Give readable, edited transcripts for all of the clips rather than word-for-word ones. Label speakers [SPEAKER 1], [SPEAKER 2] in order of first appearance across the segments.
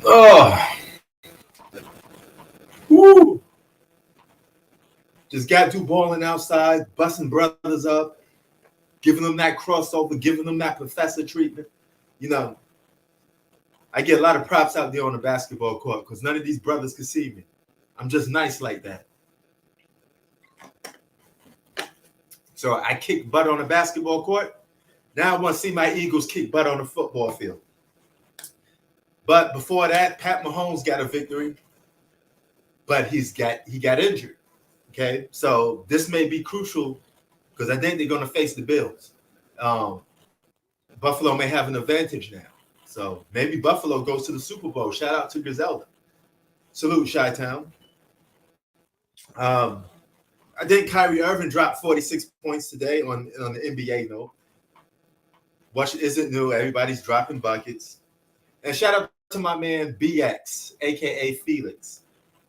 [SPEAKER 1] Oh, woo. Just got through balling outside, busting brothers up, giving them that crossover, giving them that professor treatment. You know, I get a lot of props out there on the basketball court because none of these brothers can see me. I'm just nice like that. So I kick butt on the basketball court. Now I want to see my Eagles kick butt on the football field. But before that, Pat Mahomes got a victory, but he got injured. Okay, so this may be crucial because I think they're going to face the Bills. Buffalo may have an advantage now. So maybe Buffalo goes to the Super Bowl. Shout out to Griselda. Salute, Chi-Town. I think Kyrie Irving dropped 46 points today on the NBA note. What isn't new? Everybody's dropping buckets. And shout out to my man BX, a.k.a. Felix.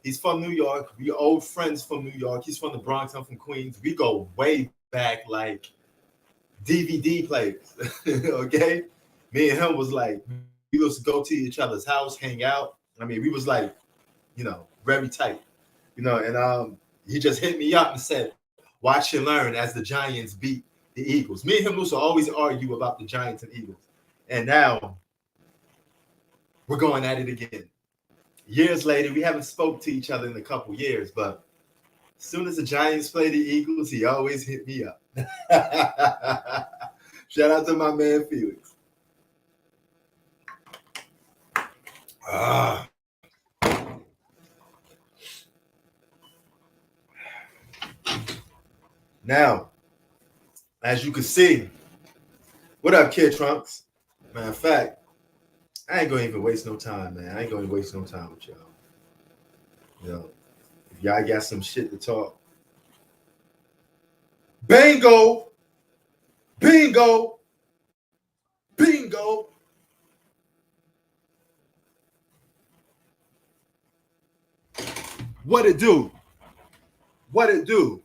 [SPEAKER 1] He's from New York. We old friends from New York. He's from the Bronx. I'm from Queens. We go way back like DVD players, okay? Me and him was like, we used to go to each other's house, hang out. I mean, we was like, very tight, and he just hit me up and said, watch and learn as the Giants beat the Eagles. Me and him used to always argue about the Giants and Eagles. And now we're going at it again. Years later, we haven't spoke to each other in a couple years, but as soon as the Giants play the Eagles, he always hit me up. Shout out to my man Felix. Now, as you can see, what up, Kid Trunks? Matter of fact, I ain't gonna even waste no time, man. I ain't gonna waste no time with y'all. If y'all got some shit to talk. Bingo! Bingo! Bingo! What it do? What it do?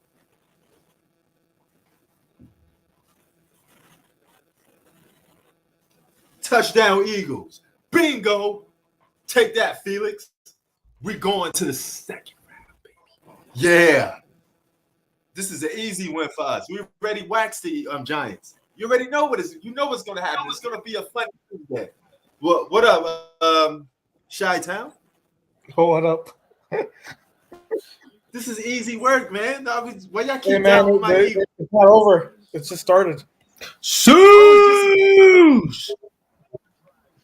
[SPEAKER 1] Touchdown Eagles. Bingo. Take that, Felix. We're going to the second round, baby. Yeah. This is an easy win for us. We already waxed the Giants. You already know what's going to happen. It's going to be a fun day. What up, Chi-Town?
[SPEAKER 2] Oh, what up?
[SPEAKER 1] This is easy work, man. Why y'all keep down with my Eagles?
[SPEAKER 2] It's not over. It's just started.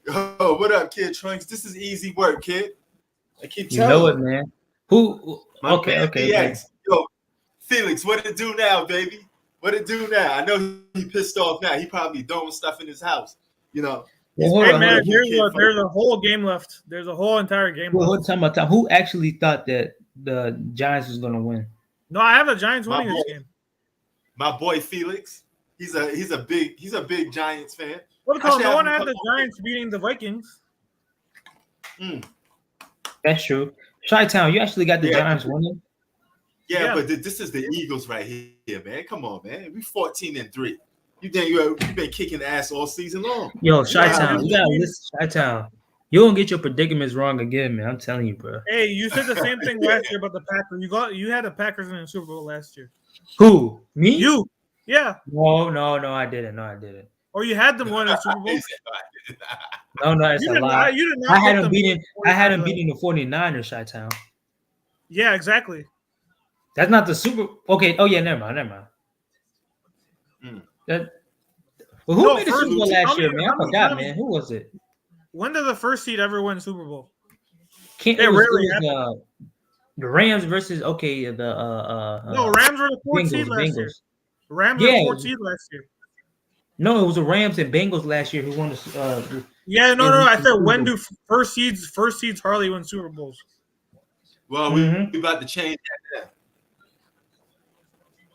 [SPEAKER 1] Oh, what up, Kid Trunks? This is easy work, kid. I keep
[SPEAKER 3] telling you. You know it, man. Who? Okay.
[SPEAKER 1] Yo, Felix, what it do now, baby? What it do now? I know he pissed off now. He probably doing stuff in his house.
[SPEAKER 3] Well,
[SPEAKER 4] hey, man, there's a whole game left. There's a whole entire game left.
[SPEAKER 3] Time. Who actually thought that the Giants was going to win?
[SPEAKER 4] No, I have the Giants winning this game.
[SPEAKER 1] My boy Felix, he's a big Giants fan.
[SPEAKER 4] Well, because no one had the Giants beating the Vikings.
[SPEAKER 3] That's true. Chi-Town, you actually got the Giants winning?
[SPEAKER 1] Yeah, but this is the Eagles right here, man. Come on, man. We 14-3. You think you've been kicking ass all season long?
[SPEAKER 3] Yo, Chi-Town, you gotta listen, Chi-Town. You won't get your predicaments wrong again, man. I'm telling you, bro.
[SPEAKER 4] Hey, you said the same thing last year about the Packers. You had the Packers in the Super Bowl last year.
[SPEAKER 3] Who? Me?
[SPEAKER 4] You? Yeah.
[SPEAKER 3] No, I didn't.
[SPEAKER 4] Or you had them win the Super Bowl?
[SPEAKER 3] No, it's a lie. I had them beating the 49ers, Chi-Town.
[SPEAKER 4] Yeah, exactly.
[SPEAKER 3] That's not the Super. Okay. Oh yeah, never mind. Who made the Super Bowl last year, man? I forgot, man. Who was it?
[SPEAKER 4] When did the first seed ever win Super Bowl?
[SPEAKER 3] The Rams versus
[SPEAKER 4] no, Rams were the fourth seed last year. Rams were the fourth seed last year.
[SPEAKER 3] No, it was the Rams and Bengals last year who won the.
[SPEAKER 4] I said when do first seeds hardly win Super Bowls?
[SPEAKER 1] Well, we about to change that now.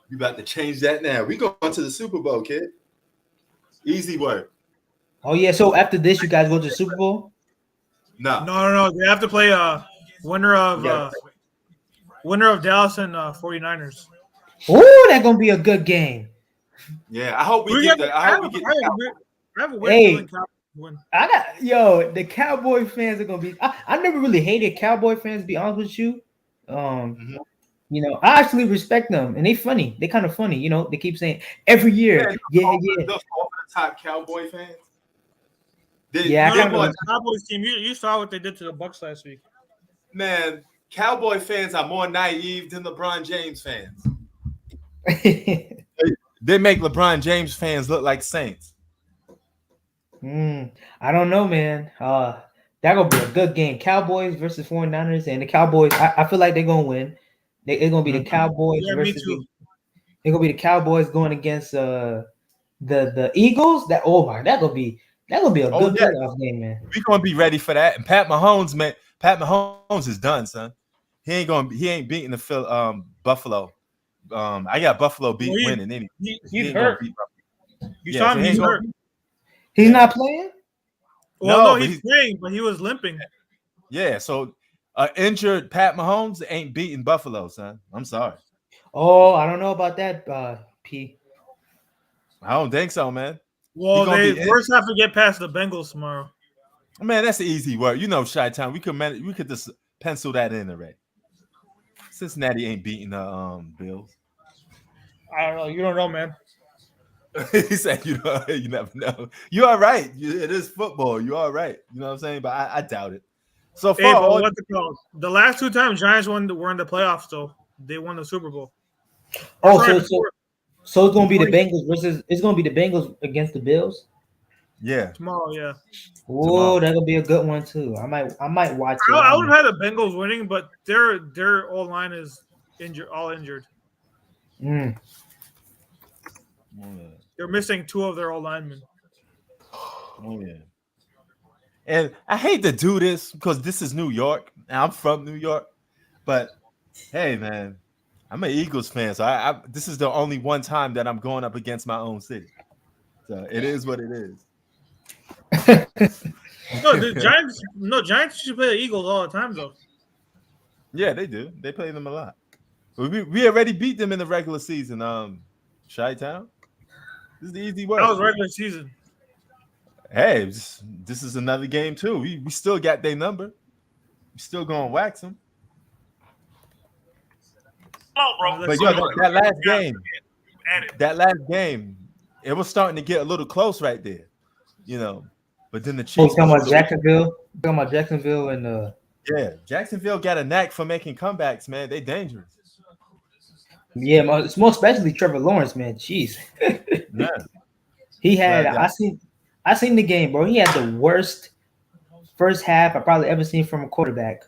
[SPEAKER 1] We about to change that now. We going to the Super Bowl, kid. Easy work.
[SPEAKER 3] Oh yeah. So after this, you guys go to the Super Bowl?
[SPEAKER 1] No.
[SPEAKER 4] They have to play winner of Dallas and 49ers.
[SPEAKER 3] Oh, that's gonna be a good game.
[SPEAKER 1] Yeah, I hope we get that.
[SPEAKER 4] I have a weird feeling win.
[SPEAKER 3] The Cowboy fans are gonna be. I never really hated Cowboy fans. To be honest with you, you know, I actually respect them, and they funny. They kind of funny. You know, they keep saying every year, yeah.
[SPEAKER 1] The top Cowboy fans.
[SPEAKER 4] Cowboys team. You saw what they did to the Bucks last week.
[SPEAKER 1] Man, Cowboy fans are more naive than LeBron James fans. They make LeBron James fans look like saints.
[SPEAKER 3] I don't know, man. That gonna be a good game. Cowboys versus 49ers, and the Cowboys. I feel like they're gonna win. It's gonna be the Cowboys versus. It's gonna be the Cowboys going against the Eagles. That gonna be a good playoff game, man.
[SPEAKER 1] We're gonna be ready for that. And Pat Mahomes, man. Pat Mahomes is done, son. He ain't beating the Buffalo. I got Buffalo winning.
[SPEAKER 4] He's hurt. You saw him. He's hurt.
[SPEAKER 3] He's not playing?
[SPEAKER 4] Well, no, he's playing, but he was limping.
[SPEAKER 1] Yeah, so injured Pat Mahomes ain't beating Buffalo, son. I'm sorry.
[SPEAKER 3] Oh, I don't know about that, P.
[SPEAKER 1] I don't think so, man.
[SPEAKER 4] Well, they first have to get past the Bengals tomorrow.
[SPEAKER 1] Man, that's the easy work. You know, Chi-Town. We could just pencil that in already. Cincinnati ain't beating the Bills.
[SPEAKER 4] I don't know. You don't know, man.
[SPEAKER 1] He said, you never know. You are right. It is football. You are right. You know what I'm saying? But I doubt it. So far,
[SPEAKER 4] the last 2 times Giants were in the playoffs, though. They won the Super Bowl.
[SPEAKER 3] Oh, so it's gonna be the Bengals versus. It's gonna be the Bengals against the Bills.
[SPEAKER 1] Yeah,
[SPEAKER 4] tomorrow. Yeah.
[SPEAKER 3] Oh, that'll be a good one too. I might watch it.
[SPEAKER 4] I would have had the Bengals winning, but their O line is all injured. They're missing 2 of their old linemen.
[SPEAKER 1] Oh, yeah. And I hate to do this because this is New York. And I'm from New York. But, hey, man, I'm an Eagles fan. So this is the only one time that I'm going up against my own city. So it is what it is.
[SPEAKER 4] Giants should play the Eagles all the time, though.
[SPEAKER 1] Yeah, they do. They play them a lot. We already beat them in the regular season. Chi-Town. This is the easy work.
[SPEAKER 4] That was regular season.
[SPEAKER 1] Hey, this is another game too. We still got their number. We still gonna wax them.
[SPEAKER 4] Oh, bro.
[SPEAKER 1] But that last game, it was starting to get a little close right there, you know. But then the Chiefs.
[SPEAKER 3] Talking about Jacksonville and
[SPEAKER 1] yeah, Jacksonville got a knack for making comebacks, man. They dangerous.
[SPEAKER 3] Yeah, it's more especially Trevor Lawrence, man. Jeez.
[SPEAKER 1] Yeah.
[SPEAKER 3] He had I seen the game, bro. He had the worst first half I probably ever seen from a quarterback.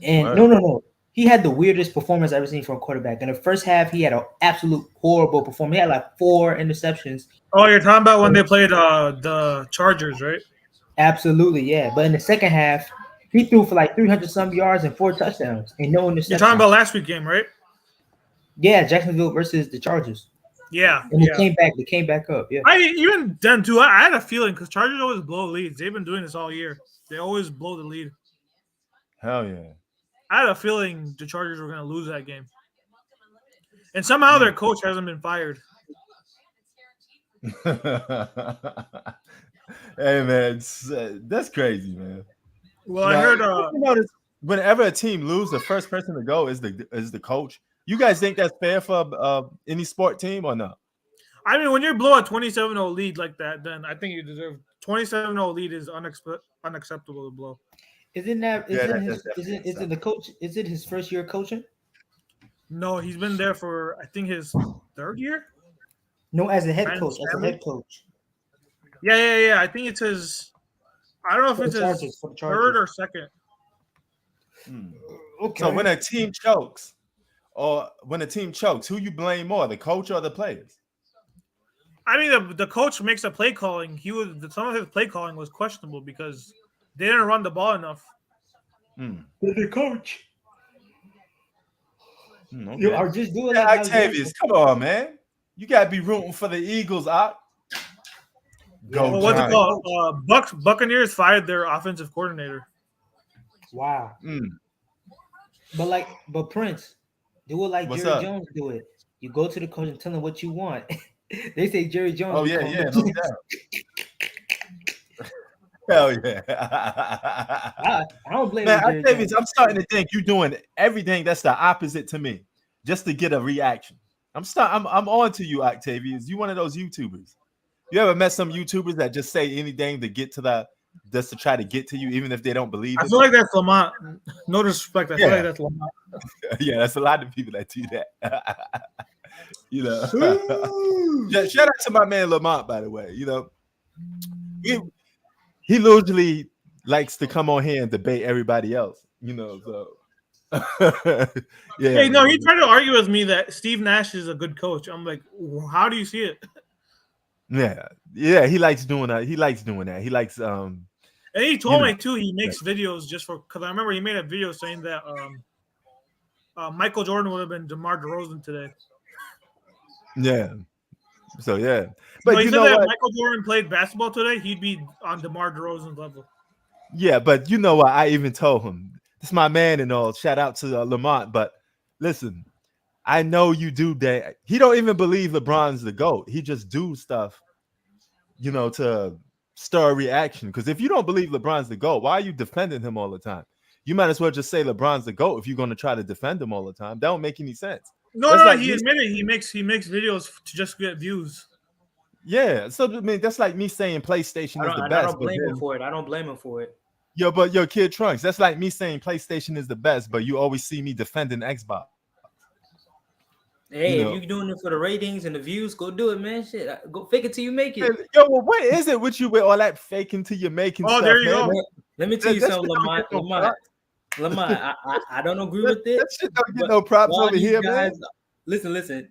[SPEAKER 3] And no. He had the weirdest performance I've ever seen from a quarterback. In the first half, he had an absolute horrible performance. He had like 4 interceptions.
[SPEAKER 4] Oh, you're talking about when they played the Chargers, right?
[SPEAKER 3] Absolutely, yeah. But in the second half, he threw for like 300 some yards and 4 touchdowns and no interceptions.
[SPEAKER 4] You're talking about last week's game, right?
[SPEAKER 3] Yeah, Jacksonville versus the Chargers.
[SPEAKER 4] Yeah,
[SPEAKER 3] and they came back up. Yeah,
[SPEAKER 4] even then too. I had a feeling because Chargers always blow leads. They've been doing this all year. They always blow the lead.
[SPEAKER 1] Hell yeah!
[SPEAKER 4] I had a feeling the Chargers were going to lose that game, and somehow their coach hasn't been fired.
[SPEAKER 1] Hey man, that's crazy, man.
[SPEAKER 4] Well, I heard.
[SPEAKER 1] Whenever a team loses, the first person to go is the coach. You guys think that's fair for any sport team or no?
[SPEAKER 4] I mean, when you blow a 27-0 lead like that, then I think you deserve 27-0 lead is unacceptable to blow.
[SPEAKER 3] Isn't the coach? Is it his first year coaching?
[SPEAKER 4] No, he's been there for I think his 3rd year.
[SPEAKER 3] No, as a head coach.
[SPEAKER 4] Yeah. I think it's his. I don't know if it's his 3rd or 2nd.
[SPEAKER 1] Okay. So when a team chokes. Or when a team chokes, who you blame more, the coach or the players?
[SPEAKER 4] I mean, the coach makes a play calling. Some of his play calling was questionable because they didn't run the ball enough.
[SPEAKER 3] The coach.
[SPEAKER 1] Okay.
[SPEAKER 3] You are just doing
[SPEAKER 1] that. Octavius, come on, man. You gotta be rooting for the Eagles,
[SPEAKER 4] Go. What's it called? Buccaneers fired their offensive coordinator.
[SPEAKER 3] Wow. But Prince. Do it like Jerry Jones do it. You go to the coach and tell him what you want. They say Jerry Jones.
[SPEAKER 1] Oh, yeah. Hell yeah.
[SPEAKER 3] I don't blame
[SPEAKER 1] Man,
[SPEAKER 3] him.
[SPEAKER 1] I'm starting to think you're doing everything that's the opposite to me just to get a reaction. I'm on to you, Octavius. You one of those YouTubers. You ever met some YouTubers that just say anything to get to just to try to get to you, even if they don't believe
[SPEAKER 4] I
[SPEAKER 1] it?
[SPEAKER 4] feel like that's Lamont. No disrespect. I feel
[SPEAKER 1] Yeah.
[SPEAKER 4] like that's Lamont.
[SPEAKER 1] Yeah, that's a lot of people that do that. You know. Shout out to my man Lamont, by the way. You know, he usually likes to come on here and debate everybody else. You know, so yeah.
[SPEAKER 4] Hey, no, he tried to argue with me that Steve Nash is a good coach. I'm like, how do you see it?
[SPEAKER 1] Yeah, he likes doing that. He likes
[SPEAKER 4] And he told me too he makes videos just for because I remember he made a video saying that Michael Jordan would have been DeMar DeRozan today.
[SPEAKER 1] Yeah. So yeah, but
[SPEAKER 4] he
[SPEAKER 1] you
[SPEAKER 4] said
[SPEAKER 1] know
[SPEAKER 4] that
[SPEAKER 1] what?
[SPEAKER 4] If Michael Jordan played basketball today, he'd be on DeMar DeRozan's level.
[SPEAKER 1] Yeah, but you know what? I even told him, this is my man and all. Shout out to Lamont. But listen, I know you do that. He don't even believe LeBron's the GOAT. He just do stuff, you know, to stir a reaction. Because if you don't believe LeBron's the GOAT, why are you defending him all the time? You might as well just say LeBron's the GOAT if you're going to try to defend him all the time. That don't make any sense.
[SPEAKER 4] No, he admitted he makes videos to just get views.
[SPEAKER 1] Yeah, so I mean that's like me saying PlayStation is the best.
[SPEAKER 3] I don't blame him for it. I don't blame him for it.
[SPEAKER 1] Yo, Kid Trunks, that's like me saying PlayStation is the best, but you always see me defending Xbox.
[SPEAKER 3] Hey, if you're doing it for the ratings and the views, go do it, man. Shit, go fake it till you make it.
[SPEAKER 1] Yo, well, what is it with you with all that faking till you're making?
[SPEAKER 4] Oh, there you go.
[SPEAKER 3] Let me tell you something, Lamont. I don't agree with it.
[SPEAKER 1] That shit don't get no props over here,
[SPEAKER 3] guys, man. Listen,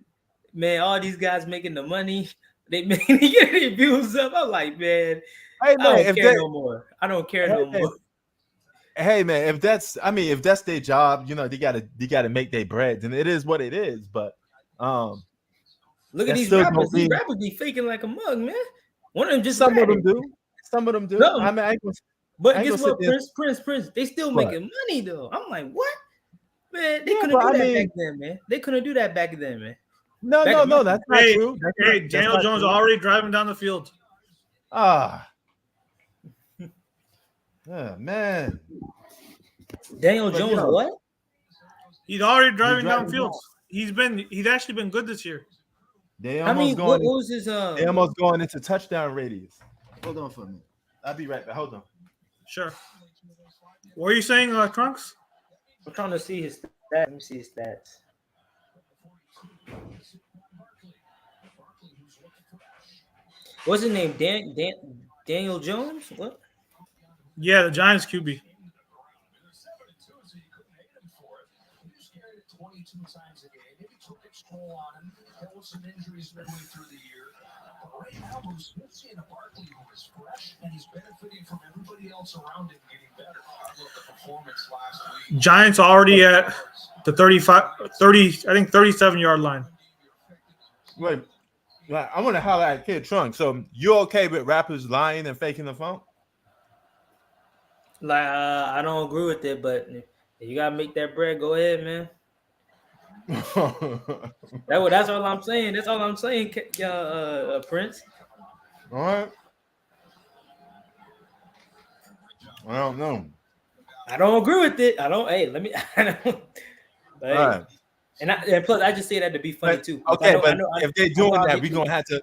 [SPEAKER 3] man. All these guys making the money, they getting their views up. I'm like, man,
[SPEAKER 1] hey, man,
[SPEAKER 3] I don't care no more. I don't care no more.
[SPEAKER 1] Hey, man, if that's their job, you know, they gotta make their bread, and it is what it is. But
[SPEAKER 3] look at these rappers. These rappers be faking like a mug, man. One of them just
[SPEAKER 1] some of them do.
[SPEAKER 3] No.
[SPEAKER 1] I mean,
[SPEAKER 3] but guess what, Prince, they still making money though. I'm like, what? Man, they couldn't do that back then, man. They couldn't do that back then, man.
[SPEAKER 1] No, that's not true.
[SPEAKER 4] Daniel Jones already driving down the field.
[SPEAKER 1] Yeah, man.
[SPEAKER 3] Daniel Jones, what?
[SPEAKER 4] He's already driving down fields. He's actually been good this year.
[SPEAKER 3] What was his
[SPEAKER 1] they almost going into touchdown radius. Hold on for a minute. I'll be right back. Hold on.
[SPEAKER 4] Sure. What are you saying, Trunks?
[SPEAKER 3] I'm trying to see his stats. Let me see his stats. What's his name? Daniel Jones? What?
[SPEAKER 4] Yeah, the Giants QB.
[SPEAKER 5] 22 times a game. Maybe took its toll on him. There was some injuries midway through the year. But right now, we're seeing a Barkley who is fresh and he's benefiting from everybody else around him getting better. The performance last week.
[SPEAKER 4] Giants already at the 37-yard line.
[SPEAKER 1] Wait, I want to highlight Kid Trunk. So you okay with rappers lying and faking the phone?
[SPEAKER 3] Like, I don't agree with it, but if you gotta make that bread, go ahead, man. That's all I'm saying. That's all I'm saying, Prince.
[SPEAKER 1] All right. I don't know.
[SPEAKER 3] I don't agree with it. I don't. Hey, let me. I don't, but, all right. And plus, I just say that to be funny too.
[SPEAKER 1] Okay, but if they're doing that, we're gonna have to.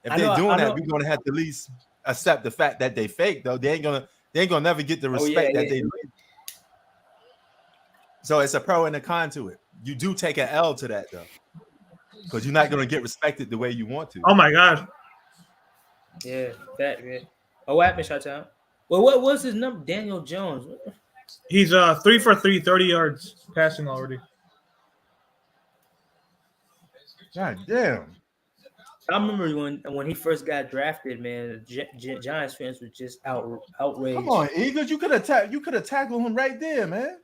[SPEAKER 1] If they're doing that, we're gonna have to at least accept the fact that they fake. Though they ain't gonna never get the respect that they. So it's a pro and a con to it. You do take an L to that though, because you're not gonna get respected the way you want to.
[SPEAKER 4] Oh my God.
[SPEAKER 3] Yeah, that man. Oh, what happened, Shot-Town? Well, what was his number? Daniel Jones.
[SPEAKER 4] He's 3 for 3, 30 yards passing already.
[SPEAKER 1] God damn.
[SPEAKER 3] I remember when he first got drafted, man. Giants fans were just outraged.
[SPEAKER 1] Come on, Eagles, you could have tackled him right there, man.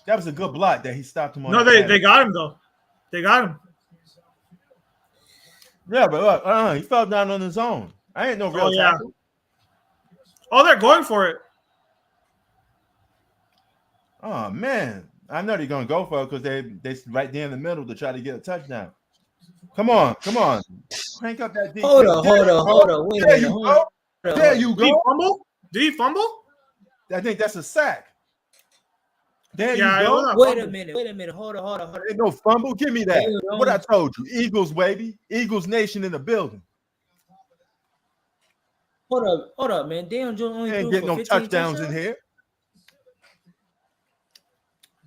[SPEAKER 1] That was a good block that he stopped him on.
[SPEAKER 4] No, they got him though. They got him.
[SPEAKER 1] Yeah, but he fell down on his own. I ain't no real tackle.
[SPEAKER 4] Oh, they're going for it.
[SPEAKER 1] Oh man, I know they're gonna go for it because they right there in the middle to try to get a touchdown. Come on, crank up that defense.
[SPEAKER 3] Hold on. Wait a minute.
[SPEAKER 1] There you go.
[SPEAKER 4] He fumble? Did he fumble?
[SPEAKER 6] I think that's a sack. There
[SPEAKER 4] Yeah,
[SPEAKER 6] you
[SPEAKER 4] it was
[SPEAKER 6] go.
[SPEAKER 4] a
[SPEAKER 3] Wait a
[SPEAKER 4] fumble.
[SPEAKER 3] minute. Hold on.
[SPEAKER 6] Ain't no fumble. Give me that.
[SPEAKER 3] Daniel
[SPEAKER 6] What I
[SPEAKER 3] Jones.
[SPEAKER 6] told you. Eagles, baby. Eagles Nation in the building.
[SPEAKER 3] Hold up, man. Daniel Jones only
[SPEAKER 6] Ain't
[SPEAKER 3] threw
[SPEAKER 6] getting
[SPEAKER 3] for
[SPEAKER 6] no
[SPEAKER 3] 15
[SPEAKER 6] touchdowns in here.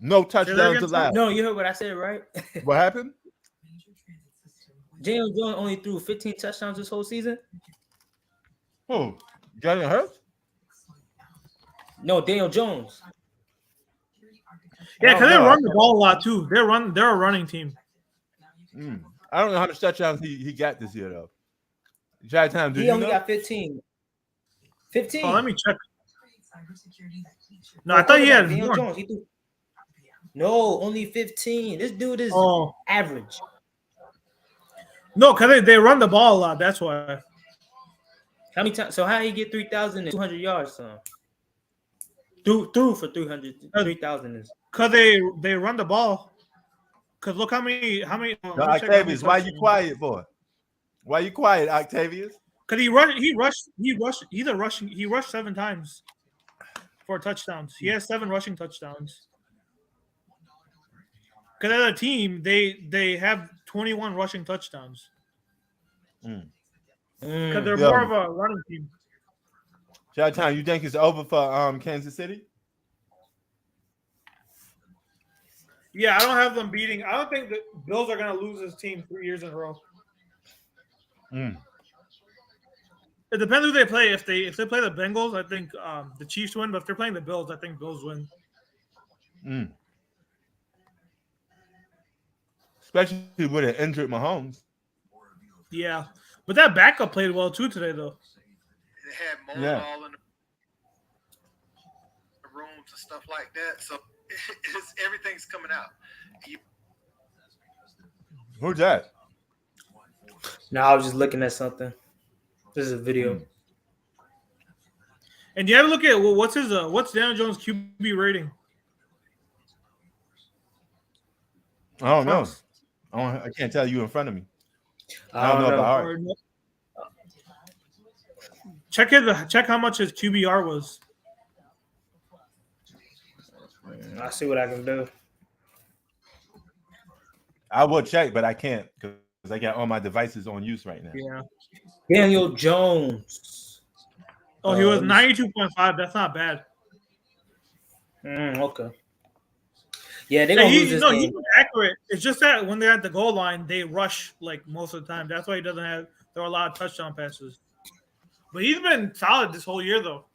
[SPEAKER 6] No touchdowns
[SPEAKER 4] again,
[SPEAKER 6] allowed.
[SPEAKER 3] No, you heard what I said, right?
[SPEAKER 6] What happened?
[SPEAKER 3] Daniel Jones only threw 15 touchdowns this whole season.
[SPEAKER 6] Who? Jalen Hurts?
[SPEAKER 3] No, Daniel Jones.
[SPEAKER 4] Yeah, because they
[SPEAKER 6] No,
[SPEAKER 4] run the ball a lot too. They're a running team.
[SPEAKER 6] I don't know how much touchdowns he got this year, though. Chi-Town, do
[SPEAKER 3] He
[SPEAKER 6] you
[SPEAKER 3] only
[SPEAKER 6] know?
[SPEAKER 3] got 15. 15.
[SPEAKER 4] Oh, let me check. No, I thought he had
[SPEAKER 3] Daniel
[SPEAKER 4] more.
[SPEAKER 3] Jones. No, only 15. This dude is
[SPEAKER 4] Oh,
[SPEAKER 3] average.
[SPEAKER 4] no, because they run the ball a lot. That's why.
[SPEAKER 3] How many times? So how he get 3,200 yards? Son? Threw for 3,000 is.
[SPEAKER 4] Because they run the ball. Because look how many.
[SPEAKER 6] No,
[SPEAKER 4] let me check how many
[SPEAKER 6] Octavius, why you
[SPEAKER 4] touchdowns.
[SPEAKER 6] quiet, boy? Why you quiet, Octavius?
[SPEAKER 4] Because he rushed 7 times for touchdowns. He has 7 rushing touchdowns. Because as a team, they have 21 rushing touchdowns. Because they're
[SPEAKER 6] Yeah.
[SPEAKER 4] more of a running team.
[SPEAKER 6] Chi-Town, you think it's over for Kansas City?
[SPEAKER 4] Yeah, I don't have them beating. I don't think the Bills are going to lose this team 3 years in a row. It depends who they play. If they play the Bengals, I think the Chiefs win. But if they're playing the Bills, I think Bills win.
[SPEAKER 6] Especially with an injured Mahomes.
[SPEAKER 4] Yeah, but that backup played well too today, though.
[SPEAKER 7] They had mold
[SPEAKER 6] Yeah.
[SPEAKER 7] all in the rooms and stuff like that. So everything's coming out.
[SPEAKER 6] Who's that?
[SPEAKER 3] No, I was just looking at something. This is a video.
[SPEAKER 4] And you have to look at what's Daniel Jones' QB rating?
[SPEAKER 6] I don't know. I can't tell you in front of me. I don't know about Art.
[SPEAKER 4] Check how much his QBR was.
[SPEAKER 3] I'll see what I can do.
[SPEAKER 6] I will check, but I can't because I got all my devices on use right now.
[SPEAKER 4] Yeah.
[SPEAKER 3] Daniel Jones.
[SPEAKER 4] Oh, he was 92.5. That's not bad.
[SPEAKER 3] Okay. Yeah, they're gonna lose this game.
[SPEAKER 4] He's accurate. It's just that when they're at the goal line, they rush like most of the time. That's why he doesn't have. There are a lot of touchdown passes. But he's been solid this whole year, though.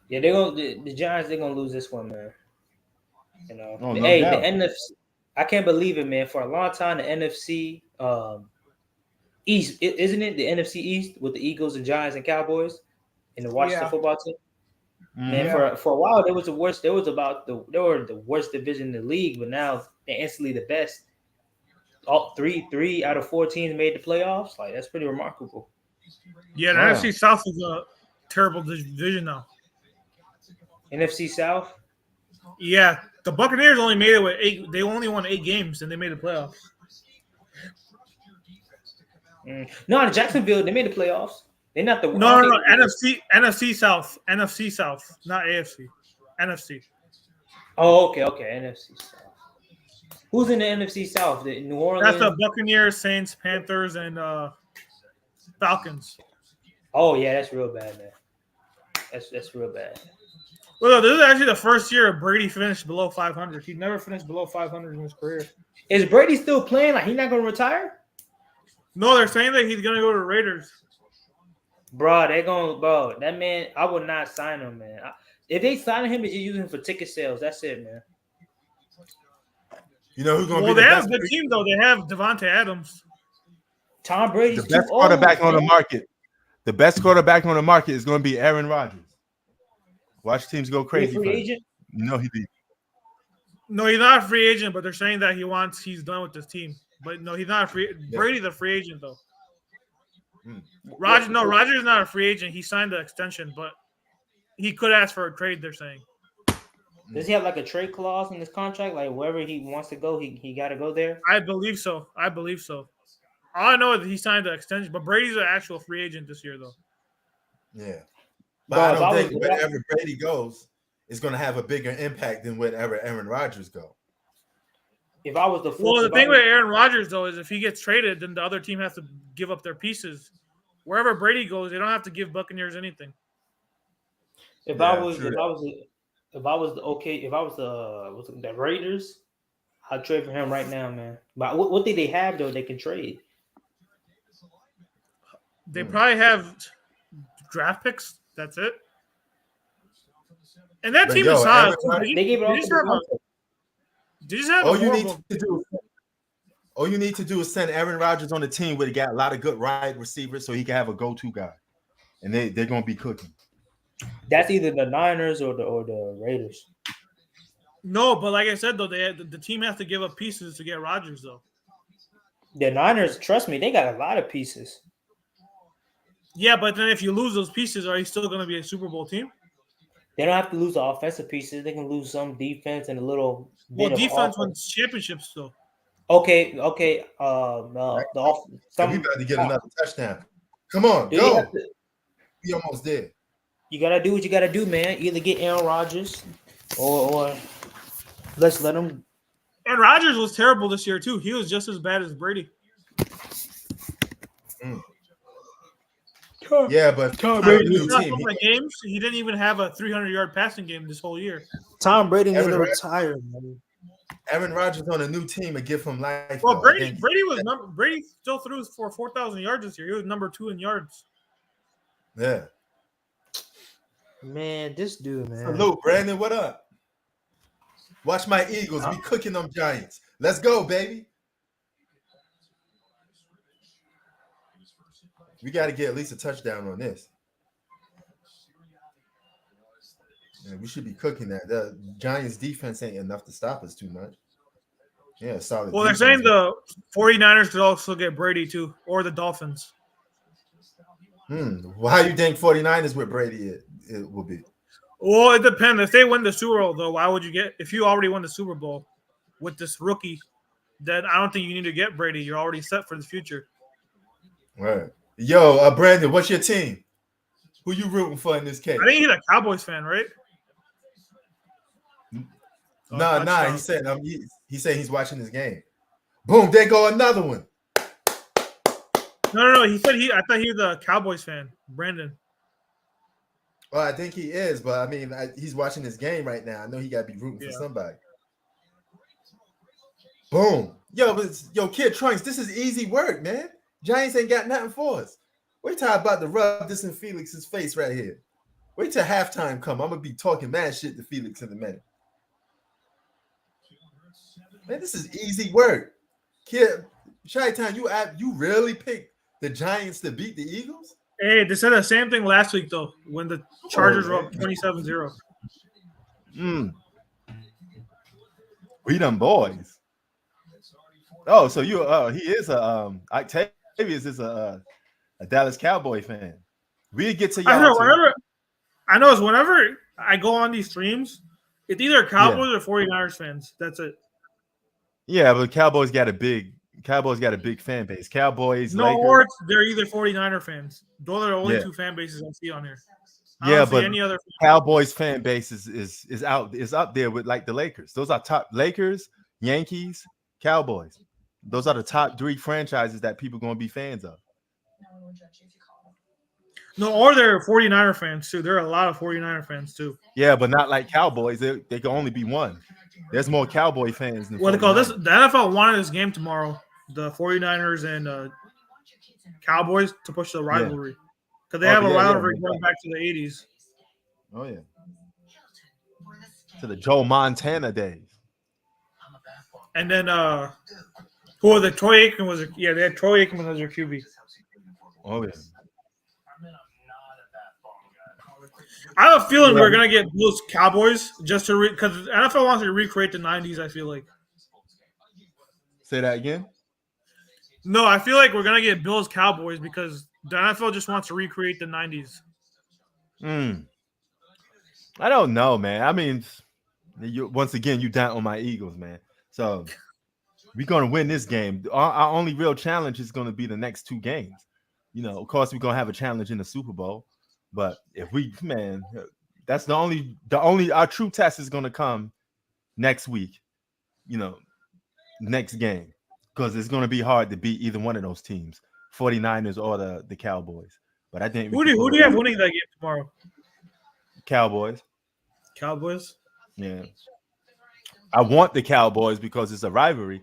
[SPEAKER 3] Yeah, the Giants. They're gonna lose this one, man. You know,
[SPEAKER 6] Oh, no
[SPEAKER 3] hey,
[SPEAKER 6] doubt.
[SPEAKER 3] the NFC. I can't believe it, man. For a long time, the NFC East, isn't it? The NFC East with the Eagles and Giants and Cowboys and the Washington football team. Man, for a while, they were the worst division in the league, but now they're instantly the best. All three out of 4 teams made the playoffs. Like, that's pretty remarkable.
[SPEAKER 4] Yeah, the NFC South is a terrible division now.
[SPEAKER 3] NFC South.
[SPEAKER 4] Yeah, the Buccaneers only made it with 8. They only won 8 games, and they made the playoffs.
[SPEAKER 3] No, the Jacksonville, they made the playoffs. They're not the
[SPEAKER 4] No. NFC South, not AFC. NFC.
[SPEAKER 3] Oh, okay, NFC South. Who's in the NFC South? The New Orleans.
[SPEAKER 4] That's the Buccaneers, Saints, Panthers, and Falcons.
[SPEAKER 3] Oh yeah, that's real bad, man. That's real bad.
[SPEAKER 4] Well, this is actually the first year Brady finished below 500. He never finished below 500 in his career.
[SPEAKER 3] Is Brady still playing? Like, he's not going to retire?
[SPEAKER 4] No, they're saying that he's going to go to the Raiders.
[SPEAKER 3] Bro, that man, I would not sign him, man. If they sign him, it's just using him for ticket sales. That's it, man.
[SPEAKER 6] You know who's going to
[SPEAKER 4] Well,
[SPEAKER 6] be
[SPEAKER 4] they
[SPEAKER 6] the
[SPEAKER 4] have
[SPEAKER 6] best?
[SPEAKER 4] a good team, though. They have Devontae Adams.
[SPEAKER 3] Tom Brady's
[SPEAKER 6] The best
[SPEAKER 3] too old,
[SPEAKER 6] quarterback on the
[SPEAKER 3] man.
[SPEAKER 6] market. The best quarterback on the market is going to be Aaron Rodgers. Watch teams go crazy.
[SPEAKER 3] Free
[SPEAKER 6] for him.
[SPEAKER 3] agent?
[SPEAKER 6] No, he did.
[SPEAKER 4] No, he's not a free agent, but they're saying that he's done with this team. But no, he's not a free. Brady's a free agent, though. Rodgers is not a free agent. He signed the extension, but he could ask for a trade. They're saying.
[SPEAKER 3] Does he have like a trade clause in his contract? Like, wherever he wants to go, he got to go there?
[SPEAKER 4] I believe so. All I know is he signed the extension, but Brady's an actual free agent this year, though.
[SPEAKER 6] Yeah. But
[SPEAKER 3] Bro,
[SPEAKER 6] I
[SPEAKER 3] if
[SPEAKER 6] don't
[SPEAKER 3] I
[SPEAKER 6] think
[SPEAKER 3] was-
[SPEAKER 6] wherever Brady goes is going to have a bigger impact than wherever Aaron Rodgers go.
[SPEAKER 3] If I was the
[SPEAKER 4] Well, the thing with Aaron Rodgers, though, is if he gets traded, then the other team has to give up their pieces. Wherever Brady goes, they don't have to give Buccaneers anything.
[SPEAKER 3] if
[SPEAKER 6] Yeah,
[SPEAKER 3] I was
[SPEAKER 6] true
[SPEAKER 3] if
[SPEAKER 6] that.
[SPEAKER 3] I was if I was the Raiders, I'd trade for him right now, man. But what do they have though? They can trade.
[SPEAKER 4] They probably have draft picks. That's it. And that
[SPEAKER 6] But
[SPEAKER 4] team
[SPEAKER 6] yo,
[SPEAKER 4] is solid.
[SPEAKER 6] Aaron
[SPEAKER 4] too.
[SPEAKER 6] Rodgers-
[SPEAKER 3] They gave it
[SPEAKER 4] They
[SPEAKER 3] all
[SPEAKER 4] just
[SPEAKER 3] to
[SPEAKER 4] have a-
[SPEAKER 3] Devontae.
[SPEAKER 4] they just have
[SPEAKER 6] All
[SPEAKER 4] a
[SPEAKER 6] you need
[SPEAKER 4] horrible.
[SPEAKER 6] to do, all you need to do is send Aaron Rodgers on a team where they got a lot of good wide receivers, so he can have a go-to guy, and they're gonna be cooking.
[SPEAKER 3] That's either the Niners or the Raiders.
[SPEAKER 4] No, but like I said, though, the team has to give up pieces to get Rodgers, though.
[SPEAKER 3] The Niners, trust me, they got a lot of pieces.
[SPEAKER 4] Yeah, but then if you lose those pieces, are you still going to be a Super Bowl team?
[SPEAKER 3] They don't have to lose the offensive pieces. They can lose some defense and a little
[SPEAKER 4] Well,
[SPEAKER 3] bit of
[SPEAKER 4] defense
[SPEAKER 3] offense.
[SPEAKER 4] wins championships, though.
[SPEAKER 3] Okay.
[SPEAKER 6] So we about to get another touchdown. Come on,
[SPEAKER 3] Do you
[SPEAKER 6] go.
[SPEAKER 3] have to-
[SPEAKER 6] We almost there.
[SPEAKER 3] You gotta do what you gotta do, man. Either get Aaron Rodgers or let's let him.
[SPEAKER 4] And Rodgers was terrible this year, too. He was just as bad as Brady.
[SPEAKER 6] Yeah, but
[SPEAKER 2] Tom
[SPEAKER 6] Brady,
[SPEAKER 2] Brady-
[SPEAKER 6] new
[SPEAKER 4] Not
[SPEAKER 6] team.
[SPEAKER 4] so many games. He didn't even have a 300-yard passing game this whole year.
[SPEAKER 2] Tom Brady need
[SPEAKER 6] Aaron
[SPEAKER 2] to
[SPEAKER 6] Rodgers-
[SPEAKER 2] retire, man.
[SPEAKER 6] Aaron Rodgers on a new team and give him life.
[SPEAKER 4] Well,
[SPEAKER 6] though. I think-
[SPEAKER 4] Brady still threw for 4,000 yards this year. He was number 2 in yards.
[SPEAKER 6] Yeah.
[SPEAKER 3] Man, this dude, man.
[SPEAKER 6] Salute, Brandon. What up? Watch my Eagles. We cooking them Giants. Let's go, baby. We got to get at least a touchdown on this. Yeah, we should be cooking that. The Giants defense ain't enough to stop us too much. Yeah, solid.
[SPEAKER 4] Well, they're
[SPEAKER 6] defense.
[SPEAKER 4] saying the 49ers could also get Brady, too, or the Dolphins.
[SPEAKER 6] Well, how you think 49ers with Brady it will be?
[SPEAKER 4] Well, it depends. If they win the Super Bowl, though, why would you get – if you already won the Super Bowl with this rookie, then I don't think you need to get Brady. You're already set for the future.
[SPEAKER 6] Right. Yo, Brandon, what's your team? Who you rooting for in this case?
[SPEAKER 4] I think he's a Cowboys fan, right?
[SPEAKER 6] Nah.
[SPEAKER 4] touchdown.
[SPEAKER 6] He said he's watching this game. Boom, there go another one.
[SPEAKER 4] No. He said I thought he was a Cowboys fan, Brandon.
[SPEAKER 6] Well, I think he is, but I mean, he's watching this game right now. I know he got to be rooting for
[SPEAKER 4] Yeah.
[SPEAKER 6] somebody. Boom. Yo, Kid Trunks, this is easy work, man. Giants ain't got nothing for us. Wait till I'm about to rub this in Felix's face right here. Wait till halftime come. I'm going to be talking mad shit to Felix in a minute. Man, this is easy work. Kid, Chi-Town, you really picked the Giants to beat the Eagles?
[SPEAKER 4] Hey, they said the same thing last week, though, when the Chargers were up 27-0.
[SPEAKER 6] We done boys. Oh, so he is Octavius is a Dallas Cowboy fan. We get to y'all.
[SPEAKER 4] I know it's whenever I go on these streams, it's either Cowboys or 49ers fans. That's it.
[SPEAKER 6] Yeah, but Cowboys got a big fan base. Cowboys,
[SPEAKER 4] No,
[SPEAKER 6] Lakers.
[SPEAKER 4] or they're either 49er fans. Those are the only two fan bases I see on here. I don't see any other.
[SPEAKER 6] Cowboys fan base is up there with like the Lakers. Those are top Lakers, Yankees, Cowboys. Those are the top 3 franchises that people going to be fans of.
[SPEAKER 4] No, or they're 49er fans too. There are a lot of 49er fans too.
[SPEAKER 6] Yeah, but not like Cowboys. They can only be one. There's more Cowboy fans than
[SPEAKER 4] What they call this?
[SPEAKER 6] 49ers.
[SPEAKER 4] The NFL wanted this game tomorrow. The 49ers and Cowboys to push the rivalry because they have a rivalry going back to the 80s.
[SPEAKER 6] Oh yeah, to the Joe Montana days.
[SPEAKER 4] And then who was it? Troy Aikman was they had Troy Aikman as their QB.
[SPEAKER 6] Oh yeah.
[SPEAKER 4] I have a feeling we're gonna get Bills Cowboys just to because NFL wants to recreate the 90s. I feel like.
[SPEAKER 6] Say that again.
[SPEAKER 4] No, I feel like we're gonna get Bills Cowboys because the NFL just wants to recreate the 90s.
[SPEAKER 6] I don't know, man. I mean, once again, you down on my Eagles, man. So we're going to win this game. Our only real challenge is going to be the next 2 games. You know, of course, we're going to have a challenge in the Super Bowl. But if we, man, that's the only our true test is going to come next week, you know, next game, because it's going to be hard to beat either one of those teams, 49ers or the Cowboys. But I think
[SPEAKER 4] who do you have winning that game tomorrow?
[SPEAKER 6] Cowboys.
[SPEAKER 4] Cowboys.
[SPEAKER 6] Yeah, I want the Cowboys because it's a rivalry,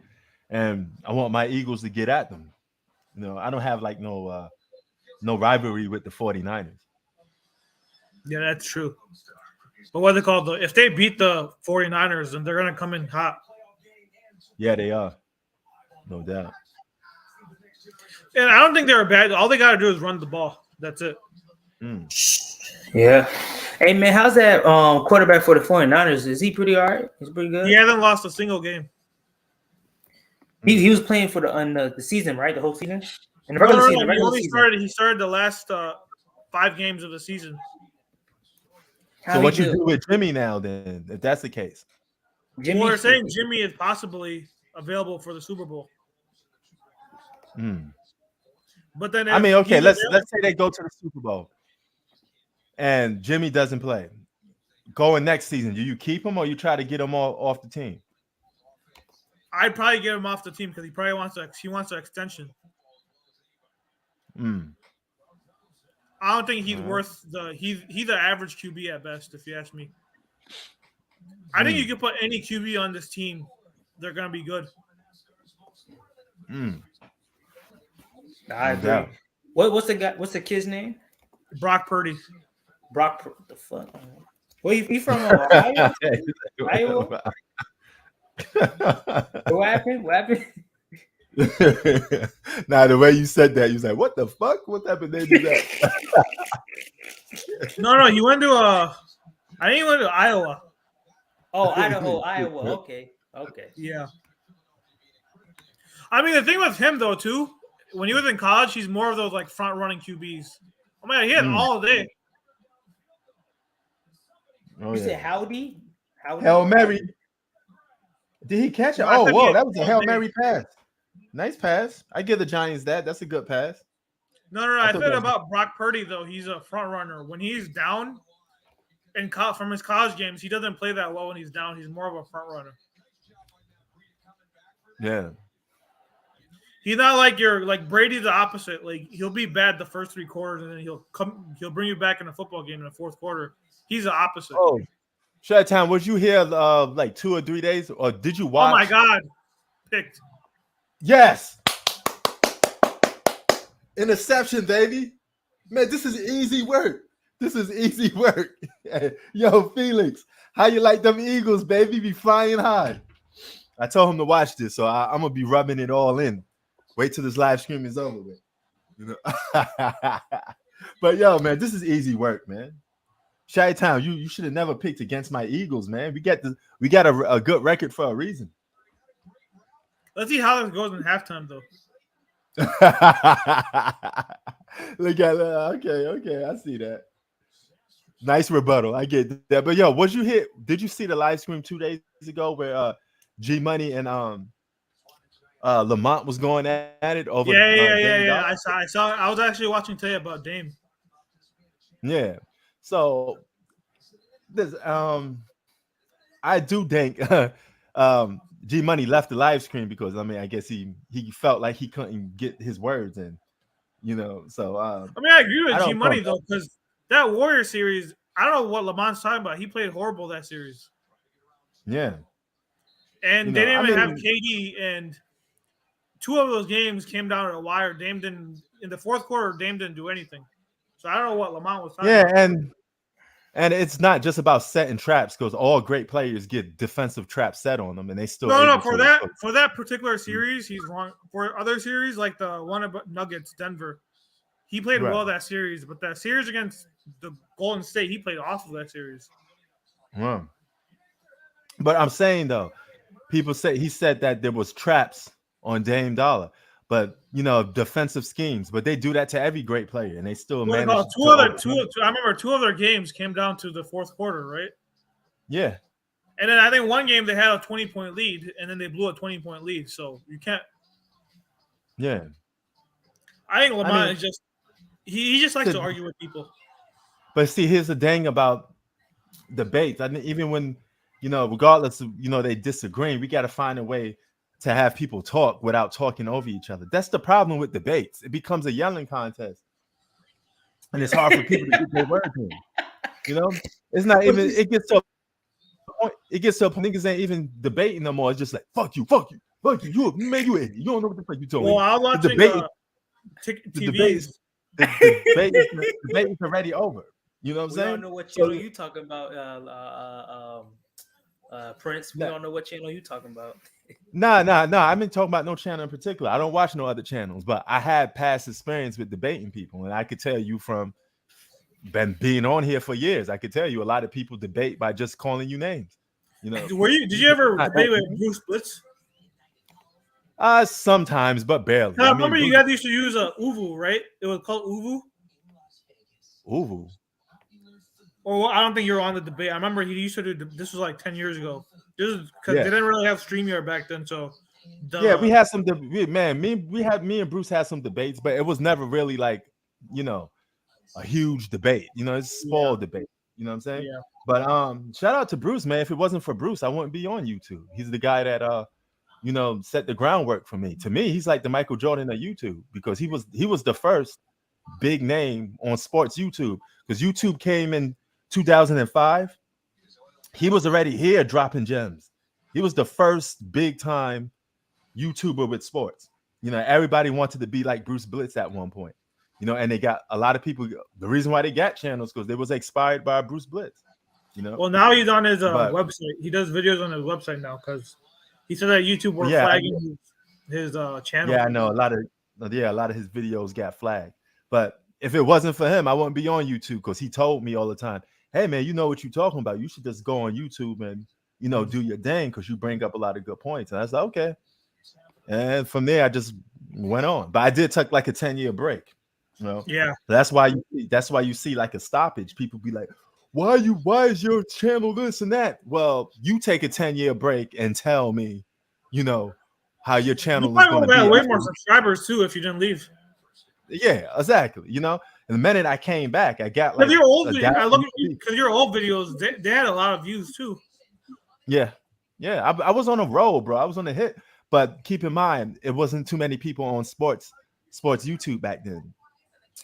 [SPEAKER 6] and I want my Eagles to get at them. You know, I don't have like no rivalry with the 49ers.
[SPEAKER 4] Yeah, that's true. But what they call though, if they beat the 49ers, then they're gonna come in hot.
[SPEAKER 6] Yeah, they are. No doubt.
[SPEAKER 4] And I don't think they're bad. All they gotta do is run the ball. That's it.
[SPEAKER 3] Yeah. Hey man, how's that quarterback for the 49ers? Is he pretty all right? He's pretty good.
[SPEAKER 4] He hasn't lost a single game.
[SPEAKER 3] He was playing for the season, right? The whole season? In the regular season,
[SPEAKER 4] He started the last 5 games of the season.
[SPEAKER 6] So what you do with Jimmy now then, if that's the case?
[SPEAKER 4] Well, we're saying Jimmy is possibly available for the Super Bowl. But then
[SPEAKER 6] I mean, okay, let's say they go to the Super Bowl and Jimmy doesn't play. Going next season, do you keep him or you try to get him off the team?
[SPEAKER 4] I'd probably get him off the team because he probably wants an extension. I don't think he's worth he's the average QB at best, if you ask me. I think you can put any QB on this team, they're gonna be good.
[SPEAKER 3] I agree. What's the kid's name?
[SPEAKER 4] Brock Purdy.
[SPEAKER 3] The fuck? Where you from? Ohio? Iowa? What happened?
[SPEAKER 6] Now the way you said that, you was like, "What the fuck? What type of name is that?"
[SPEAKER 4] No, he went to I think he went to Iowa.
[SPEAKER 3] Oh, Idaho, Iowa. Okay.
[SPEAKER 4] Yeah. I mean, the thing with him though, too, when he was in college, he's more of those like front running QBs. Oh my god, he had all day.
[SPEAKER 3] You said howdy?
[SPEAKER 6] Hail Mary. Did he catch it? Oh, whoa, that was a Hail Mary pass. Nice pass. I give the Giants that. That's a good pass.
[SPEAKER 4] No. I said about Brock Purdy, though. He's a front runner. When he's down from his college games, he doesn't play that well when he's down. He's more of a front runner.
[SPEAKER 6] Yeah.
[SPEAKER 4] He's not like Brady's the opposite. Like he'll be bad the first 3 quarters, and then he'll bring you back in a football game in the 4th quarter. He's the opposite.
[SPEAKER 6] Oh, Shut-Town, was you here like 2 or 3 days, or did you watch?
[SPEAKER 4] Oh my God, picked.
[SPEAKER 6] Yes. Interception, baby. Man, this is easy work. Yo, Felix, how you like them Eagles, baby? Be flying high. I told him to watch this, so I'm gonna be rubbing it all in. Wait till this live stream is over with. You know. But yo, man, this is easy work, man. Chi-Town, you should have never picked against my Eagles, man. We got a good record for a reason.
[SPEAKER 4] Let's see how this goes in halftime, though.
[SPEAKER 6] Look at that. Okay, I see that. Nice rebuttal. I get that. But yo, did you see the live stream 2 days ago where G Money and Lamont was going at it over?
[SPEAKER 4] Yeah. I saw. I was actually watching today about Dame.
[SPEAKER 6] Yeah. So this I do think G Money left the live stream because I guess he felt like he couldn't get his words in, you know. So I
[SPEAKER 4] agree with G Money though, because that Warrior series, I don't know what Lamont's talking about. He played horrible that series.
[SPEAKER 6] Yeah.
[SPEAKER 4] And they didn't even have KD, and 2 of those games came down to the wire. Dame didn't in the 4th quarter. Dame didn't do anything. So I don't know what Lamont was talking about.
[SPEAKER 6] Yeah, and it's not just about setting traps because all great players get defensive traps set on them, and they still
[SPEAKER 4] for that particular series, he's wrong. For other series like the one about Nuggets, Denver, he played well that series, but that series against the Golden State, he played off of that series.
[SPEAKER 6] But I'm saying though, people say he said that there was traps on Dame Dollar. But you know, defensive schemes. But they do that to every great player, and they still manage.
[SPEAKER 4] I remember 2 other games came down to the 4th quarter, right?
[SPEAKER 6] Yeah,
[SPEAKER 4] And then I think one game they had a 20-point lead, and then they blew a 20-point lead. So you can't.
[SPEAKER 8] Yeah.
[SPEAKER 4] I think Lamont is just he just likes to argue with people.
[SPEAKER 8] But see, here's the thing about debates. I mean, even when regardless of they disagreeing, we got to find a way to have people talk without talking over each other. That's the problem with debates. It becomes a yelling contest, and it's hard for people to get their words in. It's not even. It gets to a point. Niggas ain't even debating no more. It's just like fuck you. You idiot. You don't know what the fuck you talking.
[SPEAKER 4] Well, I was watching
[SPEAKER 8] the debate is already over. You know what I'm saying?
[SPEAKER 9] We don't know what channel you talking about, Prince. We don't know what channel you talking about.
[SPEAKER 8] Nah. I've been talking about no channel in particular. I don't watch no other channels, but I had past experience with debating people, and I could tell you from being on here for years, I could tell you a lot of people debate by just calling you names.
[SPEAKER 4] Did you ever debate with Bruce Blitz?
[SPEAKER 8] Sometimes, but barely.
[SPEAKER 4] I remember you guys used to use Uvu, right? It was called Uvu.
[SPEAKER 8] Uvu.
[SPEAKER 4] Or I don't think you were on the debate. I remember he used to do. This was like 10 years ago. This is because they didn't really have StreamYard back then. So
[SPEAKER 8] we had some. Me and Bruce had some debates, but it was never really like a huge debate. It's a small debate. You know what I'm saying?
[SPEAKER 4] Yeah.
[SPEAKER 8] But shout out to Bruce, man. If it wasn't for Bruce, I wouldn't be on YouTube. He's the guy that set the groundwork for me. To me, he's like the Michael Jordan of YouTube because he was the first big name on sports YouTube because YouTube came in 2005. He was already here dropping gems. He was the first big time YouTuber with sports. Everybody wanted to be like Bruce Blitz at one point. And they got a lot of people. The reason why they got channels because they was inspired by Bruce Blitz.
[SPEAKER 4] Well, now he's on his website. He does videos on his website now because he said that YouTube were flagging his channel.
[SPEAKER 8] Yeah, I know a lot of his videos got flagged. But if it wasn't for him, I wouldn't be on YouTube because he told me all the time, "Hey man, you know what you're talking about. You should just go on YouTube and do your thing because you bring up a lot of good points." And I was like, okay. And from there, I just went on. But I did take like a 10-year break.
[SPEAKER 4] Yeah.
[SPEAKER 8] That's why you see like a stoppage. People be like, why is your channel this and that? Well, you take a 10-year break and tell me, how your channel is going to be.
[SPEAKER 4] Way more subscribers too if you didn't leave.
[SPEAKER 8] Yeah, exactly. And the minute I came back, I got like
[SPEAKER 4] your old because your old videos they had a lot of views too.
[SPEAKER 8] Yeah. I was on a roll, bro. I was on a hit. But keep in mind, it wasn't too many people on sports YouTube back then.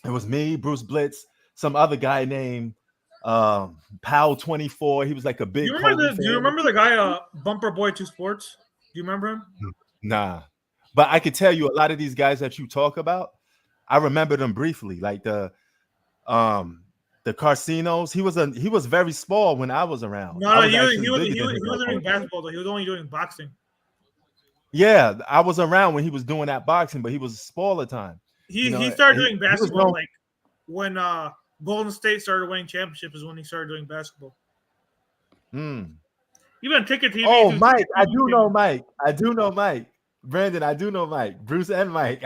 [SPEAKER 8] It was me, Bruce Blitz, some other guy named Pal 24. He was like a big.
[SPEAKER 4] Do you remember the guy Bumper Boy 2 Sports? Do you remember him?
[SPEAKER 8] Nah, but I could tell you a lot of these guys that you talk about. I remember them briefly, like the Carcinos. He was very small when I was around.
[SPEAKER 4] No, he wasn't doing basketball though. He was only doing boxing.
[SPEAKER 8] Yeah, I was around when he was doing that boxing, but he was small at the time.
[SPEAKER 4] He started doing basketball like when Golden State started winning championships is when he started doing basketball. Even Ticket TV.
[SPEAKER 8] Oh, Mike. I do know Mike. Brandon, I do know Mike. Bruce and Mike.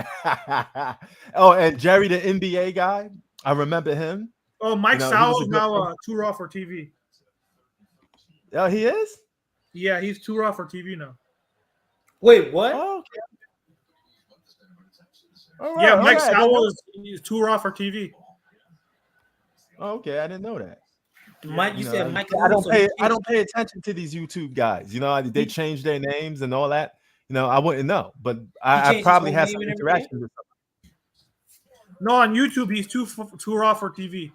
[SPEAKER 8] Oh, and Jerry, the NBA guy. I remember him.
[SPEAKER 4] Oh, Mike Sowell is now too raw for TV.
[SPEAKER 8] Oh, he is?
[SPEAKER 4] Yeah, he's too raw for TV now.
[SPEAKER 9] Wait, what?
[SPEAKER 8] Oh, okay.
[SPEAKER 4] Right, Mike Sowell is too raw for TV.
[SPEAKER 8] Oh, okay, I didn't know that.
[SPEAKER 9] Mike, you said Mike.
[SPEAKER 8] I don't pay attention to these YouTube guys. They change their names and all that. I wouldn't know, but I probably had some interaction with them.
[SPEAKER 4] No, on YouTube he's too raw for TV.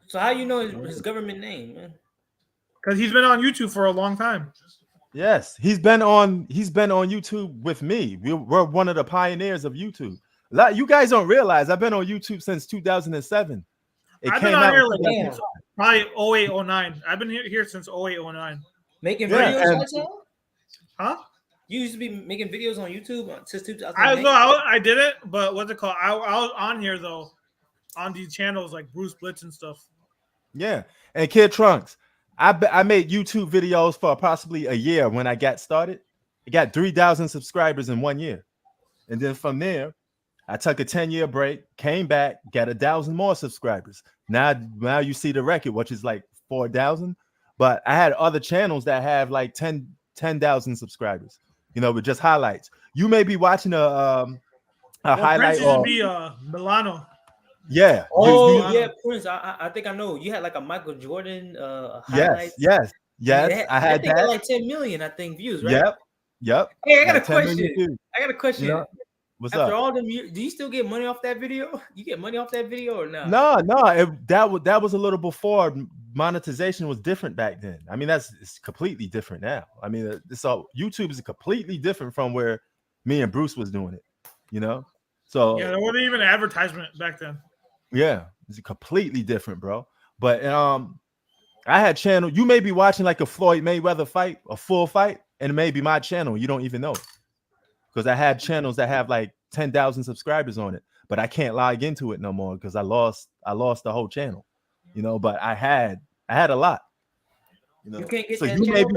[SPEAKER 9] So how you know his government name, man?
[SPEAKER 4] Because he's been on YouTube for a long time.
[SPEAKER 8] Yes, he's been on YouTube with me. We're one of the pioneers of YouTube. You guys don't realize I've been on YouTube since 2007.
[SPEAKER 4] I've been on here like probably 08, 09. I've been here since 08, 09.
[SPEAKER 9] Making videos like that?
[SPEAKER 4] Huh?
[SPEAKER 9] You used to be making videos on YouTube since 2008?
[SPEAKER 4] I did it, but what's it called? I was on here though, on these channels like Bruce Blitz and stuff.
[SPEAKER 8] Yeah, and Kid Trunks. I made YouTube videos for possibly a year when I got started. I got 3,000 subscribers in 1 year. And then from there, I took a 10-year break, came back, got 1,000 more subscribers. Now you see the record, which is like 4,000. But I had other channels that have like 10,000 subscribers, you know, with just highlights. You may be watching a highlight
[SPEAKER 4] Prince used to
[SPEAKER 8] or
[SPEAKER 4] be Milano.
[SPEAKER 8] yeah.
[SPEAKER 9] Oh yeah, Prince. I think I know. You had like a Michael Jordan highlight.
[SPEAKER 8] Yes. I had
[SPEAKER 9] that.
[SPEAKER 8] that.
[SPEAKER 9] Like 10 million, I think, views, right?
[SPEAKER 8] Yep.
[SPEAKER 9] Hey, I got
[SPEAKER 8] Like
[SPEAKER 9] a
[SPEAKER 8] 10 million
[SPEAKER 9] question.
[SPEAKER 8] views.
[SPEAKER 9] I got a question.
[SPEAKER 8] You know? What's
[SPEAKER 9] After
[SPEAKER 8] up?
[SPEAKER 9] all them years, do you still get money off that video? You get money off that video or not?
[SPEAKER 8] No. That was a little before monetization was different back then. I mean, it's completely different now. I mean, so YouTube is completely different from where me and Bruce was doing it. You know, so
[SPEAKER 4] yeah, there wasn't even advertisement back then.
[SPEAKER 8] Yeah, it's completely different, bro. But I had channel. You may be watching like a Floyd Mayweather fight, a full fight, and it may be my channel. You don't even know it. Because I had channels that have like 10,000 subscribers on it, but I can't log into it no more because I lost the whole channel, you know. But I had a lot, you know.
[SPEAKER 9] You can't get
[SPEAKER 8] so
[SPEAKER 9] that
[SPEAKER 8] you may
[SPEAKER 9] channel
[SPEAKER 8] be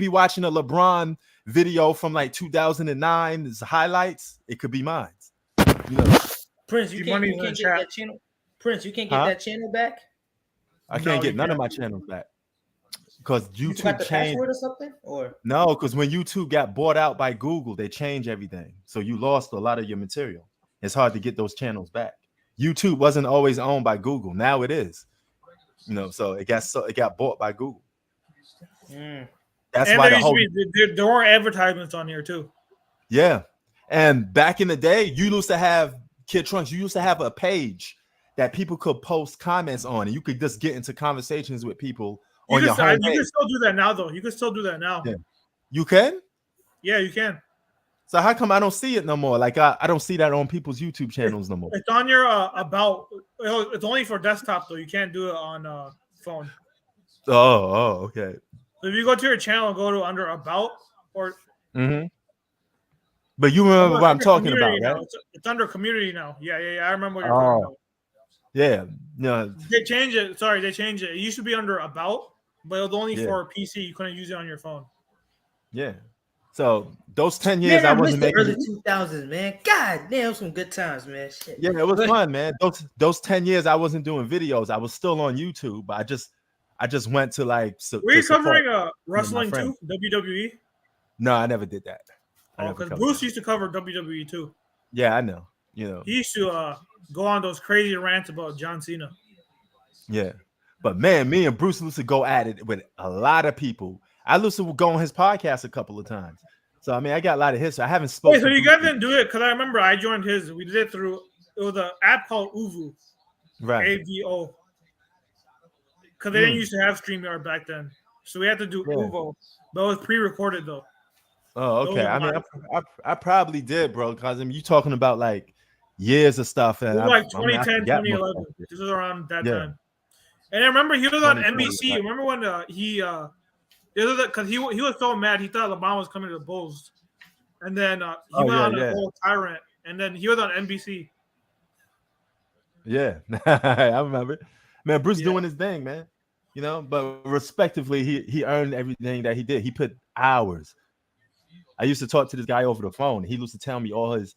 [SPEAKER 9] back?
[SPEAKER 8] watching a LeBron video from like 2009. It's highlights. It could be mine, you know.
[SPEAKER 9] Prince, you can't get
[SPEAKER 4] chat.
[SPEAKER 9] that channel. Prince, you can't get that channel back.
[SPEAKER 8] I can't get none of my channels back because
[SPEAKER 9] You
[SPEAKER 8] YouTube
[SPEAKER 9] got the
[SPEAKER 8] changed.
[SPEAKER 9] password or something, or
[SPEAKER 8] No, because when YouTube got bought out by Google, they changed everything. So you lost a lot of your material. It's hard to get those channels back. YouTube wasn't always owned by Google. Now it is. You know, so it got bought by Google. That's
[SPEAKER 4] and
[SPEAKER 8] why
[SPEAKER 4] there weren't advertisements on here too.
[SPEAKER 8] Yeah. And back in the day, you used to have Kid Trunks, you used to have a page that people could post comments on, and you could just get into conversations with people on your home page.
[SPEAKER 4] You can still do that now, though. You can still do that now.
[SPEAKER 8] Yeah. You can?
[SPEAKER 4] Yeah, you can.
[SPEAKER 8] So how come I don't see it no more? Like I don't see that on people's YouTube channels no more.
[SPEAKER 4] It's on your about. It's only for desktop though. You can't do it on phone.
[SPEAKER 8] Oh, okay.
[SPEAKER 4] So if you go to your channel, go to under about or.
[SPEAKER 8] But you remember what I'm talking about,
[SPEAKER 4] now.
[SPEAKER 8] right?
[SPEAKER 4] It's under community now. Yeah. I remember what you're talking about.
[SPEAKER 8] Yeah. No.
[SPEAKER 4] They changed it. Sorry, they changed it. It used to be under about, but it was only
[SPEAKER 8] Yeah.
[SPEAKER 4] for PC. You couldn't use it on your phone.
[SPEAKER 8] Yeah. So those 10 years
[SPEAKER 9] man,
[SPEAKER 8] I wasn't
[SPEAKER 9] missed the
[SPEAKER 8] making
[SPEAKER 9] early 2000s, man. God damn, some good times, man. Shit.
[SPEAKER 8] Yeah, it was fun, man. Those 10 years I wasn't doing videos. I was still on YouTube, but I just went to like
[SPEAKER 4] Were you covering wrestling too? WWE?
[SPEAKER 8] No, I never did that.
[SPEAKER 4] Oh, because Bruce used to cover WWE too.
[SPEAKER 8] Yeah, I know. You know.
[SPEAKER 4] He used to go on those crazy rants about John Cena.
[SPEAKER 8] Yeah. But man, me and Bruce used to go at it with a lot of people. I used to go on his podcast a couple of times. So I mean, I got a lot of history. I haven't spoken.
[SPEAKER 4] Wait, so you guys didn't do it? Because I remember I joined his. We did it through. It was an app called Uvu.
[SPEAKER 8] Right.
[SPEAKER 4] AVO. Because they didn't used to have StreamYard back then, so we had to do Uvo. But it was pre-recorded though.
[SPEAKER 8] Oh, okay. I mean, I probably did, bro. Because I mean, you talking about like years of stuff, and
[SPEAKER 4] it was like 2010, 2011. This was around that time. And I remember he was on NBC. Remember when because he was so mad he thought LeBron was coming to the Bulls, and then he went on a whole tyrant, and then he was on NBC.
[SPEAKER 8] Yeah, I remember. Man, Bruce doing his thing, man. You know, but respectively, he earned everything that he did. He put hours. I used to talk to this guy over the phone. He used to tell me all his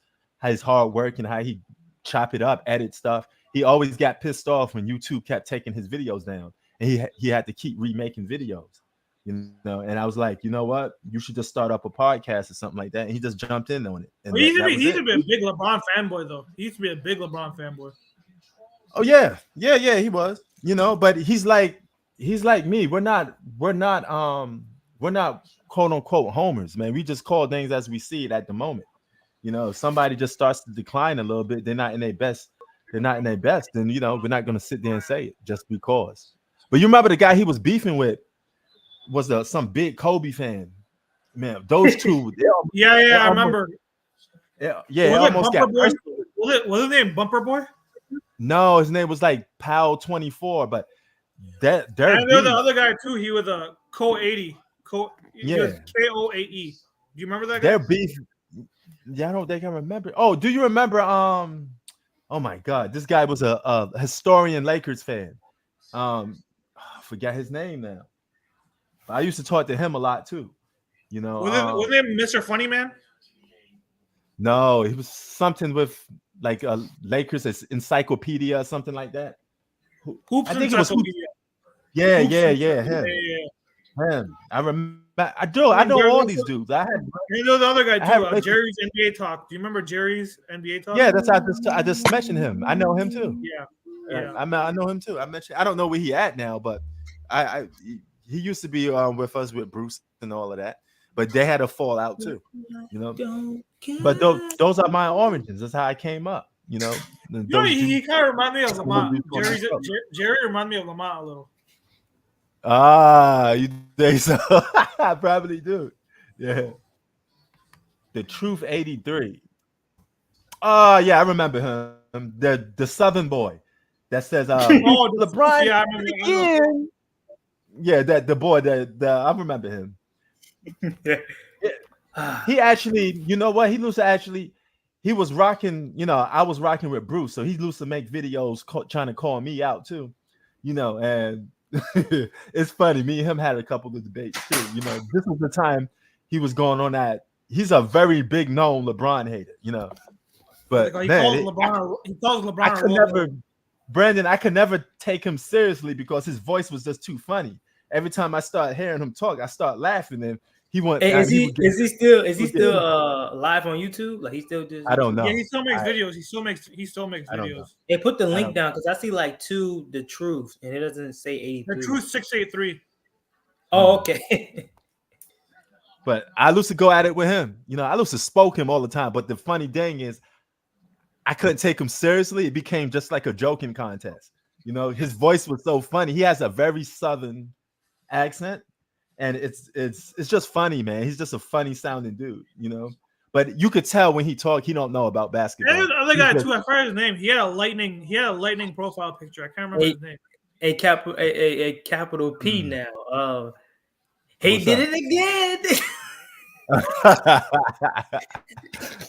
[SPEAKER 8] hard work and how he chop it up, edit stuff. He always got pissed off when YouTube kept taking his videos down, and he had to keep remaking videos. You know, and I was like, you know what? You should just start up a podcast or something like that. And he just jumped in on it. And
[SPEAKER 4] he used to be a big LeBron fanboy, though. He used to be a big LeBron fanboy.
[SPEAKER 8] Oh yeah, he was. You know, but he's like me. We're not quote unquote homers, man. We just call things as we see it at the moment. You know, if somebody just starts to decline a little bit, they're not in their best, then you know, we're not gonna sit there and say it just because. But you remember the guy he was beefing with was some big Kobe fan. Man, those two.
[SPEAKER 4] I remember.
[SPEAKER 8] Yeah, almost got personal.
[SPEAKER 4] Was his name Bumper Boy?
[SPEAKER 8] No, his name was like Pal 24, but they're
[SPEAKER 4] and there's the other guy too. He was a Co-80. KOAE. Do you remember that guy?
[SPEAKER 8] They're beef. Yeah, I don't think I remember. Oh, do you remember? Oh my God, this guy was a historian Lakers fan. I forget his name now. I used to talk to him a lot too. You know,
[SPEAKER 4] was it Mr. Funny Man?
[SPEAKER 8] No, he was something with like a Lakers encyclopedia or something like that.
[SPEAKER 4] Hoops
[SPEAKER 8] I think it was Hoops. Yeah,
[SPEAKER 4] Him.
[SPEAKER 8] him. I remember. I know all these dudes.
[SPEAKER 4] You know the other guy too.
[SPEAKER 8] I
[SPEAKER 4] Jerry's NBA Talk. Do you remember Jerry's NBA Talk?
[SPEAKER 8] Yeah, I just mentioned him. I know him too.
[SPEAKER 4] Yeah.
[SPEAKER 8] I know him too. I don't know where he at now, but he used to be with us with Bruce and all of that. But they had a fallout too, you know. But those are my origins. That's how I came up, you know.
[SPEAKER 4] He kind of reminded me of Lamont. Jerry reminded me of Lamont a little.
[SPEAKER 8] Ah, you think so? I probably do. Yeah. The Truth 83. Oh, yeah, I remember him. The Southern boy that says LeBron.
[SPEAKER 4] Yeah, I remember
[SPEAKER 8] again. Yeah, the boy I remember him. He actually, you know what? He was rocking, you know, I was rocking with Bruce, so he used to make videos trying to call me out too, you know, and it's funny. Me and him had a couple of debates too. You know, this was the time he was going on that. He's a very big known LeBron hater, you know. But
[SPEAKER 4] he
[SPEAKER 8] man,
[SPEAKER 4] calls LeBron.
[SPEAKER 8] I could never, Brandon. I could never take him seriously because his voice was just too funny. Every time I start hearing him talk, I start laughing, and he went.
[SPEAKER 9] Hey, is he still live on YouTube? Like he still does?
[SPEAKER 8] I don't know.
[SPEAKER 4] Yeah, he still makes videos. He still makes videos.
[SPEAKER 9] Hey, put the link down because I see like The Truth, and it doesn't say 83.
[SPEAKER 4] The Truth 683.
[SPEAKER 9] Oh, okay.
[SPEAKER 8] But I used to go at it with him. You know, I used to spoke him all the time. But the funny thing is, I couldn't take him seriously. It became just like a joking contest. You know, his voice was so funny. He has a very Southern accent, and it's just funny, man. He's just a funny sounding dude, you know. But you could tell when he talked, he don't know about basketball.
[SPEAKER 4] And the other guy too, I forgot his name. He had a lightning profile picture. I can't remember his name.
[SPEAKER 9] A capital P now. He did it again.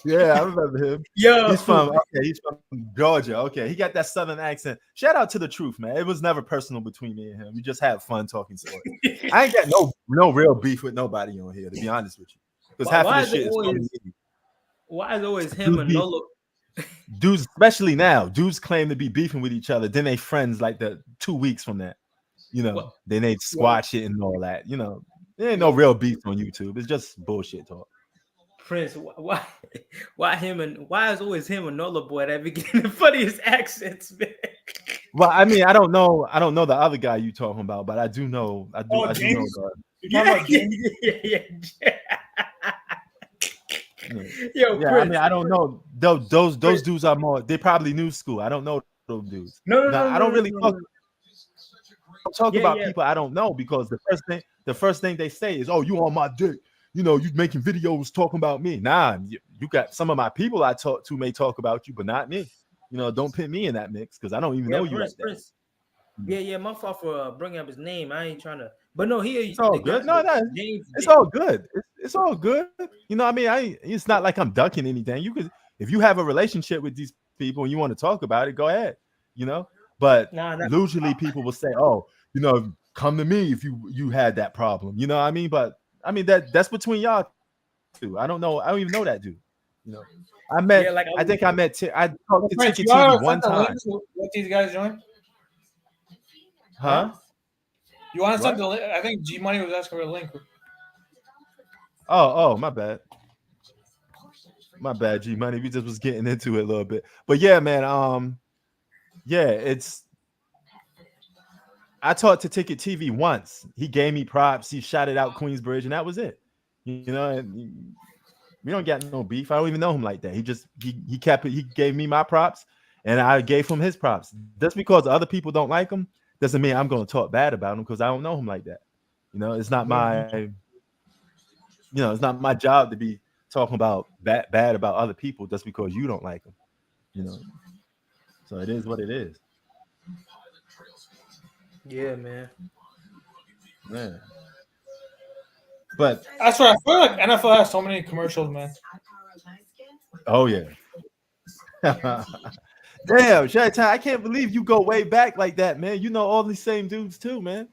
[SPEAKER 8] Yeah, I remember him.
[SPEAKER 9] Yo,
[SPEAKER 8] he's from Georgia. Okay, he got that Southern accent. Shout out to The Truth, man. It was never personal between me and him. We just had fun talking sports. I ain't got no real beef with nobody on here, to be honest with you. Because half of the shit is
[SPEAKER 9] why is always him and Nolo?
[SPEAKER 8] Dudes, especially now, dudes claim to be beefing with each other. Then they friends like the 2 weeks from that. You know, then they squash it and all that. You know, there ain't no real beef on YouTube. It's just bullshit talk.
[SPEAKER 9] Prince, why is always him and Nola boy that be getting the funniest accents, man?
[SPEAKER 8] Well, I mean, I don't know the other guy you talking about, but I do know. I do know.
[SPEAKER 9] Yo,
[SPEAKER 8] yeah, I mean, I don't know. Those dudes are more. They probably new school. I don't know those dudes.
[SPEAKER 9] No,
[SPEAKER 8] I don't really talk about people I don't know because the first thing they say is, "Oh, you on my dick." You know, you making videos talking about me. Nah, you got some of my people I talk to may talk about you, but not me. You know, don't put me in that mix because I don't even know you like that.
[SPEAKER 9] Yeah, my fault for bringing up his name. I ain't trying to, but no, it's
[SPEAKER 8] all good. No, it's all good. It's all good. You know, I mean, it's not like I'm ducking anything. You could, if you have a relationship with these people and you want to talk about it, go ahead. You know, but usually people will say, "Oh, you know, come to me if you had that problem." You know what I mean? But I mean that's between y'all two. I don't know. I don't even know that dude. You know, I talked to Ticket TV one time.
[SPEAKER 2] Let these guys join.
[SPEAKER 8] Huh?
[SPEAKER 2] You want to send the link? I think G Money was asking for a link.
[SPEAKER 8] Oh, my bad. My bad, G Money. We just was getting into it a little bit, but yeah, man. I talked to Ticket TV once. He gave me props. He shouted out Queensbridge, and that was it. You know, and we don't get no beef. I don't even know him like that. He kept it. He gave me my props, and I gave him his props. Just because other people don't like him doesn't mean I'm going to talk bad about him because I don't know him like that. You know, it's not my job to be talking about bad about other people just because you don't like them. You know, so it is what it is.
[SPEAKER 9] Yeah, man.
[SPEAKER 8] But
[SPEAKER 2] that's right. I feel like NFL has so many commercials, man.
[SPEAKER 8] Oh yeah. Damn, Shy-Ty, I can't believe you go way back like that, man. You know all these same dudes too, man.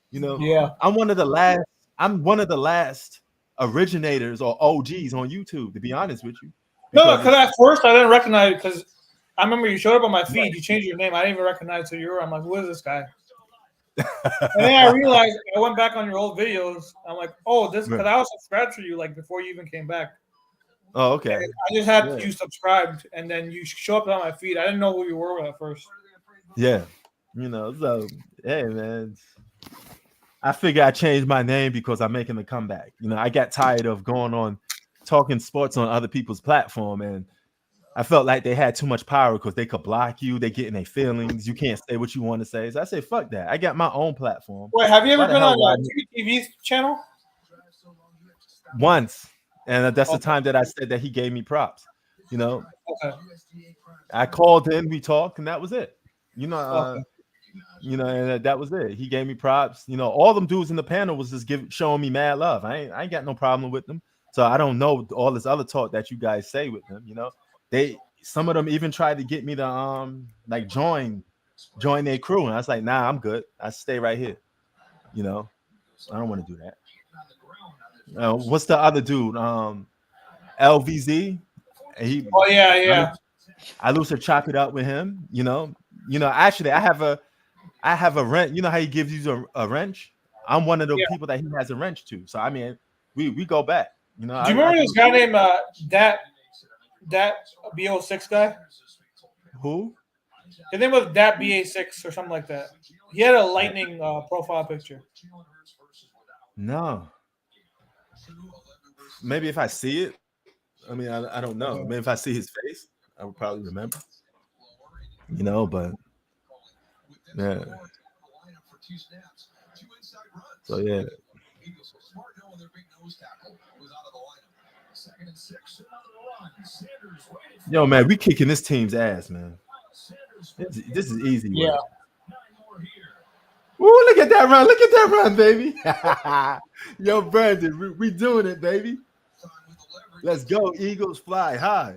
[SPEAKER 8] You know,
[SPEAKER 2] yeah.
[SPEAKER 8] I'm one of the last originators or OGs on YouTube, to be honest with you.
[SPEAKER 2] No, because at first I didn't recognize it because I remember you showed up on my feed. You changed your name. I didn't even recognize who you were. I'm like, who is this guy? And then I realized I went back on your old videos. I'm like, oh, this because
[SPEAKER 8] Right.
[SPEAKER 2] I was subscribed to you like before you even came back.
[SPEAKER 8] Oh, okay.
[SPEAKER 2] And I just had
[SPEAKER 8] Yeah.
[SPEAKER 2] you subscribed, and then you show up on my feed. I didn't know who you were at first.
[SPEAKER 8] Yeah. So hey man. I figure I changed my name because I'm making a comeback. I got tired of going on talking sports on other people's platform, and I felt like they had too much power because they could block you. They get in their feelings. You can't say what you want to say. So I say, fuck that. I got my own platform.
[SPEAKER 2] Wait, have you ever
[SPEAKER 8] Why the
[SPEAKER 2] been
[SPEAKER 8] hell
[SPEAKER 2] on
[SPEAKER 8] would I
[SPEAKER 2] TV's channel?
[SPEAKER 8] once? And that's the time that I said that he gave me props.
[SPEAKER 2] Okay.
[SPEAKER 8] I called in, we talked, and that was it.
[SPEAKER 2] Okay.
[SPEAKER 8] And that was it. He gave me props. All them dudes in the panel was just showing me mad love. I ain't got no problem with them. So I don't know all this other talk that you guys say with them. Some of them even tried to get me to like join their crew, and I was like, nah, I'm good. I stay right here. I don't want to do that. What's the other dude? LVZ.
[SPEAKER 2] Oh yeah.
[SPEAKER 8] I lose to chop it up with him. Actually, I have a wrench. You know how he gives you a wrench? I'm one of the people that he has a wrench to. So I mean, we go back.
[SPEAKER 2] Do you remember this guy named that BO6 guy?
[SPEAKER 8] Who?
[SPEAKER 2] His name was that BA6 or something like that. He had a lightning profile picture.
[SPEAKER 8] No. Maybe if I see it. I mean, I don't know. Maybe if I see his face, I would probably remember. But yeah. So yeah. Yo, man, we kicking this team's ass, man. This is easy.
[SPEAKER 2] Yeah.
[SPEAKER 8] Ooh, look at that run. Look at that run, baby. Yo, Brandon, we doing it, baby. Let's go. Eagles fly high.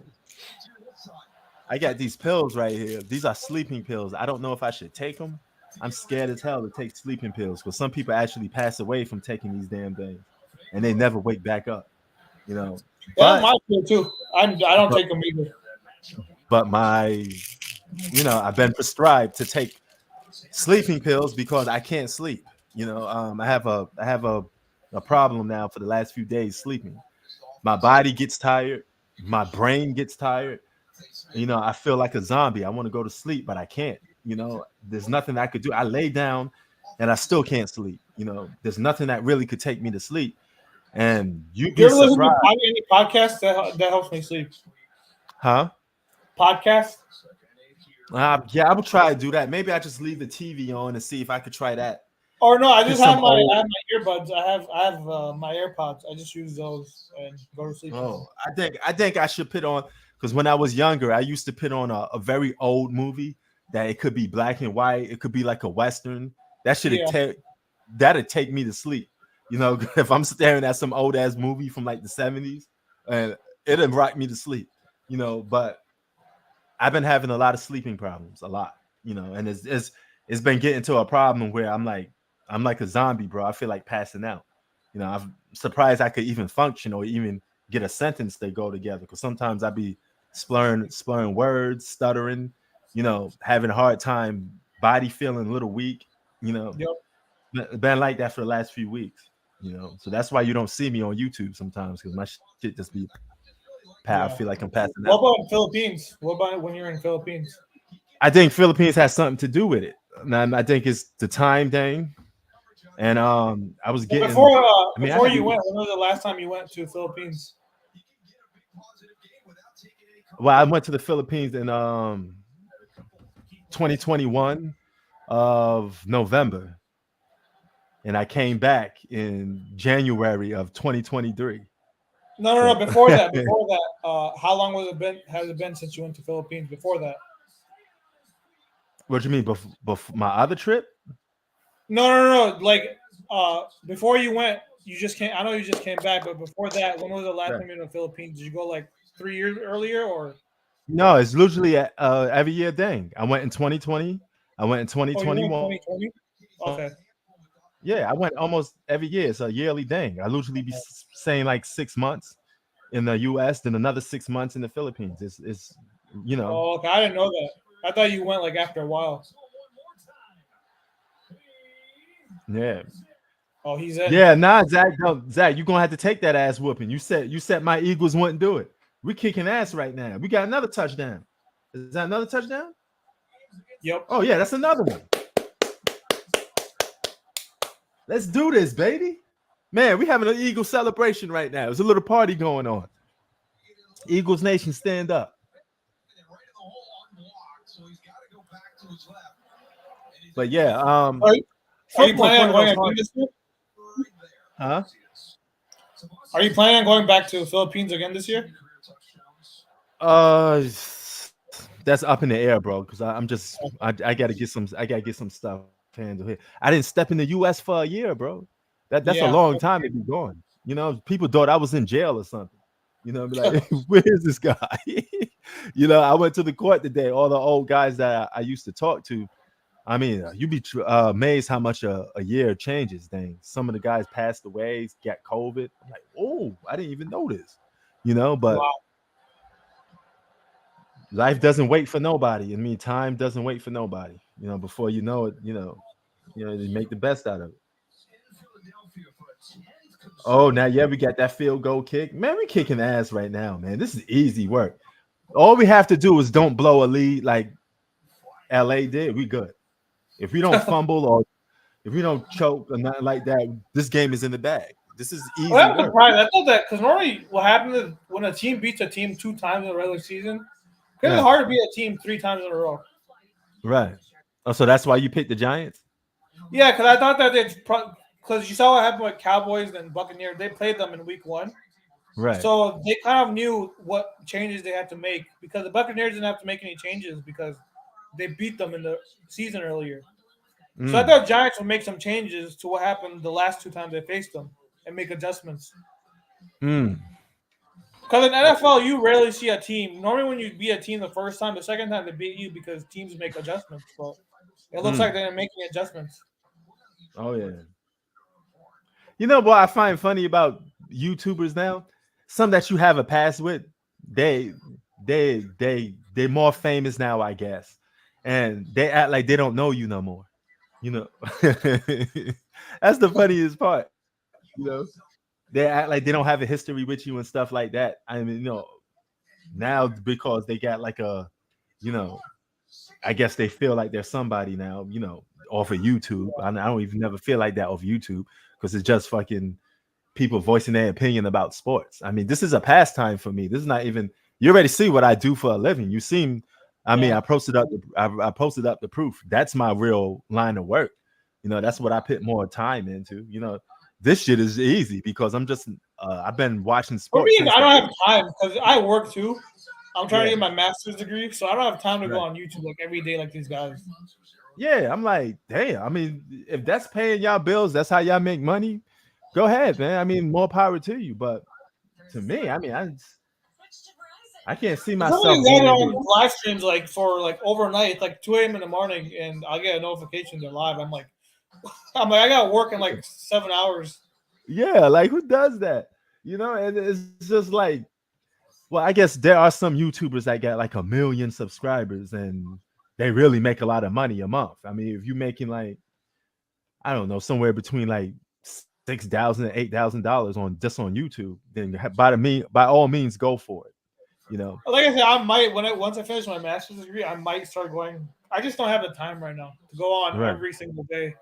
[SPEAKER 8] I got these pills right here. These are sleeping pills. I don't know if I should take them. I'm scared as hell to take sleeping pills because some people actually pass away from taking these damn things and they never wake back up.
[SPEAKER 2] That's my fear too. I don't take them either.
[SPEAKER 8] But I've been prescribed to take sleeping pills because I can't sleep. I have a problem now for the last few days sleeping. My body gets tired. My brain gets tired. I feel like a zombie. I want to go to sleep, but I can't. There's nothing I could do. I lay down and I still can't sleep. There's nothing that really could take me to sleep. And you'd be surprised.
[SPEAKER 2] Any podcast that helps me sleep?
[SPEAKER 8] Huh?
[SPEAKER 2] Podcast?
[SPEAKER 8] Yeah, I would try to do that. Maybe I just leave the TV on and see if I could try that.
[SPEAKER 2] Or no, I just have my earbuds. I have my AirPods. I just use those and go to sleep.
[SPEAKER 8] Oh, I think I should put on, because when I was younger, I used to put on a very old movie that it could be black and white. It could be like a Western. That should that'd take me to sleep. If I'm staring at some old ass movie from like the 70s, and it'd rock me to sleep. But I've been having a lot of sleeping problems, a lot. And it's been getting to a problem where I'm like a zombie, bro. I feel like passing out. I'm surprised I could even function or even get a sentence that go together. Because sometimes I be slurring words, stuttering, having a hard time, body feeling a little weak. Been like that for the last few weeks. So that's why you don't see me on YouTube sometimes, because my shit just be. I feel like I'm passing out.
[SPEAKER 2] What about Philippines? What about when you're in Philippines?
[SPEAKER 8] I think Philippines has something to do with it. And I think it's the time thing. And I was getting
[SPEAKER 2] before you went. When was the last time you went to Philippines?
[SPEAKER 8] Well, I went to the Philippines in 2021 of November, and I came back in January of 2023.
[SPEAKER 2] No. Before that, how long has it been since you went to Philippines? Before that.
[SPEAKER 8] What do you mean? Before my other trip?
[SPEAKER 2] No. Like before you went, you just came. I know you just came back, but before that, when was the last time you were in the Philippines? Did you go like 3 years earlier, or?
[SPEAKER 8] No, it's usually every year thing. I went in 2020. I went in 2021.
[SPEAKER 2] 2020? Okay.
[SPEAKER 8] Yeah, I went almost every year. It's a yearly thing. I usually be saying like 6 months in the U.S., then another 6 months in the Philippines. It's
[SPEAKER 2] Oh, okay. I didn't know that. I thought you went like after a while.
[SPEAKER 8] Yeah.
[SPEAKER 2] Oh, he's in.
[SPEAKER 8] Yeah, nah, Zach, no, Zach, you're gonna have to take that ass whooping. You said my Eagles wouldn't do it. We kicking ass right now. We got another touchdown. Is that another touchdown?
[SPEAKER 2] Yep.
[SPEAKER 8] Oh yeah, that's another one. Let's do this, baby. Man, we having an Eagle celebration right now. There's a little party going on. Eagles Nation, stand up. But yeah,
[SPEAKER 2] Are you planning on going again this year?
[SPEAKER 8] Huh?
[SPEAKER 2] Are you planning on going back to the Philippines again this year?
[SPEAKER 8] That's up in the air, bro. Because I gotta get some stuff handled here. I didn't step in the U.S. for a year, bro. That's a long time to be gone. You know, people thought I was in jail or something. You know, be like, where is this guy? You know, I went to the court today. All the old guys that I used to talk to. I mean, you'd be amazed how much a year changes things. Some of the guys passed away, got COVID. I'm like, oh, I didn't even know this. You know, but life doesn't wait for nobody. I mean, time doesn't wait for nobody. You know, before you know it, you make the best out of it. Oh, now we got that field goal kick. Man, we kicking ass right now, man. This is easy work. All we have to do is don't blow a lead like LA did. We good. If we don't fumble or if we don't choke or nothing like that, this game is in the bag. This is easy.
[SPEAKER 2] I'm surprised. I thought that because normally what happens is when a team beats a team 2 times in the regular season, it's hard to beat a team 3 times in a row.
[SPEAKER 8] Right. Oh, so that's why you picked the Giants?
[SPEAKER 2] Yeah, because I thought that because you saw what happened with Cowboys and Buccaneers. They played them in week 1.
[SPEAKER 8] Right.
[SPEAKER 2] So they kind of knew what changes they had to make because the Buccaneers didn't have to make any changes because they beat them in the season earlier. So I thought Giants would make some changes to what happened the last 2 times they faced them and make adjustments. Because in NFL, you rarely see a team. Normally, when you beat a team the first time, the second time they beat you because teams make adjustments. But it looks like they're making adjustments.
[SPEAKER 8] Oh yeah. You know what I find funny about YouTubers now? Some that you have a past with, they're more famous now, I guess, and they act like they don't know you no more. You know, that's the funniest part. You know, they act like they don't have a history with you and stuff like that. I mean, now because they got like a, I guess they feel like they're somebody now, off of YouTube. I don't even never feel like that off YouTube because it's just fucking people voicing their opinion about sports. I mean, this is a pastime for me. This is not even, you already see what I do for a living. You seen, I mean, I posted up the proof. That's my real line of work. That's what I put more time into. This shit is easy because I'm just I've been watching sports.
[SPEAKER 2] For me, I don't have time because I work too. I'm trying to get my master's degree, so I don't have time to go on YouTube like every day like these guys.
[SPEAKER 8] Yeah, I'm like, damn. I mean, if that's paying y'all bills, that's how y'all make money. Go ahead, man. I mean, more power to you. But to me, I mean, I can't see myself
[SPEAKER 2] going on live streams like for like overnight, like 2 a.m. in the morning, and I get a notification they're live. I'm like, I got to work in like 7 hours.
[SPEAKER 8] Yeah, like who does that? And it's just like, well, I guess there are some YouTubers that got like 1 million subscribers and they really make a lot of money a month. I mean, if you're making like, I don't know, somewhere between like $6,000 and $8,000 on YouTube, then by all means, go for it.
[SPEAKER 2] Like I said, I might once I finish my master's degree, I might start going. I just don't have the time right now to go on every single day.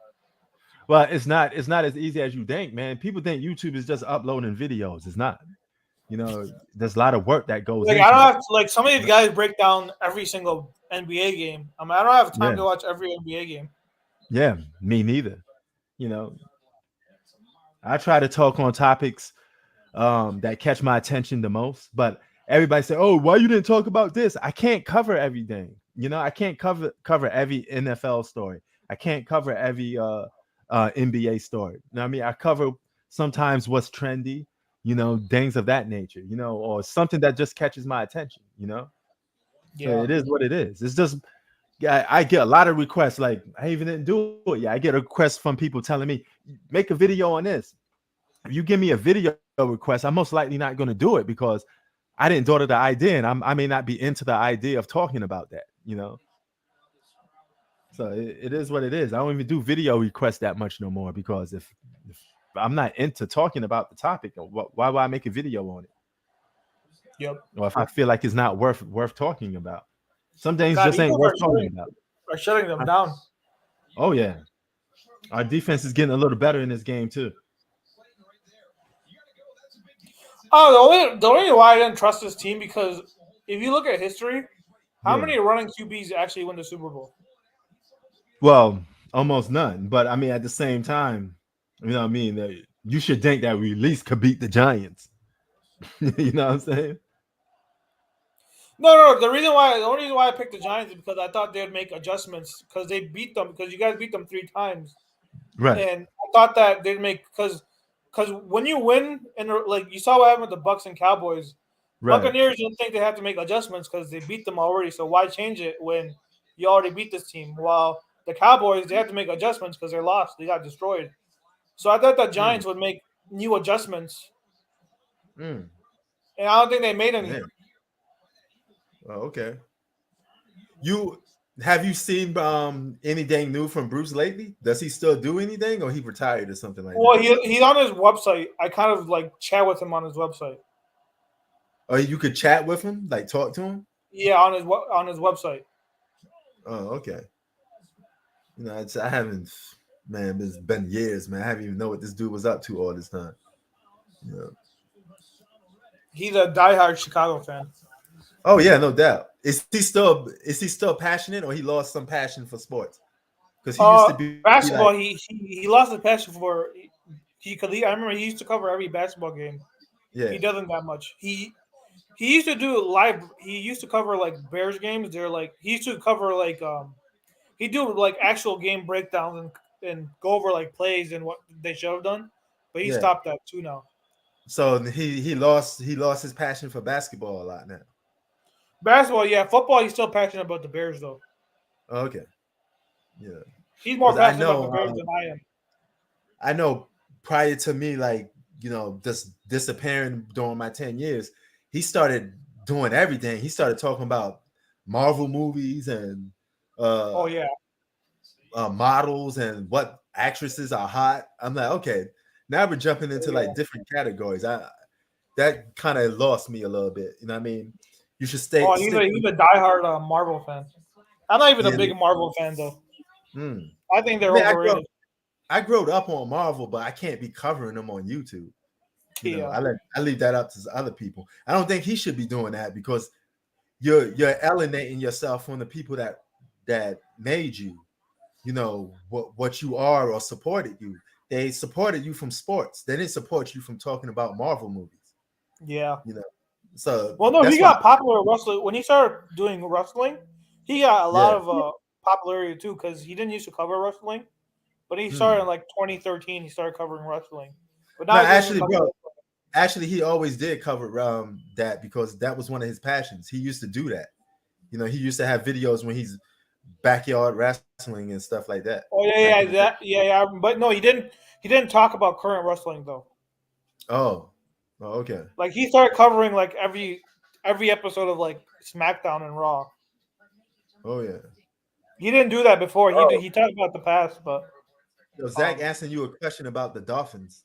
[SPEAKER 8] Well, it's not as easy as you think, man. People think YouTube is just uploading videos. It's not. There's a lot of work that goes.
[SPEAKER 2] Like I don't have to, like some of these guys break down every single NBA game. I mean, I don't have time to watch every NBA game.
[SPEAKER 8] Yeah, me neither. I try to talk on topics that catch my attention the most, but everybody say, "Oh, why you didn't talk about this?" I can't cover everything. I can't cover every NFL story. I can't cover every NBA story. I mean, I cover sometimes what's trendy, things of that nature, or something that just catches my attention, Yeah, so it is what it is. It's just I get a lot of requests. Like I even didn't do it. Yeah, I get requests from people telling me, make a video on this. If you give me a video request, I'm most likely not going to do it because I didn't daughter the idea, and I may not be into the idea of talking about that, So it is what it is. I don't even do video requests that much no more because if I'm not into talking about the topic, why would I make a video on it?
[SPEAKER 2] Yep.
[SPEAKER 8] Or if I feel like it's not worth talking about. Some things
[SPEAKER 2] God,
[SPEAKER 8] just ain't
[SPEAKER 2] Eagles
[SPEAKER 8] worth talking about.
[SPEAKER 2] are shutting them down.
[SPEAKER 8] Oh yeah. Our defense is getting a little better in this game too.
[SPEAKER 2] Oh, the only reason why I didn't trust this team because if you look at history, how
[SPEAKER 8] Yeah.
[SPEAKER 2] many running QBs actually win the Super Bowl?
[SPEAKER 8] Well, almost none. But I mean, at the same time, you know what I mean? You should think that we at least could beat the Giants. You know what I'm saying?
[SPEAKER 2] No. The only reason why I picked the Giants is because I thought they'd make adjustments because they beat them because you guys beat them 3 times,
[SPEAKER 8] Right.
[SPEAKER 2] and I thought that they'd make because when you win and like you saw what happened with the Bucks and Cowboys,
[SPEAKER 8] Right.
[SPEAKER 2] Buccaneers didn't think they had to make adjustments because they beat them already. So why change it when you already beat this team? While the Cowboys they had to make adjustments because they lost, they got destroyed. So I thought the Giants would make new adjustments,
[SPEAKER 6] Mm.
[SPEAKER 2] and I don't think they made any.
[SPEAKER 6] Yeah. Oh, okay. Have you seen anything new from Bruce lately? Does he still do anything, or he retired or something like
[SPEAKER 2] Well,
[SPEAKER 6] that?
[SPEAKER 2] he's on his website. I kind of like chat with him on his website.
[SPEAKER 6] Or you could chat with him, like talk to him?
[SPEAKER 2] Yeah, on his website.
[SPEAKER 6] Oh, okay. You know, I haven't, man. It's been years, man. I haven't even know what this dude was up to all this time. Yeah.
[SPEAKER 2] He's a diehard Chicago fan.
[SPEAKER 6] Oh yeah, no doubt. Is he still passionate, or he lost some passion for sports? Because he used to be
[SPEAKER 2] basketball.
[SPEAKER 6] like,
[SPEAKER 2] He lost his passion for I remember he used to cover every basketball game.
[SPEAKER 6] yeah,
[SPEAKER 2] He doesn't that much. He used to do live. He used to cover like Bears games. They're like he used to cover like he do like actual game breakdowns and go over like plays and what they should have done. But he
[SPEAKER 6] Yeah.
[SPEAKER 2] stopped that too now.
[SPEAKER 6] So he lost his passion for basketball a lot now.
[SPEAKER 2] Basketball, yeah. Football, he's still passionate about the Bears though.
[SPEAKER 6] Okay, yeah.
[SPEAKER 2] He's more
[SPEAKER 6] 'Cause I
[SPEAKER 2] passionate about
[SPEAKER 6] know,
[SPEAKER 2] the Bears than I am.
[SPEAKER 6] I know prior to me, like, you know, just disappearing during my 10 years, he started doing everything. He started talking about Marvel movies and
[SPEAKER 2] Oh yeah.
[SPEAKER 6] models and what actresses are hot. I'm like, okay, now we're jumping into like different categories. That kind of lost me a little bit. You know what I mean? You should stay.
[SPEAKER 2] Oh, he's a diehard Marvel fan. I'm not even
[SPEAKER 6] Yeah.
[SPEAKER 2] a big Marvel fan though.
[SPEAKER 6] Hmm.
[SPEAKER 2] I think they're
[SPEAKER 6] Man,
[SPEAKER 2] overrated.
[SPEAKER 6] I grew up on Marvel, but I can't be covering them on YouTube. You know,
[SPEAKER 2] Yeah.
[SPEAKER 6] I leave that up to other people. I don't think he should be doing that because you're alienating yourself from the people that made you. You know what you are or supported you. They supported you from sports. They didn't support you from talking about Marvel movies.
[SPEAKER 2] Yeah.
[SPEAKER 6] You know, so
[SPEAKER 2] Well, no,
[SPEAKER 6] that's
[SPEAKER 2] he
[SPEAKER 6] why-
[SPEAKER 2] got popular wrestling when he started doing wrestling. He got a lot of popularity too because he didn't used to cover wrestling, but he started in like 2013. He started covering wrestling. But now
[SPEAKER 6] No,
[SPEAKER 2] he doesn't
[SPEAKER 6] actually,
[SPEAKER 2] cover
[SPEAKER 6] bro.
[SPEAKER 2] wrestling.
[SPEAKER 6] Actually, he always did cover that because that was one of his passions. He used to do that. You know, he used to have videos when he's backyard wrestling and stuff like that.
[SPEAKER 2] Oh yeah. But no, he didn't. He didn't talk about current wrestling though.
[SPEAKER 6] Oh, okay.
[SPEAKER 2] Like he started covering like every episode of like SmackDown and Raw.
[SPEAKER 6] Oh yeah.
[SPEAKER 2] He didn't do that before. He talked about the past, but
[SPEAKER 6] Yo, Zach asking you a question about the Dolphins.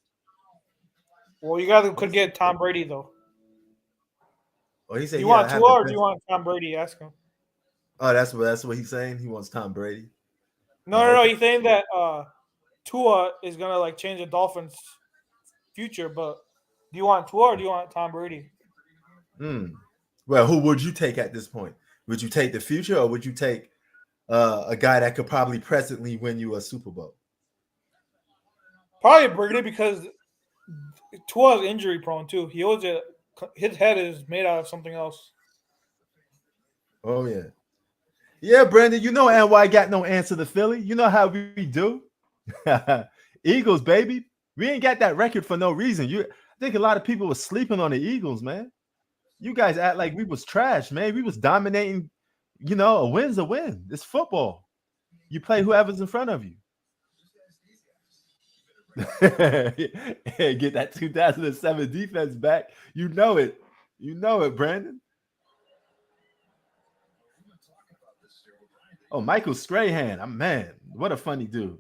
[SPEAKER 2] well, you guys could get Tom Brady though.
[SPEAKER 6] Oh, he said,
[SPEAKER 2] You
[SPEAKER 6] yeah, I
[SPEAKER 2] want
[SPEAKER 6] have
[SPEAKER 2] Tua
[SPEAKER 6] the
[SPEAKER 2] or do
[SPEAKER 6] best-
[SPEAKER 2] you want Tom Brady? Ask him.
[SPEAKER 6] Oh, that's what he's saying. He wants Tom Brady.
[SPEAKER 2] No. He's saying that Tua is gonna like change the Dolphins' future. But do you want Tua or do you want Tom Brady?
[SPEAKER 6] Well, who would you take at this point? Would you take the future, or would you take a guy that could probably presently win you a Super Bowl?
[SPEAKER 2] Probably Brady because Tua's injury prone too. He always his head is made out of something else.
[SPEAKER 6] Oh yeah.
[SPEAKER 8] Yeah, Brandon, you know NY got no answer to Philly. You know how we do. Eagles, baby. We ain't got that record for no reason. I think a lot of people were sleeping on the Eagles, man. You guys act like we was trash, man. We was dominating. You know, a win's a win. It's football. You play whoever's in front of you. Hey, get that 2007 defense back. You know it. You know it, Brandon. Oh, Michael Strahan. Man, what a funny dude.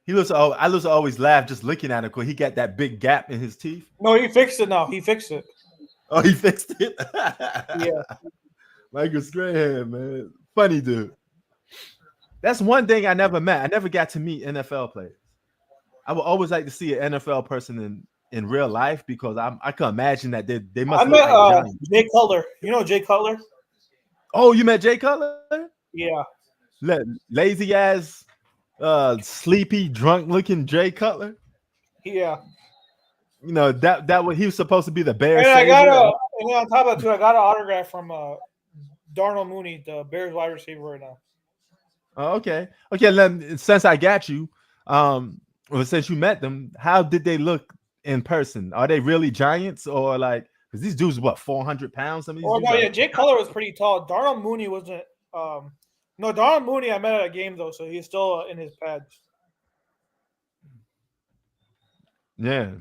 [SPEAKER 8] He looks. Oh, I lose always laugh just looking at him because he got that big gap in his teeth.
[SPEAKER 2] No, he fixed it now. He fixed it.
[SPEAKER 8] Oh, he fixed it.
[SPEAKER 2] Yeah.
[SPEAKER 8] Michael Strahan, man, funny dude. That's one thing I never met. I never got to meet NFL players. I would always like to see an NFL person in real life because I can imagine that they must.
[SPEAKER 2] I met Jay Cutler. You know Jay Cutler?
[SPEAKER 8] Oh, you met Jay Cutler?
[SPEAKER 2] Yeah.
[SPEAKER 8] Lazy ass, sleepy, drunk looking Jay Cutler.
[SPEAKER 2] Yeah.
[SPEAKER 8] You know that what he was supposed to be the Bears.
[SPEAKER 2] And I got on top of that too, I got an autograph from Darnell Mooney, the Bears wide receiver right now.
[SPEAKER 8] Oh, okay. Since I got you, since you met them, how did they look in person? Are they really giants or like? Because these dudes, what, 400 pounds? Some of these dudes
[SPEAKER 2] no, yeah, Jay Cutler was pretty tall. Darnell Mooney wasn't. No, Darnell Mooney I met at a game though, so he's still in his pads.
[SPEAKER 8] Yeah.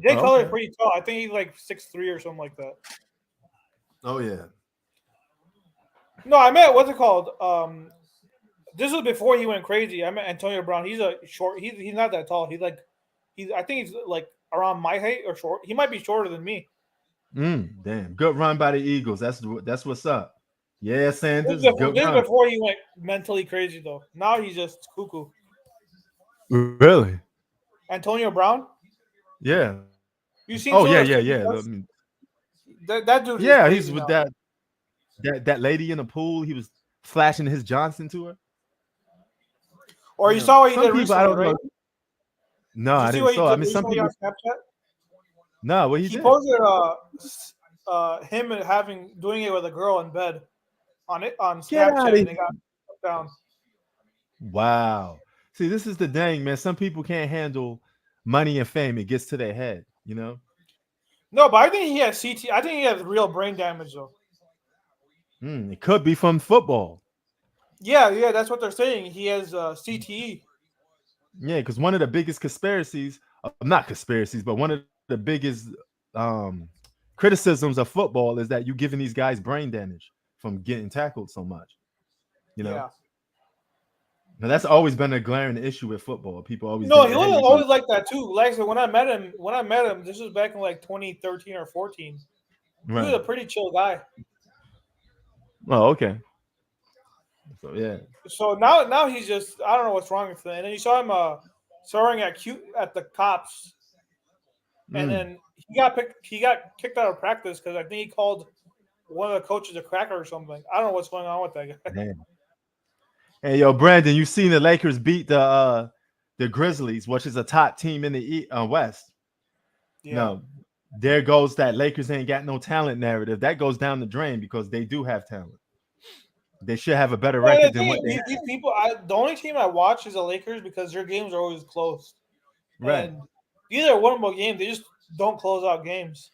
[SPEAKER 2] Jay Cutler is pretty tall. I think he's like 6'3" or something like that.
[SPEAKER 6] Oh yeah.
[SPEAKER 2] No, I met what's it called? This was before he went crazy. I met Antonio Brown. He's a short. He's not that tall. I think he's like around my height or short. He might be shorter than me.
[SPEAKER 8] Damn. Good run by the Eagles. That's what's up. Yeah, Sanders.
[SPEAKER 2] This is before he went mentally crazy though. Now he's just cuckoo.
[SPEAKER 8] Really?
[SPEAKER 2] Antonio Brown?
[SPEAKER 8] Yeah.
[SPEAKER 2] You seen?
[SPEAKER 8] Oh yeah.
[SPEAKER 2] That dude.
[SPEAKER 8] Yeah, he's with that lady in the pool. He was flashing his Johnson to her.
[SPEAKER 2] Or you saw what he did
[SPEAKER 8] people,
[SPEAKER 2] recently,
[SPEAKER 8] I don't
[SPEAKER 2] right?
[SPEAKER 8] know. No, I didn't saw. I mean, some people.
[SPEAKER 2] On Snapchat?
[SPEAKER 8] No, what he
[SPEAKER 2] He
[SPEAKER 8] did?
[SPEAKER 2] posted him doing it with a girl in bed on Snapchat, and they got put down.
[SPEAKER 8] Wow. See, this is the dang, man. Some people can't handle money and fame. It gets to their head, you know.
[SPEAKER 2] No, but I think he has CT. I think he has real brain damage though.
[SPEAKER 8] It could be from football.
[SPEAKER 2] Yeah, that's what they're saying. He has CTE.
[SPEAKER 8] Yeah, because one of the biggest conspiracies, not conspiracies, but one of the biggest criticisms of football is that you're giving these guys brain damage from getting tackled so much. You know?
[SPEAKER 2] Yeah.
[SPEAKER 8] Now that's always been a glaring issue with football. People always
[SPEAKER 2] he was always like that too. Like so when I met him, this was back in like 2013 or 14. Right. He was a pretty chill guy.
[SPEAKER 8] Oh, okay. So yeah.
[SPEAKER 2] So now he's just I don't know what's wrong with him. And then you saw him soaring at the cops, and then he got kicked out of practice because I think he called one of the coaches a cracker or something. I don't know what's going on with that guy.
[SPEAKER 8] Damn. Hey, yo, Brandon, you seen the Lakers beat the Grizzlies, which is a top team in the West. Yeah. No, there goes that Lakers ain't got no talent narrative. That goes down the drain because they do have talent. They should have a better record than what they have.
[SPEAKER 2] These people, the only team I watch is the Lakers because their games are always close.
[SPEAKER 8] Right.
[SPEAKER 2] And these are winnable games. They just don't close out games.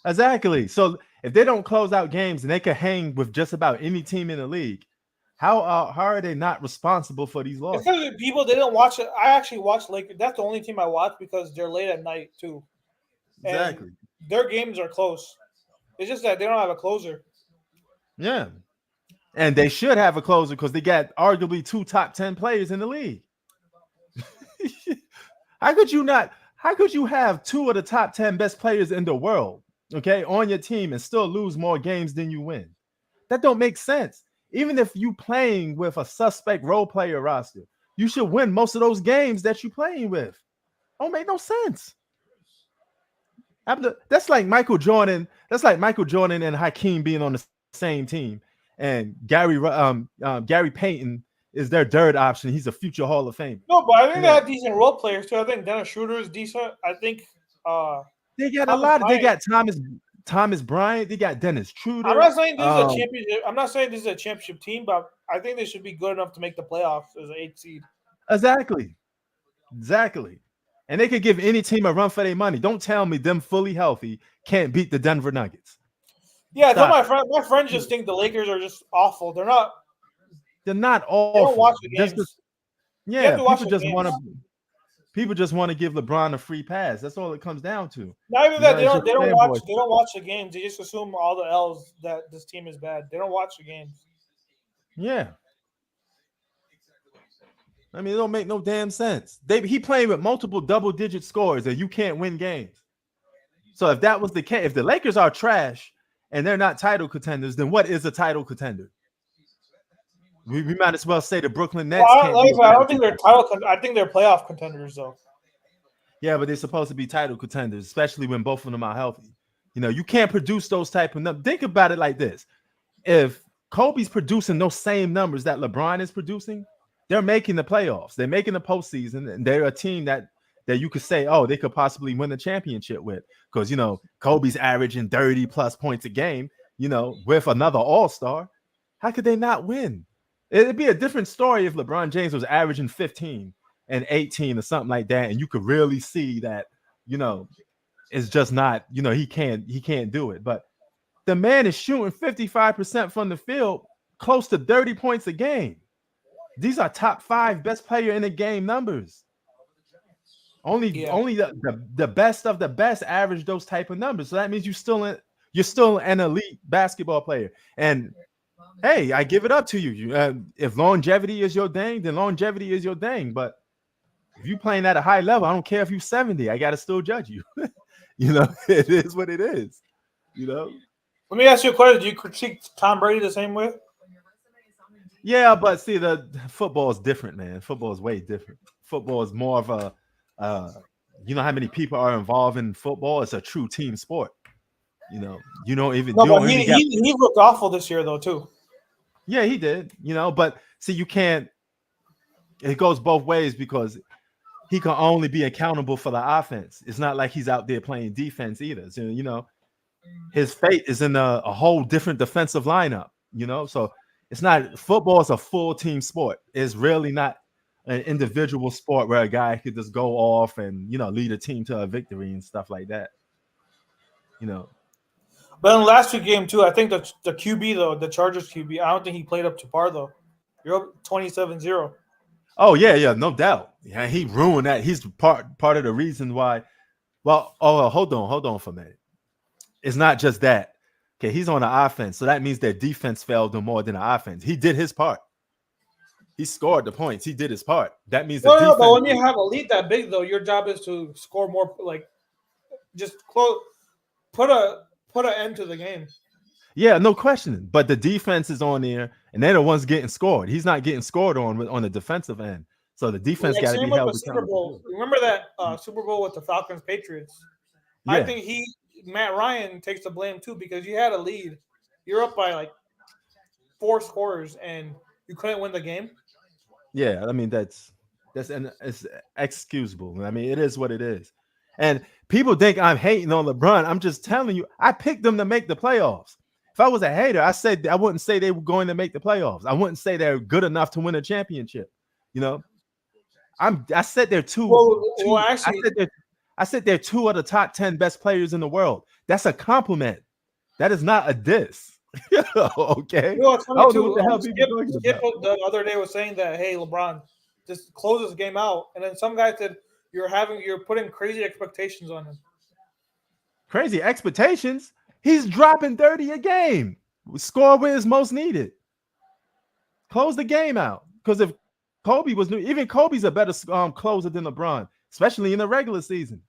[SPEAKER 8] Exactly. So if they don't close out games and they can hang with just about any team in the league, how are they not responsible for these losses?
[SPEAKER 2] Because people didn't watch it. I actually watched Lakers. That's the only team I watch because they're late at night too.
[SPEAKER 8] Exactly.
[SPEAKER 2] And their games are close. It's just that they don't have a closer.
[SPEAKER 8] Yeah. And they should have a closer because they got arguably 2 top 10 players in the league. How could you have 2 of the top 10 best players in the world, okay, on your team and still lose more games than you win? That don't make sense. Even if you playing with a suspect role player roster, you should win most of those games that you playing with. Don't make no sense. That's like Michael Jordan. That's like Michael Jordan and Hakeem being on the same team. And Gary Payton is their third option. He's a future Hall of Fame.
[SPEAKER 2] No, but I think they have decent role players too. I think Dennis Schroeder is decent. I think
[SPEAKER 8] they got a lot. They got Thomas Bryant. They got Dennis Schroeder.
[SPEAKER 2] I'm not saying this is a championship. I'm not saying this is a championship team, but I think they should be good enough to make the playoffs as an 8th seed.
[SPEAKER 8] Exactly. And they could give any team a run for their money. Don't tell me them fully healthy can't beat the Denver Nuggets.
[SPEAKER 2] Yeah, my friends just think the Lakers are just awful. They're not.
[SPEAKER 8] They're not awful.
[SPEAKER 2] They don't watch the games.
[SPEAKER 8] People just want to give LeBron a free pass. That's all it comes down to.
[SPEAKER 2] Not even that. They don't watch the games. They just assume all the L's that this team is bad. They don't watch the games.
[SPEAKER 8] Yeah. I mean, it don't make no damn sense. He playing with multiple double-digit scores, and you can't win games. So if that was the case, if the Lakers are trash and they're not title contenders, then what is a title contender? We might as well say the Brooklyn Nets.
[SPEAKER 2] I don't think they're I think they're playoff contenders, though.
[SPEAKER 8] Yeah, but they're supposed to be title contenders, especially when both of them are healthy. You know, you can't produce those type of numbers. Think about it like this: if Kobe's producing those same numbers that LeBron is producing, they're making the playoffs. They're making the postseason, and they're a team that you could say, oh, they could possibly win the championship with, because you know Kobe's averaging 30 plus points a game. You know, with another All-Star, how could they not win? It'd be a different story if LeBron James was averaging 15 and 18 or something like that, and you could really see that, you know, it's just not, you know, he can't do it. But the man is shooting 55% from the field, close to 30 points a game. These are top 5 best player in the game numbers. Only the best of the best average those type of numbers. So that means you're still an elite basketball player. And hey, I give it up to you. If longevity is your thing, then longevity is your thing. But if you're playing at a high level, I don't care if you're 70. I got to still judge you. You know, it is what it is. You know.
[SPEAKER 2] Let me ask you a question. Do you critique Tom Brady the same way?
[SPEAKER 8] Yeah, but see, the football is different, man. Football is way different. Football is more of a, you know how many people are involved in football? It's a true team sport. You know, you don't even.
[SPEAKER 2] No, but he looked awful this year, though, too.
[SPEAKER 8] Yeah, he did. You know, but see, you can't. It goes both ways because he can only be accountable for the offense. It's not like he's out there playing defense either. So, you know, his fate is in a whole different defensive lineup. You know, so it's not, football is a full team sport. It's really not an individual sport where a guy could just go off and, you know, lead a team to a victory and stuff like that. You know.
[SPEAKER 2] But in the last 2 games, too, I think the QB, though, the Chargers QB, I don't think he played up to par, though. You're up 27-0.
[SPEAKER 8] Oh, yeah, no doubt. Yeah, he ruined that. He's part of the reason why. Well, hold on for a minute. It's not just that. Okay, he's on the offense, so that means their defense failed no more than the offense. He did his part. He scored the points. He did his part. That means
[SPEAKER 2] no, but when you have a lead that big, though, your job is to score more, like, just put an end to the game.
[SPEAKER 8] Yeah, no question. But the defense is on there, and they're the ones getting scored. He's not getting scored on the defensive end. So the defense got to be held accountable.
[SPEAKER 2] Remember that Super Bowl with the Falcons Patriots? Yeah. I think Matt Ryan takes the blame too, because you had a lead. You're up by like 4 scores and you couldn't win the game.
[SPEAKER 8] Yeah, I mean it's excusable. I mean, it is what it is. And people think I'm hating on LeBron. I'm just telling you, I picked them to make the playoffs. If I was a hater, I wouldn't say they were going to make the playoffs. I wouldn't say they're good enough to win a championship. You know, I said they're two. I said they're 2 of the top 10 best players in the world. That's a compliment. That is not a diss. Okay.
[SPEAKER 2] You know, Skip the other day was saying that, hey, LeBron, just close this game out. And then some guy said you're putting crazy expectations on him.
[SPEAKER 8] Crazy expectations? He's dropping 30 a game. Score when it's most needed. Close the game out. Because if Kobe was new, even Kobe's a better closer than LeBron, especially in the regular season.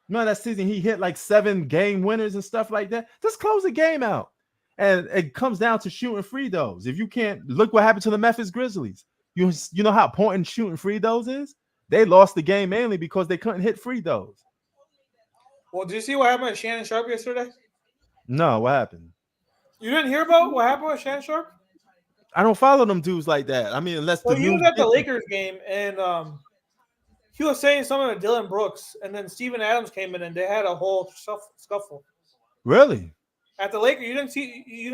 [SPEAKER 8] You know, that season he hit like 7 game winners and stuff like that. Just close the game out. And it comes down to shooting free throws. If you can't, look what happened to the Memphis Grizzlies. You know how important shooting free throws is? They lost the game mainly because they couldn't hit free throws.
[SPEAKER 2] Well, did you see what happened with Shannon Sharp yesterday?
[SPEAKER 8] No, what happened?
[SPEAKER 2] You didn't hear about what happened with Shannon Sharp?
[SPEAKER 8] I don't follow them dudes like that. I mean, unless
[SPEAKER 2] he was at the Lakers game and he was saying something to Dylan Brooks, and then Steven Adams came in and they had a whole scuffle.
[SPEAKER 8] Really?
[SPEAKER 2] At the Lakers, you didn't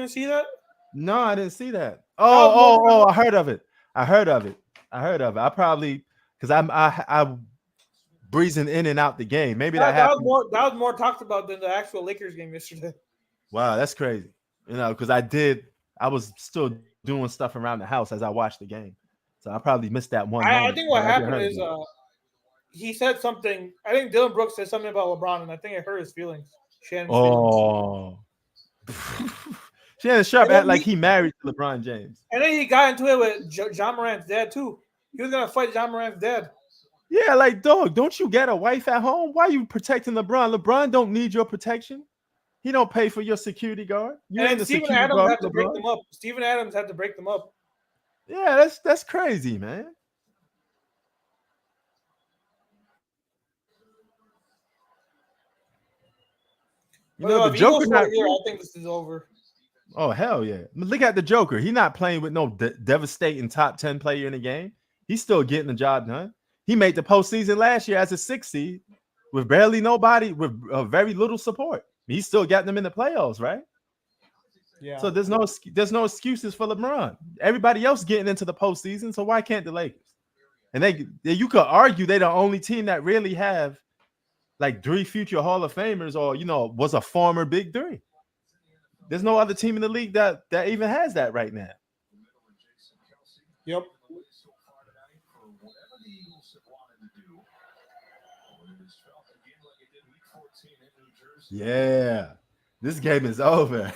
[SPEAKER 2] see that?
[SPEAKER 8] No, I didn't see that. Oh, I heard of it. I heard of it. I probably, because I'm breezing in and out the game. Maybe that
[SPEAKER 2] was more talked about than the actual Lakers game yesterday.
[SPEAKER 8] Wow, that's crazy. You know, because I was still doing stuff around the house as I watched the game, so I probably missed that one.
[SPEAKER 2] I think what happened is he said something. I think Dylan Brooks said something about LeBron, and I think it hurt his feelings. Shannon's feelings.
[SPEAKER 8] Shannon Sharp act like he married LeBron James.
[SPEAKER 2] And then he got into it with John Morant's dad too. He was gonna fight John Morant's dad.
[SPEAKER 8] Yeah, like dog, don't you get a wife at home? Why are you protecting LeBron? LeBron don't need your protection. He don't pay for your security guard. You ain't
[SPEAKER 2] And
[SPEAKER 8] the
[SPEAKER 2] Steven
[SPEAKER 8] security
[SPEAKER 2] Adams
[SPEAKER 8] guard
[SPEAKER 2] had
[SPEAKER 8] for
[SPEAKER 2] to break
[SPEAKER 8] LeBron.
[SPEAKER 2] them up. Steven Adams had to break them up.
[SPEAKER 8] Yeah, that's crazy, man. You know, the Joker not.
[SPEAKER 2] Here, I think this is over.
[SPEAKER 8] Oh hell yeah! Look at the Joker. He not playing with no devastating top 10 player in the game. He's still getting the job done. He made the postseason last year as a 6 seed with barely nobody, with very little support. He's still got them in the playoffs, right?
[SPEAKER 2] Yeah.
[SPEAKER 8] So there's no excuses for LeBron. Everybody else getting into the postseason, so why can't the Lakers? And you could argue they're the only team that really have like 3 future Hall of Famers, or was a former Big Three. There's no other team in the league that even has that right now.
[SPEAKER 2] Yep.
[SPEAKER 8] Yeah, this game is over.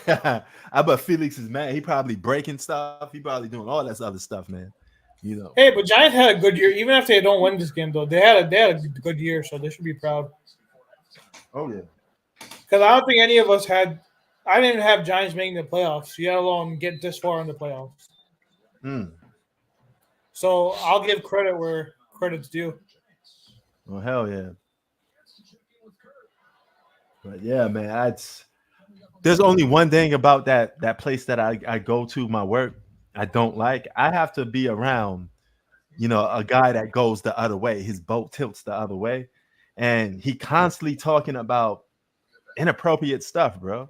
[SPEAKER 8] I bet Felix is mad. He probably breaking stuff. He probably doing all that other stuff, man.
[SPEAKER 2] Hey, but Giants had a good year. Even if they don't win this game, though, they had a good year, so they should be proud.
[SPEAKER 8] Oh yeah.
[SPEAKER 2] Because I don't think any of us had. I didn't have Giants making the playoffs, yet alone get this far in the playoffs. So I'll give credit where credit's due.
[SPEAKER 8] Oh hell yeah. But yeah, man, there's only one thing about that place that I go to my work I don't like. I have to be around, a guy that goes the other way. His boat tilts the other way, and he constantly talking about inappropriate stuff, bro.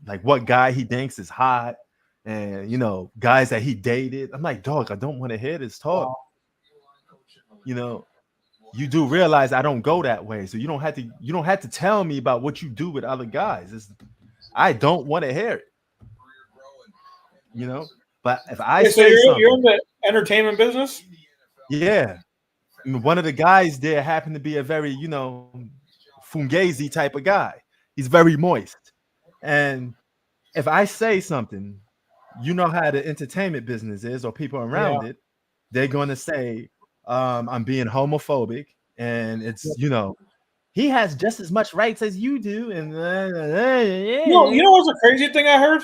[SPEAKER 8] Like what guy he thinks is hot, and guys that he dated. I'm like, dog, I don't want to hear this talk. You do realize I don't go that way, so you don't have to tell me about what you do with other guys. I don't want to hear it. But if I say something,
[SPEAKER 2] you're in the entertainment business.
[SPEAKER 8] Yeah, one of the guys there happened to be a very Fugazi type of guy. He's very moist, and if I say something, how the entertainment business is, or people around it, they're going to say I'm being homophobic, and it's he has just as much rights as you do, and
[SPEAKER 2] you know what's the crazy thing I heard?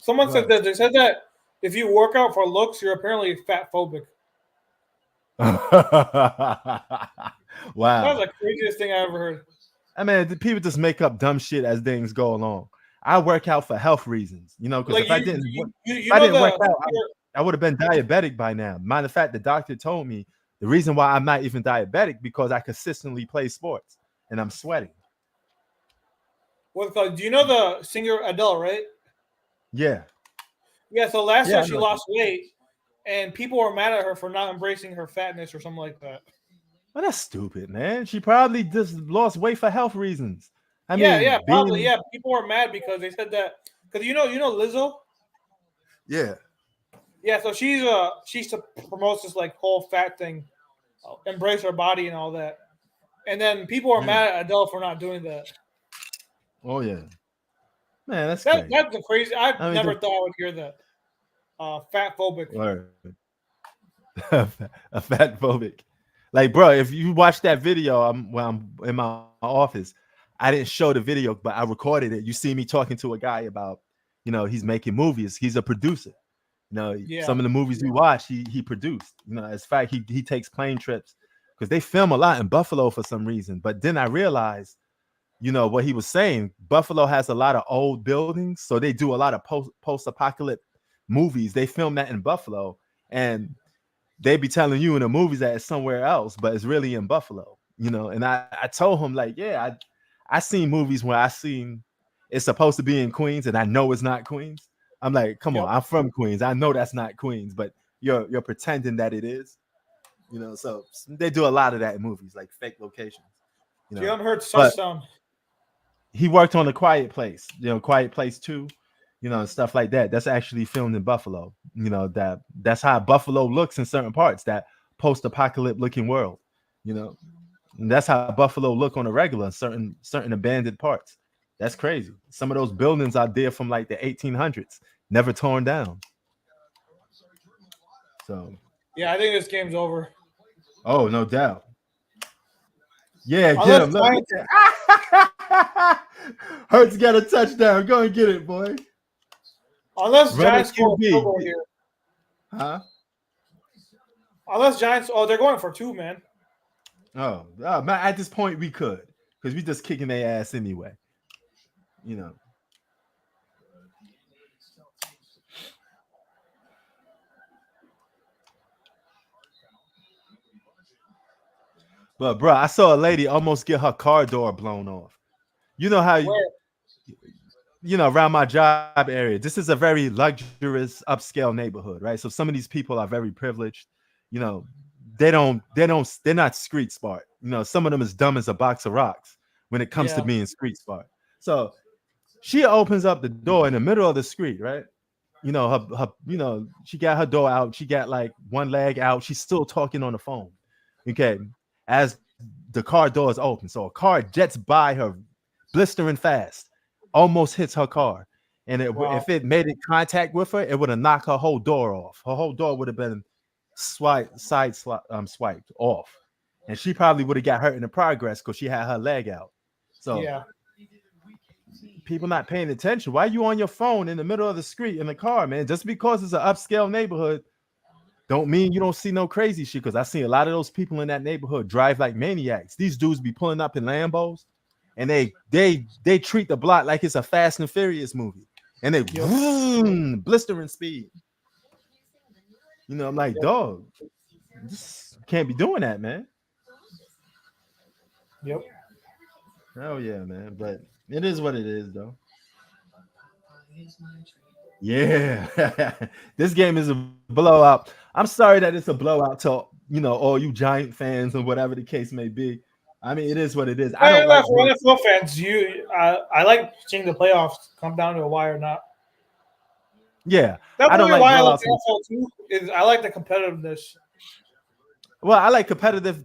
[SPEAKER 2] Someone said that they said that if you work out for looks, you're apparently fat phobic.
[SPEAKER 8] Wow,
[SPEAKER 2] that was the craziest thing I ever heard.
[SPEAKER 8] I mean, the people just make up dumb shit as things go along. I work out for health reasons, because
[SPEAKER 2] like
[SPEAKER 8] if I didn't work out, I would have been diabetic by now. Matter of fact, the doctor told me the reason why I'm not even diabetic because I consistently play sports and I'm sweating.
[SPEAKER 2] Do you know the singer Adele, right?
[SPEAKER 8] Yeah.
[SPEAKER 2] Yeah. So last year she lost weight, and people were mad at her for not embracing her fatness or something like that.
[SPEAKER 8] Well, that's stupid, man. She probably just lost weight for health reasons.
[SPEAKER 2] Probably. Yeah, people were mad because they said that because you know Lizzo.
[SPEAKER 8] Yeah.
[SPEAKER 2] Yeah, so she promotes this like whole fat thing, embrace her body and all that, and then people are mad at Adele for not doing that.
[SPEAKER 8] Oh yeah, man, that's crazy.
[SPEAKER 2] That's the crazy. I never thought I would hear that. Fat phobic.
[SPEAKER 8] A fat phobic. Like, bro, if you watch that video, when I'm in my office, I didn't show the video, but I recorded it. You see me talking to a guy about, he's making movies. He's a producer. Some of the movies we watch, he produced. As a fact, he takes plane trips because they film a lot in Buffalo for some reason. But then I realized, what he was saying. Buffalo has a lot of old buildings, so they do a lot of post-apocalyptic movies. They film that in Buffalo, and they be telling you in the movies that it's somewhere else, but it's really in Buffalo. And I told him like, yeah, I seen movies where I seen it's supposed to be in Queens, and I know it's not Queens. I'm like, come on, I'm from Queens. I know that's not Queens, but you're pretending that it is. So they do a lot of that in movies, like fake locations.
[SPEAKER 2] You haven't heard Sunstone.
[SPEAKER 8] He worked on The Quiet Place, Quiet Place 2, and stuff like that. That's actually filmed in Buffalo. That's how Buffalo looks in certain parts, that post-apocalyptic looking world, And that's how Buffalo look on a regular, certain abandoned parts. That's crazy. Some of those buildings out there from like the 1800s, never torn down. So
[SPEAKER 2] Yeah, I think this game's over.
[SPEAKER 8] Oh, no doubt. Yeah,
[SPEAKER 2] Unless
[SPEAKER 8] get him. Hurts got a touchdown. Go and get it, boy.
[SPEAKER 2] Unless
[SPEAKER 8] Run
[SPEAKER 2] Giants
[SPEAKER 8] it,
[SPEAKER 2] score a
[SPEAKER 8] QB.
[SPEAKER 2] field goal here.
[SPEAKER 8] Huh?
[SPEAKER 2] Unless Giants, they're going for 2, man.
[SPEAKER 8] Oh, man, at this point we could, because we just kicking their ass anyway. You know. But bro, I saw a lady almost get her car door blown off. You know how around my job area, this is a very luxurious upscale neighborhood, right? So some of these people are very privileged. You know, they're not street smart. You know, some of them is dumb as a box of rocks when it comes to being street smart. So she opens up the door in the middle of the street, right? You know, her she got her door out. She got like one leg out. She's still talking on the phone. Okay. As the car door is open. So a car jets by her blistering fast, almost hits her car. And if it made contact with her, it would have knocked her whole door off. Her whole door would have been swiped off. And she probably would have got hurt in the progress because she had her leg out. So people not paying attention. Why are you on your phone in the middle of the street in the car, man? Just because it's an upscale neighborhood don't mean you don't see no crazy shit, because I see a lot of those people in that neighborhood drive like maniacs. These dudes be pulling up in Lambos, and they treat the block like it's a Fast and Furious movie, and they blistering speed. You know, I'm like, dog, this can't be doing that, man.
[SPEAKER 2] Yep.
[SPEAKER 8] Hell yeah, man. But it is what it is, though. Yeah, this game is a blowout. I'm sorry that it's a blowout to all you Giant fans or whatever the case may be. I mean, it is what it is.
[SPEAKER 2] I don't like NFL fans. I like seeing the playoffs come down to a wire, not.
[SPEAKER 8] Yeah,
[SPEAKER 2] that's
[SPEAKER 8] I don't like
[SPEAKER 2] why I like
[SPEAKER 8] blowouts.
[SPEAKER 2] NFL too. Is I like the competitiveness.
[SPEAKER 8] Well, I like competitive.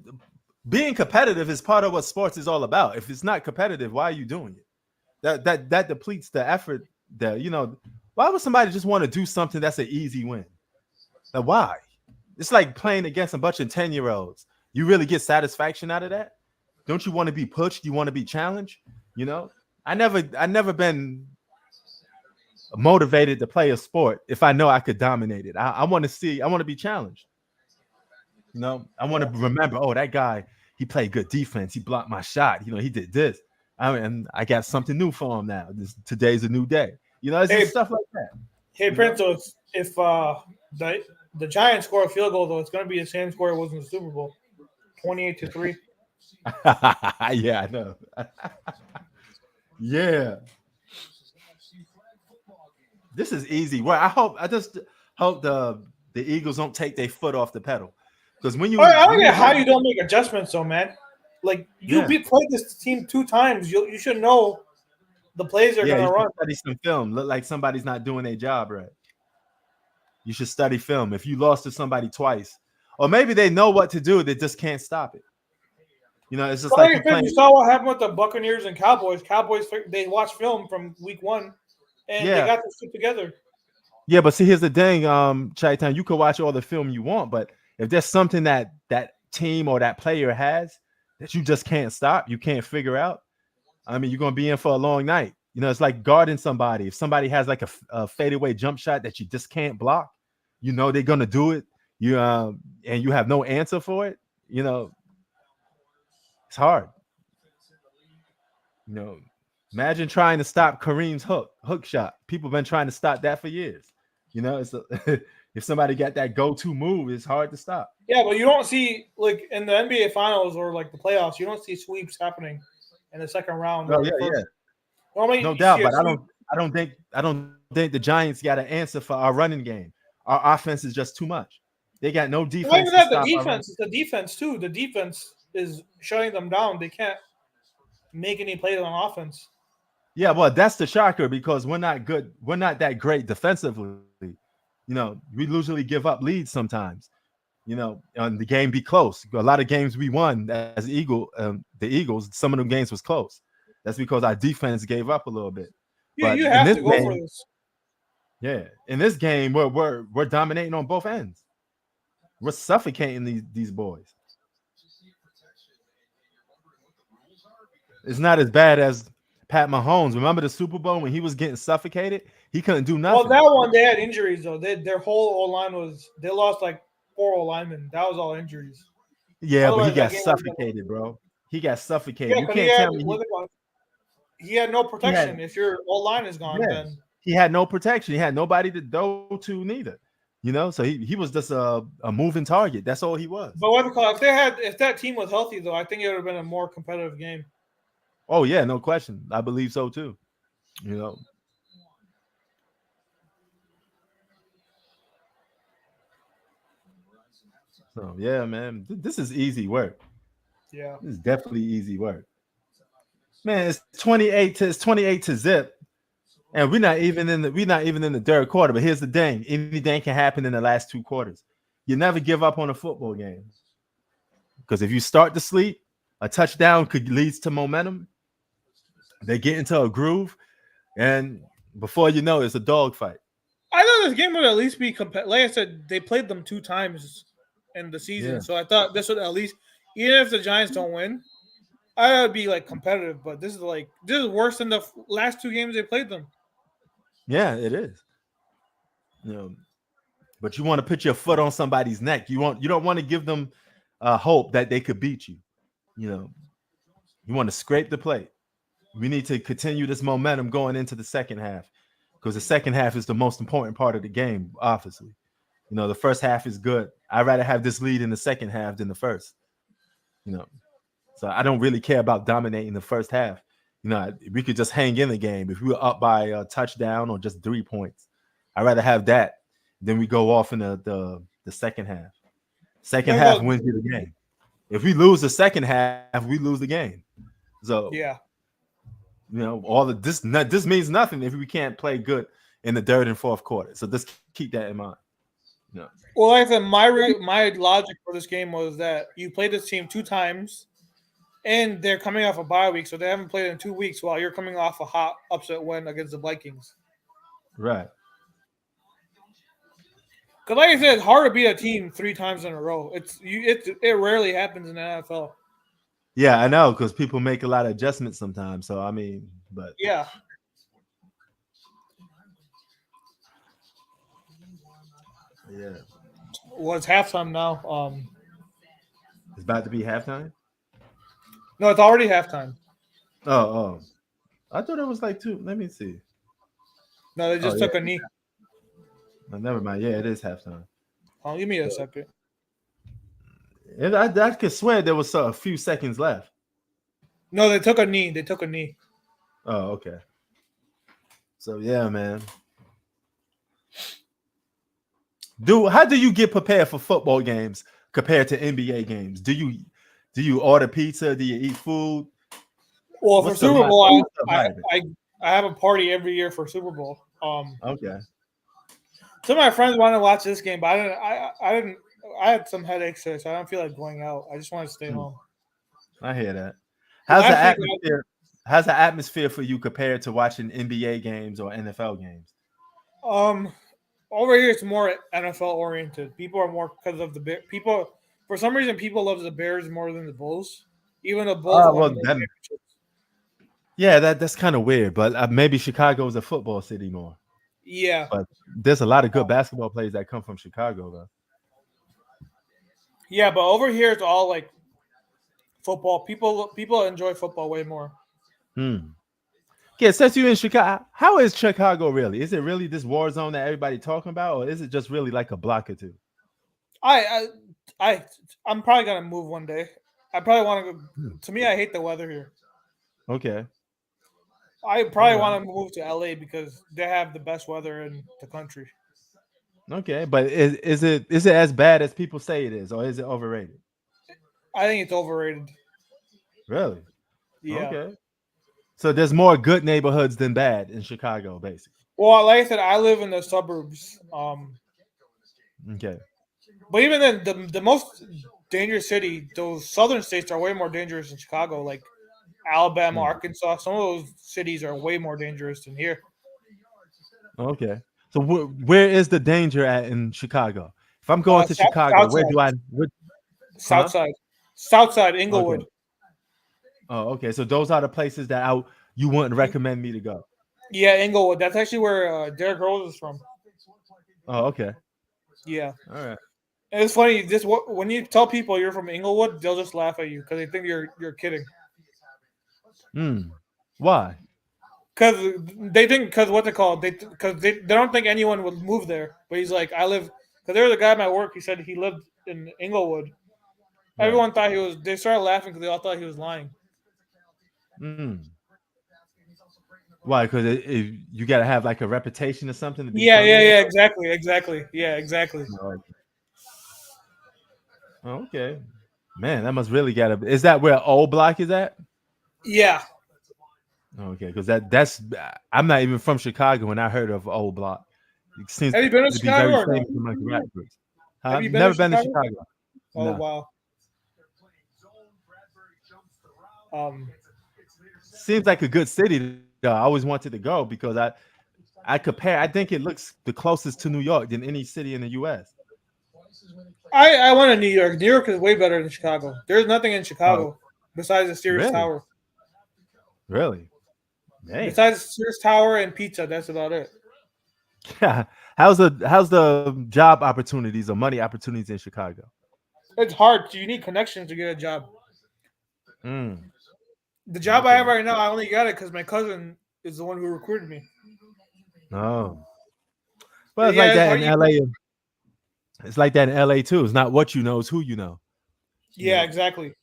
[SPEAKER 8] Being competitive is part of what sports is all about. If it's not competitive, why are you doing it? That depletes the effort. Why would somebody just want to do something that's an easy win? Like, why? It's like playing against a bunch of 10-year-olds. You really get satisfaction out of that? Don't you want to be pushed? You want to be challenged? You know, I never been motivated to play a sport if I know I could dominate it. I want to be challenged. You know, I want to remember, oh, that guy, he played good defense. He blocked my shot. You know, he did this. And I got something new for him now. Today's a new day. You know, it's just stuff like that.
[SPEAKER 2] Hey, Prince, so if the Giants score a field goal, though, it's going to be the same score it was in the Super Bowl, 28-3.
[SPEAKER 8] Yeah, I know. Yeah. This is easy. Well, I just hope the Eagles don't take their foot off the pedal. Because when you,
[SPEAKER 2] I don't get how you don't make adjustments, though, man. Like you played this team 2 times, you should know the plays are gonna run.
[SPEAKER 8] Study some film. Look like somebody's not doing their job right. You should study film. If you lost to somebody twice, or maybe they know what to do, they just can't stop it. You know, it's just like
[SPEAKER 2] you saw what happened with the Buccaneers and Cowboys. Cowboys, they watched film from week 1, and they got this shit together.
[SPEAKER 8] Yeah, but see, here's the thing, Chaitan, you can watch all the film you want, but if there's something that team or that player has that you just can't stop, you can't figure out, I mean, you're going to be in for a long night. You know, it's like guarding somebody. If somebody has like a fadeaway jump shot that you just can't block, you know they're going to do it. And you have no answer for it. You know, it's hard. You know, imagine trying to stop Kareem's hook shot. People have been trying to stop that for years. You know, if somebody got that go-to move, it's hard to stop.
[SPEAKER 2] Yeah, but you don't see, like in the NBA Finals or like the playoffs, you don't see sweeps happening in the second round.
[SPEAKER 8] Oh yeah.
[SPEAKER 2] Normally,
[SPEAKER 8] no doubt, but I don't think the Giants got an answer for our running game. Our offense is just too much. They got no defense.
[SPEAKER 2] Not even that, the defense. It's the defense too. The defense is shutting them down. They can't make any plays on offense.
[SPEAKER 8] Yeah, well, that's the shocker because we're not good. We're not that great defensively. You know, we usually give up leads sometimes. You know, and the game be close. A lot of games we won as the Eagles. Some of them games was close. That's because our defense gave up a little bit.
[SPEAKER 2] Yeah,
[SPEAKER 8] but
[SPEAKER 2] you have to go for this.
[SPEAKER 8] Yeah, in this game, we're dominating on both ends. We're suffocating these boys. It's not as bad as Pat Mahomes. Remember the Super Bowl when he was getting suffocated? He couldn't do nothing.
[SPEAKER 2] Well, that one they had injuries though. Their whole O line was they lost like 4 O linemen. That was all injuries.
[SPEAKER 8] Yeah, but he
[SPEAKER 2] Otherwise,
[SPEAKER 8] got
[SPEAKER 2] that game was
[SPEAKER 8] suffocated, bro. He got suffocated.
[SPEAKER 2] Yeah,
[SPEAKER 8] You
[SPEAKER 2] 'cause
[SPEAKER 8] can't tell me
[SPEAKER 2] he had no protection. If your O line is gone,
[SPEAKER 8] Yeah.
[SPEAKER 2] then
[SPEAKER 8] he had no protection. He had nobody to go to neither. You know, so he was just a moving target. That's all he was.
[SPEAKER 2] but what if that team was healthy though, I think it would have been a more competitive game.
[SPEAKER 8] Oh yeah, no question. I believe so too. You know. So yeah, man, this is easy work.
[SPEAKER 2] Yeah.
[SPEAKER 8] This is definitely easy work. Man, it's 28 to zip. And we're not even in the third quarter. But here's the thing: anything can happen in the last 2 quarters. You never give up on a football game. Because if you start to sleep, a touchdown could lead to momentum. They get into a groove, and before you know, it's a dogfight.
[SPEAKER 2] I thought this game would at least be competitive. Like I said, they played them 2 times in the season,
[SPEAKER 8] Yeah.
[SPEAKER 2] so I thought this would at least, even if the Giants don't win, I thought it'd be like competitive. But this is worse than the last 2 games they played them.
[SPEAKER 8] Yeah, it is. You know, but you want to put your foot on somebody's neck. You don't want to give them hope that they could beat you. You know, you want to scrape the plate. We need to continue this momentum going into the second half, because the second half is the most important part of the game, obviously. You know, the first half is good. I'd rather have this lead in the second half than the first. You know, so I don't really care about dominating the first half. You know, we could just hang in the game. If we were up by a touchdown or just 3 points, I'd rather have that than we go off in the second half. Second half wins you the game. If we lose the second half, we lose the game. So
[SPEAKER 2] yeah,
[SPEAKER 8] you know, all of this means nothing if we can't play good in the third and fourth quarter. So just keep that in mind. No.
[SPEAKER 2] Well, like I said, my logic for this game was that you played this team 2 times, and they're coming off a bye week, so they haven't played in 2 weeks. While you're coming off a hot upset win against the Vikings,
[SPEAKER 8] right?
[SPEAKER 2] Because, like I said, it's hard to beat a team 3 times in a row. It rarely happens in the NFL.
[SPEAKER 8] Yeah, I know, because people make a lot of adjustments sometimes. So I mean, but
[SPEAKER 2] yeah.
[SPEAKER 8] Yeah.
[SPEAKER 2] Well, it's halftime now.
[SPEAKER 8] It's about to be halftime?
[SPEAKER 2] No, it's already halftime.
[SPEAKER 8] Oh. I thought it was like 2. Let me see.
[SPEAKER 2] No, they just took a knee.
[SPEAKER 8] Oh, never mind. Yeah, it is halftime.
[SPEAKER 2] Oh, give me a second.
[SPEAKER 8] And I could swear there was a few seconds left.
[SPEAKER 2] No, they took a knee.
[SPEAKER 8] Oh, okay. So yeah, man. How do you get prepared for football games compared to NBA games? Do you order pizza? Do you eat food?
[SPEAKER 2] Well, for Super Bowl, I have a party every year for Super Bowl.
[SPEAKER 8] Okay.
[SPEAKER 2] Some of my friends wanted to watch this game, but I didn't. I had some headaches today, so I don't feel like going out. I just want to stay home.
[SPEAKER 8] I hear that. How's the atmosphere for you compared to watching NBA games or NFL games?
[SPEAKER 2] Over here it's more NFL oriented. People are more because of the people. For some reason, people love the Bears more than the Bulls. Even the Bulls.
[SPEAKER 8] That's kind of weird, but maybe Chicago is a football city more.
[SPEAKER 2] Yeah,
[SPEAKER 8] but there's a lot of good basketball players that come from Chicago, though.
[SPEAKER 2] Yeah, but over here it's all like football. People enjoy football way more.
[SPEAKER 8] Yeah, since you're in Chicago, how is Chicago really? Is it really this war zone that everybody talking about, or is it just really like a block or 2?
[SPEAKER 2] I'm probably gonna move one day. I probably want to go. To me, I hate the weather here.
[SPEAKER 8] Okay.
[SPEAKER 2] I probably want to move to LA because they have the best weather in the country.
[SPEAKER 8] Okay, but is it as bad as people say it is, or is it overrated?
[SPEAKER 2] I think it's overrated.
[SPEAKER 8] Really?
[SPEAKER 2] Yeah.
[SPEAKER 8] Okay. So there's more good neighborhoods than bad in Chicago, basically.
[SPEAKER 2] Well, like I said, I live in the suburbs.
[SPEAKER 8] Okay.
[SPEAKER 2] But even then, the most dangerous city, those southern states are way more dangerous than Chicago. Like Alabama, Arkansas, some of those cities are way more dangerous than here.
[SPEAKER 8] Okay. So where is the danger at in Chicago? If I'm going to Chicago, where do I?
[SPEAKER 2] South side, Inglewood.
[SPEAKER 8] Okay. Oh, okay. So those are the places that you wouldn't recommend me to go.
[SPEAKER 2] Yeah, Inglewood. That's actually where Derrick Rose is from.
[SPEAKER 8] Oh, okay.
[SPEAKER 2] Yeah.
[SPEAKER 8] All right.
[SPEAKER 2] And it's funny. When you tell people you're from Inglewood, they'll just laugh at you because they think you're kidding.
[SPEAKER 8] Why?
[SPEAKER 2] Because what they call they don't think anyone would move there. But he's like, I live. Because there was a guy at my work. He said he lived in Inglewood.
[SPEAKER 8] Right.
[SPEAKER 2] Everyone thought he was. They started laughing because they all thought he was lying.
[SPEAKER 8] Why? Because you got to have like a reputation or something. To be
[SPEAKER 2] Exactly. Yeah, exactly.
[SPEAKER 8] Okay. Man, that must really got to. Is that where Old Block is at?
[SPEAKER 2] Yeah.
[SPEAKER 8] Okay, because that's. I'm not even from Chicago, and I heard of Old Block. It seems
[SPEAKER 2] Have you been to
[SPEAKER 8] be
[SPEAKER 2] Chicago
[SPEAKER 8] very
[SPEAKER 2] or no?
[SPEAKER 8] famous among the rap groups.
[SPEAKER 2] Have you
[SPEAKER 8] Never
[SPEAKER 2] been
[SPEAKER 8] been
[SPEAKER 2] to
[SPEAKER 8] to Chicago.
[SPEAKER 2] Oh
[SPEAKER 8] No.
[SPEAKER 2] wow.
[SPEAKER 8] Seems like a good city. I always wanted to go because I compare. I think it looks the closest to New York than any city in the U.S.
[SPEAKER 2] I went to New York. New York is way better than Chicago. There's nothing in Chicago besides the Sears
[SPEAKER 8] Really?
[SPEAKER 2] Tower.
[SPEAKER 8] Really? Dang.
[SPEAKER 2] Besides the Sears Tower and pizza, that's about it.
[SPEAKER 8] Yeah. How's the job opportunities or money opportunities in Chicago?
[SPEAKER 2] It's hard. You need connections to get a job. The job I have right now, I only got it because my cousin is the one who recruited me.
[SPEAKER 8] Oh. Well, it's like that in LA. It's like that in LA too. It's not what you know, it's who you know.
[SPEAKER 2] Yeah, exactly.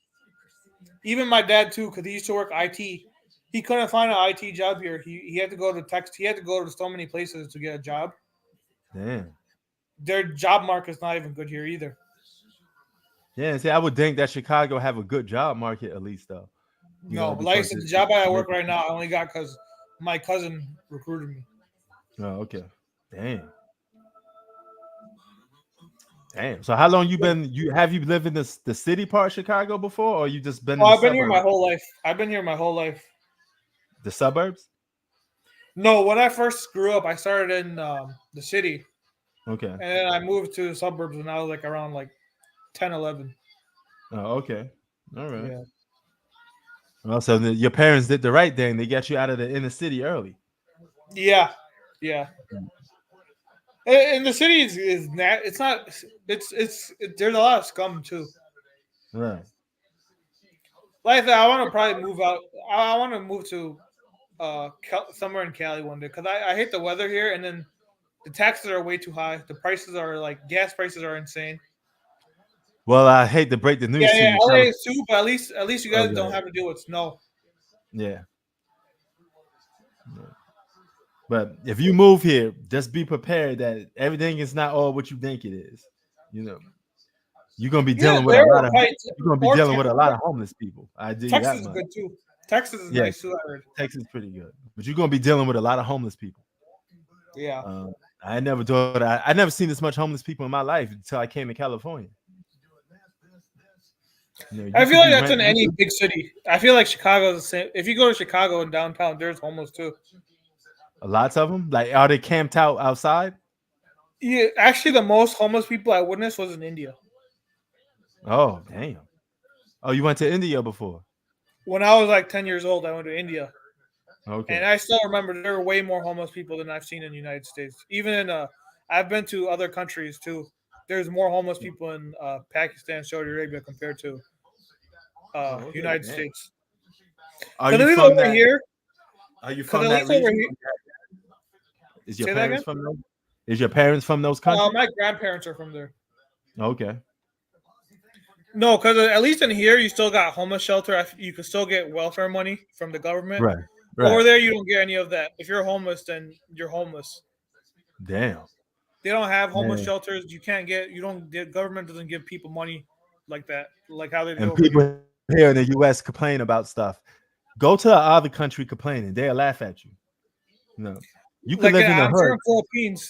[SPEAKER 2] Even my dad too, because he used to work IT. He couldn't find an IT job here. He had to go to Texas. He had to go to so many places to get a job.
[SPEAKER 8] Damn.
[SPEAKER 2] Their job market's not even good here either.
[SPEAKER 8] Yeah, see, I would think that Chicago have a good job market at least, though.
[SPEAKER 2] No, like I said, the job I work right now, I only got because my cousin recruited me.
[SPEAKER 8] Oh, okay. Damn. So how long you been? Have you lived in the city part of Chicago before, or you just been?
[SPEAKER 2] I've been here my whole life.
[SPEAKER 8] The suburbs?
[SPEAKER 2] No, when I first grew up, I started in the city.
[SPEAKER 8] Okay.
[SPEAKER 2] And then I moved to the suburbs when I was like around 10, 11.
[SPEAKER 8] Oh, okay. All right.
[SPEAKER 2] Yeah.
[SPEAKER 8] Well, so your parents did the right thing. They got you out of the inner city early.
[SPEAKER 2] Yeah. And the city it's not. There's a lot of scum too.
[SPEAKER 8] Right.
[SPEAKER 2] Like that, I want to probably move out. I want to move to somewhere in Cali one day because I hate the weather here, and then the taxes are way too high. The prices are gas prices are insane.
[SPEAKER 8] Well, I hate to break the news to you.
[SPEAKER 2] LA is too, but at least you guys don't have to deal with snow.
[SPEAKER 8] Yeah. But if you move here, just be prepared that everything is not all what you think it is. You're gonna be dealing with a lot of homeless people.
[SPEAKER 2] Texas is good too. Texas is nice too. I heard.
[SPEAKER 8] Texas is pretty good, but you're gonna be dealing with a lot of homeless people.
[SPEAKER 2] Yeah.
[SPEAKER 8] I never thought I never seen this much homeless people in my life until I came to California.
[SPEAKER 2] I feel like that's in any big city. I feel like Chicago is the same. If you go to Chicago and downtown, there's homeless too.
[SPEAKER 8] Lots of them. Like, are they camped out outside?
[SPEAKER 2] Yeah, actually, the most homeless people I witnessed was in India.
[SPEAKER 8] Oh, damn. Oh, you went to India before?
[SPEAKER 2] When I was 10 years old, I went to India.
[SPEAKER 8] Okay.
[SPEAKER 2] And I still remember there were way more homeless people than I've seen in the United States. Even in I've been to other countries too. There's more homeless people in Pakistan, Saudi Arabia compared to United States.
[SPEAKER 8] Are you from that?
[SPEAKER 2] Here?
[SPEAKER 8] Are you from that region? Is your parents from those? Is your parents from those countries?
[SPEAKER 2] My grandparents are from there.
[SPEAKER 8] Okay.
[SPEAKER 2] No, because at least in here, you still got homeless shelter. You can still get welfare money from the government.
[SPEAKER 8] Right.
[SPEAKER 2] Over there, you don't get any of that. If you're homeless, then you're homeless.
[SPEAKER 8] Damn.
[SPEAKER 2] They don't have homeless shelters. You can't get. You don't. The government doesn't give people money like that, like how they do.
[SPEAKER 8] And people here in the U.S. complain about stuff. Go to another country complaining. They'll laugh at you. You can live in the hood.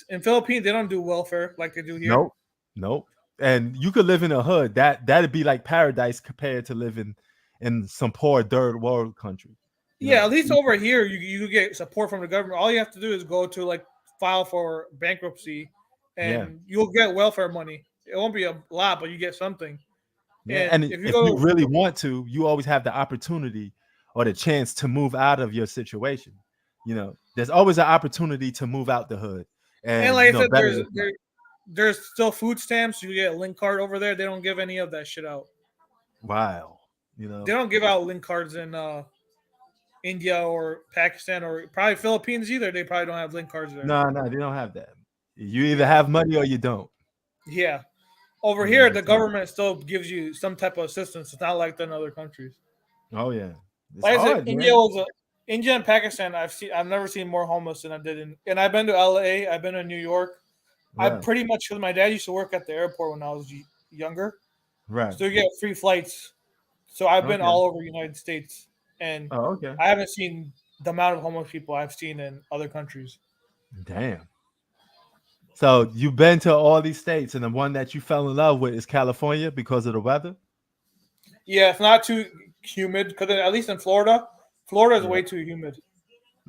[SPEAKER 2] In Philippines, they don't do welfare like they do here.
[SPEAKER 8] Nope. And you could live in a hood. That'd be like paradise compared to living in some poor third world country.
[SPEAKER 2] Yeah, at least over here, you get support from the government. All you have to do is go to file for bankruptcy, and you'll get welfare money. It won't be a lot, but you get something.
[SPEAKER 8] Yeah,
[SPEAKER 2] And
[SPEAKER 8] and
[SPEAKER 2] if
[SPEAKER 8] if
[SPEAKER 2] you
[SPEAKER 8] you
[SPEAKER 2] go,
[SPEAKER 8] really want to, you always have the opportunity or the chance to move out of your situation. There's always an opportunity to move out the hood,
[SPEAKER 2] and
[SPEAKER 8] and
[SPEAKER 2] like I said,
[SPEAKER 8] better.
[SPEAKER 2] there's still food stamps. You get a link card over there. They don't give any of that shit out.
[SPEAKER 8] Wow,
[SPEAKER 2] They don't give out link cards in India or Pakistan or probably Philippines either. They probably don't have link cards there.
[SPEAKER 8] no, they don't have that. You either have money or you don't.
[SPEAKER 2] Yeah. Over
[SPEAKER 8] Yeah,
[SPEAKER 2] here, the
[SPEAKER 8] that's it.
[SPEAKER 2] government still gives you some type of assistance. It's not like that in other countries.
[SPEAKER 8] Oh yeah, it's
[SPEAKER 2] Like I said,
[SPEAKER 8] hard,
[SPEAKER 2] India and Pakistan. I've never seen more homeless than I did and I've been to LA. I've been to New York. I
[SPEAKER 8] Right.
[SPEAKER 2] pretty much because my dad used to work at the airport when I was younger,
[SPEAKER 8] Right.
[SPEAKER 2] so you get free flights. So I've been
[SPEAKER 8] Okay.
[SPEAKER 2] all over the United States, and
[SPEAKER 8] Oh, okay.
[SPEAKER 2] I haven't seen the amount of homeless people I've seen in other countries.
[SPEAKER 8] Damn. So you've been to all these states, and the one that you fell in love with is California because of the weather.
[SPEAKER 2] Yeah, it's not too humid because at least in Florida is
[SPEAKER 8] Yeah.
[SPEAKER 2] way too humid,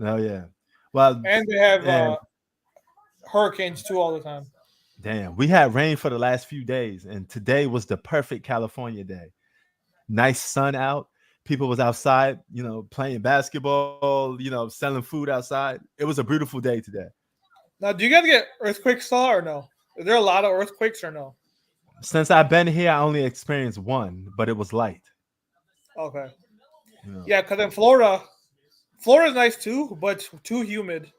[SPEAKER 8] Oh yeah. Well,
[SPEAKER 2] and they have
[SPEAKER 8] and
[SPEAKER 2] hurricanes too all the time.
[SPEAKER 8] damn, we had rain for the last few days, and today was the perfect California day. Nice sun out. People was outside, playing basketball, selling food outside. It was a beautiful day today.
[SPEAKER 2] Now, do you guys get earthquakes still or no? Is there a lot of earthquakes or no?
[SPEAKER 8] Since I've been here, I only experienced one, but it was light.
[SPEAKER 2] Okay.
[SPEAKER 8] Yeah.
[SPEAKER 2] Yeah, because in Florida's nice too, but it's too humid,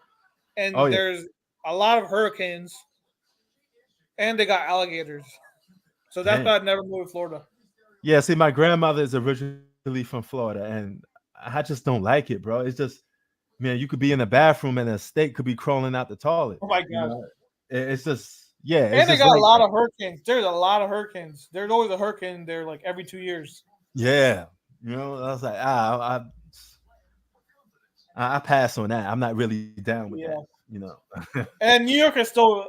[SPEAKER 2] and
[SPEAKER 8] Oh, yeah.
[SPEAKER 2] there's a lot of hurricanes, and they got alligators. So that's
[SPEAKER 8] Damn.
[SPEAKER 2] why I'd never moved to Florida.
[SPEAKER 8] Yeah, see, my grandmother is originally from Florida, and I just don't like it, bro. It's just, man, you could be in the bathroom and a snake could be crawling out the toilet.
[SPEAKER 2] Oh my god!
[SPEAKER 8] It's just, yeah.
[SPEAKER 2] And they got a lot of hurricanes. There's a lot of hurricanes. There's always a hurricane there, like every 2 years.
[SPEAKER 8] Yeah. I was like, I pass on that. I'm not really down with that.
[SPEAKER 2] And New York is still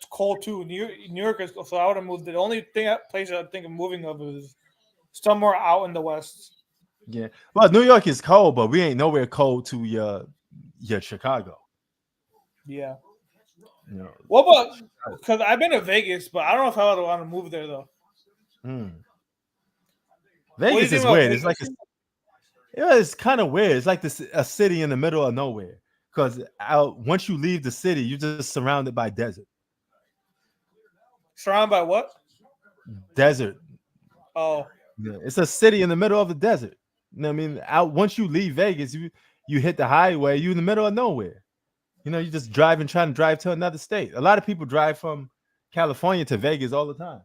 [SPEAKER 2] cold too. New York is so I would have moved. The only place I think of moving of is somewhere out in the west.
[SPEAKER 8] Yeah. Well, New York is cold, but we ain't nowhere cold to your Chicago.
[SPEAKER 2] Yeah.
[SPEAKER 8] You know.
[SPEAKER 2] What about? Because I've been to Vegas, but I don't know if I would want to move there though.
[SPEAKER 8] Vegas is weird. It's like it's kind of weird. It's like a city in the middle of nowhere. Because once you leave the city, you're just surrounded by desert.
[SPEAKER 2] Surrounded by what?
[SPEAKER 8] Desert.
[SPEAKER 2] Oh.
[SPEAKER 8] Yeah, it's a city in the middle of the desert. You know what I mean? Once you leave Vegas, you hit the highway, you're in the middle of nowhere. You just trying to drive to another state. A lot of people drive from California to Vegas all the time.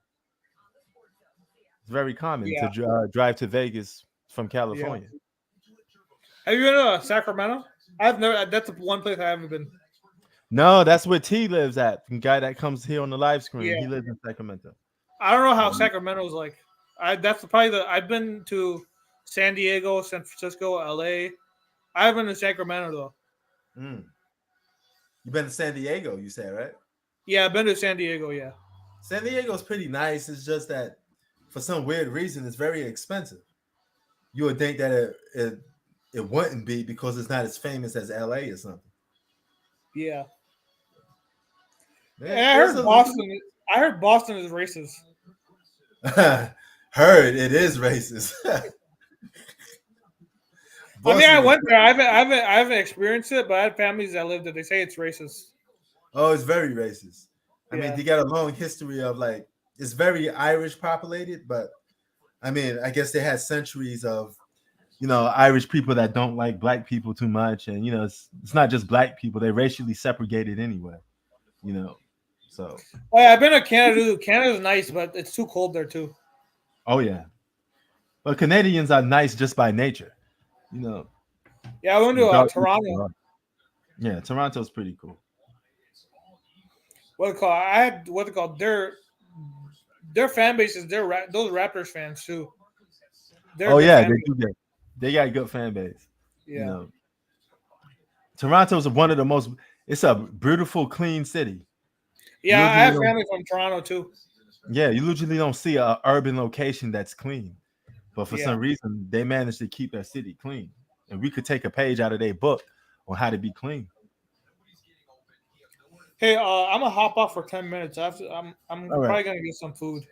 [SPEAKER 8] It's very common to drive to Vegas from California.
[SPEAKER 2] Yeah. Have you been to Sacramento? I've never. That's the one place I haven't been.
[SPEAKER 8] No, that's where T lives at. The guy that comes here on the live screen.
[SPEAKER 2] Yeah.
[SPEAKER 8] He lives in Sacramento.
[SPEAKER 2] I don't know how Sacramento's like. That's probably I've been to San Diego, San Francisco, LA. I haven't been to Sacramento though.
[SPEAKER 6] You've been to San Diego, you said, right?
[SPEAKER 2] Yeah, I've been to San Diego. Yeah.
[SPEAKER 6] San Diego's pretty nice. It's just that for some weird reason, it's very expensive. You would think that it wouldn't be because it's not as famous as LA or something.
[SPEAKER 2] Yeah.
[SPEAKER 6] Man,
[SPEAKER 2] and I heard Boston is racist.
[SPEAKER 6] Heard it is racist.
[SPEAKER 2] I mean, I went there. I haven't experienced it, but I had families that lived there. They say it's racist.
[SPEAKER 6] Oh, it's very racist. I mean,
[SPEAKER 2] Yeah.
[SPEAKER 6] they got a long history of it's very Irish populated, but I mean, I guess they had centuries of
[SPEAKER 8] Irish people that don't like black people too much, and it's not just black people; they racially segregated anyway. So.
[SPEAKER 2] Oh, yeah, I've been to Canada. Canada's nice, but it's too cold there too.
[SPEAKER 8] Oh yeah, but Canadians are nice just by nature.
[SPEAKER 2] Yeah, I went to Toronto.
[SPEAKER 8] Yeah, Toronto's pretty cool.
[SPEAKER 2] What they call their fan base is those Raptors fans too.
[SPEAKER 8] They got a good fan base.
[SPEAKER 2] Yeah.
[SPEAKER 8] Toronto's one of the most. It's a beautiful, clean city.
[SPEAKER 2] Yeah, I have family from Toronto too.
[SPEAKER 8] Yeah, you usually don't see an urban location that's clean, but for some reason they managed to keep their city clean, and we could take a page out of their book on how to be clean.
[SPEAKER 2] Hey, I'm gonna hop off for 10 minutes. I'm
[SPEAKER 8] All right.
[SPEAKER 2] probably gonna get some food.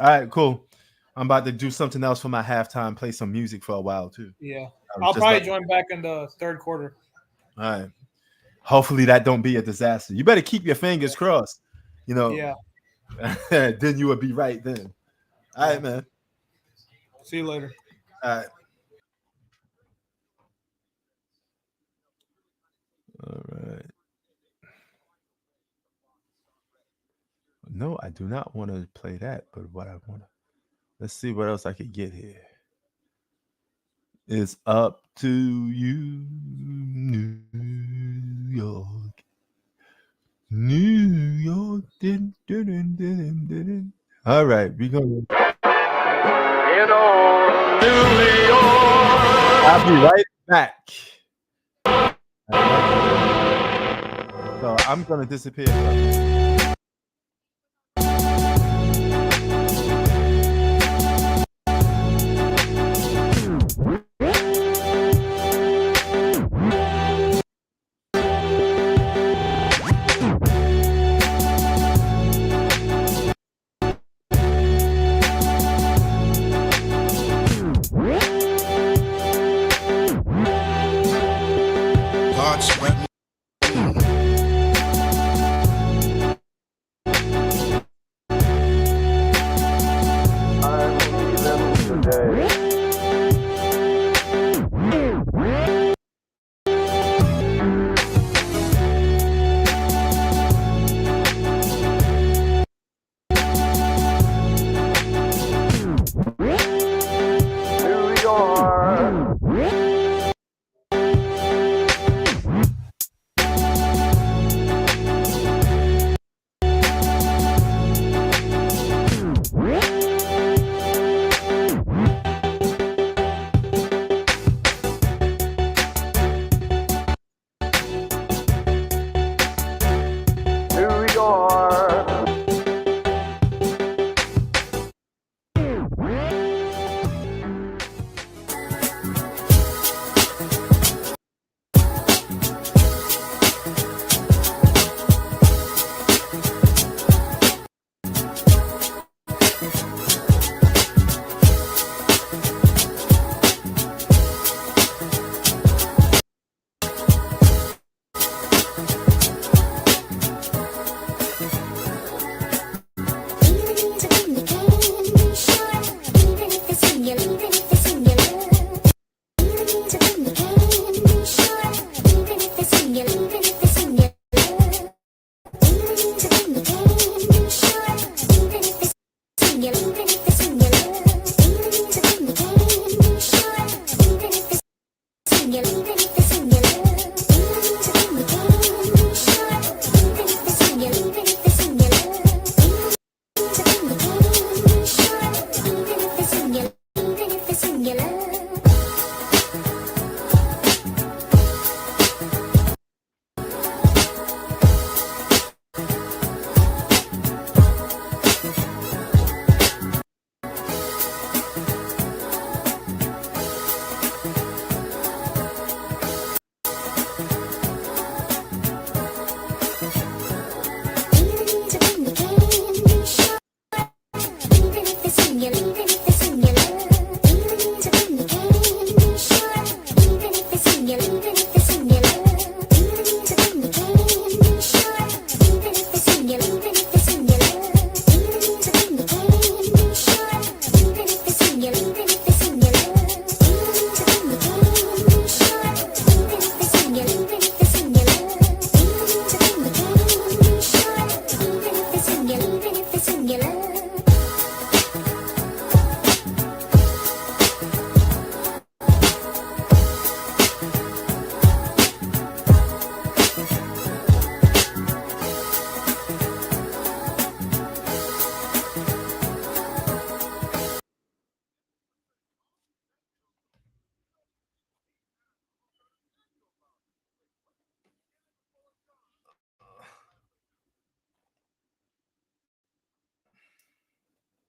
[SPEAKER 8] All right, cool. I'm about to do something else for my halftime. Play some music for a while too.
[SPEAKER 2] Yeah,
[SPEAKER 8] I was
[SPEAKER 2] I'll
[SPEAKER 8] just
[SPEAKER 2] probably
[SPEAKER 8] about-
[SPEAKER 2] join back in the third quarter.
[SPEAKER 8] All right. Hopefully that don't be a disaster. You better keep your fingers crossed. You know.
[SPEAKER 2] Yeah.
[SPEAKER 8] Then you would be right then. All right, man.
[SPEAKER 2] See you later.
[SPEAKER 8] All right. All right. No, I do not want to play that, but what I want to, let's see what else I could get here. It's up to you, New York. New York. Din, din, din, din, din, din. All right, we go. New York. I'll be right back. So I'm gonna disappear.
[SPEAKER 10] God sweat.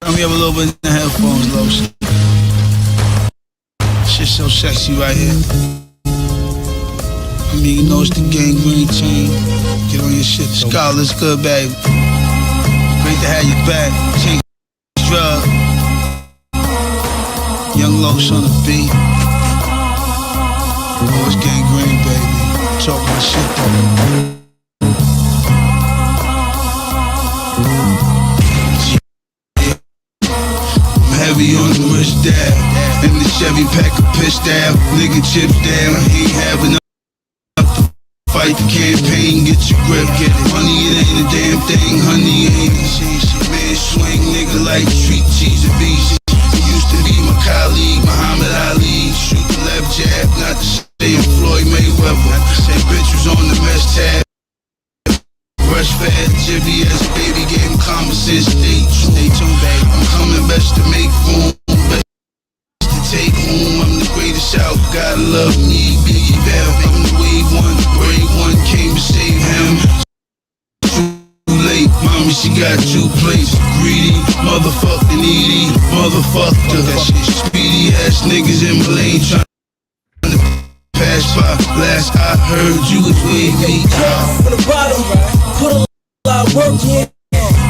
[SPEAKER 11] Let me have a little bit in the headphones, lotion. Shit so sexy right here. Let me You know it's the gang green chain. Get on your shit. Scholars, good, baby. Great to have you back. Change drug. Young Los on the beat. Oh, it's gang green, baby. Talk my shit, though. Heavy on the wrist dab, and the Chevy pack a piss dab. Nigga chips down, he ain't having enough to fight the campaign. Get your grip, get it. Honey, it ain't a damn thing, honey, ain't it? Man, swing nigga like treat cheese and beast. He used to be my colleague, Muhammad Ali. Shoot the left jab, not the same Floyd Mayweather. That bitch was on the mess tab. Breastfed, Jibby as a baby, gave him common sense. Stay tuned, baby. I'm coming best to make room, best to take home. I'm the greatest out, gotta love me, Biggie Bell. I'm the wave one, the brave one, came to save him. Too late, mommy, she got 2 plates. Greedy, motherfucking needy, motherfucker. That shit speedy ass niggas in my lane trying to pass by. Last I heard you was wavy.
[SPEAKER 10] From the bottom, put a lot of work in.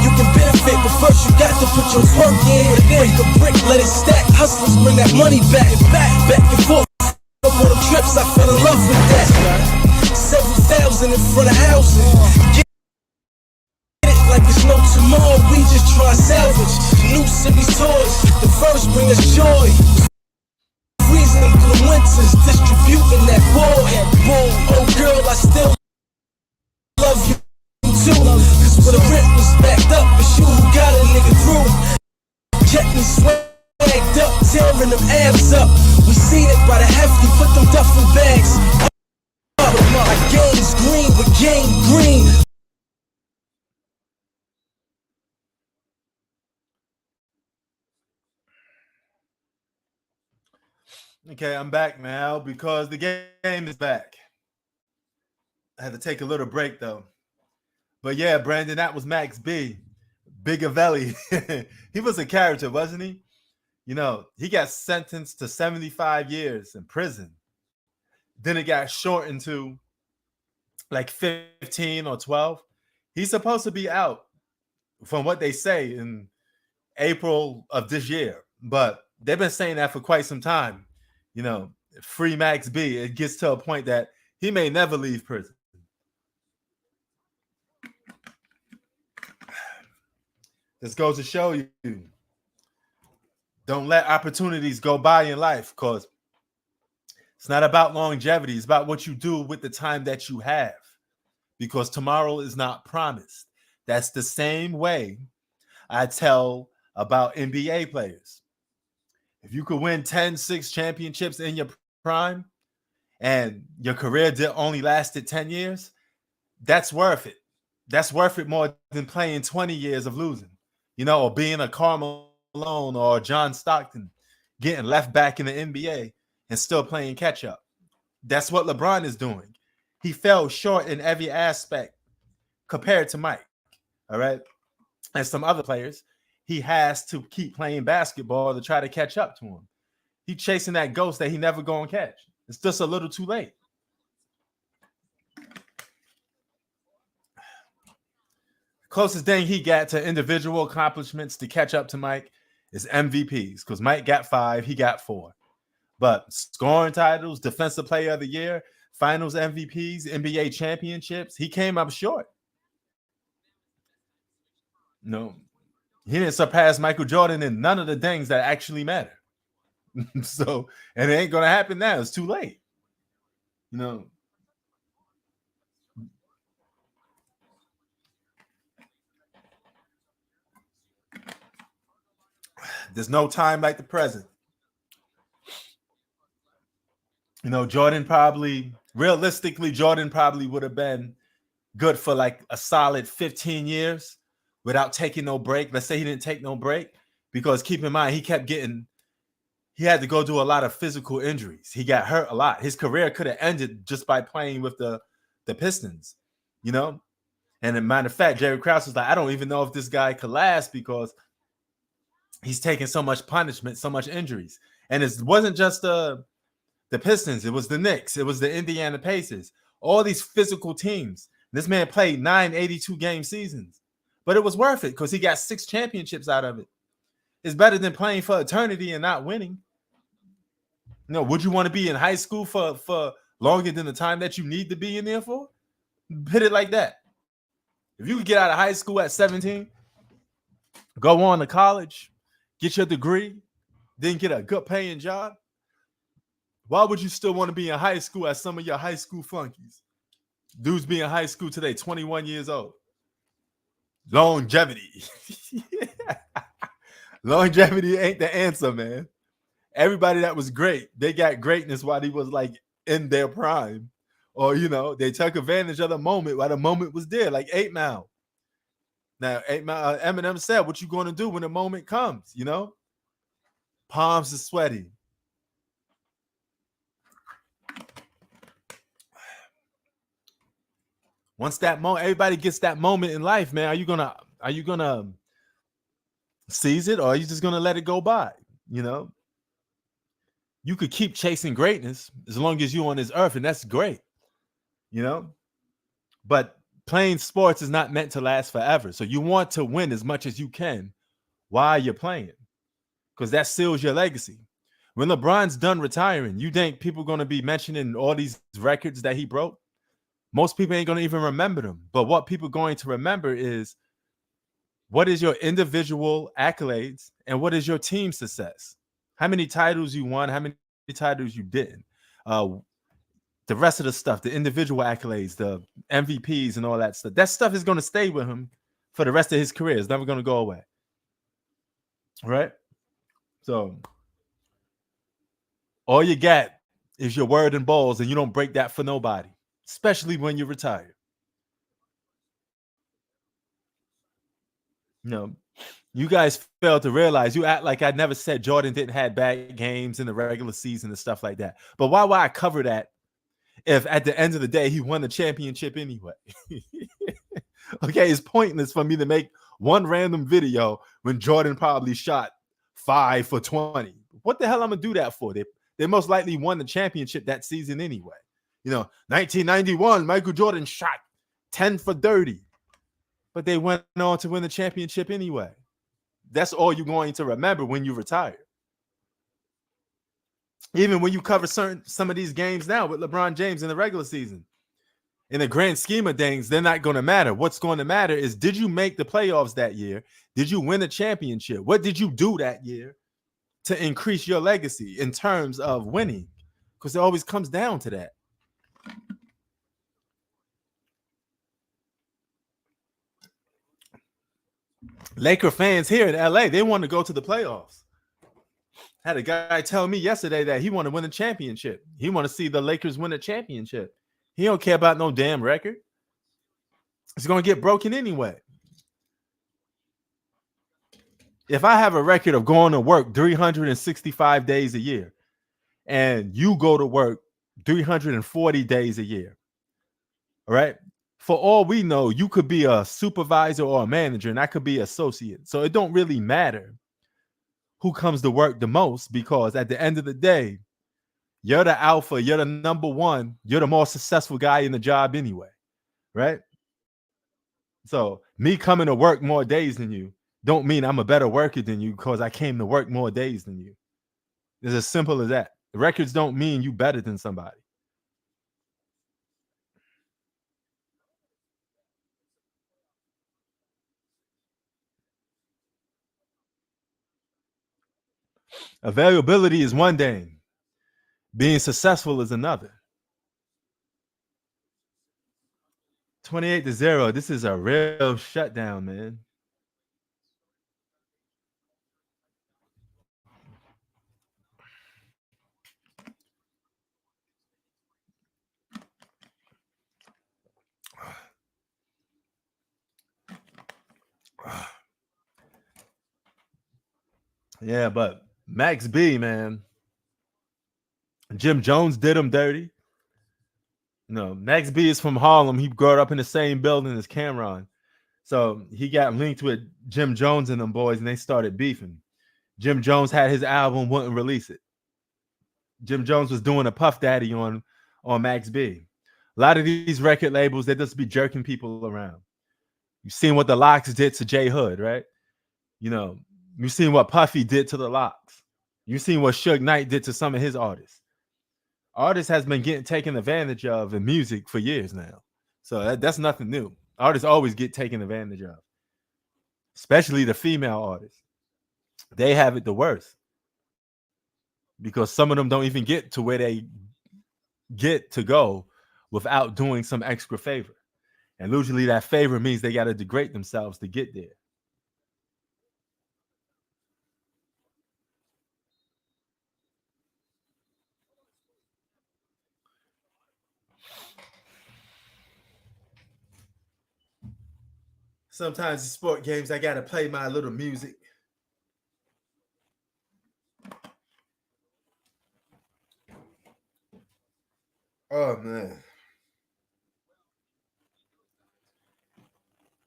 [SPEAKER 10] You can benefit, but first you got to put your work in. Break a brick, let it stack. Hustlers bring that money back and forth. Up on them trips, I fell in love with that. Several thousand in front of houses. Get it like it's no tomorrow. We just try salvage new series toys. The first bring us joy. Freezing them through the winters, distributing that boy. Oh girl, I still love you too. Cause when the rent was backed up, it's you who got a nigga through. Kept me swagged up, tearing them abs up. We seen it by the hefty, put them duffel bags up. My game's green, but game green.
[SPEAKER 8] Okay, I'm back now because the game is back. I had to take a little break though. But yeah, Brandon, that was Max B. Bigavelli. He was a character, wasn't he? You know, he got sentenced to 75 years in prison. Then it got shortened to like 15 or 12. He's supposed to be out from what they say in April of this year. But they've been saying that for quite some time. You know, free Max B. It gets to a point that he may never leave prison. This goes to show you, don't let opportunities go by in life, because it's not about longevity. It's about what you do with the time that you have, because tomorrow is not promised. That's the same way I tell about NBA players. If you could win 10-6 championships in your prime and your career only lasted 10 years, that's worth it. That's worth it more than playing 20 years of losing. You know, or being a Karl Malone or John Stockton, getting left back in the NBA and still playing catch up. That's what LeBron is doing. He fell short in every aspect compared to Mike. All right. And some other players, he has to keep playing basketball to try to catch up to him. He's chasing that ghost that he never going to catch. It's just a little too late. Closest thing he got to individual accomplishments to catch up to Mike is MVPs, because Mike got 5, he got 4. But scoring titles, defensive player of the year, finals MVPs, NBA championships, he came up short. No, he didn't surpass Michael Jordan in none of the things that actually matter. So, and it ain't going to happen now. It's too late. You know, there's no time like the present. You know, Jordan probably would have been good for like a solid 15 years without taking no break. Let's say he didn't take no break, because keep in mind, he had to go do a lot of physical injuries. He got hurt a lot. His career could have ended just by playing with the Pistons, you know? And as a matter of fact, Jerry Krause was like, I don't even know if this guy could last, because he's taking so much punishment, so much injuries. And it wasn't just the Pistons. It was the Knicks. It was the Indiana Pacers. all these physical teams. This man played 9 82-game seasons, but it was worth it because he got 6 championships out of it. It's better than playing for eternity and not winning. No, would you want to be in high school for longer than the time that you need to be in there for? Hit it like that. If you could get out of high school at 17, go on to college, get your degree, then get a good paying job, why would you still want to be in high school as some of your high school flunkies? Dudes be in high school today, 21 years old. Longevity. Longevity ain't the answer, man. Everybody that was great, they got greatness while they was like in their prime. Or, you know, they took advantage of the moment while the moment was there, like 8 Mile. Now, 8 Mile, Eminem said, what you going to do when the moment comes, you know? Palms are sweaty. Once that moment, everybody gets that moment in life, man. Are you gonna seize it, or are you just gonna let it go by? You know, you could keep chasing greatness as long as you're on this earth, and that's great. You know, but playing sports is not meant to last forever. So you want to win as much as you can while you're playing, because that seals your legacy. When LeBron's done retiring, you think people are going to be mentioning all these records that he broke? Most people ain't going to even remember them. But what people are going to remember is what is your individual accolades and what is your team success? How many titles you won, how many titles you didn't. The rest of the stuff, the individual accolades, the MVPs and all that stuff is going to stay with him for the rest of his career. It's never going to go away. Right? So all you got is your word and balls, and you don't break that for nobody, especially when you retire. You know, you guys fail to realize, you act like I never said Jordan didn't have bad games in the regular season and stuff like that. But why would I cover that if at the end of the day he won the championship anyway? Okay, it's pointless for me to make one random video when Jordan probably shot 5 for 20. What the hell I'm gonna do that for? They most likely won the championship that season anyway. You know, 1991, Michael Jordan shot 10 for 30, but they went on to win the championship anyway. That's all you're going to remember when you retire. Even when you cover some of these games now with LeBron James in the regular season, in the grand scheme of things, they're not going to matter. What's going to matter is, did you make the playoffs that year? Did you win a championship? What did you do that year to increase your legacy in terms of winning? Because it always comes down to that. Laker fans here in LA, they want to go to the playoffs. Had a guy tell me yesterday that he want to win a championship. He want to see the Lakers win a championship. He don't care about no damn record. It's going to get broken anyway. If I have a record of going to work 365 days a year, and you go to work 340 days a year, all right? For all we know, you could be a supervisor or a manager, and I could be associate. So it don't really matter who comes to work the most, because at the end of the day, you're the alpha, you're the number one, you're the more successful guy in the job anyway, right? So me coming to work more days than you don't mean I'm a better worker than you because I came to work more days than you. It's as simple as that. The records don't mean you better than somebody. Availability is one thing. Being successful is another. 28-0. This is a real shutdown, man. Yeah, but Max B, man. Jim Jones did him dirty. No, Max B is from Harlem. He grew up in the same building as Cameron. So he got linked with Jim Jones and them boys, and they started beefing. Jim Jones had his album, wouldn't release it. Jim Jones was doing a Puff Daddy on Max B. A lot of these record labels, they just be jerking people around. You've seen what the Locks did to J Hood, right? You know, you've seen what Puffy did to the Locks. You've seen what Suge Knight did to some of his artists. Artists has been getting taken advantage of in music for years now. So that's nothing new. Artists always get taken advantage of, especially the female artists. They have it the worst because some of them don't even get to where they get to go without doing some extra favor. And usually that favor means they got to degrade themselves to get there.
[SPEAKER 6] Sometimes in sport games, I got to play my little music. Oh, man.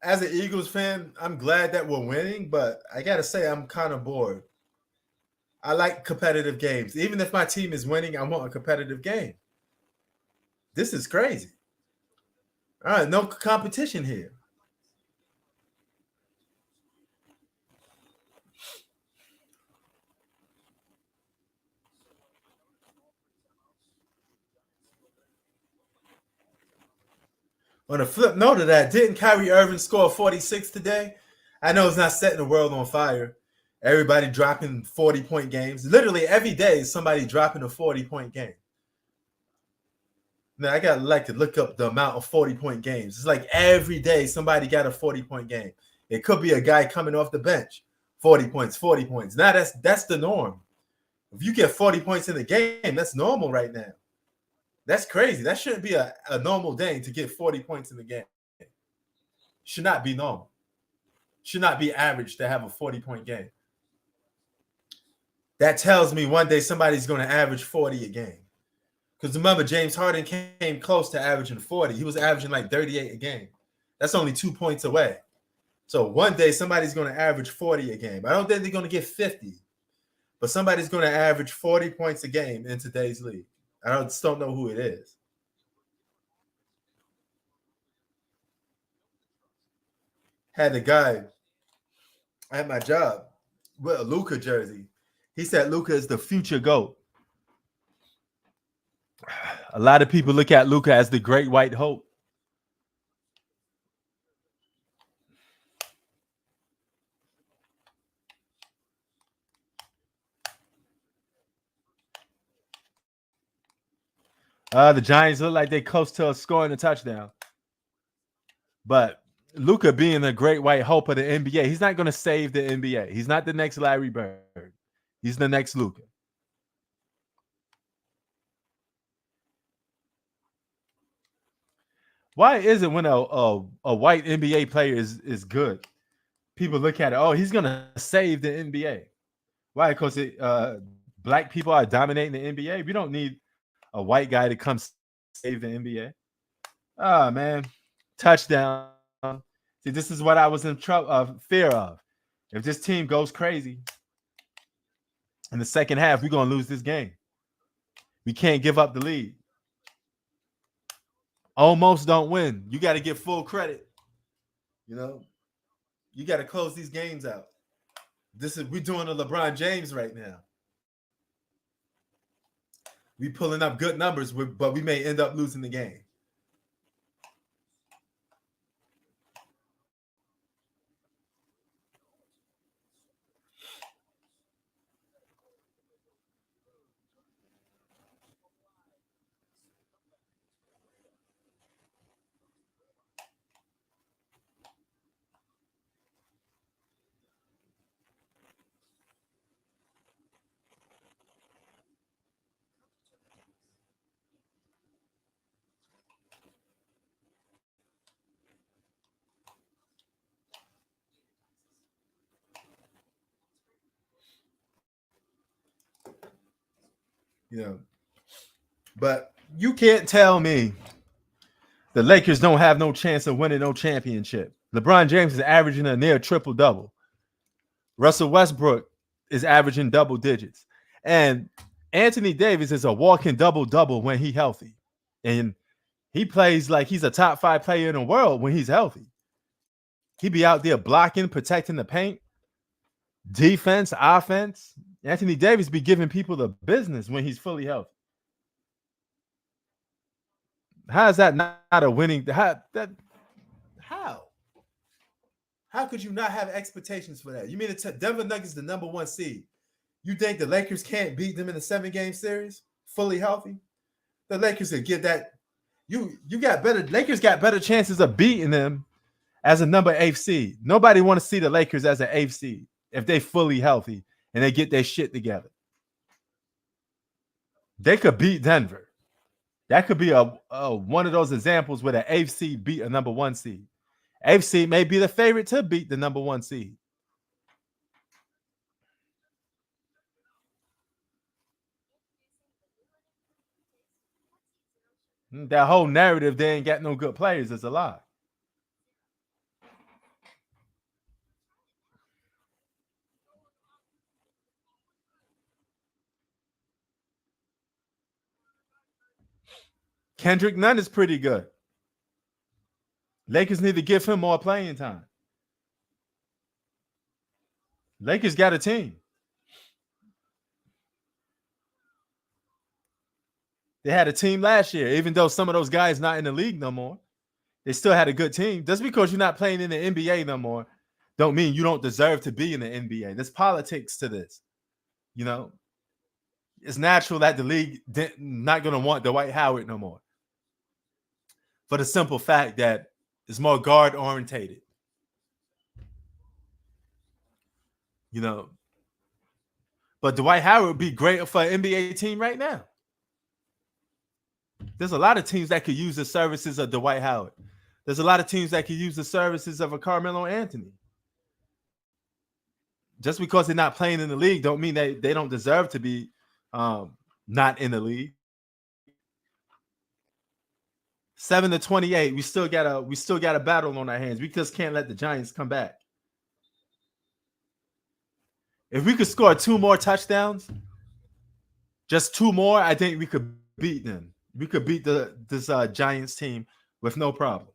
[SPEAKER 6] As an Eagles fan, I'm glad that we're winning, but I got to say I'm kind of bored. I like competitive games. Even if my team is winning, I want a competitive game. This is crazy. All right, no competition here. On a flip note of that, didn't Kyrie Irving score 46 today? I know it's not setting the world on fire. Everybody dropping 40-point games. Literally every day is somebody dropping a 40-point game. Now, I got to look up the amount of 40-point games. It's like every day somebody got a 40-point game. It could be a guy coming off the bench. 40 points, 40 points. Now, that's the norm. If you get 40 points in the game, that's normal right now. That's crazy. That shouldn't be a normal day to get 40 points in the game. Should not be normal. Should not be average to have a 40-point game. That tells me one day somebody's going to average 40 a game. Because remember, James Harden came close to averaging 40. He was averaging like 38 a game. That's only 2 points away. So one day somebody's going to average 40 a game. I don't think they're going to get 50. But somebody's going to average 40 points a game in today's league. I just don't know who it is. Had a guy at my job with a Luka jersey. He said Luka is the future GOAT.
[SPEAKER 8] A lot of people look at Luka as the great white hope. The Giants look like they're close to scoring a touchdown. But Luka being the great white hope of the NBA, he's not going to save the NBA. He's not the next Larry Bird. He's the next Luka. Why is it when a white NBA player is good, people look at it, oh, he's going to save the NBA? Why? Because black people are dominating the NBA? We don't need a white guy to come save the NBA. Oh, man. Touchdown. See, this is what I was in fear of. If this team goes crazy in the second half, we're going to lose this game. We can't give up the lead. Almost don't win. You got to get full credit. You know, you got to close these games out. We're doing a LeBron James right now. We pulling up good numbers, but we may end up losing the game. You know, but you can't tell me the Lakers don't have no chance of winning no championship. LeBron James is averaging a near triple-double. Russell Westbrook is averaging double digits. And Anthony Davis is a walking double-double when he's healthy. And He plays like he's a top 5 player in the world when he's healthy. He be out there blocking, protecting the paint, defense, offense. Anthony Davis be giving people the business when he's fully healthy. How is that not a winning? How?
[SPEAKER 6] How could you not have expectations for that? You mean the Denver Nuggets, the number 1 seed? You think the Lakers can't beat them in a 7-game series, fully healthy? The Lakers could get that. You got better.
[SPEAKER 8] Lakers got better chances of beating them as a number 8 seed. Nobody want to see the Lakers as an 8 seed if they fully healthy and they get their shit together. They could beat Denver. That could be a one of those examples where the 8th seed beat a number 1 seed. 8th seed may be the favorite to beat the number 1 seed. That whole narrative they ain't got no good players is a lie. Kendrick Nunn is pretty good. Lakers need to give him more playing time. Lakers got a team. They had a team last year, even though some of those guys not in the league no more. They still had a good team. Just because you're not playing in the NBA no more, don't mean you don't deserve to be in the NBA. There's politics to this. You know, it's natural that the league not going to want Dwight Howard no more. For the simple fact that it's more guard orientated. You know, but Dwight Howard would be great for an NBA team right now. There's a lot of teams that could use the services of Dwight Howard. There's a lot of teams that could use the services of a Carmelo Anthony. Just because they're not playing in the league don't mean they don't deserve to be not in the league. 7-28. We still got a battle on our hands. We just can't let the Giants come back. If we could score 2 more touchdowns, just 2 more, I think we could beat them. We could beat this Giants team with no problem.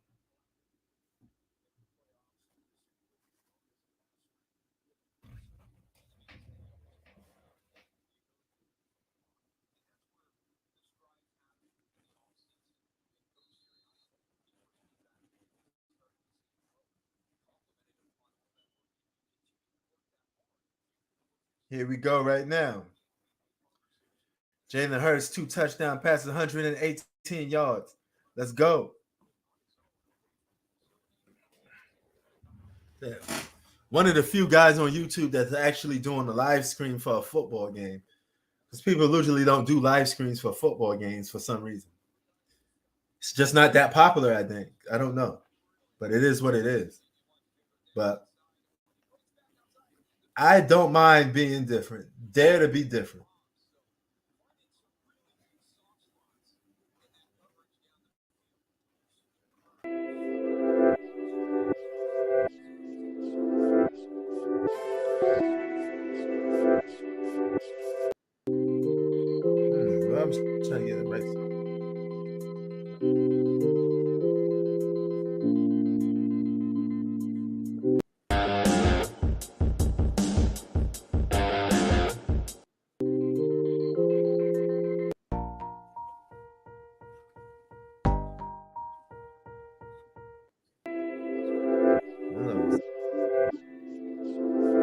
[SPEAKER 6] Here we go right now. Jalen Hurts, 2 touchdown passes, 118 yards. Let's go. Yeah. One of the few guys on YouTube that's actually doing a live stream for a football game. Because people usually don't do live screens for football games for some reason. It's just not that popular, I think. I don't know. But it is what it is. But I don't mind being different. Dare to be different. I'm just trying to get it right.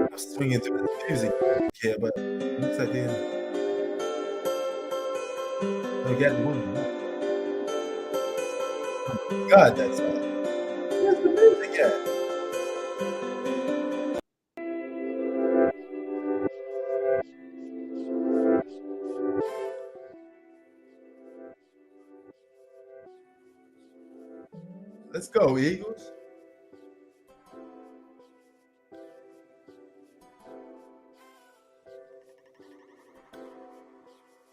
[SPEAKER 6] I'm swinging through the music here, but it looks like they got one. Oh God, that's all. Where's the music at? Let's go, Eagles.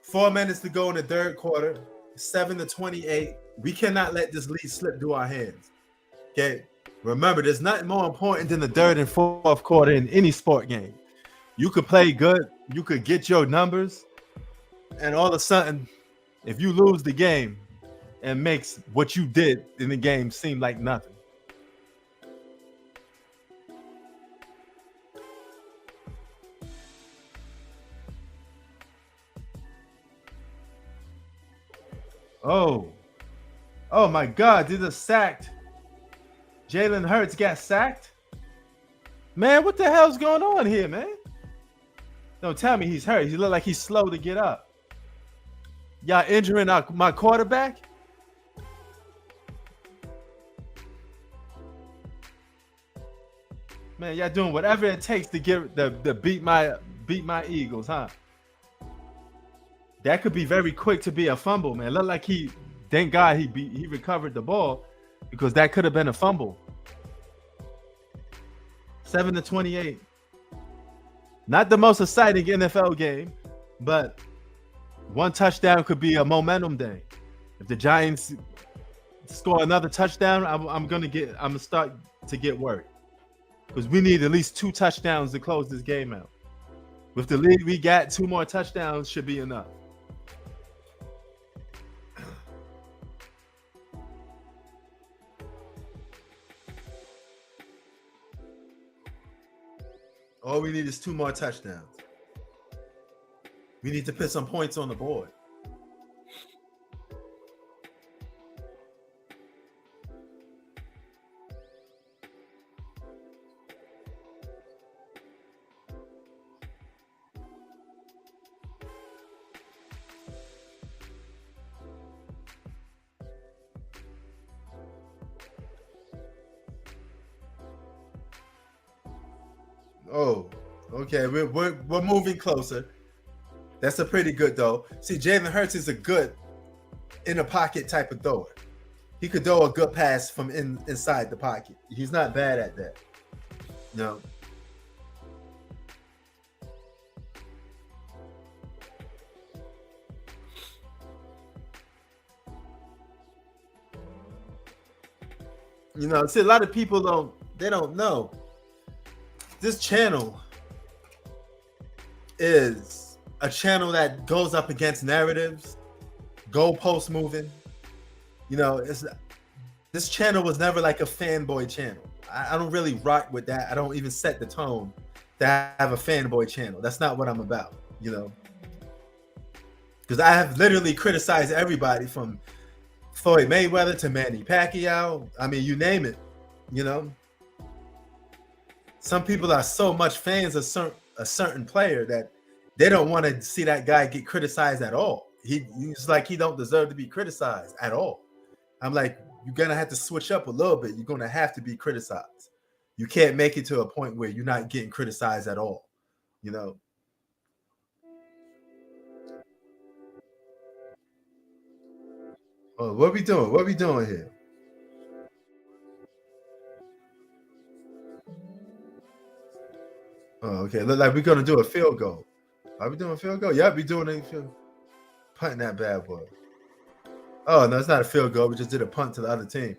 [SPEAKER 6] Four minutes to go in the third quarter, 7-28. We cannot let this lead slip through our hands. Okay. Remember, there's nothing more important than the third and fourth quarter in any sport game. You could play good, you could get your numbers, and all of a sudden, if you lose the game,
[SPEAKER 8] and makes what you did in the game seem like nothing. Oh my God, did a sacked. Jalen Hurts got sacked? Man, what the hell's going on here, man? Don't tell me he's hurt. He look like he's slow to get up. Y'all injuring my quarterback? Man, y'all doing whatever it takes to get to beat my Eagles, huh? That could be very quick to be a fumble, man. Look like thank God he recovered the ball, because that could have been a fumble. 7-28. Not the most exciting NFL game, but one touchdown could be a momentum day. If the Giants score another touchdown, I'm gonna start to get worried, because we need at least 2 touchdowns to close this game out. With the lead we got, 2 more touchdowns should be enough.
[SPEAKER 6] All we need is 2 more touchdowns. We need to put some points on the board. Oh, okay. We're moving closer. That's a pretty good though. See, Jalen Hurts is a good in a pocket type of thrower. He could throw a good pass from inside the pocket. He's not bad at that. No. You know, see, a lot of people don't know. This channel is a channel that goes up against narratives, goalpost moving. You know, this channel was never like a fanboy channel. I don't really rock with that. I don't even set the tone that I have a fanboy channel. That's not what I'm about, you know. Because I have literally criticized everybody from Floyd Mayweather to Manny Pacquiao. I mean, you name it, you know. Some people are so much fans of a certain player that they don't want to see that guy get criticized at all. He's like, he don't deserve to be criticized at all. I'm like, you're gonna have to switch up a little bit. You're gonna have to be criticized. You can't make it to a point where you're not getting criticized at all, you know. Oh, what we doing? What we doing here? Oh, okay. Look like we're gonna do a field goal. Are we doing a field goal? Yeah, we doing a field. Punting that bad boy. Oh no, it's not a field goal. We just did a punt to the other team.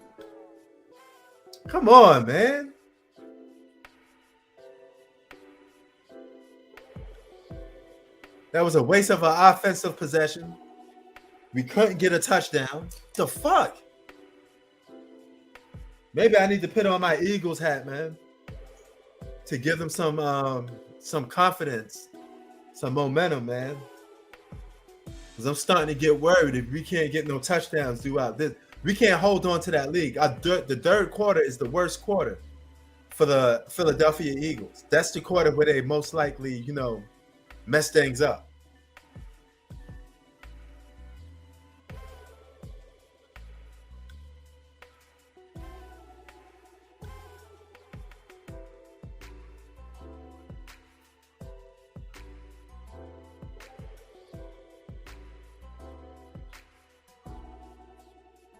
[SPEAKER 6] Come on, man. That was a waste of an offensive possession. We couldn't get a touchdown. The fuck? Maybe I need to put on my Eagles hat, man, to give them some confidence, some momentum, man. Because I'm starting to get worried if we can't get no touchdowns throughout this. We can't hold on to that league. The third quarter is the worst quarter for the Philadelphia Eagles. That's the quarter where they most likely, you know, mess things up.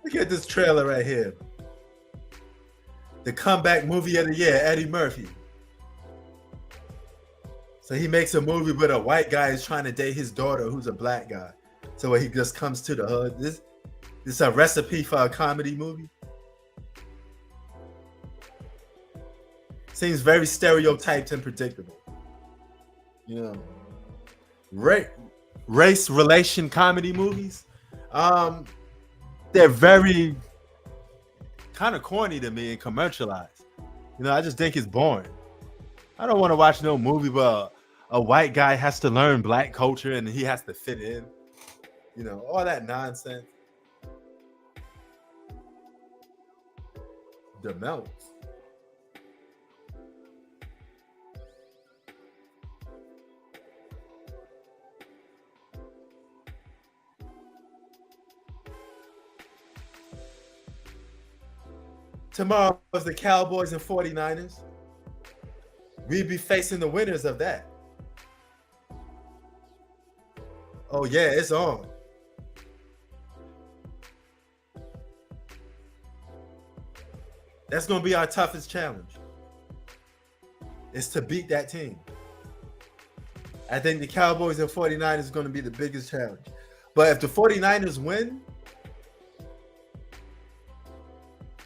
[SPEAKER 6] Look at this trailer right here. The comeback movie of the year, Eddie Murphy. So he makes a movie where a white guy is trying to date his daughter who's a black guy. So when he just comes to the hood. This is a recipe for a comedy movie. Seems very stereotyped and predictable. You know. Race relation comedy movies.
[SPEAKER 8] they're very kind of corny to me and commercialized. You know, I just think it's boring. I don't want to watch no movie where a white guy has to learn black culture and he has to fit in. You know, all that nonsense. The melts. Tomorrow was the Cowboys and 49ers. We'd be facing the winners of that. Oh, yeah, it's on. That's going to be our toughest challenge. Is to beat that team. I think the Cowboys and 49ers is going to be the biggest challenge. But if the 49ers win,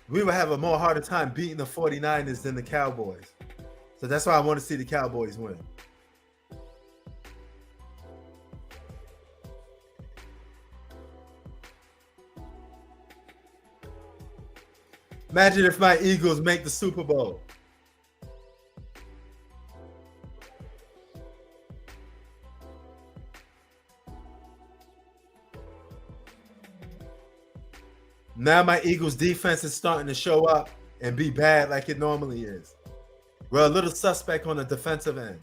[SPEAKER 8] we will have a more harder time beating the 49ers than the Cowboys. So that's why I want to see the Cowboys win. Imagine if my Eagles make the Super Bowl. Now my Eagles defense is starting to show up and be bad like it normally is. We're a little suspect on the defensive end.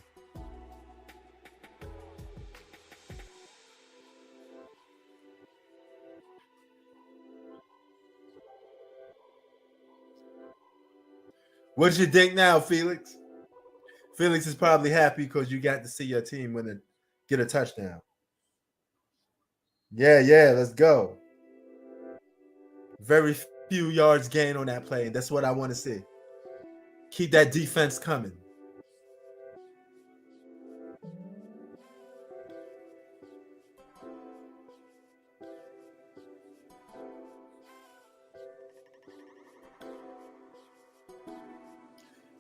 [SPEAKER 8] What did you think now, Felix? Felix is probably happy because you got to see your team get a touchdown. Yeah, let's go. Very few yards gained on that play, and that's what I want to see. Keep that defense coming.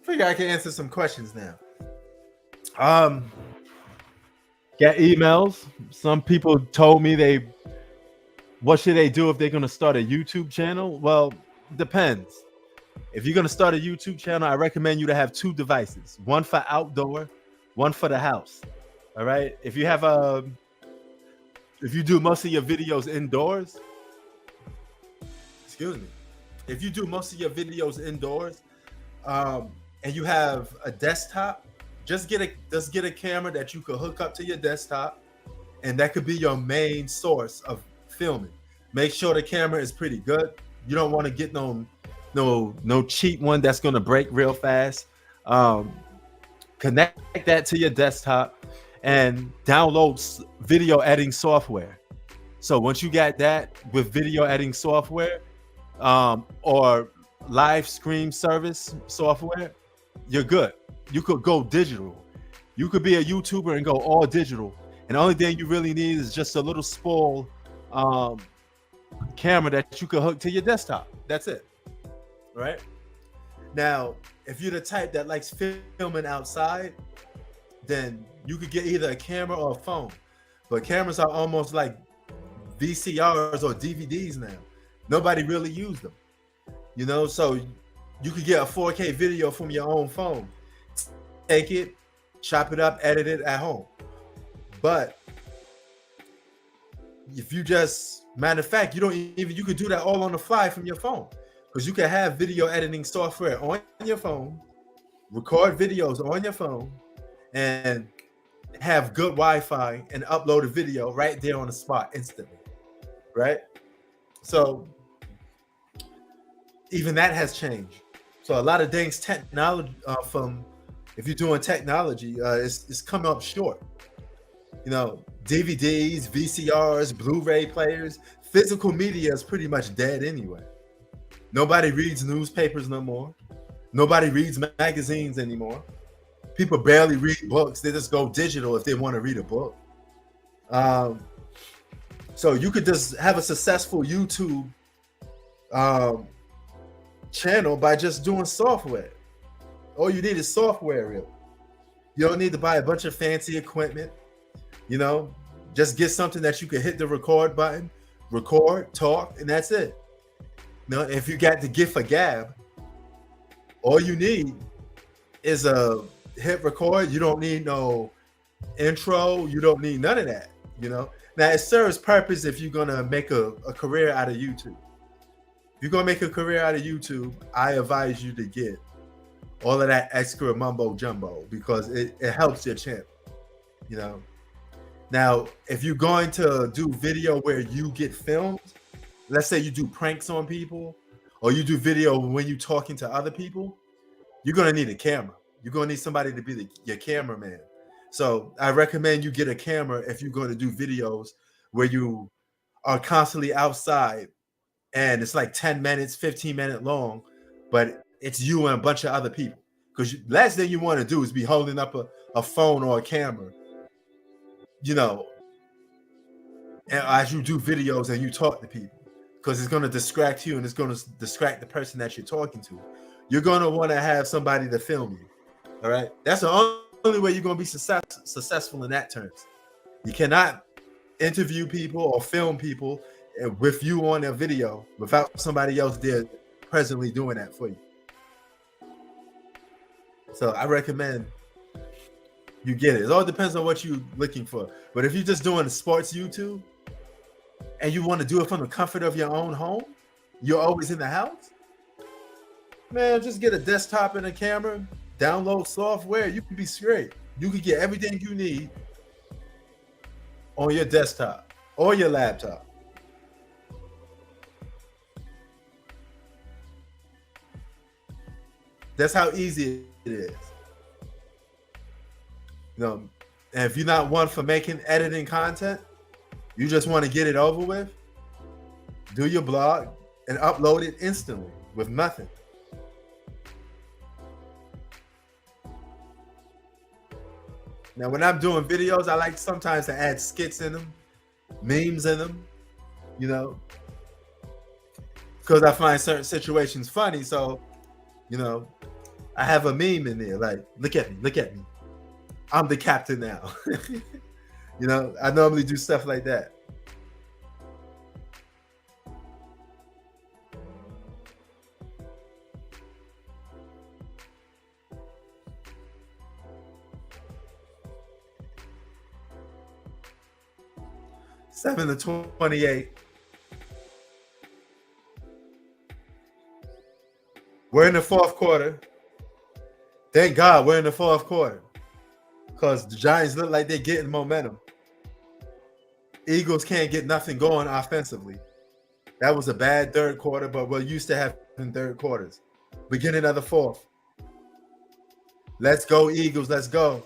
[SPEAKER 8] Figure I can answer some questions now. Got emails. Some people told me what should they do if they're going to start a YouTube channel? Well, depends. If you're going to start a YouTube channel, I recommend you to have 2 devices, one for outdoor, one for the house. All right. If you do most of your videos indoors, if you do most of your videos indoors, and you have a desktop, just get a camera that you could hook up to your desktop, and that could be your main source of filming. Make sure the camera is pretty good. You don't want to get no cheap one that's going to break real fast. Connect that to your desktop and download video editing software. So once you got that with video editing software or live stream service software, you're good. You could go digital. You could be a YouTuber and go all digital. And the only thing you really need is just a little small camera that you could hook to your desktop. That's it. Right? Now, if you're the type that likes filming outside, then you could get either a camera or a phone. But cameras are almost like VCRs or DVDs now. Nobody really used them. You know, so you could get a 4K video from your own phone. Take it, chop it up, edit it at home. But if you matter of fact, you could do that all on the fly from your phone, because you can have video editing software on your phone, record videos on your phone, and have good Wi-Fi and upload a video right there on the spot instantly, right? So even that has changed. So a lot of things technology if you're doing technology, it's come up short. You know, DVDs, VCRs, Blu-ray players, physical media is pretty much dead anyway. Nobody reads newspapers no more. Nobody reads magazines anymore. People barely read books. They just go digital if they want to read a book. So you could just have a successful YouTube channel by just doing software. All you need is software, really. You don't need to buy a bunch of fancy equipment. You know, just get something that you can hit the record button,
[SPEAKER 6] record, talk, and that's it. Now, if you got the gift of gab, all you need is a hit record. You don't need no intro. You don't need none of that. Now it serves purpose if you're gonna make a career out of YouTube. If you're gonna make a career out of YouTube, I advise you to get all of that extra mumbo jumbo because it helps your channel. Now, if you're going to do video where you get filmed, let's say you do pranks on people, or you do video when you're talking to other people, you're gonna need a camera. You're gonna need somebody to be your cameraman. So I recommend you get a camera if you're going to do videos where you are constantly outside and it's like 10 minutes, 15 minutes long, but it's you and a bunch of other people. Because last thing you want to do is be holding up a phone or a camera, and as you do videos and you talk to people, because it's going to distract you and it's going to distract the person that you're talking to. You're going to want to have somebody to film you. All right. That's the only way you're going to be successful in that terms. You cannot interview people or film people with you on a video without somebody else there presently doing that for you. So I recommend you get it. It all depends on what you're looking for. But if you're just doing sports YouTube and you want to do it from the comfort of your own home, you're always in the house, man, just get a desktop and a camera. Download software, you can be straight. You can get everything you need on your desktop or your laptop. That's how easy it is. And if you're not one for editing content, you just want to get it over with, do your blog and upload it instantly with nothing. Now, when I'm doing videos, I like sometimes to add skits in them, memes in them, because I find certain situations funny. So, I have a meme in there, like, look at me. I'm the captain now. I normally do stuff like that. Seven to 28. We're in the fourth quarter. Thank God we're in the fourth quarter, because the Giants look like they're getting momentum. Eagles can't get nothing going offensively. That was a bad third quarter, but we're used to having third quarters. Beginning of the fourth. Let's go, Eagles. Let's go.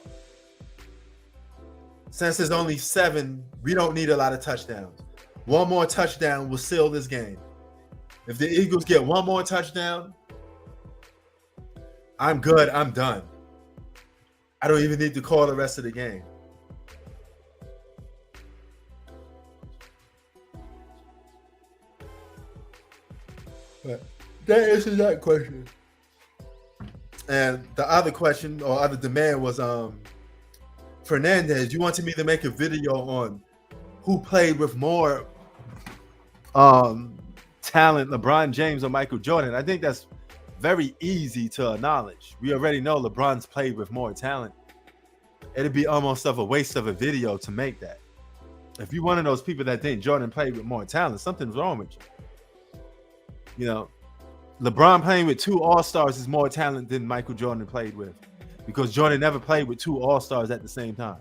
[SPEAKER 6] Since there's only 7, we don't need a lot of touchdowns. One more touchdown will seal this game. If the Eagles get one more touchdown, I'm good. I'm done. I don't even need to call the rest of the game. But that answers that question. And the other question or other demand was Fernandez. You wanted me to make a video on who played with more
[SPEAKER 8] talent, LeBron James or Michael Jordan. I think that's very easy to acknowledge. We already know LeBron's played with more talent. It'd be almost of a waste of a video to make that. If you're one of those people that think Jordan played with more talent, something's wrong with you. LeBron playing with 2 All-Stars is more talent than Michael Jordan played with, because Jordan never played with 2 All-Stars at the same time.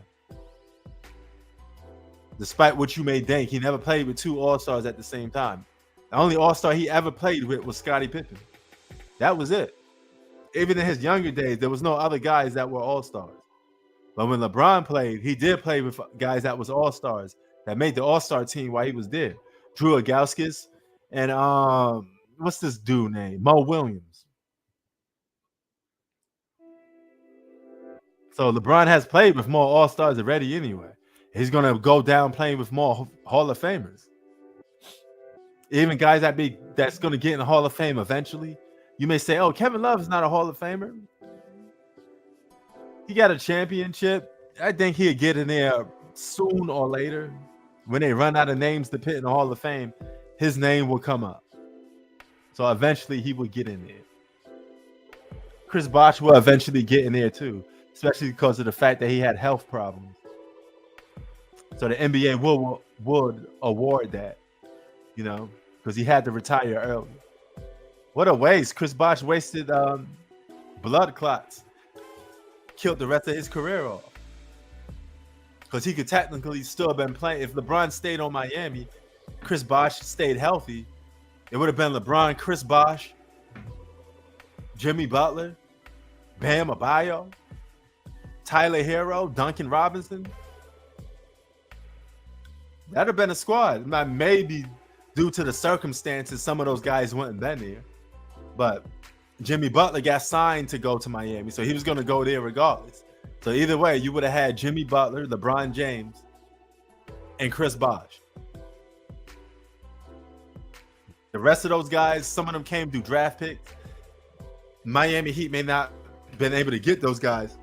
[SPEAKER 8] Despite what you may think, he never played with 2 All-Stars at the same time. The only All-Star he ever played with was Scottie Pippen. That was it. Even in his younger days, there was no other guys that were All-Stars. But when LeBron played, he did play with guys that was All-Stars, that made the All-Star team while he was there. Drew Agauskas and what's this dude name? Mo Williams. So LeBron has played with more All-Stars already anyway. He's going to go down playing with more Hall of Famers. Even guys that's going to get in the Hall of Fame eventually. You may say, oh, Kevin Love is not a Hall of Famer. He got a championship. I think he'll get in there soon or later. when they run out of names to put in the Hall of Fame, his name will come up. So eventually he will get in there. Chris Bosh will eventually get in there too, especially because of the fact that he had health problems. So the NBA would award that, you know, because he had to retire early. What a waste. Chris Bosh wasted blood clots. Killed the rest of his career off. Because he could technically still have been playing. If LeBron stayed on Miami, Chris Bosh stayed healthy, it would have been LeBron, Chris Bosh, Jimmy Butler, Bam Adebayo, Tyler Hero, Duncan Robinson. That'd have been a squad. Now, maybe due to the circumstances, some of those guys wouldn't been there. But Jimmy Butler got signed to go to Miami, so he was going to go there regardless. So either way, you would have had Jimmy Butler, LeBron James, and Chris Bosh. The rest of those guys, some of them came through draft picks. Miami Heat may not have been able to get those guys,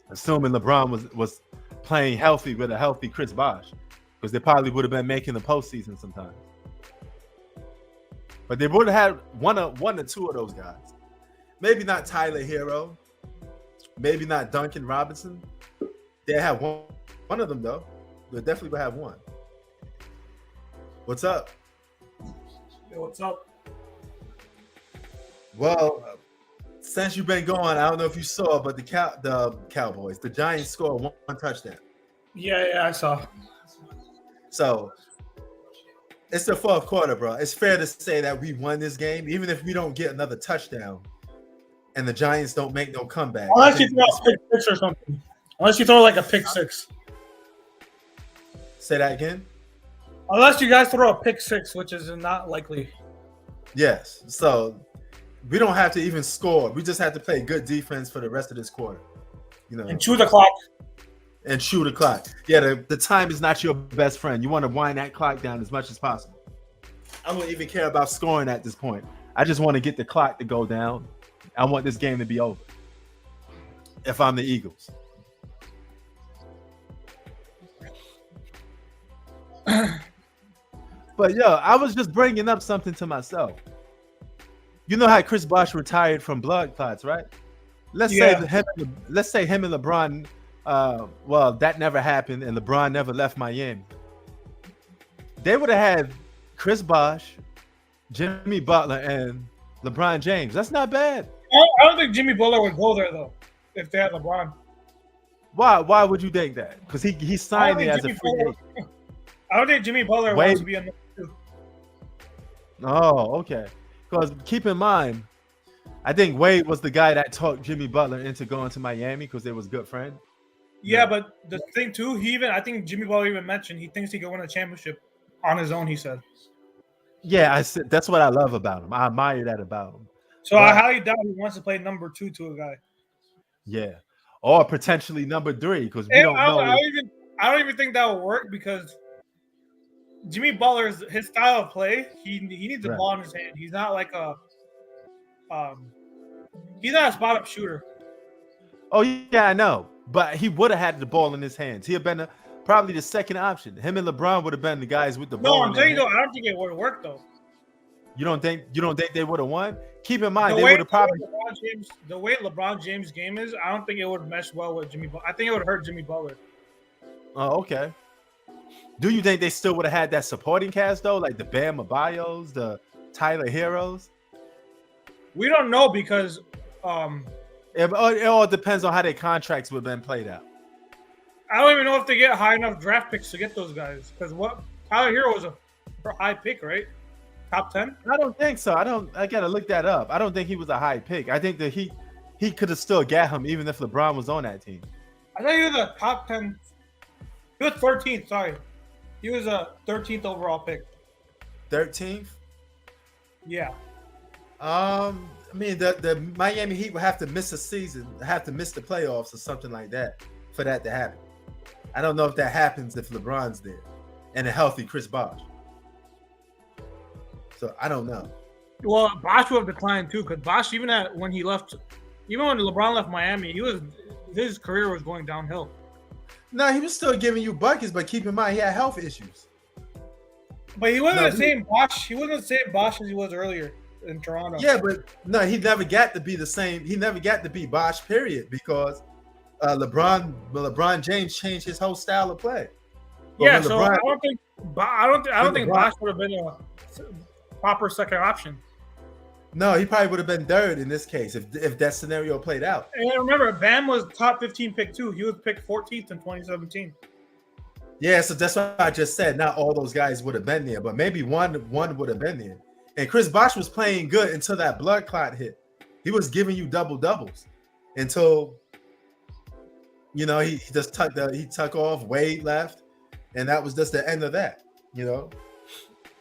[SPEAKER 8] assuming LeBron was playing healthy with a healthy Chris Bosh, because they probably would have been making the postseason sometime. But they would have had one or two of those guys. Maybe not Tyler Hero. Maybe not Duncan Robinson. They have one of them though. They definitely would have one. What's up?
[SPEAKER 4] Hey, what's up?
[SPEAKER 6] Well, since you've been going, I don't know if you saw, but the Cowboys, the Giants scored one touchdown.
[SPEAKER 4] Yeah, I saw.
[SPEAKER 6] So it's the fourth quarter, bro. It's fair to say that we won this game, even if we don't get another touchdown and the Giants don't make no comeback.
[SPEAKER 4] Unless you throw a pick six or something. Unless you throw like a pick six.
[SPEAKER 6] Say that again?
[SPEAKER 4] Unless you guys throw a pick six, which is not likely.
[SPEAKER 6] Yes. So we don't have to even score. We just have to play good defense for the rest of this quarter. You know,
[SPEAKER 4] and chew the clock.
[SPEAKER 6] And chew the clock. Yeah, the time is not your best friend. You want to wind that clock down as much as possible. I don't even care about scoring at this point. I just want to get the clock to go down. I want this game to be over. If I'm the Eagles. But yo, I was just bringing up something to myself. You know how Chris Bosh retired from blood clots, right? Let's say him and LeBron. Well, that never happened, and LeBron never left Miami. They would have had Chris Bosh, Jimmy Butler, and LeBron James. That's not bad.
[SPEAKER 4] I don't think Jimmy Butler would go there though if they had LeBron.
[SPEAKER 6] Why would you think that? Because he signed there as a free agent.
[SPEAKER 4] I don't think Jimmy Butler wants to be a number two.
[SPEAKER 6] Oh, okay. Because keep in mind, I think Wade was the guy that talked Jimmy Butler into going to Miami because they was good friends.
[SPEAKER 4] Yeah, but the thing too, I think Jimmy Butler even mentioned he thinks he can win a championship on his own. He said.
[SPEAKER 6] Yeah, I said that's what I love about him. I admire that about him.
[SPEAKER 4] So I highly doubt he wants to play number two to a guy.
[SPEAKER 6] Yeah, or potentially number three because we don't know.
[SPEAKER 4] I don't even think that will work because Jimmy Butler's his style of play. He needs the ball in his hand. He's not like he's not a spot up shooter.
[SPEAKER 6] Oh yeah, I know. But he would have had the ball in his hands. He'd have been probably the second option. Him and LeBron would have been the guys with the ball.
[SPEAKER 4] No, I'm telling you though, I don't think it would have worked though.
[SPEAKER 6] You don't think they would have won? Keep in mind they would have probably
[SPEAKER 4] the way LeBron James' game is. I don't think it would mesh well with Jimmy Butler. I think it would hurt Jimmy Butler.
[SPEAKER 6] Oh, okay. Do you think they still would have had that supporting cast though, like the Bam Adebayos, the Tyler Heroes?
[SPEAKER 4] We don't know because
[SPEAKER 6] it all depends on how their contracts would have been played out.
[SPEAKER 4] I don't even know if they get high enough draft picks to get those guys. Because Tyler Hero was a high pick, right? Top 10?
[SPEAKER 6] I don't think so. I gotta look that up. I don't think he was a high pick. I think that he could have still got him even if LeBron was on that team.
[SPEAKER 4] I thought he was a top 10. He was 13th. Sorry, he was a 13th overall pick.
[SPEAKER 6] 13th?
[SPEAKER 4] Yeah.
[SPEAKER 6] I mean, the Miami Heat would have to miss a season, have to miss the playoffs or something like that for that to happen. I don't know if that happens if LeBron's there and a healthy Chris Bosh. So I don't know.
[SPEAKER 4] Well, Bosh would have declined too, because Bosh, even when LeBron left Miami, his career was going downhill.
[SPEAKER 6] No, he was still giving you buckets, but keep in mind he had health issues.
[SPEAKER 2] But he wasn't
[SPEAKER 6] No,
[SPEAKER 2] the same Bosch. He wasn't the same Bosch as he was earlier in Toronto.
[SPEAKER 6] Yeah, but no, he never got to be the same. He never got to be Bosch, period, because LeBron James changed his whole style of play. But
[SPEAKER 4] Yeah,
[SPEAKER 6] when
[SPEAKER 4] so
[SPEAKER 6] LeBron-
[SPEAKER 4] I don't think Bosch would have been a proper second option.
[SPEAKER 6] No, he probably would have been third in this case if that scenario played out.
[SPEAKER 4] And remember, Bam was top 15 pick too. He was picked 14th in 2017.
[SPEAKER 6] Yeah, so that's what I just said. Not all those guys would have been there, but maybe one would have been there. And Chris Bosh was playing good until that blood clot hit. He was giving you double doubles until he just tuck off. Wade left, and that was just the end of that.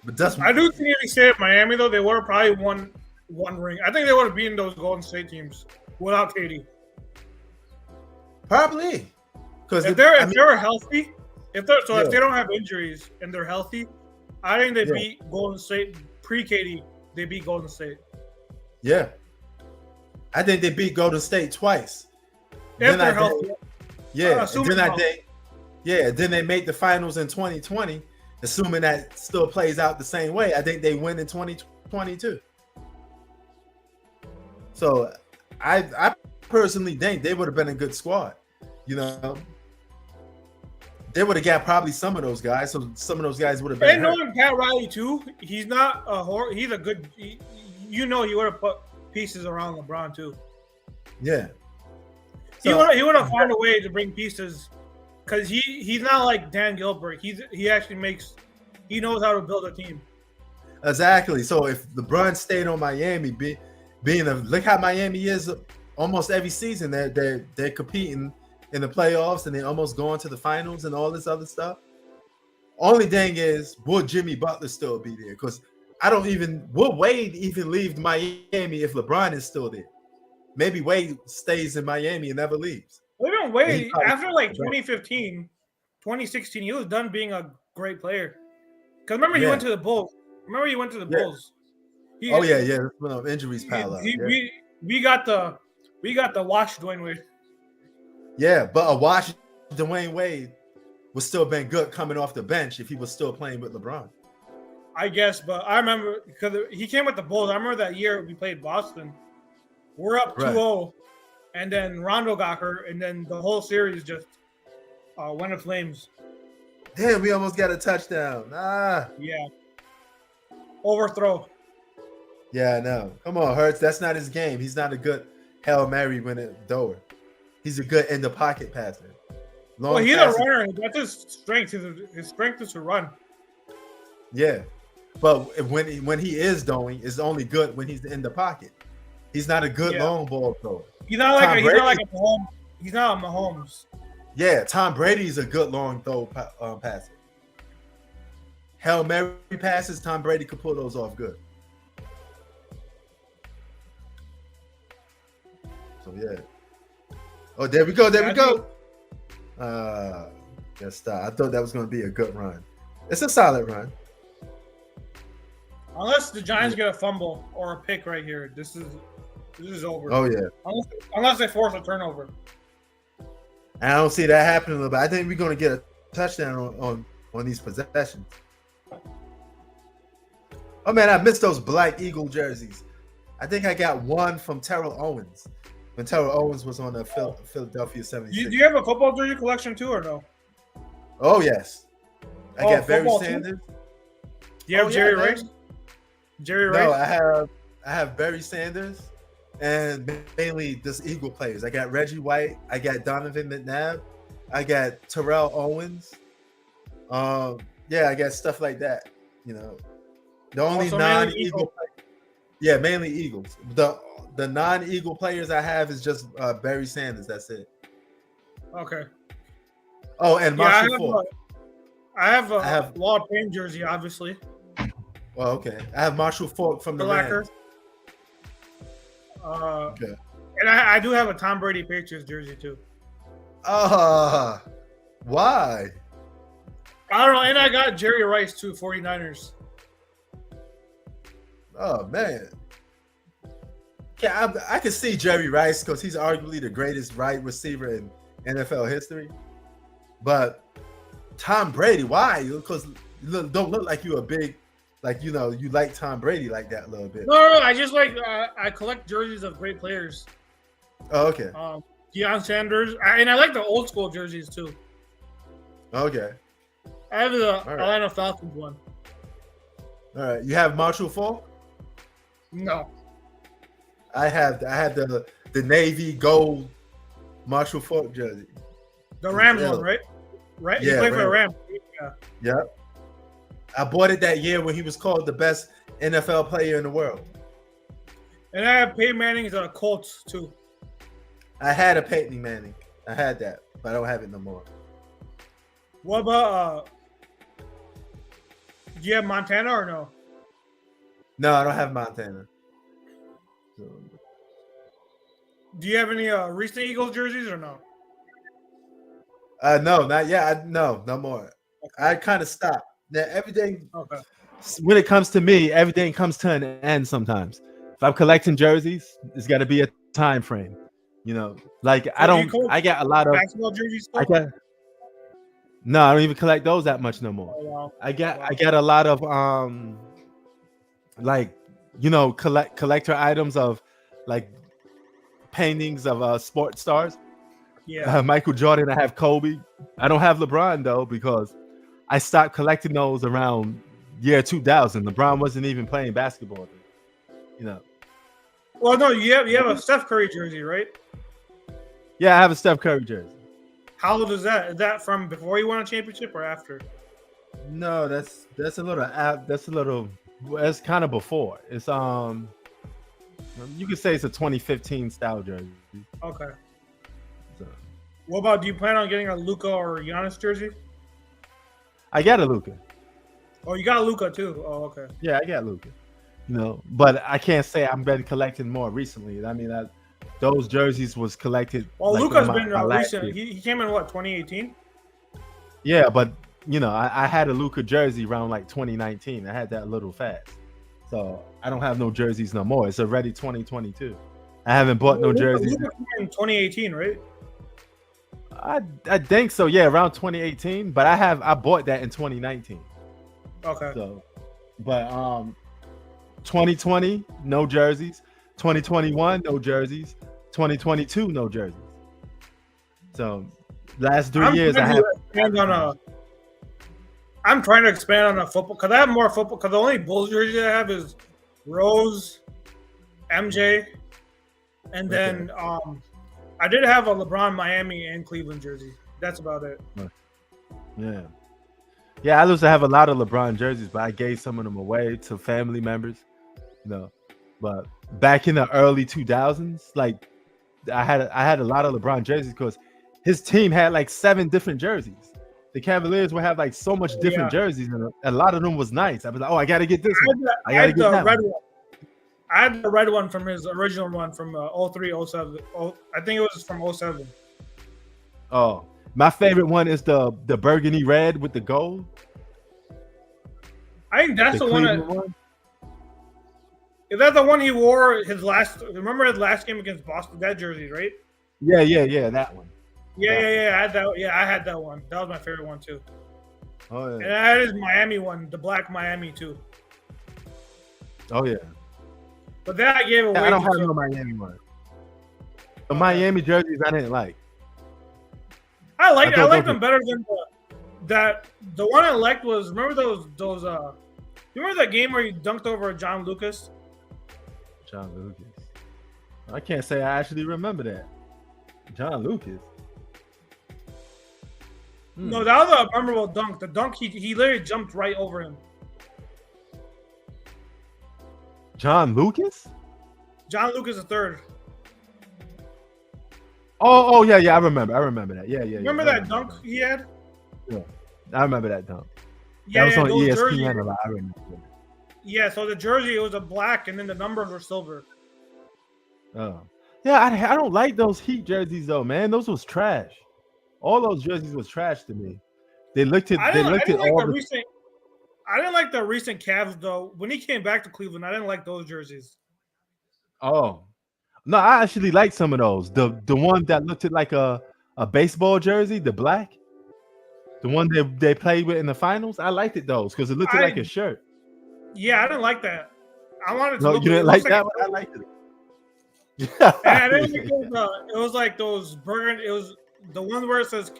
[SPEAKER 6] But that's
[SPEAKER 4] I do think if he stayed at Miami though, they would have probably won one ring. I think they would have beaten those Golden State teams without KD.
[SPEAKER 6] probably because
[SPEAKER 4] If they're healthy, if they don't have injuries and they're healthy, I think they beat Golden State pre-KD. They beat Golden State.
[SPEAKER 6] Yeah, I think they beat Golden State twice.
[SPEAKER 4] If they're healthy.
[SPEAKER 6] Then they made the finals in 2020, assuming that still plays out the same way. I think they win in 2022. So I personally think they would have been a good squad. They would have got probably some of those guys. So some of those guys would have been.
[SPEAKER 4] And knowing Pat Riley too, he's not a he's a good. He would have put pieces around LeBron too.
[SPEAKER 6] Yeah.
[SPEAKER 4] He would have found a way to bring pieces, because he's not like Dan Gilbert. He actually he knows how to build a team.
[SPEAKER 6] Exactly. So if LeBron stayed on Miami, look how Miami is almost every season. They're competing in the playoffs and they're almost going to the finals and all this other stuff. Only thing is, will Jimmy Butler still be there? Because will Wade even leave Miami if LeBron is still there? Maybe Wade stays in Miami and never leaves.
[SPEAKER 4] Even Wade, after 2015, 2016, he was done being a great player. Because remember, he went to the Bulls. Bulls.
[SPEAKER 6] When injuries pile up.
[SPEAKER 4] We got the wash Dwayne Wade.
[SPEAKER 6] Yeah, but a wash Dwayne Wade would still been good coming off the bench if he was still playing with LeBron.
[SPEAKER 4] I guess, but I remember because he came with the Bulls. I remember that year we played Boston. We're up 2-0, and then Rondo got hurt, and then the whole series just went to flames.
[SPEAKER 6] Damn, we almost got a touchdown.
[SPEAKER 4] Yeah. Overthrow.
[SPEAKER 6] Yeah, I know. Come on, Hurts. That's not his game. He's not a good Hail Mary thrower. He's a good in the pocket passer.
[SPEAKER 4] He's a runner. That's his strength. His strength is to run.
[SPEAKER 6] Yeah, but when he is throwing, it's only good when he's in the pocket. He's not a good long ball thrower.
[SPEAKER 4] He's not like a Mahomes. He's not a Mahomes.
[SPEAKER 6] Yeah, Tom Brady's a good long throw passer. Hail Mary passes, Tom Brady could pull those off good. So yeah. Oh, there we go. Just stop. I thought that was going to be a good run. It's a solid run.
[SPEAKER 4] Unless the Giants get a fumble or a pick right here, this is over.
[SPEAKER 6] Oh yeah.
[SPEAKER 4] Unless they force a turnover.
[SPEAKER 6] I don't see that happening, but I think we're going to get a touchdown on these possessions. Oh man, I missed those black Eagle jerseys. I think I got one from Terrell Owens when Terrell Owens was on the Philadelphia 76ers.
[SPEAKER 4] Do you have a football jersey collection too, or no?
[SPEAKER 6] Oh yes, I got Barry Sanders.
[SPEAKER 4] Do you have Jerry Rice? Jerry Rice?
[SPEAKER 6] No, I have Barry Sanders and mainly just Eagle players. I got Reggie White. I got Donovan McNabb. I got Terrell Owens. I got stuff like that. The only non-Eagle players. Yeah, mainly Eagles. The non-Eagle players I have is just Barry Sanders. That's it.
[SPEAKER 4] Okay.
[SPEAKER 6] Oh, and Marshall Faulk.
[SPEAKER 4] I have Law Payne jersey, obviously.
[SPEAKER 6] Well, okay. I have Marshall Faulk from the Rams.
[SPEAKER 4] Okay. And I do have a Tom Brady Patriots jersey too.
[SPEAKER 6] Why?
[SPEAKER 4] I don't know. And I got Jerry Rice too, 49ers.
[SPEAKER 6] Oh man. Yeah, I can see Jerry Rice because he's arguably the greatest wide receiver in NFL history. But Tom Brady, why? Because you don't look like you a big, like, you like Tom Brady like that a little bit.
[SPEAKER 4] No. I just like I collect jerseys of great players.
[SPEAKER 6] Oh, okay.
[SPEAKER 4] Deion Sanders, and I like the old school jerseys too.
[SPEAKER 6] Okay.
[SPEAKER 4] I have the
[SPEAKER 6] right.
[SPEAKER 4] Atlanta Falcons one.
[SPEAKER 6] All right. You have Marshall Faulk?
[SPEAKER 4] No.
[SPEAKER 6] I had the Navy gold Marshall Faulk jersey.
[SPEAKER 4] The Rams one, right? Right?
[SPEAKER 6] Yeah,
[SPEAKER 4] He played for the Rams. Yeah.
[SPEAKER 6] Yep. I bought it that year when he was called the best NFL player in the world.
[SPEAKER 4] And I have Peyton Manning's Colts too.
[SPEAKER 6] I had a Peyton Manning. I had that, but I don't have it no more.
[SPEAKER 4] What about do you have Montana or no?
[SPEAKER 6] No, I don't have Montana. So,
[SPEAKER 4] do you have any recent Eagles jerseys or no?
[SPEAKER 6] No, not yet. No more. I kind of stopped. Now everything.
[SPEAKER 4] Okay.
[SPEAKER 8] When it comes to me, everything comes to an end sometimes. If I'm collecting jerseys, it's got to be a time frame. Like I get a lot of
[SPEAKER 4] basketball jerseys.
[SPEAKER 8] No, I don't even collect those that much no more.
[SPEAKER 4] Oh, wow.
[SPEAKER 8] I get a lot of collector items of like paintings of sports stars.
[SPEAKER 4] Yeah.
[SPEAKER 8] Michael Jordan, I have Kobe. I don't have LeBron though because I stopped collecting those around year 2000. LeBron wasn't even playing basketball then.
[SPEAKER 4] Well, no, you have a Steph Curry jersey, right?
[SPEAKER 8] Yeah, I have a Steph Curry jersey.
[SPEAKER 4] How old is that? Is that from before he won a championship or after?
[SPEAKER 8] No, that's kind of before. It's you could say it's a 2015 style jersey.
[SPEAKER 4] Okay.
[SPEAKER 8] So,
[SPEAKER 4] What about? Do you plan on getting a Luka or Giannis jersey?
[SPEAKER 8] I got a Luka.
[SPEAKER 4] Oh, you got a Luka too. Oh, okay.
[SPEAKER 8] Yeah, I got Luka. But I can't say I've been collecting more recently. I mean, those jerseys was collected.
[SPEAKER 4] Well,
[SPEAKER 8] like,
[SPEAKER 4] Luka's been
[SPEAKER 8] my
[SPEAKER 4] recent. He came in what 2018.
[SPEAKER 8] Yeah, but I had a Luka jersey around like 2019. I had that a little fast, so I don't have no jerseys no more. It's already 2022. I haven't bought no jerseys.
[SPEAKER 4] Luka came in 2018, right?
[SPEAKER 8] I think so. Yeah, around 2018. But I bought that in 2019.
[SPEAKER 4] Okay.
[SPEAKER 8] So, but 2020 no jerseys. 2021 no jerseys. 2022 no jerseys. So last 3 years I have.
[SPEAKER 4] I'm trying to expand on a football because I have more football. Because the only Bulls jersey I have is Rose, MJ, and then I did have a LeBron Miami and Cleveland jersey. That's about it.
[SPEAKER 8] Yeah, I used to have a lot of LeBron jerseys, but I gave some of them away to family members. But back in the early 2000s, like I had a lot of LeBron jerseys because his team had like 7 different jerseys. The Cavaliers would have like so much different jerseys, and a lot of them was nice. I was like, oh, I got to get this one. I got to get that
[SPEAKER 4] red
[SPEAKER 8] one.
[SPEAKER 4] I had the red one from his original one from 03, 07. I think it was from 07.
[SPEAKER 8] Oh, my favorite one is the burgundy red with the gold.
[SPEAKER 4] I think that's the one. Is that the one he wore his last? Remember his last game against Boston? That jersey, right?
[SPEAKER 8] Yeah, that one.
[SPEAKER 4] Yeah. I had that. Yeah, I had that one. That was my favorite one too.
[SPEAKER 8] Oh yeah.
[SPEAKER 4] And I had his Miami one, the black Miami too.
[SPEAKER 8] Oh yeah.
[SPEAKER 4] But that I gave away.
[SPEAKER 8] I don't have no Miami one. The Miami jerseys I didn't like.
[SPEAKER 4] I like them better than the one I liked was, remember those you remember that game where you dunked over John Lucas?
[SPEAKER 8] John Lucas. I can't say I actually remember that. John Lucas.
[SPEAKER 4] No, that was a memorable dunk. The dunk, he literally jumped right over him.
[SPEAKER 8] John Lucas?
[SPEAKER 4] John Lucas III.
[SPEAKER 8] Oh yeah, I remember that. Yeah.
[SPEAKER 4] Remember that dunk he had?
[SPEAKER 8] Yeah, I remember that dunk.
[SPEAKER 4] Yeah,
[SPEAKER 8] that was on ESPN
[SPEAKER 4] jerseys,
[SPEAKER 8] a lot. I remember.
[SPEAKER 4] Yeah, so the jersey, it was a black, and then the numbers were silver.
[SPEAKER 8] Oh, yeah. I don't like those Heat jerseys though, man. Those was trash. All those jerseys was trash to me. I didn't like the recent Cavs though. When he came back to Cleveland, I didn't like those jerseys. Oh no, I actually like some of those. The one that looked like a baseball jersey, the black. The one they played with in the finals, I liked it those because it looked like a shirt.
[SPEAKER 4] Yeah, I didn't like that. I wanted to.
[SPEAKER 8] No,
[SPEAKER 4] look
[SPEAKER 8] you didn't like that one? I liked it.
[SPEAKER 4] And it was like those burgundy. It was the one where it says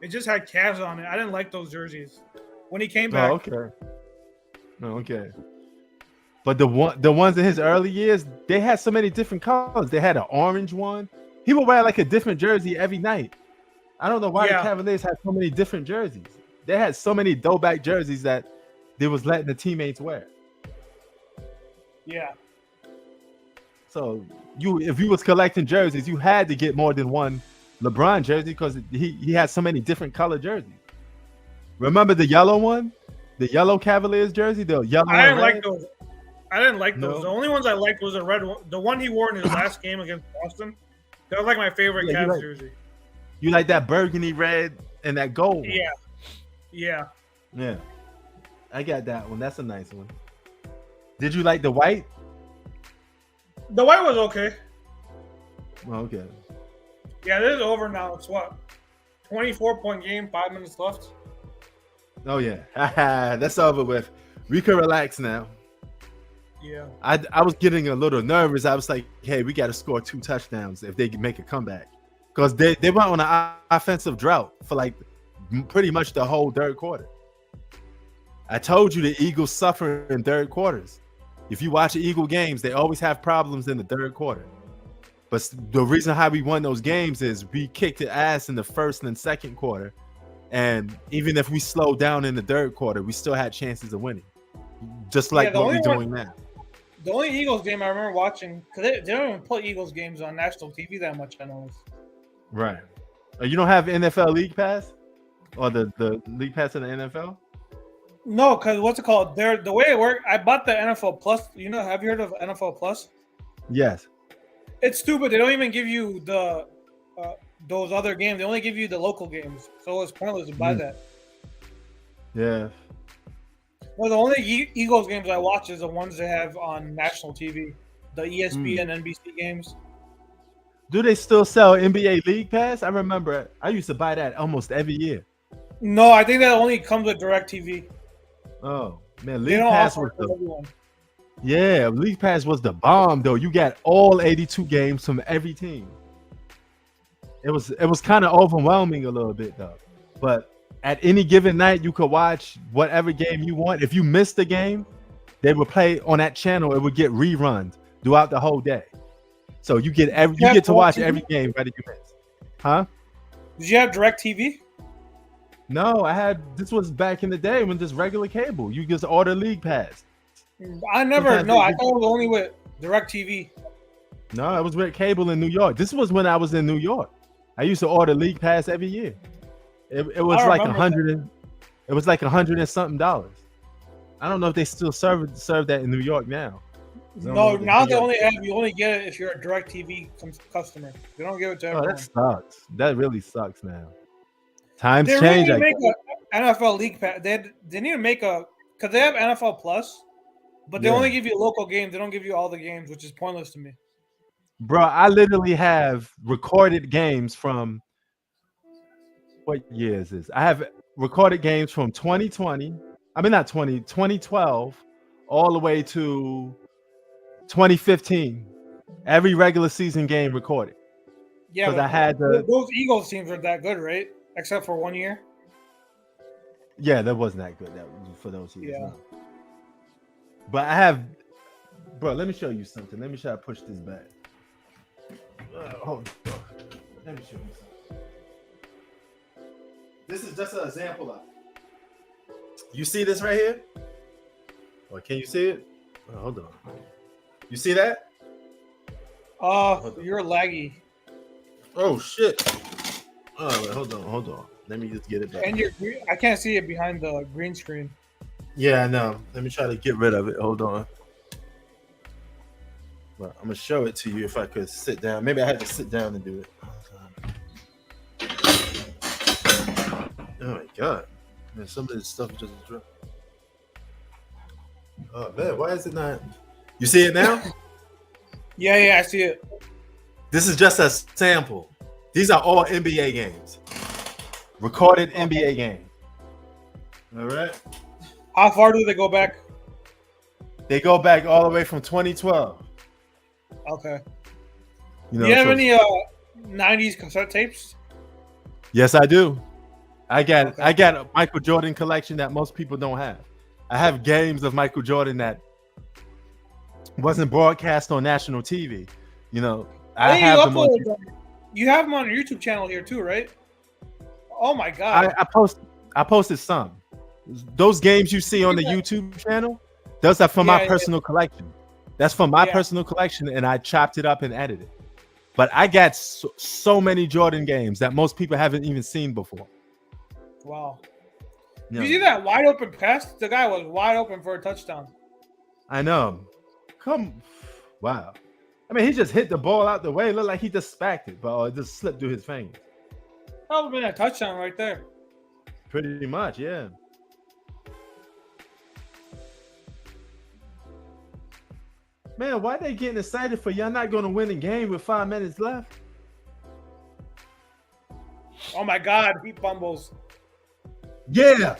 [SPEAKER 4] it just had Cavs on it. I didn't like those jerseys when he came back.
[SPEAKER 8] Oh, okay. Oh, okay. But the ones in his early years, they had so many different colors. They had an orange one. He would wear like a different jersey every night. I don't know why the Cavaliers had so many different jerseys. They had so many throwback jerseys that they was letting the teammates wear.
[SPEAKER 4] Yeah.
[SPEAKER 8] So if you was collecting jerseys, you had to get more than one LeBron jersey because he had so many different color jerseys. Remember the yellow one? The yellow Cavaliers jersey? The yellow
[SPEAKER 4] I didn't
[SPEAKER 8] and
[SPEAKER 4] like
[SPEAKER 8] red?
[SPEAKER 4] those. I didn't like those.
[SPEAKER 8] No.
[SPEAKER 4] The only ones I liked was the red one. The one he wore in his last game against Boston. That was like my favorite
[SPEAKER 8] Yeah,
[SPEAKER 4] Cavs jersey.
[SPEAKER 8] You like that burgundy red and that gold?
[SPEAKER 4] Yeah. Yeah.
[SPEAKER 8] Yeah. I got that one. That's a nice one. Did you like the white?
[SPEAKER 4] The white was okay.
[SPEAKER 8] Oh, okay.
[SPEAKER 4] Yeah, this is over now. It's what? 24-point game, 5 minutes left.
[SPEAKER 8] Oh yeah. That's over with. We can relax now.
[SPEAKER 4] Yeah.
[SPEAKER 8] I was getting a little nervous. I was like, hey, we got to score 2 touchdowns if they can make a comeback. Because they went on an offensive drought for like pretty much the whole third quarter. I told you the Eagles suffer in third quarters. If you watch the Eagle games, they always have problems in the third quarter. But the reason how we won those games is we kicked the ass in the first and second quarter. And even if we slowed down in the third quarter, we still had chances of winning. Just like what we're doing now.
[SPEAKER 2] The only Eagles game I remember watching, because they don't even put Eagles games on national TV that much, I know.
[SPEAKER 8] Right. You don't have NFL League Pass? Or the League Pass in the NFL?
[SPEAKER 2] No, because what's it called? The way it worked, I bought the NFL Plus. You know, have you heard of NFL Plus?
[SPEAKER 8] Yes.
[SPEAKER 2] It's stupid. They don't even give you the those other games. They only give you the local games. So it's pointless to buy that.
[SPEAKER 8] Yeah.
[SPEAKER 2] Well, the only Eagles games I watch is the ones they have on national TV. The ESPN, NBC games.
[SPEAKER 8] Do they still sell NBA League Pass? I remember I used to buy that almost every year.
[SPEAKER 2] No, I think that only comes with DirecTV.
[SPEAKER 8] Oh, man. League Pass was League Pass was the bomb, though. You got all 82 games from every team. It was kind of overwhelming a little bit, though. But at any given night, you could watch whatever game you want. If you missed the game, they would play on that channel. It would get reruns throughout the whole day. So you get to watch every game whether you miss. Huh?
[SPEAKER 2] Did you have DirecTV?
[SPEAKER 8] No, this was back in the day when just regular cable. You just order League Pass.
[SPEAKER 2] I thought it was only with DirecTV.
[SPEAKER 8] No, it was with cable in New York. This was when I was in New York. I used to order League Pass every year. It was like $100. It was like $100 and something. I don't know if they still serve that in New York now.
[SPEAKER 2] No, now they only have you only get it if you're a DirecTV customer. They don't give it to everyone.
[SPEAKER 8] That sucks. That really sucks now. Times
[SPEAKER 2] They
[SPEAKER 8] change.
[SPEAKER 2] really need to make an NFL League Pass. They need to make because they have NFL Plus, but they only give you local games. They don't give you all the games, which is pointless to me.
[SPEAKER 8] Bro, I literally have recorded games from what year is this? I have recorded games from 2020. I mean, not 2012, all the way to 2015. Every regular season game recorded.
[SPEAKER 2] Yeah,
[SPEAKER 8] because I had
[SPEAKER 2] those Eagles teams are that good, right? Except for 1 year.
[SPEAKER 8] Yeah, that wasn't that good for those years.
[SPEAKER 2] Yeah.
[SPEAKER 8] No. But I have, bro. Let me show you something. Let me try to push this back. Hold on. Let me show you something. This is just an example of it.
[SPEAKER 6] You see this right here? Or can you see it? Oh, hold on. You see that?
[SPEAKER 2] You're laggy.
[SPEAKER 6] Oh shit. Oh, wait, hold on. Let me just get it back.
[SPEAKER 2] And I can't see it behind the green screen.
[SPEAKER 6] Yeah, I know. Let me try to get rid of it. Hold on. Well, I'm gonna show it to you if I could sit down. Maybe I had to sit down and do it. Oh my god. Man, some of this stuff just dropped. Oh man, why is it not? You see it now?
[SPEAKER 2] Yeah, I see it.
[SPEAKER 6] This is just a sample. These are all NBA games.
[SPEAKER 8] Recorded NBA games. All right.
[SPEAKER 2] How far do they go back?
[SPEAKER 8] They go back all the way from 2012.
[SPEAKER 2] Okay.
[SPEAKER 8] You
[SPEAKER 2] Do
[SPEAKER 8] know,
[SPEAKER 2] you have
[SPEAKER 8] so-
[SPEAKER 2] any 90s cassette tapes?
[SPEAKER 8] Yes, I do. I got
[SPEAKER 2] Okay.
[SPEAKER 8] I got a Michael Jordan collection that most people don't have. I have games of Michael Jordan that wasn't broadcast on national TV. You know, I
[SPEAKER 2] think
[SPEAKER 8] have
[SPEAKER 2] you
[SPEAKER 8] them on.
[SPEAKER 2] uploaded them. You have them on your YouTube channel here too, right? Oh my god!
[SPEAKER 8] I posted some. Those games you see on the YouTube channel, those are from my
[SPEAKER 2] Yeah,
[SPEAKER 8] personal collection. That's from my personal collection, and I chopped it up and edited. But I got so many Jordan games that most people haven't even seen before.
[SPEAKER 2] Wow.
[SPEAKER 8] You
[SPEAKER 2] You
[SPEAKER 8] know,
[SPEAKER 2] see that wide open pass? The guy was wide open for a touchdown.
[SPEAKER 8] I know. Wow. I mean, he just hit the ball out the way. It looked like he just spacked it, but it just slipped through his fingers.
[SPEAKER 2] That would have been a touchdown right there.
[SPEAKER 8] Pretty much, yeah. Man, why they getting excited for y'all not going to win a game with 5 minutes left?
[SPEAKER 2] Oh my god, he fumbles.
[SPEAKER 8] Yeah.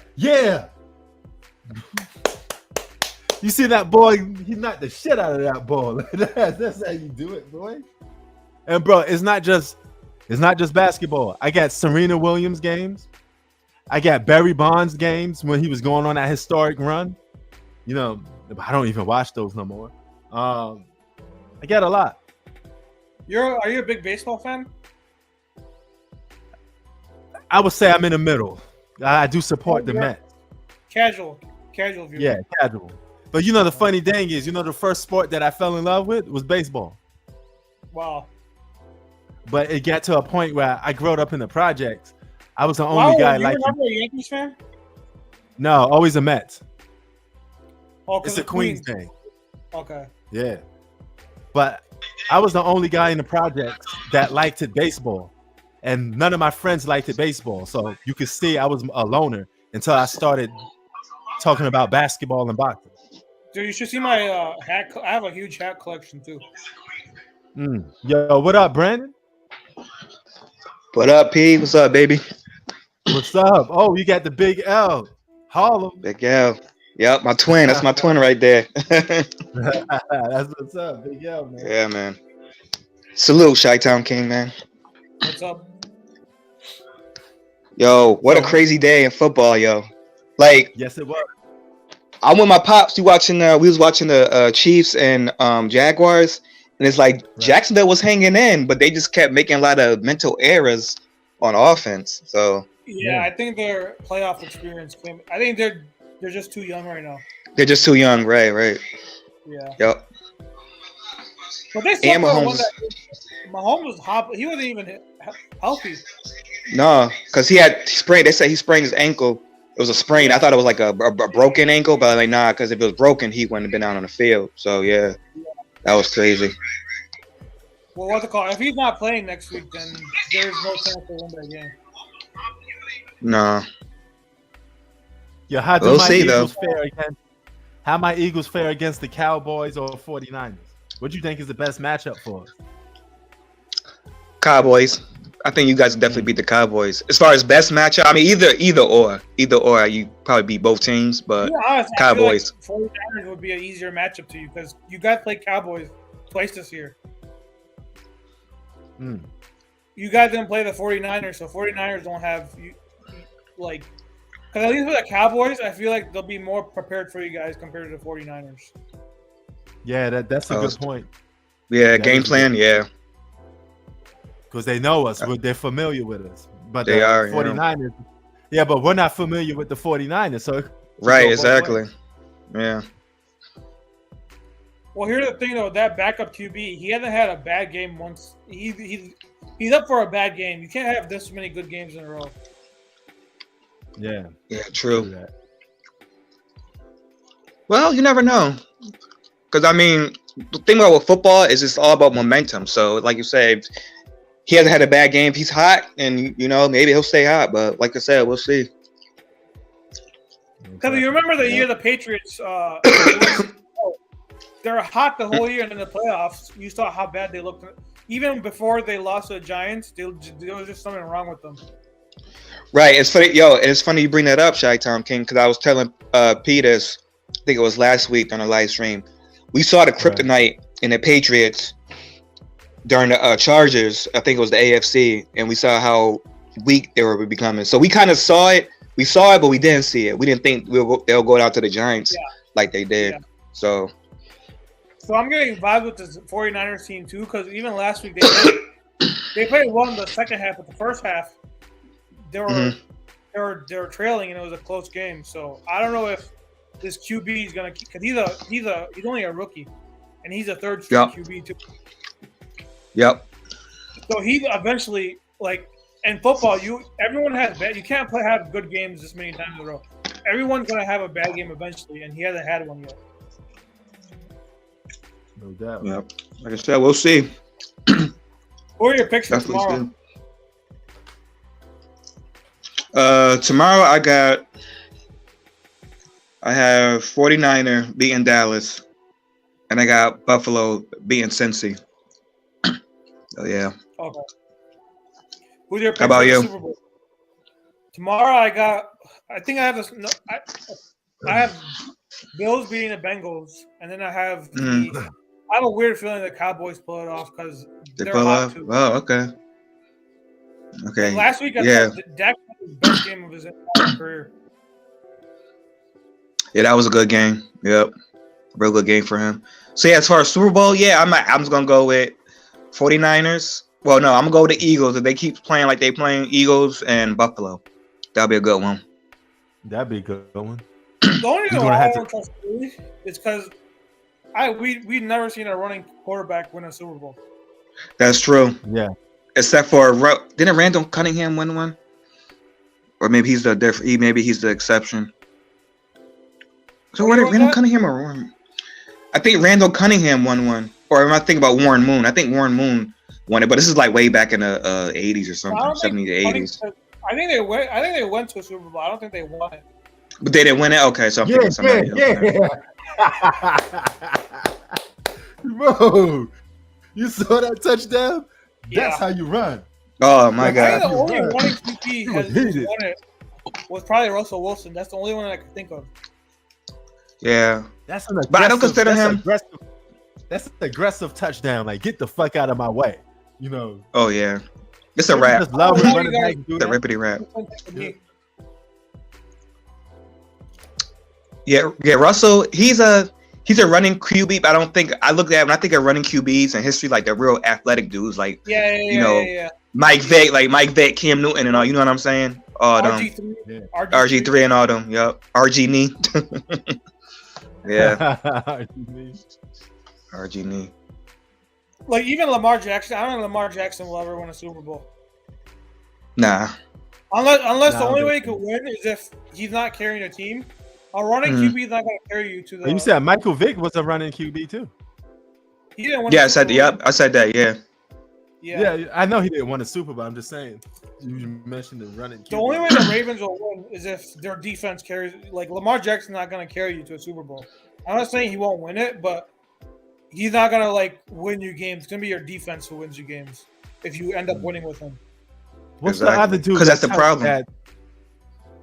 [SPEAKER 8] You see that boy? He knocked the shit out of that ball. That's how you do it, boy. And bro, it's not just basketball. I got Serena Williams games. I got Barry Bonds games when he was going on that historic run. You know, I don't even watch those no more. I got a lot.
[SPEAKER 2] Are you a big baseball fan?
[SPEAKER 8] I would say I'm in the middle. I do support the Mets.
[SPEAKER 2] Casual view.
[SPEAKER 8] Yeah, casual. But you know, the funny thing is, you know, the first sport that I fell in love with was baseball.
[SPEAKER 2] Wow.
[SPEAKER 8] But it got to a point where I grew up in the projects. I was the only guy like.
[SPEAKER 2] You a Yankees fan?
[SPEAKER 8] No, always a Mets.
[SPEAKER 2] Oh,
[SPEAKER 8] It's a Queens thing.
[SPEAKER 2] Okay.
[SPEAKER 8] Yeah. But I was the only guy in the project that liked it baseball. And none of my friends liked it baseball. So you could see I was a loner until I started talking about basketball and boxing.
[SPEAKER 2] Dude, you should see my hat. I have a huge hat collection too.
[SPEAKER 8] Yo, what up, Brandon?
[SPEAKER 12] What up, P? What's up, baby?
[SPEAKER 8] What's up? Oh, you got the big L. Harlem.
[SPEAKER 12] Big L. Yep, my twin. That's my twin right there.
[SPEAKER 8] That's what's up, big L, man.
[SPEAKER 12] Yeah, man. Salute, Chi-Town King, man.
[SPEAKER 2] What's up?
[SPEAKER 12] Yo, what a crazy day in football, yo. Like,
[SPEAKER 8] yes, it was.
[SPEAKER 12] I'm with my pops. We was watching the Chiefs and Jaguars, and it's like Jacksonville was hanging in, but they just kept making a lot of mental errors on offense. So
[SPEAKER 2] Yeah, I think their playoff experience came. I think they're just too young right now.
[SPEAKER 12] they're just too young, right?
[SPEAKER 2] Yeah.
[SPEAKER 12] Yep.
[SPEAKER 2] But they still
[SPEAKER 12] And
[SPEAKER 2] Mahomes.
[SPEAKER 12] Mahomes.
[SPEAKER 2] Mahomes was hopping. He wasn't even healthy.
[SPEAKER 12] No, because he sprained. They said he sprained his ankle. It was a sprain. I thought it was like a broken ankle, but like nah, because if it was broken, he wouldn't have been out on the field. So yeah, that was crazy.
[SPEAKER 2] Well, what's it called? If he's not playing next week, then there's no chance to win that game.
[SPEAKER 12] No.
[SPEAKER 8] Yeah, how do
[SPEAKER 12] We'll
[SPEAKER 8] my
[SPEAKER 12] see,
[SPEAKER 8] Eagles
[SPEAKER 12] though.
[SPEAKER 8] fare against? How my Eagles fare against the Cowboys or 49ers? What do you think is the best matchup for us?
[SPEAKER 12] Cowboys. I think you guys definitely beat the Cowboys. As far as best matchup, I mean either or. You probably beat both teams, but
[SPEAKER 2] To be honest,
[SPEAKER 12] Cowboys.
[SPEAKER 2] I feel like 49ers would be an easier matchup to you because you got to play Cowboys twice this year. You guys didn't play the 49ers, so 49ers don't have because at least with the Cowboys, I feel like they'll be more prepared for you guys compared to the 49ers.
[SPEAKER 8] Yeah, that's a good point.
[SPEAKER 12] Yeah, game plan. Yeah,
[SPEAKER 8] because they know us. They're familiar with us. But
[SPEAKER 12] They
[SPEAKER 8] the
[SPEAKER 12] are, yeah.
[SPEAKER 8] 49ers. Yeah, but we're not familiar with the 49ers. So
[SPEAKER 12] right,
[SPEAKER 8] go both
[SPEAKER 12] exactly.
[SPEAKER 8] ways.
[SPEAKER 12] Yeah.
[SPEAKER 2] Well, here's the thing though, that backup QB, he hasn't had a bad game once. He's up for a bad game. You can't have this many good games in a row.
[SPEAKER 8] Yeah.
[SPEAKER 12] Yeah, true. Well, you never know. Because, I mean, the thing about with football is it's all about momentum. So, like you said, he hasn't had a bad game. If he's hot, and, you know, maybe he'll stay hot. But like I said, we'll see.
[SPEAKER 2] Because you remember the year the Patriots, they were hot the whole year, and in the playoffs, you saw how bad they looked. Even before they lost to the Giants, there was just something wrong with them.
[SPEAKER 12] Right. It's funny, yo. And it's funny you bring that up, Shy Tom King, because I was telling Pete this. I think it was last week on a live stream. We saw the kryptonite in the Patriots during the Chargers. I think it was the AFC, and we saw how weak they were becoming. So we kind of saw it. We saw it, but we didn't see it. We didn't think they'll go down to the Giants like they did.
[SPEAKER 2] Yeah.
[SPEAKER 12] So
[SPEAKER 2] I'm getting vibes with this 49ers team too, because even last week they played well in the second half, but the first half they were trailing and it was a close game. So I don't know if this QB is gonna, because he's only a rookie, and he's a third string QB too.
[SPEAKER 12] Yep.
[SPEAKER 2] So he eventually, like in football, everyone has bad. You can't have good games this many times in a row. Everyone's gonna have a bad game eventually, and he hasn't had one yet.
[SPEAKER 8] No doubt.
[SPEAKER 12] Yep. Like I said, we'll see.
[SPEAKER 2] Who are your picks for tomorrow?
[SPEAKER 12] Tomorrow I have 49er beating Dallas, and I got Buffalo beating Cincy. Oh yeah.
[SPEAKER 2] Okay. Who's your pick?
[SPEAKER 12] How about
[SPEAKER 2] for the
[SPEAKER 12] you?
[SPEAKER 2] Super Bowl? Tomorrow I think I have this. No, I have Bills beating the Bengals, and then I have I have a weird feeling the Cowboys pull it off because they're hot too.
[SPEAKER 12] Oh, okay. Okay.
[SPEAKER 2] And last week, I thought Dak had the best game of his entire career.
[SPEAKER 12] Yeah, that was a good game. Yep, real good game for him. So yeah, as far as Super Bowl, I'm just gonna go with 49ers. Well, no, I'm gonna go with the Eagles. If they keep playing like they playing, Eagles and Buffalo, that'll be a good one.
[SPEAKER 8] That'd be a good one.
[SPEAKER 2] The only reason why I don't trust Philly is because we've never seen a running quarterback win a Super Bowl.
[SPEAKER 12] That's true.
[SPEAKER 8] Yeah.
[SPEAKER 12] Except for didn't Randall Cunningham win one? Or maybe he's the exception. So what did Randall Cunningham or Warren? I think Randall Cunningham won one. Or am I thinking about Warren Moon? I think Warren Moon won it, but this is like way back in the 80s or something, 70s to 80s.
[SPEAKER 2] I think they went to a Super Bowl. I don't think they won it.
[SPEAKER 12] But they didn't win it? Okay, so I'm thinking somebody else.
[SPEAKER 6] Bro, you saw that touchdown? That's how you run.
[SPEAKER 12] Oh my God!
[SPEAKER 2] I think the only running QB has won it was probably Russell Wilson. That's the only one I could think of.
[SPEAKER 12] Yeah,
[SPEAKER 8] but
[SPEAKER 12] I don't consider him.
[SPEAKER 8] That's an aggressive touchdown. Like, get the fuck out of my way. You know.
[SPEAKER 12] Oh yeah, it's a rap.
[SPEAKER 8] Just love when running back do
[SPEAKER 12] the
[SPEAKER 8] that.
[SPEAKER 12] rippity rap. Yeah. Russell, he's a running QB. But I don't think I look at when I think of running QBs in history, like the real athletic dudes, like Mike Vick, Cam Newton, and all. You know what I'm saying? RG3 and all them. Yep. RG knee. Yeah. RG knee.
[SPEAKER 2] Like even Lamar Jackson, I don't think Lamar Jackson will ever win a Super Bowl.
[SPEAKER 12] Nah.
[SPEAKER 2] Unless the only way he could win is if he's not carrying a team. A running QB is not going to carry you to the.
[SPEAKER 8] You said Michael Vick was a running QB too.
[SPEAKER 2] He didn't win.
[SPEAKER 12] Yeah, I said that. Yeah.
[SPEAKER 8] Yeah, I know he didn't win a Super Bowl. I'm just saying. You mentioned the running QB.
[SPEAKER 2] The only way the Ravens will win is if their defense carries. Like Lamar Jackson's not going to carry you to a Super Bowl. I'm not saying he won't win it, but he's not going to win you games. It's going to be your defense who wins you games if you end up winning with him.
[SPEAKER 8] What's the other dude?
[SPEAKER 12] Because that's the problem.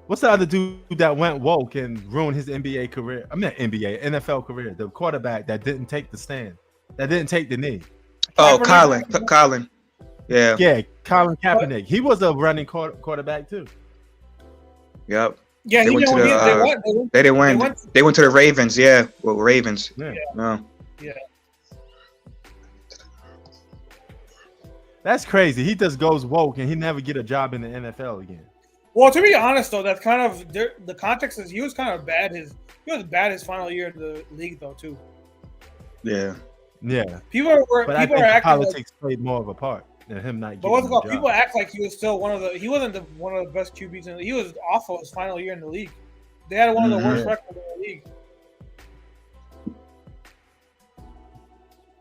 [SPEAKER 8] What's the other dude that went woke and ruined his NBA career? I mean, NFL career. The quarterback that didn't take the stand, that didn't take the knee.
[SPEAKER 12] Oh, Colin. Yeah.
[SPEAKER 8] Yeah, Colin Kaepernick. He was a running quarterback too.
[SPEAKER 12] Yep.
[SPEAKER 2] Yeah,
[SPEAKER 12] they didn't win. They went to the Ravens. Yeah, well, Ravens.
[SPEAKER 8] Yeah.
[SPEAKER 12] No.
[SPEAKER 2] Yeah.
[SPEAKER 8] That's crazy. He just goes woke and he never get a job in the NFL again.
[SPEAKER 2] Well, to be honest, though, that's kind of the context is he was kind of bad. He was bad his final year in the league, though, too.
[SPEAKER 12] Yeah.
[SPEAKER 8] Yeah.
[SPEAKER 2] People are acting
[SPEAKER 8] politics played more of a part than him not getting a job.
[SPEAKER 2] People act like he was still he wasn't one of the best QBs he was awful his final year in the league. They had one of the worst records in the league.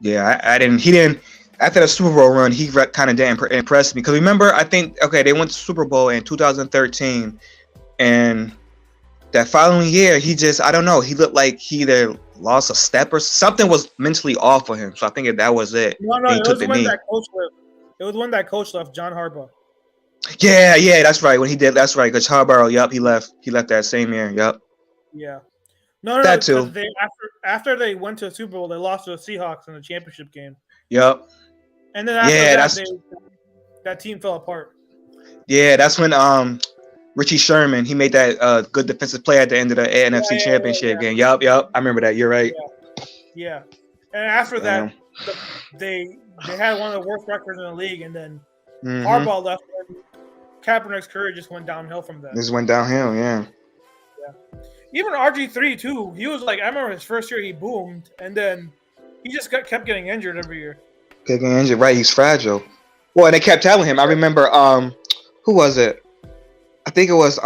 [SPEAKER 12] Yeah, he didn't. After the Super Bowl run, he kind of didn't impress me. Because remember, I think, they went to Super Bowl in 2013. And that following year, I don't know, he looked like he either lost a step or something was mentally off for him. So I think that was it.
[SPEAKER 2] No, it was when that coach left. It was when that coach left, John Harbaugh.
[SPEAKER 12] Yeah, that's right. When he did, that's right. Because Charborough, yep, he left that same year. Yep.
[SPEAKER 4] Yeah. No,
[SPEAKER 12] That too.
[SPEAKER 4] They, after they went to the Super Bowl, they lost to the Seahawks in the championship game.
[SPEAKER 12] Yep.
[SPEAKER 4] And then after that team fell apart.
[SPEAKER 12] Yeah, that's when Richie Sherman, he made that good defensive play at the end of the NFC Championship game. Yep. I remember that. You're right.
[SPEAKER 4] Yeah. And after that, they had one of the worst records in the league, and then Harbaugh left, and Kaepernick's career just went downhill from that.
[SPEAKER 12] This went downhill, yeah.
[SPEAKER 4] Even RG3 too. He was like, I remember his first year he boomed, and then he just kept getting injured every year.
[SPEAKER 12] Getting injured, right? He's fragile. Well, and they kept telling him. I remember, who was it? I think it was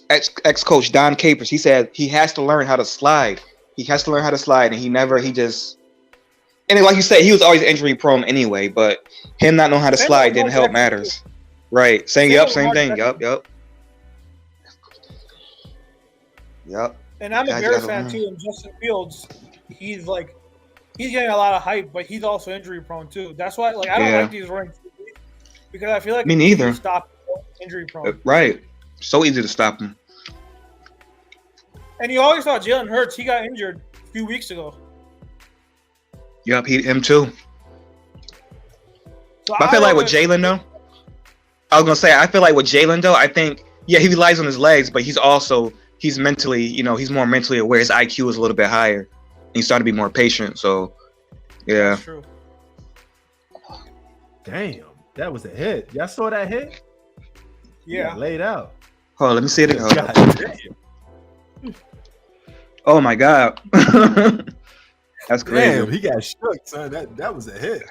[SPEAKER 12] ex-coach Don Capers. He said he has to learn how to slide. He has to learn how to slide, and and like you said, he was always injury prone anyway. But him not knowing how to slide didn't help matters. Right? Same thing. Yep.
[SPEAKER 4] And I'm a Bears fan too. And Justin Fields, he's getting a lot of hype, but he's also injury prone too. That's why, I don't like these rankings because I feel like
[SPEAKER 12] me neither.
[SPEAKER 4] Stop injury prone.
[SPEAKER 12] Right. So easy to stop him.
[SPEAKER 4] And you always thought Jalen Hurts, he got injured a few weeks ago.
[SPEAKER 12] Yep, him too.
[SPEAKER 4] So
[SPEAKER 12] but I feel like with Jalen though, I was gonna say I feel like with Jalen though, I think he relies on his legs, but he's mentally, he's more mentally aware. His IQ is a little bit higher. He's starting to be more patient. So, yeah.
[SPEAKER 4] That's true.
[SPEAKER 8] Damn, that was a hit. Y'all saw that hit?
[SPEAKER 4] Yeah.
[SPEAKER 8] Laid out.
[SPEAKER 12] Hold on, let me see it.
[SPEAKER 8] God,
[SPEAKER 12] oh my God. That's crazy.
[SPEAKER 8] Damn, he got shook, son. That was a hit.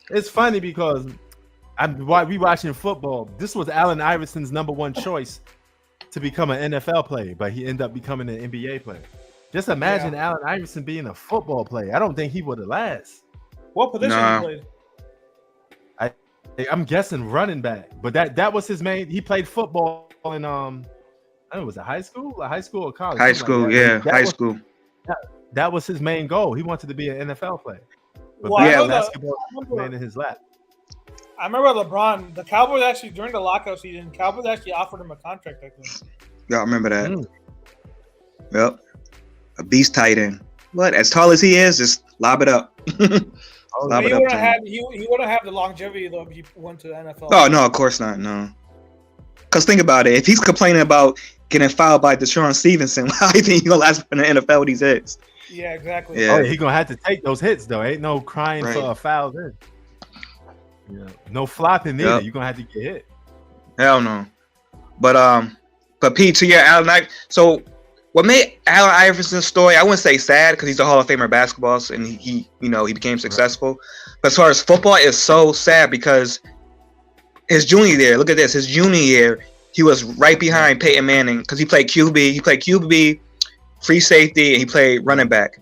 [SPEAKER 8] It's funny because we watching football. This was Allen Iverson's #1 choice to become an NFL player, but he ended up becoming an NBA player. Just imagine Allen Iverson being a football player. I don't think he would have lasted.
[SPEAKER 4] What position he played?
[SPEAKER 8] I'm guessing running back, but that was his main. He played football in I don't know, was it high school or college?
[SPEAKER 12] High school, high school.
[SPEAKER 8] That was his main goal. He wanted to be an NFL player. But basketball playing in his lap.
[SPEAKER 4] I remember LeBron. The Cowboys actually during the lockout season, Cowboys actually offered him a contract. I think.
[SPEAKER 12] Yeah, I remember that. Yep, a beast tight end. What? As tall as he is, just lob it up.
[SPEAKER 4] He wouldn't have the longevity though if he went to the NFL.
[SPEAKER 12] Oh no, of course not. No. Because think about it. If he's complaining about getting fouled by Deshaun Stevenson, how do you think he's gonna last in the NFL with these hits?
[SPEAKER 4] Yeah, exactly.
[SPEAKER 8] Yeah. Oh, he's gonna have to take those hits though. Ain't no crying for a foul then. Yeah. No flopping either. You're gonna have to get hit.
[SPEAKER 12] Hell no. But Pete, to your Allen, so what made Allen Iverson's story, I wouldn't say sad because he's a Hall of Famer basketball and he became successful. But as far as football, it's so sad because his junior year, look at this, his junior year, he was right behind Peyton Manning because he played QB, free safety, and he played running back.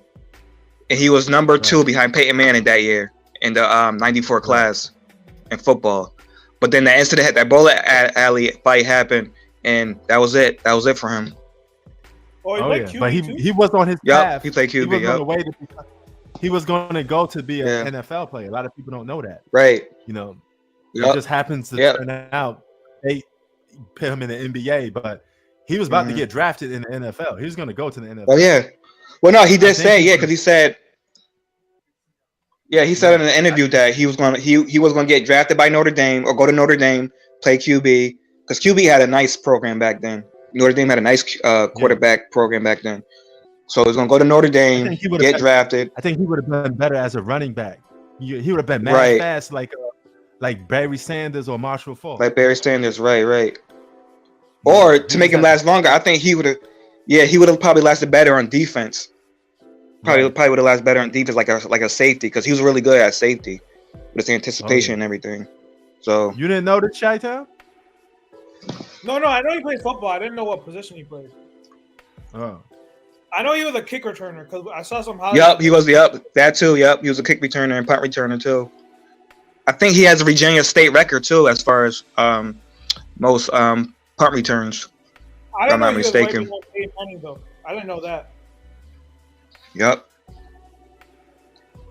[SPEAKER 12] And he was number 2 behind Peyton Manning that year in the 94 class in football. But then the incident, that bullet alley fight happened, and that was it. That was it for him.
[SPEAKER 8] But he was on his path.
[SPEAKER 12] He played QB.
[SPEAKER 8] He was going to go to be an NFL player. A lot of people don't know that.
[SPEAKER 12] Right.
[SPEAKER 8] It just happens to turn out they put him in the NBA, but he was about to get drafted in the NFL. He was going to go to the NFL.
[SPEAKER 12] Oh yeah. Well, no, he did say because he said in an interview that he was going to get drafted by Notre Dame or go to Notre Dame, play QB because QB had a nice program back then. Notre Dame had a nice quarterback program back then. So he's going to go to Notre Dame, get drafted.
[SPEAKER 8] I think he would have been better as a running back. He would have been mad fast like Barry Sanders or Marshall Faulk.
[SPEAKER 12] Like Barry Sanders, right. Or to make him last longer, I think he would have probably lasted better on defense. Probably would have lasted better on defense like a safety because he was really good at safety with his anticipation and everything. So
[SPEAKER 8] you didn't know the Chi-Town?
[SPEAKER 4] No, I know he played football. I didn't know what position he played.
[SPEAKER 8] Oh.
[SPEAKER 4] I know he was a kick returner because I saw some highlights.
[SPEAKER 12] He was. That too. He was a kick returner and punt returner too. I think he has a Virginia State record too, as far as most punt returns.
[SPEAKER 4] I'm not mistaken. I didn't know that.
[SPEAKER 12] Yep.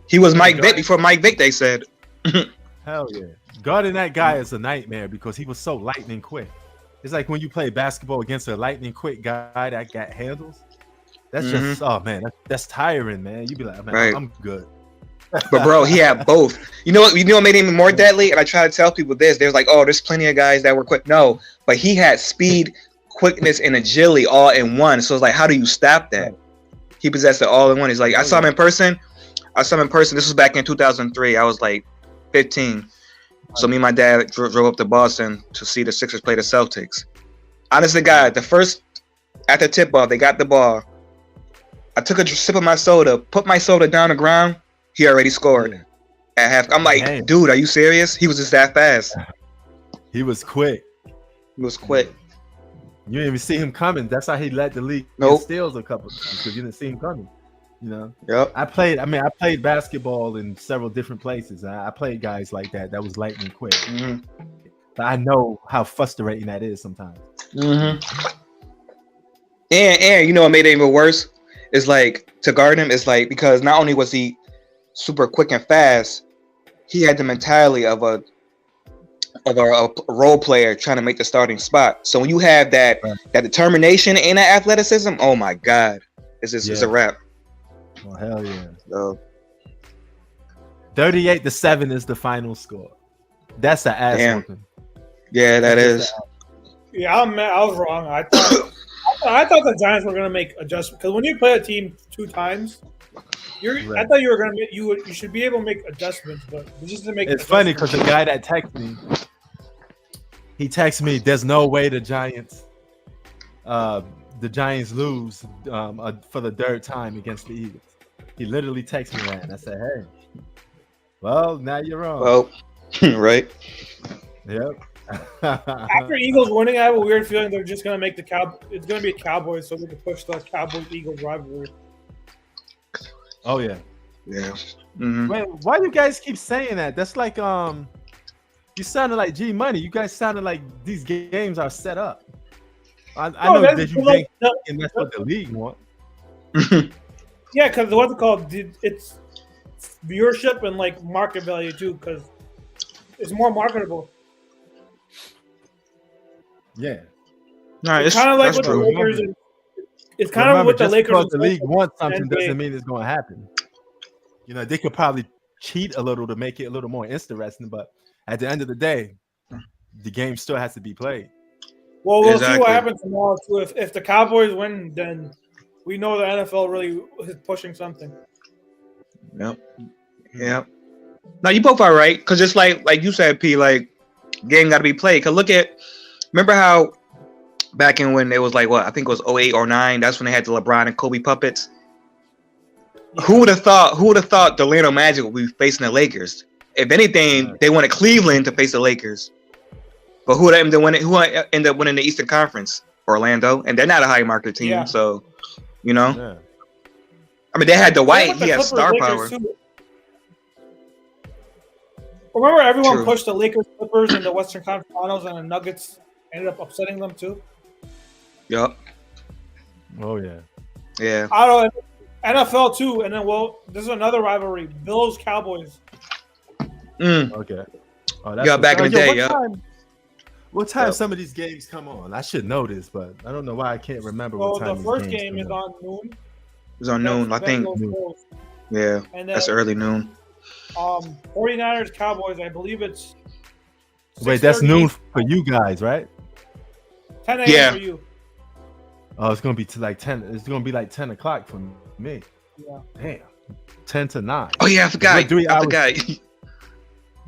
[SPEAKER 12] He was Mike Vick before Mike Vick. They said.
[SPEAKER 8] Hell yeah. Guarding that guy is a nightmare because he was so lightning quick. It's like when you play basketball against a lightning quick guy that got handles. That's just that's tiring, man. You be like, man,
[SPEAKER 12] Right.
[SPEAKER 8] I'm good.
[SPEAKER 12] But bro, he had both. You know what made him even more deadly? And I try to tell people this. There's like, oh, there's plenty of guys that were quick. No, but he had speed, quickness, and agility all in one. So it's like, how do you stop that? He possessed it all in one. He's like, I saw him in person. This was back in 2003. I was like 15. So me and my dad drove up to Boston to see the Sixers play the Celtics. Honest to God, at the tip off, they got the ball. I took a sip of my soda, put my soda down the ground. He already scored at half. I'm like, dude, are you serious? He was just that fast.
[SPEAKER 8] He was quick.
[SPEAKER 12] He was quick.
[SPEAKER 8] You didn't even see him coming. That's how he led the league in steals a couple times because you didn't see him coming. You know.
[SPEAKER 12] Yep.
[SPEAKER 8] I played basketball in several different places. I played guys like that. That was lightning quick.
[SPEAKER 12] Mm-hmm.
[SPEAKER 8] But I know how frustrating that is sometimes.
[SPEAKER 12] Mm-hmm. And you know what made it even worse? Is like to guard him is like because not only was he super quick and fast, he had the mentality of a role player trying to make the starting spot. So when you have that determination and that athleticism, oh my God, it's a wrap.
[SPEAKER 8] Oh hell yeah!
[SPEAKER 12] So
[SPEAKER 8] 38-7 is the final score. That's an ass whooping.
[SPEAKER 12] Yeah, that is.
[SPEAKER 2] Yeah, I was wrong. I thought the Giants were gonna make adjustments because when you play a team 2 times, I thought you were gonna you should be able to make adjustments, but you just didn't make.
[SPEAKER 8] It's funny because the guy that texted me, he texted me, "There's no way the Giants lose for the 3rd time against the Eagles." He literally texted me that, and I said, "Hey, well, now you're wrong."
[SPEAKER 12] Well, right.
[SPEAKER 8] Yep.
[SPEAKER 2] After Eagles winning, I have a weird feeling they're just gonna make it's gonna be a Cowboys, so we can push the Cowboys-Eagles rivalry.
[SPEAKER 8] Oh yeah.
[SPEAKER 12] Yeah. Mm-hmm.
[SPEAKER 8] Wait, why you guys keep saying that? That's like you sounded like G Money. You guys sounded like these games are set up. I know that you think and that's what the league want.
[SPEAKER 2] Yeah, because what's it called? It's viewership and like market value too, because it's more marketable.
[SPEAKER 8] Yeah.
[SPEAKER 12] No,
[SPEAKER 2] it's kind of like with the Lakers. It's kind of what the Lakers.
[SPEAKER 8] Because the league wants something doesn't mean it's going to happen. You know, they could probably cheat a little to make it a little more interesting, but at the end of the day, the game still has to be played.
[SPEAKER 2] Well, we'll see what happens tomorrow too. If the Cowboys win, then we know the NFL really is pushing something.
[SPEAKER 12] Yep. Yep. Now you both are right, because just like you said, P, like game got to be played. Cause remember how back in when it was like I think it was 08 or 09. That's when they had the LeBron and Kobe puppets. Yeah. Who would have thought the Orlando Magic would be facing the Lakers? If anything, they wanted Cleveland to face the Lakers. But who ended up winning the Eastern Conference? Orlando, and they're not a high market team, so you know. Yeah. I mean, they had Dwight. He had star power.
[SPEAKER 2] Too. Remember, everyone pushed the Lakers, Clippers, in the Western Conference Finals, and the Nuggets ended up upsetting them too.
[SPEAKER 12] Yep.
[SPEAKER 8] Oh yeah.
[SPEAKER 12] Yeah.
[SPEAKER 2] I don't know. NFL too, and then this is another rivalry: Bills Cowboys.
[SPEAKER 8] Okay. Oh, that's
[SPEAKER 12] back in the day.
[SPEAKER 8] What time some of these games come on? I should know this, but I don't know why I can't remember what time.
[SPEAKER 2] The first game is on noon.
[SPEAKER 12] It's on noon, I think. Yeah, and that's early noon.
[SPEAKER 2] 49ers Cowboys, I believe it's.
[SPEAKER 8] Wait, that's noon for you guys, right?
[SPEAKER 2] 10 a.m. for you.
[SPEAKER 8] Oh, it's gonna be like 10. It's gonna be like 10 o'clock for me.
[SPEAKER 2] Yeah.
[SPEAKER 8] Damn. 10 to 9.
[SPEAKER 12] Oh yeah, I forgot.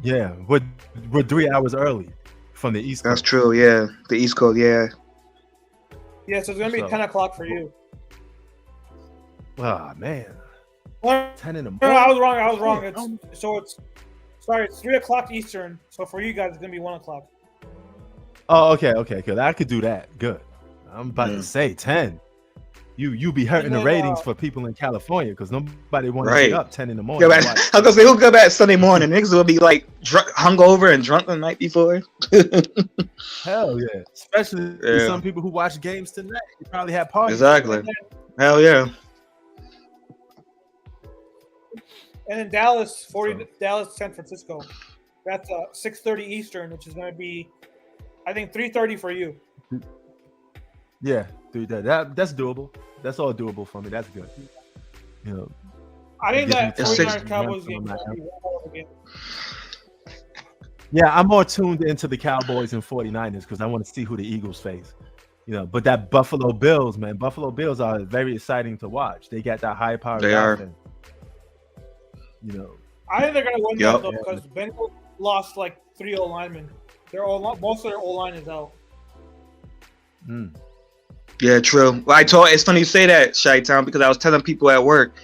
[SPEAKER 8] Yeah, we're 3 hours early from the East Coast.
[SPEAKER 12] That's true. Yeah, the East Coast. Yeah.
[SPEAKER 2] Yeah, so it's gonna be 10 o'clock for you.
[SPEAKER 8] Oh man. 10 in the morning.
[SPEAKER 2] No, I was wrong. It's 3 o'clock Eastern. So for you guys, it's gonna be 1 o'clock.
[SPEAKER 8] Oh, okay, good. I could do that. Good. I'm about to say 10. You be hurting the ratings for people in California because nobody wants to get up 10 in the morning.
[SPEAKER 12] Yeah, I was gonna say who'll go back Sunday morning. Niggas will be like hungover and drunk the night before.
[SPEAKER 8] Hell yeah. Especially some people who watch games tonight. You probably have parties.
[SPEAKER 12] Exactly. Hell yeah.
[SPEAKER 2] And in Dallas, San Francisco. That's 6:30 Eastern, which is going to be, I think, 3:30 for you.
[SPEAKER 8] Yeah, that's doable. That's all doable for me. That's good. You know,
[SPEAKER 2] I think that
[SPEAKER 8] gives me
[SPEAKER 2] 49ers Cowboys game
[SPEAKER 8] time.
[SPEAKER 2] is going to be one hell of a game.
[SPEAKER 8] Yeah, I'm more tuned into the Cowboys and 49ers because I want to see who the Eagles face. You know, but that Buffalo Bills, man, Buffalo Bills are very exciting to watch. They got that high power.
[SPEAKER 12] They are.
[SPEAKER 8] offense. You know,
[SPEAKER 2] I think they're going to win
[SPEAKER 12] Yep.
[SPEAKER 2] that though because Bengals lost like 3 O linemen. Most of their O line is out.
[SPEAKER 12] Yeah, true. Well, it's funny you say that, Chi-Town, because I was telling people at work,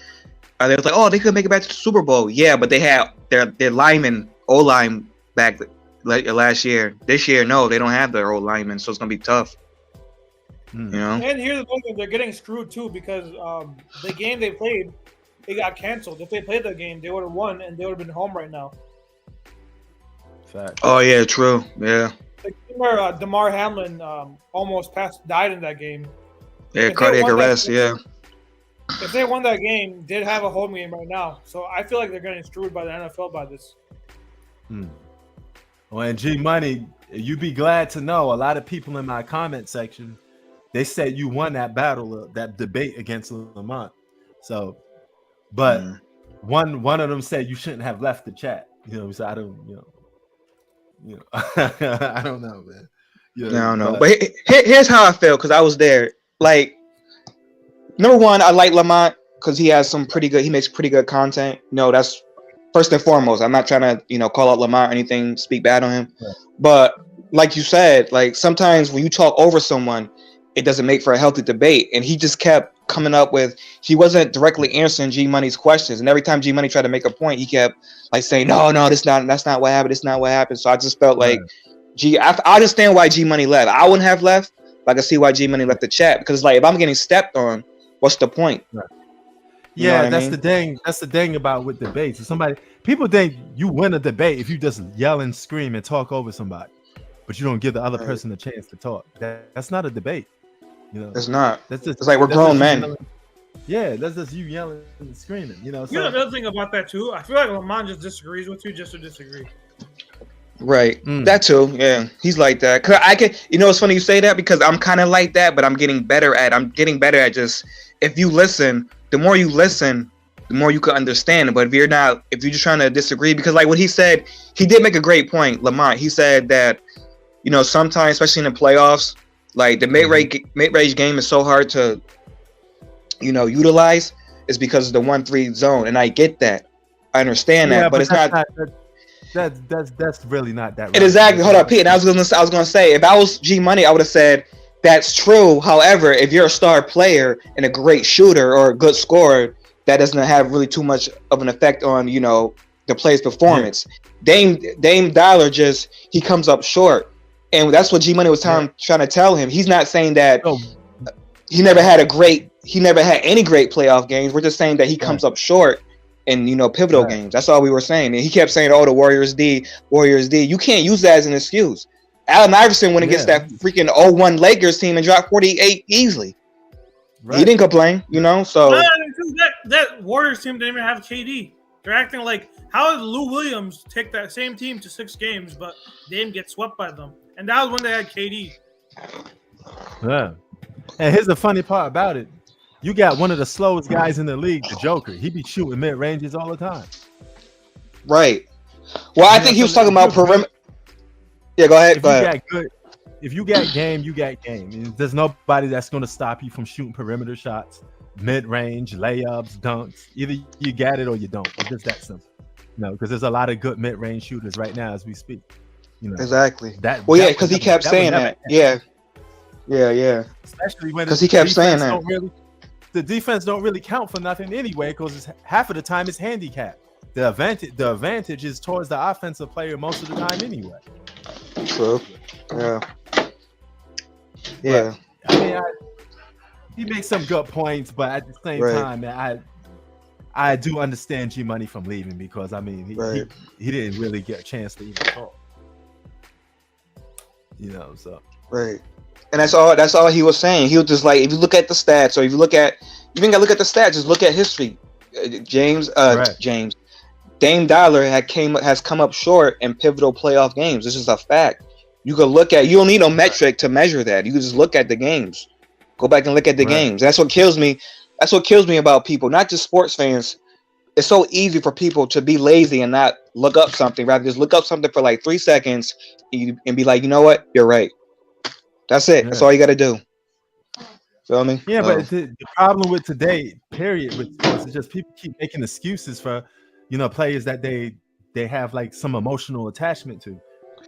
[SPEAKER 12] they was like, "Oh, they could make it back to the Super Bowl." Yeah, but they had their linemen, O-line back last year. This year, no, they don't have their old linemen, so it's gonna be tough. You know.
[SPEAKER 2] And here's the thing: they're getting screwed too because the game they played, it got canceled. If they played the game, they would have won and they would have been home right now.
[SPEAKER 8] fact.
[SPEAKER 12] Oh yeah, true. Yeah.
[SPEAKER 2] The game where DeMar Hamlin almost died in that game.
[SPEAKER 12] Yeah,
[SPEAKER 2] If they
[SPEAKER 12] cardiac
[SPEAKER 2] won that
[SPEAKER 12] arrest.
[SPEAKER 2] game-
[SPEAKER 12] Yeah.
[SPEAKER 2] If they won that game, they'd have a home game right now. So I feel like they're getting screwed by the NFL by this.
[SPEAKER 8] Well, and G Money, you'd be glad to know a lot of people in my comment section, they said you won that battle, that debate against Lamont. So, but one of them said you shouldn't have left the chat. You know, so I don't, I don't know, man. You know,
[SPEAKER 12] I don't know, but here's how I feel because I was there. Like, number one, I like Lamont because he makes pretty good content. No, that's first and foremost. I'm not trying to, call out Lamont or anything, speak bad on him.
[SPEAKER 8] Right.
[SPEAKER 12] But like you said, like sometimes when you talk over someone, it doesn't make for a healthy debate. And he just kept coming up with, he wasn't directly answering G Money's questions. And every time G Money tried to make a point, he kept like saying, no, that's not what happened. It's not what happened. So I just felt like, I understand why G Money left. I wouldn't have left. But I can see why G Money left the chat because like if I'm getting stepped on, what's the point?
[SPEAKER 8] Right.
[SPEAKER 12] You know
[SPEAKER 8] Yeah,
[SPEAKER 12] what I mean?
[SPEAKER 8] the thing. That's the thing about with debates. People think you win a debate if you just yell and scream and talk over somebody, but you don't give the other person a chance to talk. That's not a debate. You know,
[SPEAKER 12] It's not.
[SPEAKER 8] That's just,
[SPEAKER 12] It's like we're
[SPEAKER 8] that's
[SPEAKER 12] grown
[SPEAKER 8] just
[SPEAKER 12] men.
[SPEAKER 8] yelling. Yeah, that's just you yelling and screaming. You know,
[SPEAKER 4] You know
[SPEAKER 8] so
[SPEAKER 4] another thing about that too? I feel like Lamont just disagrees with you just to disagree.
[SPEAKER 12] Right. That too. Yeah. He's like that. Cause it's funny you say that because I'm kind of like that, but I'm getting better at just, if you listen, the more you listen, the more you can understand it. But if you're just trying to disagree, because like what he said, he did make a great point, Lamont. He said that, sometimes, especially in the playoffs, like the mid-range game is so hard to, utilize is because of the 1-3 zone. And I get that. I understand that, but it's not.
[SPEAKER 8] That's really not that.
[SPEAKER 12] And exactly. Hold up, Pete. And I was gonna say, if I was G Money, I would have said that's true. However, if you're a star player and a great shooter or a good scorer, that doesn't have really too much of an effect on the player's performance. Yeah. Dame Dollar he comes up short, and that's what G Money was trying to tell him. He's not saying that he never had any great playoff games. We're just saying that he comes up short in pivotal games. That's all we were saying. And he kept saying, "Oh, the Warriors D." You can't use that as an excuse. Allen Iverson went against that freaking 0-1 Lakers team and dropped 48 easily. Right. He didn't complain, So
[SPEAKER 4] that Warriors team didn't even have KD. They're acting like, how did Lou Williams take that same team to 6 games, but they didn't get swept by them? And that was when they had KD.
[SPEAKER 8] Yeah. And here's the funny part about it. You got one of the slowest guys in the league, the Joker. He be shooting mid ranges all the time.
[SPEAKER 12] Right. Well, I think he was talking about perimeter. Yeah, go ahead.
[SPEAKER 8] If you got game, you got game. There's nobody that's going to stop you from shooting perimeter shots, mid range, layups, dunks. Either you got it or you don't. It's just that simple. Because there's a lot of good mid range shooters right now as we speak.
[SPEAKER 12] Exactly. Because he kept saying that. Yeah.
[SPEAKER 8] Especially when
[SPEAKER 12] because he kept saying that.
[SPEAKER 8] The defense don't really count for nothing anyway, because half of the time it's handicapped. The advantage is towards the offensive player most of the time anyway.
[SPEAKER 12] True. Yeah.
[SPEAKER 8] But, I mean, he makes some good points, but at the same time, man, I do understand G Money from leaving because I mean he didn't really get a chance to even talk. So
[SPEAKER 12] right. And that's all he was saying. He was just like, if you look at the stats, or if you ain't gotta look at the stats, just look at history. Dame Dollar has come up short in pivotal playoff games. This is a fact. You can look at. You don't need no metric to measure that. You can just look at the games. Go back and look at the games. That's what kills me. That's what kills me about people, not just sports fans. It's so easy for people to be lazy and not look up something, rather just look up something for like 3 seconds and be like, you know what, you're right. That's it. That's all you got to do. Feel me?
[SPEAKER 8] Yeah, but the problem with today, period, with sports is just people keep making excuses for, players that they have like some emotional attachment to.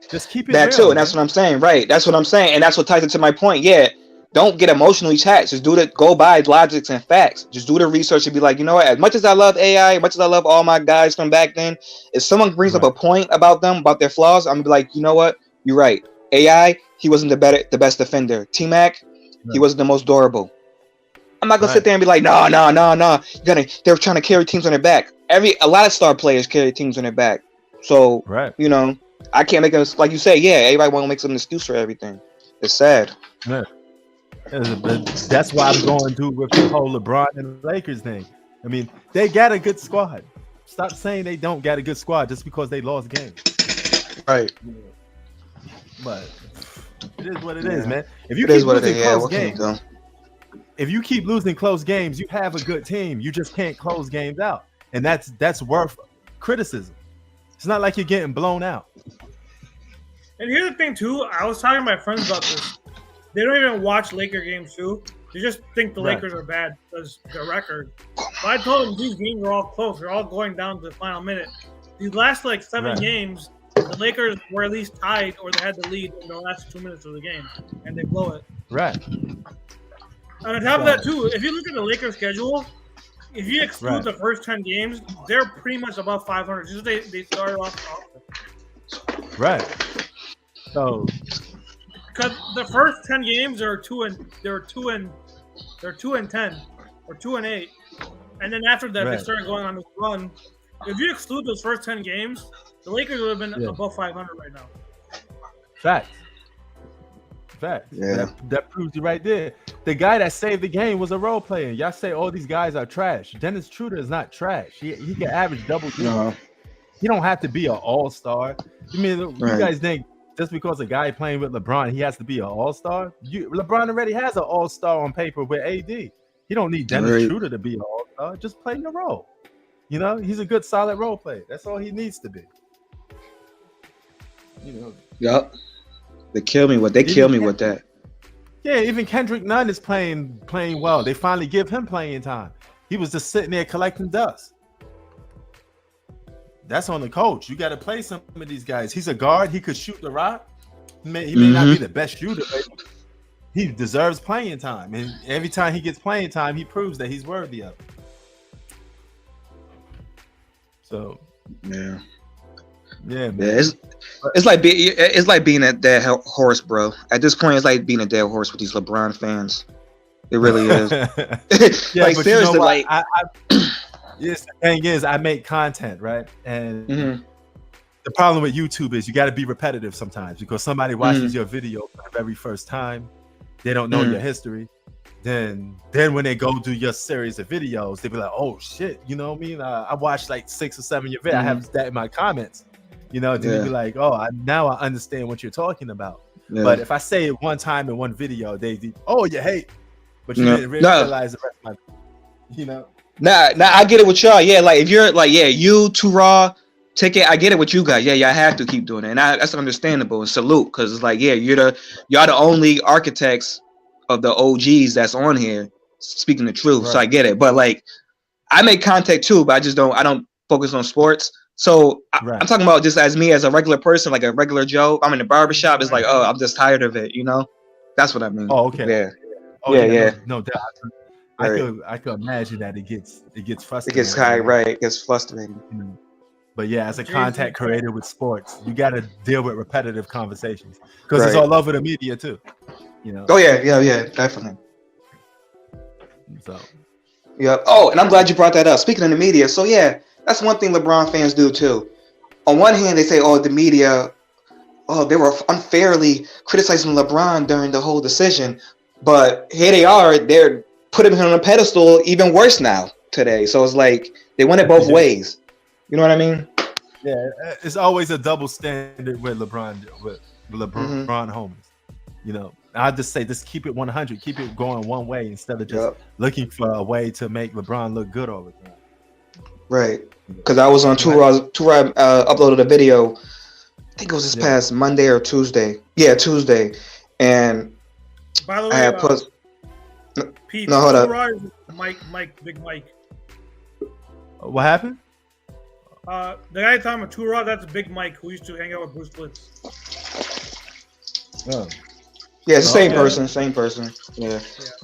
[SPEAKER 8] Just keep it
[SPEAKER 12] that
[SPEAKER 8] real,
[SPEAKER 12] too,
[SPEAKER 8] man.
[SPEAKER 12] and that's what I'm saying. Right, that's what I'm saying, and that's what ties into my point. Yeah, don't get emotionally attached. Just go by logics and facts. Just do the research and be like, you know what? As much as I love AI, as much as I love all my guys from back then, if someone brings up a point about them, about their flaws, I'm gonna be like, you know what? You're right. AI, he wasn't the best defender. T-Mac, he wasn't the most durable. I'm not gonna sit there and be like, no. They're trying to carry teams on their back. A lot of star players carry teams on their back. So I can't make us like you say. Yeah, everybody want to make some excuse for everything. It's sad.
[SPEAKER 8] Yeah. That's why I'm going to with the whole LeBron and Lakers thing. I mean, they got a good squad. Stop saying they don't got a good squad just because they lost games.
[SPEAKER 12] Right.
[SPEAKER 8] But it is what it is, man. If you keep losing close games, if you keep losing close games, you have a good team. You just can't close games out, and that's worth criticism. It's not like you're getting blown out.
[SPEAKER 4] And here's the thing too. I was talking to my friends about this. They don't even watch Laker games too. They just think the Lakers are bad because their record. But I told them these games are all close. They're all going down to the final minute. These last like 7 games, the Lakers were at least tied or they had the lead in the last 2 minutes of the game, and they blow it.
[SPEAKER 8] Right.
[SPEAKER 4] And on top of that too, if you look at the Lakers schedule, if you exclude the first 10 games, they're pretty much above 500. Just they started off.
[SPEAKER 8] Right. So.
[SPEAKER 4] Because the first 10 games are 2 and 10 or 2 and 8, and then after that they started going on this run. If you exclude those first 10 games, the Lakers would have been above 500 right now.
[SPEAKER 8] Fact.
[SPEAKER 12] Yeah.
[SPEAKER 8] That proves you right there. The guy that saved the game was a role player. Y'all say all these guys are trash. Dennis Schroeder is not trash. He can average double digits.
[SPEAKER 12] No.
[SPEAKER 8] He don't have to be an all-star. I mean, you guys think just because a guy playing with LeBron, he has to be an all-star? LeBron already has an all-star on paper with AD. He don't need Dennis Schroeder to be an all-star. Just play your role. He's a good, solid role player. That's all he needs to be.
[SPEAKER 12] Yep. They kill me with that.
[SPEAKER 8] Yeah, even Kendrick Nunn is playing well. They finally give him playing time. He was just sitting there collecting dust. That's on the coach. You got to play some of these guys. He's a guard. He could shoot the rock. He may not be the best shooter, but he deserves playing time. And every time he gets playing time, he proves that he's worthy of it. So,
[SPEAKER 12] yeah,
[SPEAKER 8] man.
[SPEAKER 12] It's like being a dead horse, bro. At this point, it's like being a dead horse with these LeBron fans. It really is.
[SPEAKER 8] Yeah,
[SPEAKER 12] like
[SPEAKER 8] but
[SPEAKER 12] seriously,
[SPEAKER 8] you know what?
[SPEAKER 12] like.
[SPEAKER 8] Yes, the thing is, I make content, right? And the problem with YouTube is you got to be repetitive sometimes because somebody watches your video for the very first time. They don't know your history. Then when they go do your series of videos, they be like, oh, shit. You know what I mean? I watched like 6 or 7 of your videos. I have that in my comments. Then you be like, oh, now I understand what you're talking about. Yeah. But if I say it one time in one video, they oh, you hate. But you didn't really realize the rest of my,
[SPEAKER 12] Nah, I get it with y'all. Yeah, like if you're like, you too raw, take it. I get it with you guys. Yeah, I have to keep doing it, and that's understandable. And salute, because it's like, y'all the only architects of the OGs that's on here speaking the truth. Right. So I get it. But like, I make content too, but I don't focus on sports. So I'm talking about just as me as a regular person, like a regular Joe. I'm in the barbershop. It's like, oh, I'm just tired of it. That's what I mean.
[SPEAKER 8] Oh, okay.
[SPEAKER 12] Yeah.
[SPEAKER 8] Oh, yeah. No doubt. I could imagine that it gets frustrating.
[SPEAKER 12] It gets high, right? It gets frustrating.
[SPEAKER 8] But yeah, as a content creator with sports, you got to deal with repetitive conversations because it's all over the media too.
[SPEAKER 12] Oh yeah, definitely.
[SPEAKER 8] So.
[SPEAKER 12] Yeah. Oh, and I'm glad you brought that up. Speaking of the media, so yeah, that's one thing LeBron fans do too. On one hand, they say, "Oh, the media, they were unfairly criticizing LeBron during the whole decision," but here they are, they're putting him on a pedestal even worse now today. So it's like they went it both ways. You know what I mean?
[SPEAKER 8] Yeah, it's always a double standard with LeBron homies. You know, I just say just keep it 100, keep it going one way instead of just looking for a way to make LeBron look good all the time.
[SPEAKER 12] Right. Because I was on tour. I uploaded a video. I think it was this past Monday or Tuesday. Yeah, Tuesday. And
[SPEAKER 4] by the way,
[SPEAKER 12] I had put.
[SPEAKER 4] Pete,
[SPEAKER 12] no, hold up.
[SPEAKER 4] Big Mike.
[SPEAKER 8] What happened?
[SPEAKER 4] The guy talking about Two Rod, that's Big Mike, who used to hang out with Bruce Blitz.
[SPEAKER 8] Oh.
[SPEAKER 12] Yeah, it's the same person. Yeah.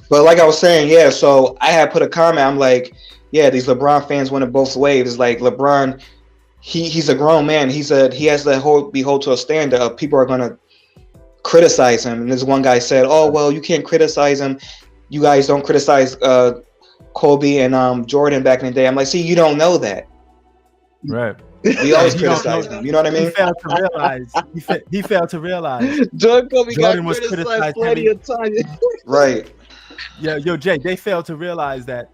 [SPEAKER 12] But like I was saying, so I had put a comment. I'm like, yeah, these LeBron fans went it both ways. It's like LeBron, he's a grown man. He said he has to be held to a standard of people are gonna criticize him. And this one guy said, "Oh well, you can't criticize him. You guys don't criticize Kobe and Jordan back in the day." I'm like, see, you don't know that.
[SPEAKER 8] Right.
[SPEAKER 12] We always criticize them. You know what I mean?
[SPEAKER 8] He failed to realize.
[SPEAKER 12] Jordan was criticized plenty of times. Right.
[SPEAKER 8] Yeah, Jay, they failed to realize that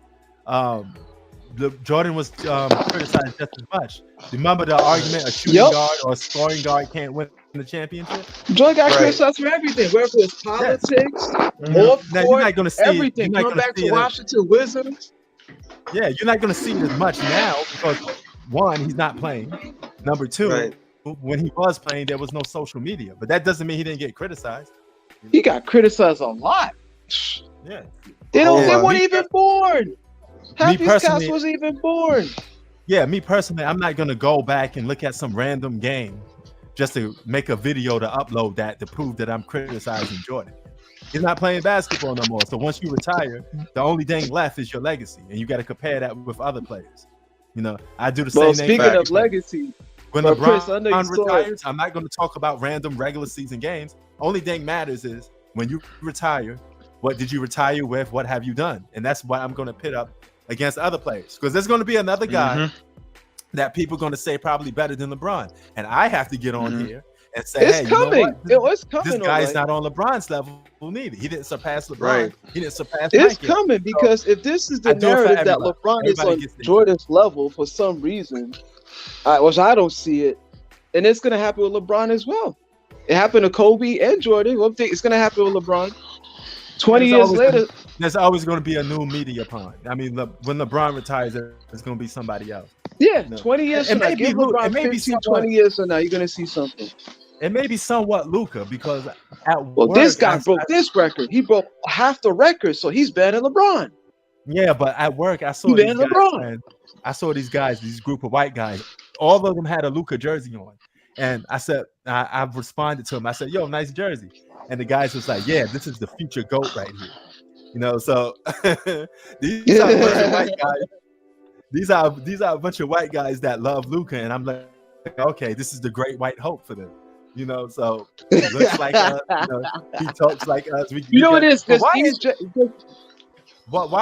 [SPEAKER 8] Jordan was criticized just as much. Remember the argument: a shooting guard or a scoring guard can't win the championship?
[SPEAKER 13] Jordan got criticized for everything, whether it was politics, off
[SPEAKER 8] now,
[SPEAKER 13] court,
[SPEAKER 8] you're not gonna see
[SPEAKER 13] everything. Coming back to Washington Wizards.
[SPEAKER 8] Yeah, you're not going to see it as much now because one, he's not playing. Number two, when he was playing, there was no social media, but that doesn't mean he didn't get criticized.
[SPEAKER 13] He got criticized a lot.
[SPEAKER 8] Yeah,
[SPEAKER 13] they weren't even born. Half these cats wasn't even born.
[SPEAKER 8] Yeah, me personally, I'm not going to go back and look at some random game just to make a video to upload that to prove that I'm criticizing Jordan. He's not playing basketball no more. So once you retire, the only thing left is your legacy, and you got to compare that with other players. You know, I do the same thing.
[SPEAKER 13] Speaking of legacy,
[SPEAKER 8] when LeBron retires, I'm not going to talk about random regular season games. Only thing matters is when you retire, what did you retire with? What have you done? And that's what I'm going to pit up against other players, because there's going to be another guy that people are going to say probably better than LeBron, and I have to get on here and say,
[SPEAKER 13] it's coming. It's coming.
[SPEAKER 8] This guy's not on LeBron's level neither. He didn't surpass LeBron.
[SPEAKER 13] Right.
[SPEAKER 8] He didn't surpass.
[SPEAKER 13] It's coming because if this is the narrative that LeBron is on Jordan's level for some reason, which I don't see it, and it's going to happen with LeBron as well. It happened to Kobe and Jordan. It's going to happen with LeBron. 20 years later,
[SPEAKER 8] there's always going to be a new media pond. I mean, when LeBron retires, there's going to be somebody else.
[SPEAKER 13] Yeah, 20 years from now. Give LeBron 15, 20 years from now, you're going to see something.
[SPEAKER 8] It may be somewhat Luka because
[SPEAKER 13] this guy broke this record. He broke half the record, so he's better than LeBron.
[SPEAKER 8] Yeah, but at work, I saw these guys, man. I saw these guys, these group of white guys. All of them had a Luka jersey on, and I said, I've responded to him. I said, "Yo, nice jersey," and the guys was like, "Yeah, this is the future GOAT right here." You know, so these are a bunch of white guys. These are a bunch of white guys that love Luka, and I'm like, okay, this is the great white hope for them. You know, so he looks like us. You know, he talks like us.
[SPEAKER 13] What it is?
[SPEAKER 8] Why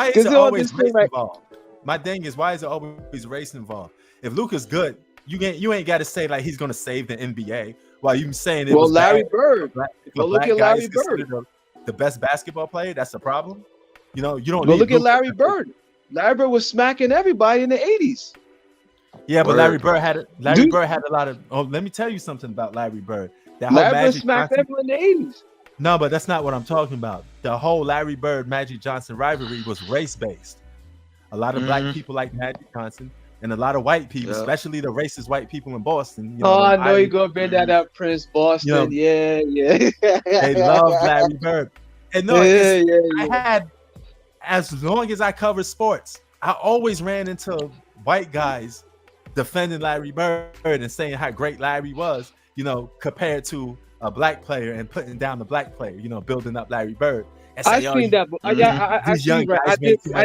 [SPEAKER 8] is it always race involved? My thing is, why is it always race involved? If Luka's good, you ain't got to say like he's going to save the NBA. While you saying it was
[SPEAKER 13] Larry
[SPEAKER 8] bad,
[SPEAKER 13] Bird. Look at Larry Bird,
[SPEAKER 8] the best basketball player. That's the problem. You know, you don't.
[SPEAKER 13] Look at Larry Bird. Larry Bird was smacking everybody in the 80s.
[SPEAKER 8] Yeah, but Larry Bird had a lot of. Oh, let me tell you something about Larry Bird.
[SPEAKER 13] Larry Bird smacked everyone in the 80s.
[SPEAKER 8] No, but that's not what I'm talking about. The whole Larry Bird Magic Johnson rivalry was race based. A lot of black people like Magic Johnson, and a lot of white people, especially the racist white people in Boston. You know,
[SPEAKER 13] I know you're gonna bring that up, Prince Boston. Yeah.
[SPEAKER 8] They love Larry Bird. And no, I had, as long as I covered sports, I always ran into white guys defending Larry Bird and saying how great Larry was, you know, compared to a black player, and putting down the black player, you know, building up Larry Bird.
[SPEAKER 13] I've seen that. I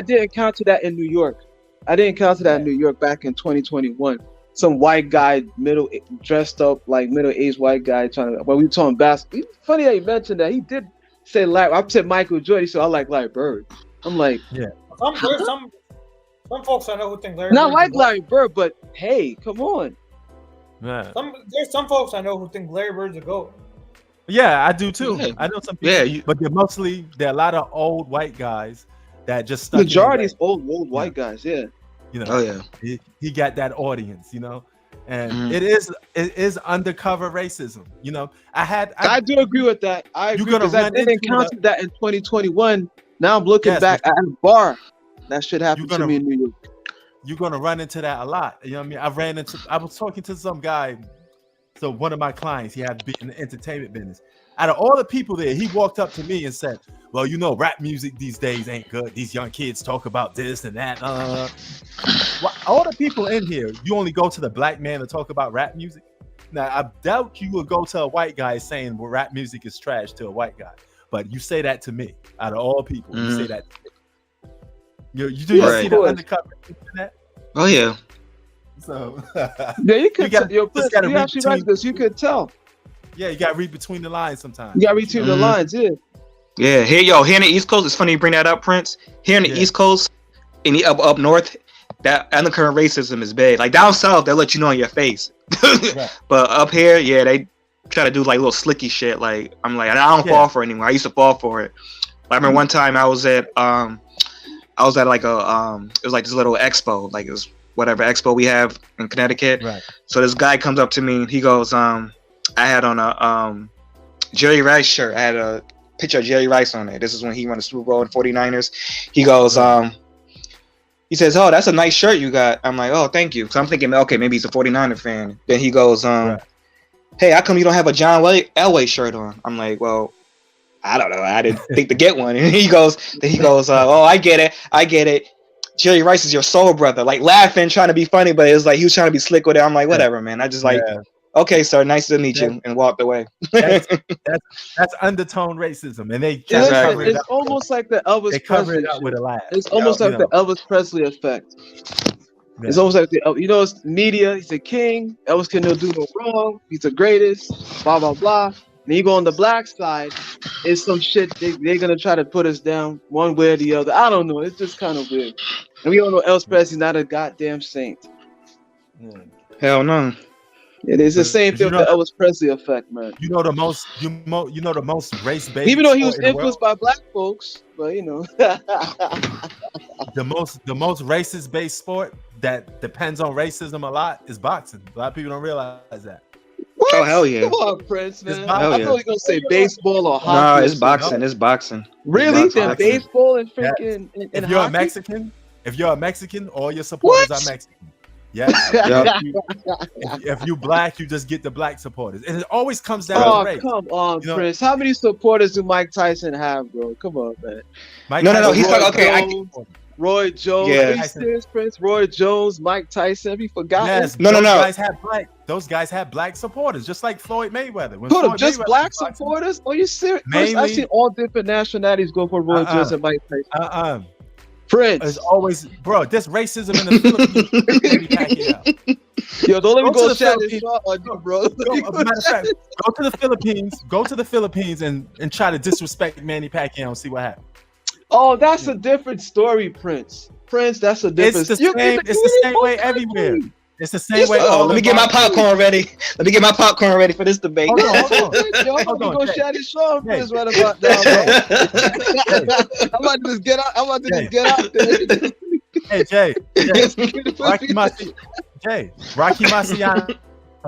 [SPEAKER 13] did encounter that in New York. I didn't encounter that in New York back in 2021. Some white guy, dressed up like middle-aged white guy trying to. When we were talking basketball, funny that you mentioned that. He did say Larry. I said Michael Jordan. He said I like Larry Bird. I'm like,
[SPEAKER 2] Some folks I know who think Larry.
[SPEAKER 13] Not like Larry Bird, but hey, come on.
[SPEAKER 8] Yeah.
[SPEAKER 2] There's some folks I know who think Larry Bird's a GOAT.
[SPEAKER 8] Yeah, I do too. Yeah. I know some people.
[SPEAKER 12] Yeah,
[SPEAKER 8] but there are a lot of old white guys that just stuck.
[SPEAKER 13] Majority is old white guys. Yeah.
[SPEAKER 8] You know,
[SPEAKER 12] Oh yeah,
[SPEAKER 8] he got that audience. You know, and
[SPEAKER 12] Mhm.
[SPEAKER 8] it is undercover racism. You know,
[SPEAKER 13] I do agree with that. I
[SPEAKER 8] You're
[SPEAKER 13] agree
[SPEAKER 8] gonna
[SPEAKER 13] because I
[SPEAKER 8] run
[SPEAKER 13] did
[SPEAKER 8] into
[SPEAKER 13] encounter that in 2021. Now I'm looking
[SPEAKER 8] Yes,
[SPEAKER 13] back
[SPEAKER 8] but-
[SPEAKER 13] at a bar. That shit happened
[SPEAKER 8] You're
[SPEAKER 13] to
[SPEAKER 8] gonna-
[SPEAKER 13] me in New York.
[SPEAKER 8] you're gonna run into that a lot. You know what I mean? I was talking to some guy. So one of my clients, he had been in the entertainment business. Out of all the people there, he walked up to me and said, "Well, you know, rap music these days ain't good. These young kids talk about this and that." Well, all the people in here, you only go to the black man to talk about rap music. Now, I doubt you would go to a white guy saying, "Well, rap music is trash" to a white guy. But you say that to me. Out of all people, you say that to me. You see
[SPEAKER 12] Right.
[SPEAKER 8] the undercover internet?
[SPEAKER 12] oh yeah.
[SPEAKER 8] So
[SPEAKER 13] Yeah, you could.
[SPEAKER 8] gotta-
[SPEAKER 13] Yo,
[SPEAKER 8] just gotta
[SPEAKER 13] you
[SPEAKER 8] read
[SPEAKER 13] actually right
[SPEAKER 8] between-
[SPEAKER 13] because you could tell.
[SPEAKER 8] yeah, you gotta read between the lines sometimes.
[SPEAKER 13] You got to read between the
[SPEAKER 12] Mhm.
[SPEAKER 13] lines. Yeah.
[SPEAKER 12] Yeah, here in the East Coast, it's funny you bring that up, Prince. Here in the
[SPEAKER 8] Yeah.
[SPEAKER 12] East Coast, up north, that undercurrent racism is big. Like down south, they'll let you know in your face.
[SPEAKER 8] Right.
[SPEAKER 12] But up here, yeah, they try to do like little slicky shit. Like I'm like, I don't fall for it anymore. I used to fall for it. I remember one time I was at like a it was like this little expo, like it was whatever expo we have in Connecticut.
[SPEAKER 8] Right.
[SPEAKER 12] So this guy comes up to me and he goes, I had on a Jerry Rice shirt. I had a picture of Jerry Rice on it. This is when he won the Super Bowl in 49ers. He goes, he says, "Oh, that's a nice shirt you got." I'm like, "Oh, thank you." So I'm thinking, okay, maybe he's a 49er fan. Then he goes, "Hey, how come you don't have a John Elway shirt on?" I'm like, "Well, I don't know. I didn't think to get one." And he goes, "Oh, I get it. Jerry Rice is your soul brother." Like laughing, trying to be funny, but it was like he was trying to be slick with it. I'm like, whatever, man. I just like, okay, sir, nice to meet you, and walked away.
[SPEAKER 8] That's undertone racism, and they try to cover it
[SPEAKER 13] It's
[SPEAKER 8] up.
[SPEAKER 13] almost like the Elvis
[SPEAKER 8] They cover
[SPEAKER 13] Presley
[SPEAKER 8] it up
[SPEAKER 13] shit.
[SPEAKER 8] with a laugh.
[SPEAKER 13] It's almost
[SPEAKER 8] You
[SPEAKER 13] like
[SPEAKER 8] know.
[SPEAKER 13] the Elvis Presley effect. It's almost like it's media. He's a king. Elvis can do no wrong. He's the greatest. Blah blah blah. Then you go on the black side, it's some shit they're gonna try to put us down one way or the other. I don't know. It's just kind of weird. And we all know Elvis Presley's not a goddamn saint.
[SPEAKER 12] Hell no.
[SPEAKER 13] It is the same thing
[SPEAKER 8] You
[SPEAKER 13] with the
[SPEAKER 8] know-
[SPEAKER 13] Elvis Presley effect, man.
[SPEAKER 8] You know the most race-based.
[SPEAKER 13] Even though he was
[SPEAKER 8] sport in the world?
[SPEAKER 13] influenced by black folks, but you know.
[SPEAKER 8] the most racist based sport that depends on racism a lot is boxing. A lot of people don't realize that.
[SPEAKER 12] Oh hell yeah.
[SPEAKER 13] Come on, Prince, man.
[SPEAKER 8] It's
[SPEAKER 13] I
[SPEAKER 12] hell
[SPEAKER 13] thought
[SPEAKER 12] yeah.
[SPEAKER 13] he was gonna say baseball or hockey.
[SPEAKER 12] Nah,
[SPEAKER 13] or
[SPEAKER 12] it's
[SPEAKER 13] something.
[SPEAKER 12] boxing. It's boxing.
[SPEAKER 13] Really?
[SPEAKER 12] It's
[SPEAKER 13] Then
[SPEAKER 12] boxing.
[SPEAKER 13] baseball and
[SPEAKER 8] Yes.
[SPEAKER 13] freaking and
[SPEAKER 8] If you're
[SPEAKER 13] hockey?
[SPEAKER 8] a Mexican, all your supporters
[SPEAKER 13] What?
[SPEAKER 8] are Mexican. Yes.
[SPEAKER 12] Yeah.
[SPEAKER 8] If you black, you just get the black supporters, and it always comes down
[SPEAKER 13] Oh,
[SPEAKER 8] to race.
[SPEAKER 13] come on,
[SPEAKER 8] You know-
[SPEAKER 13] Prince. How many supporters do Mike Tyson have, bro? Come on, man.
[SPEAKER 8] Mike
[SPEAKER 12] No, no, no.
[SPEAKER 8] Tyson-
[SPEAKER 12] He's talking. Okay,
[SPEAKER 13] Roy Jones.
[SPEAKER 12] Yeah.
[SPEAKER 13] Are you serious, Prince? Roy Jones, Mike Tyson. Have you forgotten?
[SPEAKER 8] Yes,
[SPEAKER 12] No, no,
[SPEAKER 8] those
[SPEAKER 12] no.
[SPEAKER 8] Guys had black. Those guys had black supporters, just like Floyd Mayweather. When
[SPEAKER 13] Hold up,
[SPEAKER 8] Floyd
[SPEAKER 13] just
[SPEAKER 8] Mayweather
[SPEAKER 13] black
[SPEAKER 8] was boxing-
[SPEAKER 13] supporters? Are you serious? Prince, I've
[SPEAKER 8] Mainly-
[SPEAKER 13] seen all different nationalities go for Roy Jones and Mike Tyson. Prince.
[SPEAKER 8] It's always, bro. There's racism in the Philippines. Manny Pacquiao.
[SPEAKER 13] Yo, don't let me
[SPEAKER 8] Go
[SPEAKER 13] go
[SPEAKER 8] to the
[SPEAKER 13] shot this
[SPEAKER 8] Philippines.
[SPEAKER 13] shot on you, bro.
[SPEAKER 8] Matter of fact, go to the Philippines. Go to the Philippines and try to disrespect Manny Pacquiao and see what happens.
[SPEAKER 13] Oh, that's a different story, Prince. Prince, that's a different.
[SPEAKER 8] It's the same. It's the same way everywhere. It's the same way.
[SPEAKER 12] Oh, let me get my popcorn ready. Let me get my popcorn ready for this debate.
[SPEAKER 8] Hold on, hold on.
[SPEAKER 13] Yo, I'm
[SPEAKER 8] Hold
[SPEAKER 13] gonna
[SPEAKER 8] on,
[SPEAKER 13] go
[SPEAKER 8] Jay.
[SPEAKER 13] shot his shot,
[SPEAKER 8] Jay.
[SPEAKER 13] Prince, right about now, bro. I'm about to just get out. I'm about to just get out there.
[SPEAKER 8] Hey Jay, Rocky Marciano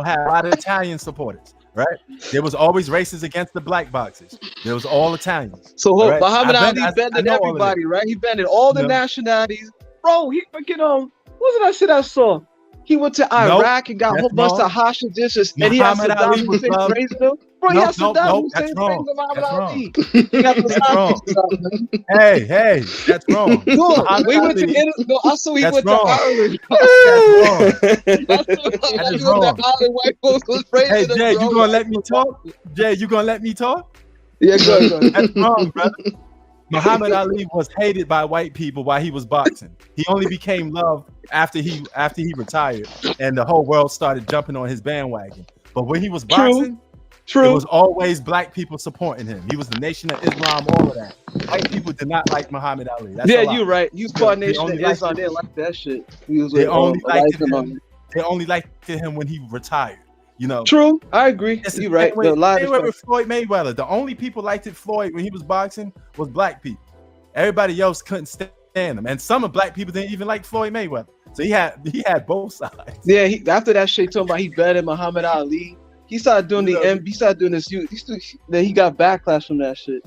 [SPEAKER 8] had a lot of Italian supporters, right? There was always races against the black boxers. There was all Italians.
[SPEAKER 13] So
[SPEAKER 8] right?
[SPEAKER 13] Muhammad
[SPEAKER 8] I
[SPEAKER 13] Ali bended
[SPEAKER 8] know all of
[SPEAKER 13] everybody,
[SPEAKER 8] it.
[SPEAKER 13] right? He bended all the
[SPEAKER 8] No.
[SPEAKER 13] nationalities. Bro, he freaking what did I say I saw? He went to Iraq and got a whole
[SPEAKER 8] that's
[SPEAKER 13] bunch
[SPEAKER 8] wrong.
[SPEAKER 13] of Hasha dishes, and he had
[SPEAKER 8] Muhammad
[SPEAKER 13] Saddam
[SPEAKER 8] Ali was
[SPEAKER 13] Hussein
[SPEAKER 8] loved.
[SPEAKER 13] praising him. Bro, he
[SPEAKER 8] Nope,
[SPEAKER 13] had
[SPEAKER 8] nope,
[SPEAKER 13] Saddam
[SPEAKER 8] nope,
[SPEAKER 13] Hussein
[SPEAKER 8] that's wrong.
[SPEAKER 13] praising Muhammad
[SPEAKER 8] That's
[SPEAKER 13] Ali.
[SPEAKER 8] wrong.
[SPEAKER 13] He got the
[SPEAKER 8] That's wrong. Hey, that's wrong.
[SPEAKER 13] Look,
[SPEAKER 8] Muhammad
[SPEAKER 13] we went to
[SPEAKER 8] Ali-
[SPEAKER 13] no, I saw he
[SPEAKER 8] That's
[SPEAKER 13] went
[SPEAKER 8] wrong.
[SPEAKER 13] to Ireland.
[SPEAKER 8] That's wrong.
[SPEAKER 13] That
[SPEAKER 8] is wrong.
[SPEAKER 13] Ireland white folks was praising
[SPEAKER 8] Hey
[SPEAKER 13] him,
[SPEAKER 8] Jay,
[SPEAKER 13] bro.
[SPEAKER 8] you gonna let me talk? Jay, you gonna let me talk?
[SPEAKER 13] Yeah, go ahead.
[SPEAKER 8] That's wrong, brother. Muhammad Ali was hated by white people while he was boxing. He only became loved after he retired, and the whole world started jumping on his bandwagon. But when he was boxing, it was always black people supporting him. He was the Nation of Islam, all of that. White people did not like Muhammad Ali. That's
[SPEAKER 13] Yeah,
[SPEAKER 8] a lie.
[SPEAKER 13] you're right. You part
[SPEAKER 8] They
[SPEAKER 13] Nation
[SPEAKER 8] only
[SPEAKER 13] of
[SPEAKER 8] liked
[SPEAKER 13] Islam.
[SPEAKER 8] him-
[SPEAKER 13] They didn't like that shit. He was
[SPEAKER 8] They
[SPEAKER 13] with,
[SPEAKER 8] only liked
[SPEAKER 13] Elijah
[SPEAKER 8] him.
[SPEAKER 13] Muhammad.
[SPEAKER 8] They only liked him when he retired. You know.
[SPEAKER 13] True, I agree.
[SPEAKER 8] It's the
[SPEAKER 13] You're right.
[SPEAKER 8] same way-
[SPEAKER 13] The lie
[SPEAKER 8] same way with Floyd Mayweather. The only people liked it Floyd when he was boxing was black people. Everybody else couldn't stand him, and some of black people didn't even like Floyd Mayweather. So he had both sides.
[SPEAKER 13] Yeah, after that shit, talking about he better than Muhammad Ali. He started doing he started doing this. Then he got backlash from that shit.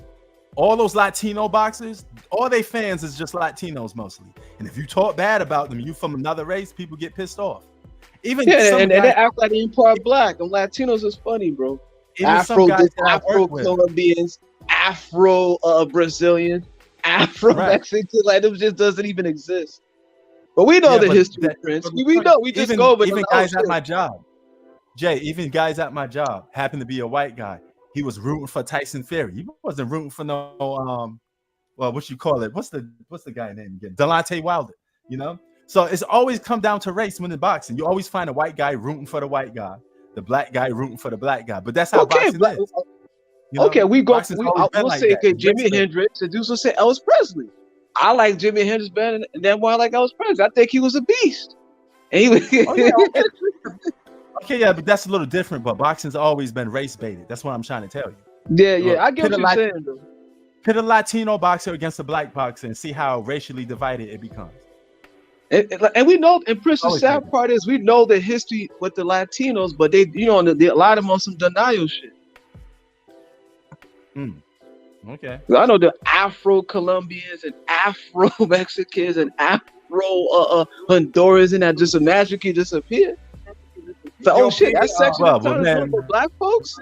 [SPEAKER 8] All those Latino boxers, all they fans is just Latinos mostly. And if you talk bad about them, you from another race, people get pissed off. Even
[SPEAKER 13] and they act like they ain't part black. And Latinos is funny, bro. Afro Colombians, Afro Brazilian, Afro Mexican, like them just doesn't even exist. But we know the history, Prince. We know. We just go. But
[SPEAKER 8] even guys at my job, Jay. Even guys at my job happen to be a white guy. He was rooting for Tyson Fury. He wasn't rooting for no well, what you call it? What's the guy name again? Deontay Wilder. You know. So it's always come down to race when in boxing. You always find a white guy rooting for the white guy, the black guy rooting for the black guy. But that's how boxing is. You know,
[SPEAKER 13] okay, we go. We'll
[SPEAKER 8] like
[SPEAKER 13] say Jimi Hendrix. The dudes will say Elvis Presley. I like Jimi Hendrix better than one I like Elvis Presley. I think he was a beast. And he was
[SPEAKER 8] okay, yeah, but that's a little different. But boxing's always been race baited. That's what I'm trying to tell you.
[SPEAKER 13] Yeah, I get what you're saying, though.
[SPEAKER 8] Pit a Latino boxer against a black boxer and see how racially divided it becomes.
[SPEAKER 13] And we know, and Prince, the sad part is we know the history with the Latinos, but they, a lot of them on some denial shit.
[SPEAKER 8] Okay.
[SPEAKER 13] I know the Afro Colombians and Afro Mexicans and Afro Hondurans and that just magically disappeared. So, oh shit, that's sexual for black folks.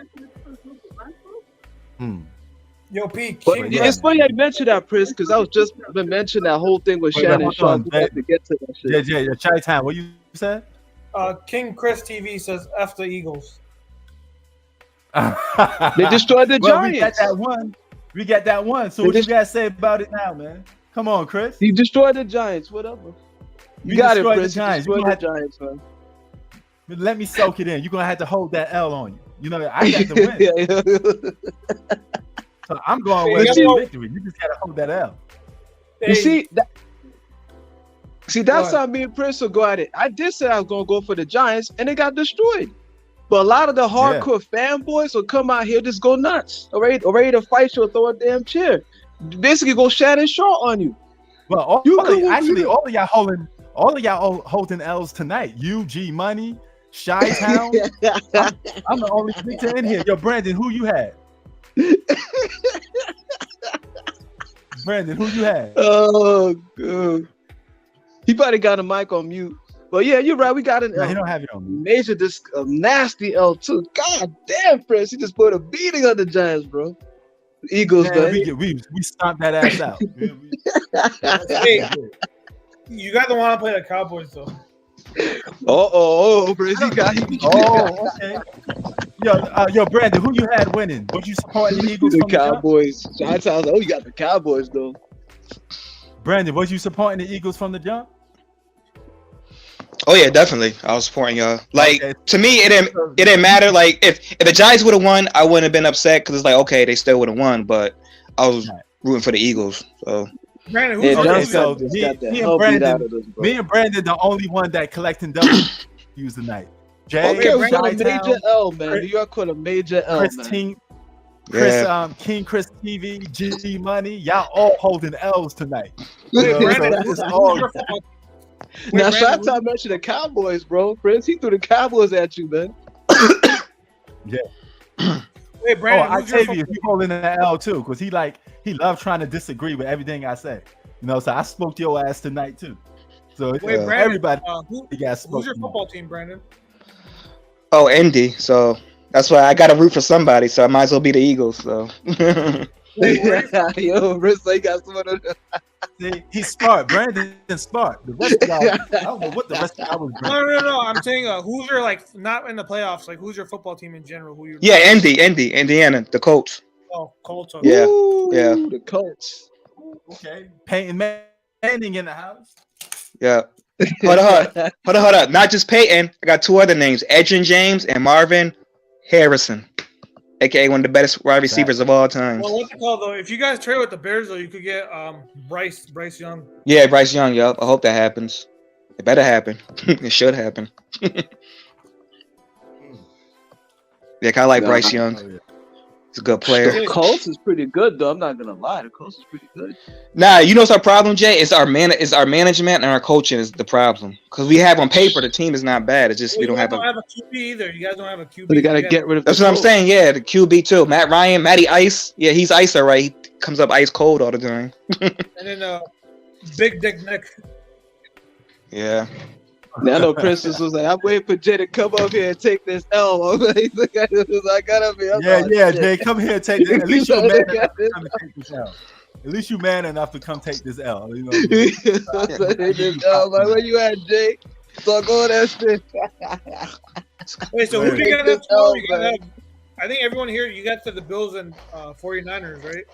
[SPEAKER 2] Yo, Pete.
[SPEAKER 13] It's funny I mentioned that, Prince, because I was just been mentioning that whole thing with Shannon Sharp. To get to that shit.
[SPEAKER 8] Yeah, Chi-Town. What you said?
[SPEAKER 2] King Chris TV says F the Eagles.
[SPEAKER 13] They destroyed the Giants.
[SPEAKER 8] We got that one. So what you guys say about it now, man? Come on, Chris.
[SPEAKER 13] You destroyed the Giants. Whatever. You got it, Chris. You destroyed the Giants, man.
[SPEAKER 8] Let me soak it in. You're gonna have to hold that L on you. You know, I got the win. So I'm going with victory. You just gotta hold that L.
[SPEAKER 13] You see that? See, that's how me and Prince will go at it. I did say I was gonna go for the Giants, and they got destroyed. But a lot of the hardcore fanboys will come out here just go nuts, ready to fight you or throw a damn chair. Basically, go Shannon Sharp on you.
[SPEAKER 8] Well, all of y'all holding L's tonight. UG Money, Chi-Town. I'm the only victor in here. Yo, Brandon, who you had? Brandon, who you had?
[SPEAKER 13] Oh, God. He probably got a mic on mute. But yeah, you're right. We got an L.
[SPEAKER 8] He don't have it on mute.
[SPEAKER 13] Major, nasty L too. God damn, Prince. He just put a beating on the Giants, bro. Eagles, man.
[SPEAKER 8] We stomped that ass out.
[SPEAKER 2] Hey, you guys don't want to play the Cowboys, though.
[SPEAKER 13] Prince.
[SPEAKER 8] Okay. Yo, Brandon, who you had winning? What you supporting the Eagles?
[SPEAKER 13] The Cowboys. You got the Cowboys though.
[SPEAKER 8] Brandon, was you supporting the Eagles from the jump?
[SPEAKER 12] Oh yeah, definitely. I was supporting y'all. Like to me, it didn't matter. Like if the Giants would have won, I wouldn't have been upset because it's like okay, they still would have won, but I was rooting for the Eagles. So.
[SPEAKER 2] Brandon,
[SPEAKER 8] me and Brandon, the only one that collecting W's tonight. Jay,
[SPEAKER 13] okay, we got a major L, man. New York caught a major L,
[SPEAKER 8] Chris
[SPEAKER 13] man.
[SPEAKER 8] King Chris TV, GG Money, y'all all holding L's tonight.
[SPEAKER 13] Now, Chi-Town mentioned the Cowboys, bro. Prince, he threw the Cowboys at you, man.
[SPEAKER 8] Yeah.
[SPEAKER 2] Wait, Brandon,
[SPEAKER 8] I tell you, he holding an L too, because he loved trying to disagree with everything I say. You know, so I smoked your ass tonight too. So
[SPEAKER 2] Brandon,
[SPEAKER 8] everybody,
[SPEAKER 2] who's your football team, Brandon?
[SPEAKER 12] Oh, Indy. So that's why I got to root for somebody. So I might as well be the Eagles. So.
[SPEAKER 13] Yo, Riz, he got someone.
[SPEAKER 8] See, he's smart. Brandon's smart. The rest of y'all, I don't know what the rest of y'all was.
[SPEAKER 2] No. I'm saying, who's your not in the playoffs? Like, who's your football team in general?
[SPEAKER 12] Indy, Indiana, the Colts.
[SPEAKER 2] Oh, Colts.
[SPEAKER 12] Okay. Yeah,
[SPEAKER 13] the Colts.
[SPEAKER 8] Okay, Peyton Manning in the house.
[SPEAKER 12] Yeah. Hold up. Not just Peyton. I got two other names: Edgerrin James and Marvin Harrison, aka one of the best wide receivers of all time.
[SPEAKER 2] Well, what's it called though? If you guys trade with the Bears, though, you could get Bryce Young.
[SPEAKER 12] Yeah, Bryce Young. Yup. I hope that happens. It better happen. It should happen. Yeah, I like Bryce Young. He's a good player.
[SPEAKER 13] The Colts is pretty good though. I'm not gonna lie. The Colts is pretty good.
[SPEAKER 12] Nah, you know what's our problem, Jay? It's our management and our coaching is the problem. Because we have on paper the team is not bad. It's just we don't have a
[SPEAKER 2] QB either. You guys don't have a QB.
[SPEAKER 13] They gotta get rid of.
[SPEAKER 12] That's what I'm saying. Yeah, the QB too. Matty Ice. Yeah, he's ice alright. He comes up ice cold all the time.
[SPEAKER 2] And then Big Dick Nick.
[SPEAKER 12] Yeah.
[SPEAKER 13] Now I know Princess was like, I'm waiting for Jay to come up here and take this L. I got up here.
[SPEAKER 8] Jay, come here and take this. At least you're man enough to come and take this L. At least you man enough to come take this L. You know.
[SPEAKER 13] Like, where you at, Jay? So go on that shit.
[SPEAKER 2] Wait, so who do you got that tomorrow? You got that, I think everyone here, you got the Bills and 49ers, right?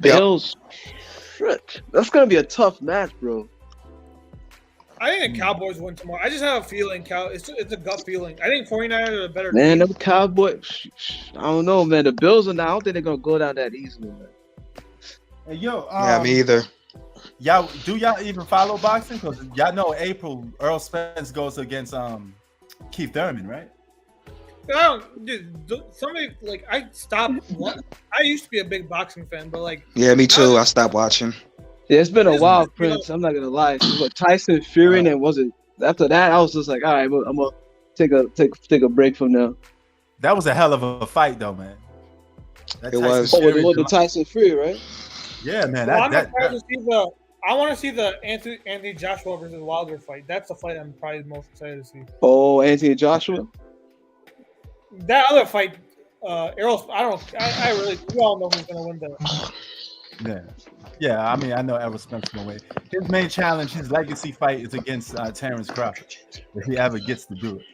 [SPEAKER 13] Bills. Shit. That's gonna be a tough match, bro.
[SPEAKER 2] I think the Cowboys win tomorrow. I just have a feeling, it's a gut feeling. I think 49ers are a better
[SPEAKER 13] man,
[SPEAKER 2] team.
[SPEAKER 13] them Cowboys, I don't know, man. The Bills are not, I don't think they're gonna go down that easily, man.
[SPEAKER 8] Hey, yo,
[SPEAKER 12] yeah, me either.
[SPEAKER 8] Y'all even follow boxing? Because y'all know April Earl Spence goes against Keith Thurman, right?
[SPEAKER 2] Dude, somebody like I used to be a big boxing fan, but like
[SPEAKER 12] yeah, me too. I stopped watching.
[SPEAKER 13] Yeah, it's been a while, Prince. I'm not gonna lie. But Tyson Fury and was it after that? I was just like, all right, I'm gonna take a break from now.
[SPEAKER 8] That was a hell of a fight, though, man.
[SPEAKER 12] It was.
[SPEAKER 13] Oh, the Tyson Fury, right?
[SPEAKER 8] Yeah, man.
[SPEAKER 2] I want to see the Anthony Joshua versus Wilder fight. That's the fight I'm probably most excited to see.
[SPEAKER 13] Oh, Anthony Joshua.
[SPEAKER 2] That other fight, Errol. I really. We all know who's gonna win that.
[SPEAKER 8] Yeah. I mean, I know Errol Spence gonna win. His main challenge, his legacy fight, is against Terrence Crawford, if he ever gets to do it.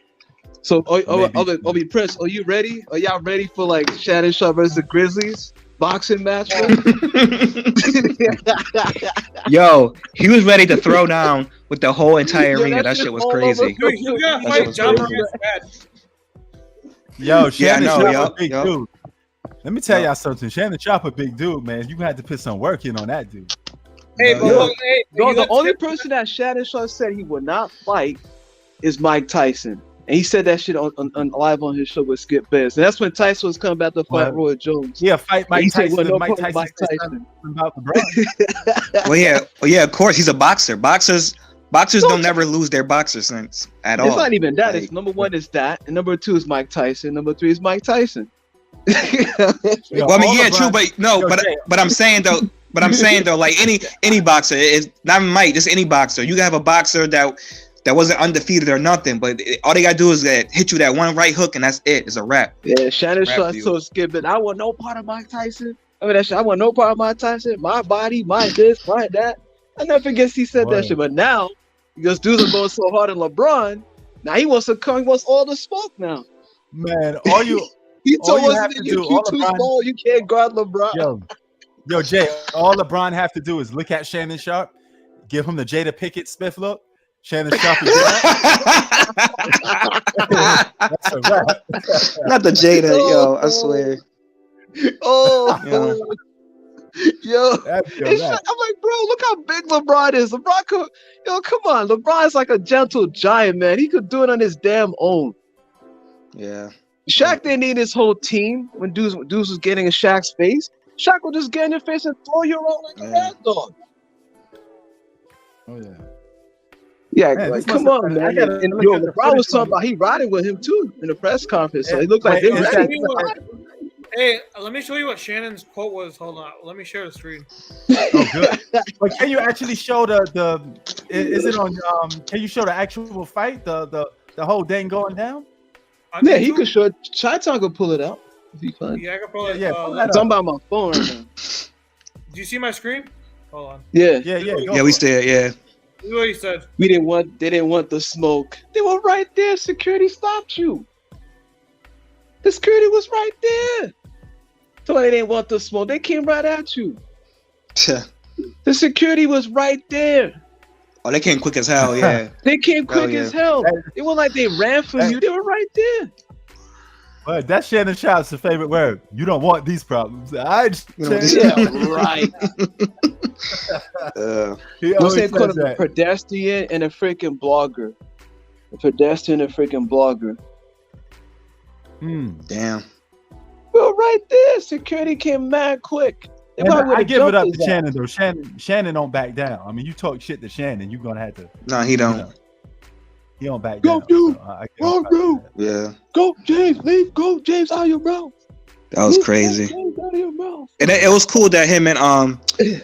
[SPEAKER 13] So, Prince, are you ready? Are y'all ready for like Shannon Sharp versus the Grizzlies boxing match?
[SPEAKER 12] Yo, he was ready to throw down with the whole entire arena. That shit was crazy.
[SPEAKER 2] Dude, you gotta fight John Morant's match.
[SPEAKER 8] Yo, Shannon Sharp,
[SPEAKER 12] a
[SPEAKER 8] big dude. Let me tell y'all something. Shannon Sharp, a big dude, man. You had to put some work in on that dude.
[SPEAKER 2] Hey,
[SPEAKER 13] the only person that Shannon Sharp said he would not fight is Mike Tyson. And he said that shit on live on his show with Skip Bayless. And that's when Tyson was coming back to fight Roy Jones.
[SPEAKER 8] Yeah, fight Mike Tyson.
[SPEAKER 13] Mike Tyson.
[SPEAKER 8] About the
[SPEAKER 12] yeah, of course. He's a boxer. Boxers don't never lose their boxer sense at all.
[SPEAKER 13] It's not even that. It's number one is that, and number two is Mike Tyson. Number three is Mike Tyson.
[SPEAKER 12] Well, I mean, yeah, true, but no, but I'm saying though, like any boxer is not Mike, just any boxer. You can have a boxer that wasn't undefeated or nothing, but all they gotta do is hit you that one right hook, and that's it. It's a wrap.
[SPEAKER 13] Yeah, Shannon Sharp told Skip, but I want no part of Mike Tyson. I want no part of Mike Tyson. My body, my this, my that. I never forget he said that shit. But now, because dudes are going so hard on LeBron, now he wants to come. He wants all the smoke now.
[SPEAKER 8] Man,
[SPEAKER 13] he told us that you too small. You can't guard LeBron.
[SPEAKER 8] Yo, Jay. All LeBron have to do is look at Shannon Sharp, give him the Jada Pinkett Smith look. Shannon Sharp is that's a wrap.
[SPEAKER 12] Not the Jada, yo. I swear.
[SPEAKER 13] Yo, I'm like, bro, look how big LeBron is. Come on. LeBron's like a gentle giant, man. He could do it on his damn own.
[SPEAKER 12] Yeah.
[SPEAKER 13] Shaq didn't need his whole team when dudes was getting in Shaq's face. Shaq would just get in your face and throw you around like a mad dog.
[SPEAKER 8] Oh, yeah.
[SPEAKER 13] Yeah, man, like, come on, man. LeBron was talking about he riding with him, too, in the press conference. So it looked like they were
[SPEAKER 2] Hey, let me show you what Shannon's quote was. Hold on. Let me share the screen.
[SPEAKER 8] Oh, good. But can you actually show is it on can you show the actual fight? The whole thing going down?
[SPEAKER 13] Yeah, he could show it. Chi-Town could pull it out if he can.
[SPEAKER 2] Yeah, I can pull it.
[SPEAKER 13] I'm talking about my phone right now.
[SPEAKER 2] Do you see my screen? Hold on.
[SPEAKER 13] Yeah.
[SPEAKER 12] Yeah, we still, yeah.
[SPEAKER 2] This is what he said.
[SPEAKER 13] They didn't want the smoke. They were right there. Security stopped you. The security was right there. So they didn't want the smoke. They came right at you. The security was right there.
[SPEAKER 12] Oh, they came quick as hell, yeah.
[SPEAKER 13] They came quick as hell. It wasn't like they ran from you. They were right there.
[SPEAKER 8] But that's Shannon Sharp's favorite word. You don't want these problems.
[SPEAKER 13] Right.
[SPEAKER 8] He
[SPEAKER 13] What's
[SPEAKER 8] always
[SPEAKER 13] they call
[SPEAKER 8] says
[SPEAKER 13] a
[SPEAKER 8] that.
[SPEAKER 13] pedestrian and a freaking blogger? A pedestrian and a freaking blogger.
[SPEAKER 12] Damn.
[SPEAKER 13] Well, right there, security came mad quick.
[SPEAKER 8] I give it up to Shannon though. Shannon don't back down. I mean, you talk shit to Shannon, you're gonna have to.
[SPEAKER 12] No, he don't.
[SPEAKER 8] You know, he don't back
[SPEAKER 13] Go,
[SPEAKER 8] down.
[SPEAKER 13] dude.
[SPEAKER 8] So
[SPEAKER 13] Go, dude.
[SPEAKER 12] Yeah.
[SPEAKER 13] Go, James. Leave. Go, James. Out of your mouth.
[SPEAKER 12] That was crazy.
[SPEAKER 13] James, out of your mouth.
[SPEAKER 12] And it was cool that him and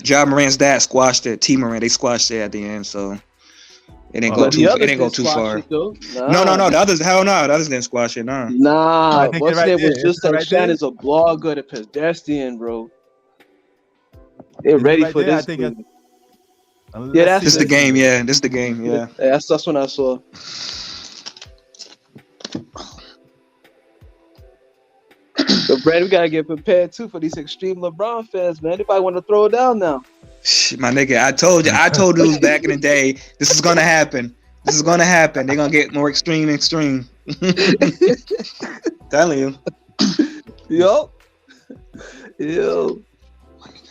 [SPEAKER 12] Ja Morant's dad squashed it. T Morant, they squashed it at the end, so it didn't go too. It didn't go too far. No. The others, hell no. The others didn't squash it. No.
[SPEAKER 13] Nah, what's
[SPEAKER 8] right
[SPEAKER 13] there
[SPEAKER 8] there.
[SPEAKER 13] was just
[SPEAKER 8] Right
[SPEAKER 13] like Shannon's a blogger, the pedestrian, bro. They're ready for this. Yeah, that's
[SPEAKER 12] this the game. Yeah, this the game. Yeah,
[SPEAKER 13] that's what I saw. So, Brad, we gotta get prepared too for these extreme LeBron fans, man. Anybody want to throw it down now?
[SPEAKER 12] My nigga, I told you back in the day, this is gonna happen. This is gonna happen. They're gonna get more extreme. Telling you.
[SPEAKER 13] Yo.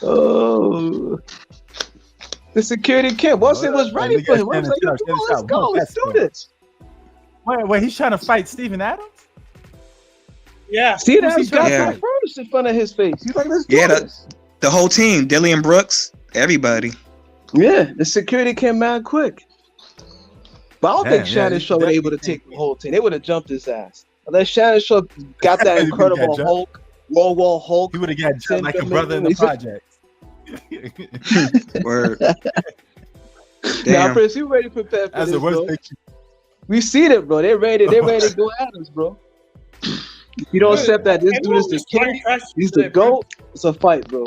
[SPEAKER 13] Oh. The security camp. Once it was ready for him, I was like, let's go. Let's do this.
[SPEAKER 8] Wait, he's trying to fight Steven Adams?
[SPEAKER 2] Yeah.
[SPEAKER 13] Steven Adams got that first in front of his face. He's like, let's do this.
[SPEAKER 12] The whole team, Dillon Brooks, everybody.
[SPEAKER 13] Yeah, the security came mad quick. But I don't think Shannon Shaw was able to take the whole team. They would have jumped his ass. Unless Shannon Shaw got that incredible Hulk, Wall Hulk.
[SPEAKER 8] He would have got jumped like a brother in the project.
[SPEAKER 12] Word.
[SPEAKER 13] Now, Prince, you ready to prepare for this, bro? We see it, bro. They're ready to go at us, bro. If you don't accept that this dude is the king, he's the GOAT, it's a fight, bro.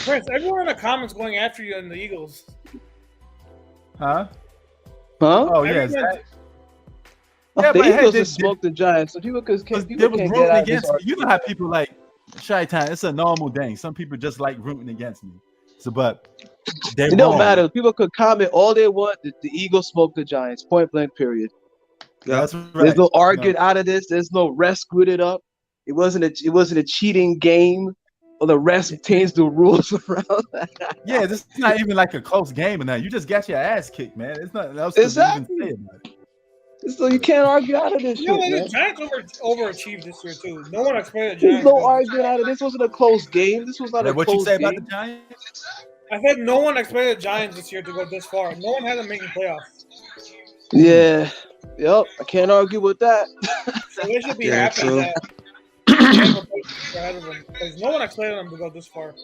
[SPEAKER 2] Prince, everyone in the comments going after you in the Eagles.
[SPEAKER 8] Huh?
[SPEAKER 13] Oh,
[SPEAKER 8] yes.
[SPEAKER 13] The Eagles just smoked the Giants, so people can't get out of this.
[SPEAKER 8] You know how people like Chi-Town. It's a normal thing. Some people just like rooting against me. So, but
[SPEAKER 13] it don't matter. People could comment all they want. The Eagles smoked the Giants. Point blank. Period.
[SPEAKER 8] Yeah, that's right.
[SPEAKER 13] There's no arguing out of this. There's no rest screwed it up. It wasn't a cheating game. Or the rest changed the rules around.
[SPEAKER 8] Yeah, this is not even like a close game or nothing. You just got your ass kicked, man. It's not else
[SPEAKER 13] exactly.
[SPEAKER 8] To even say about it.
[SPEAKER 13] So you can't argue out of this shit.
[SPEAKER 2] The Giants overachieved this year too. No one expected the
[SPEAKER 13] There's
[SPEAKER 2] Giants.
[SPEAKER 13] no arguing out of this. Wasn't a close game. This was not a close game.
[SPEAKER 8] What you say about the Giants?
[SPEAKER 2] I said no one expected the Giants this year to go this far. No one had them making playoffs.
[SPEAKER 13] Yeah. Yep. I can't argue with that.
[SPEAKER 2] So they should be happy that ahead of them because no one expected them to go this far.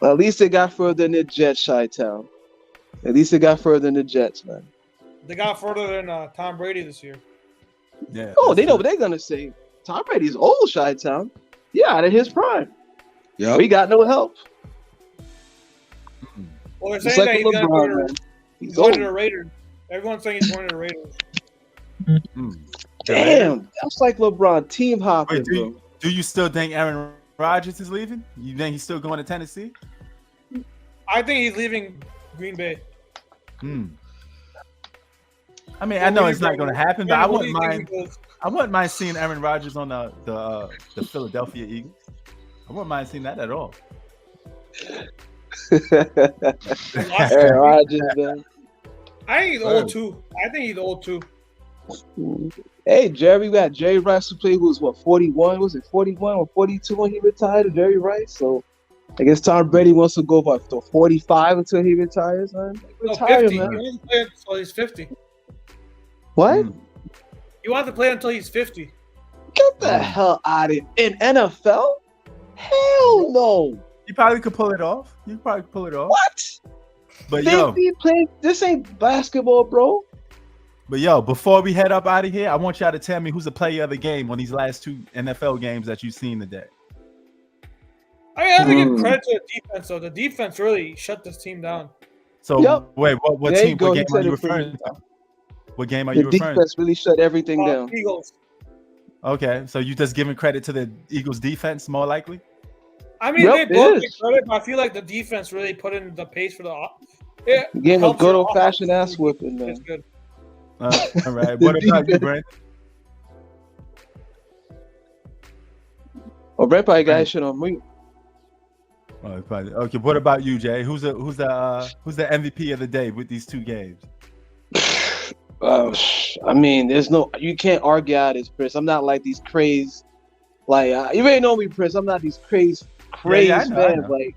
[SPEAKER 13] Well, at least they got further than the Jets, Chi-Town. At least they got further than the Jets, man.
[SPEAKER 2] They got further than Tom Brady this year.
[SPEAKER 8] Yeah.
[SPEAKER 13] Oh, they know what they're gonna say. Tom Brady's old, Chi-Town. Yeah, out of his prime.
[SPEAKER 12] Yeah.
[SPEAKER 13] We got no help.
[SPEAKER 2] Well, they're saying that he's going to the Raiders. Everyone's saying he's going to the Raiders.
[SPEAKER 13] Damn, that's like LeBron team hopping, bro.
[SPEAKER 8] Do you still think Aaron Rodgers is leaving? You think he's still going to Tennessee?
[SPEAKER 2] I think he's leaving Green Bay.
[SPEAKER 8] I mean, I know it's not going to happen, but I wouldn't mind. I wouldn't mind seeing Aaron Rodgers on the Philadelphia Eagles. I wouldn't mind seeing that at all.
[SPEAKER 13] Aaron Rodgers, man.
[SPEAKER 2] I think he's old too.
[SPEAKER 13] Hey, Jerry, we got Jerry Rice who played, who was what, 41? Was it 41 or 42 when he retired? Jerry Rice. So I guess Tom Brady wants to go about to 45 until he retires, man. Retire,
[SPEAKER 2] 50.
[SPEAKER 13] man.
[SPEAKER 2] He wants to play until he's 50.
[SPEAKER 13] What?
[SPEAKER 2] He wants to play until he's 50.
[SPEAKER 13] Get the hell out of it. In NFL? Hell no.
[SPEAKER 8] You probably could pull it off.
[SPEAKER 13] What?
[SPEAKER 8] But
[SPEAKER 13] this ain't basketball, bro.
[SPEAKER 8] But before we head up out of here, I want y'all to tell me who's the player of the game on these last two NFL games that you've seen today.
[SPEAKER 2] I have to give credit to the defense, though. The defense really shut this team down.
[SPEAKER 8] So wait, what team? What game are you referring to? What game are you referring to?
[SPEAKER 13] The defense really shut everything down.
[SPEAKER 2] Eagles.
[SPEAKER 8] Okay, so you just giving credit to the Eagles defense more likely?
[SPEAKER 2] I mean, they both get credit, but I feel like the defense really put in the pace for the.
[SPEAKER 13] Game a good old fashioned ass whipping, man.
[SPEAKER 2] It's good.
[SPEAKER 8] All right. What about you, Brent?
[SPEAKER 13] Oh, Brent probably got shit on me.
[SPEAKER 8] Oh, probably. Okay. What about you, Jay? Who's the MVP of the day with these two games?
[SPEAKER 13] I mean, you can't argue out this, Chris. I'm not like these crazy Like you may know me, Prince. I'm not these crazy
[SPEAKER 8] I know.
[SPEAKER 13] fans. Like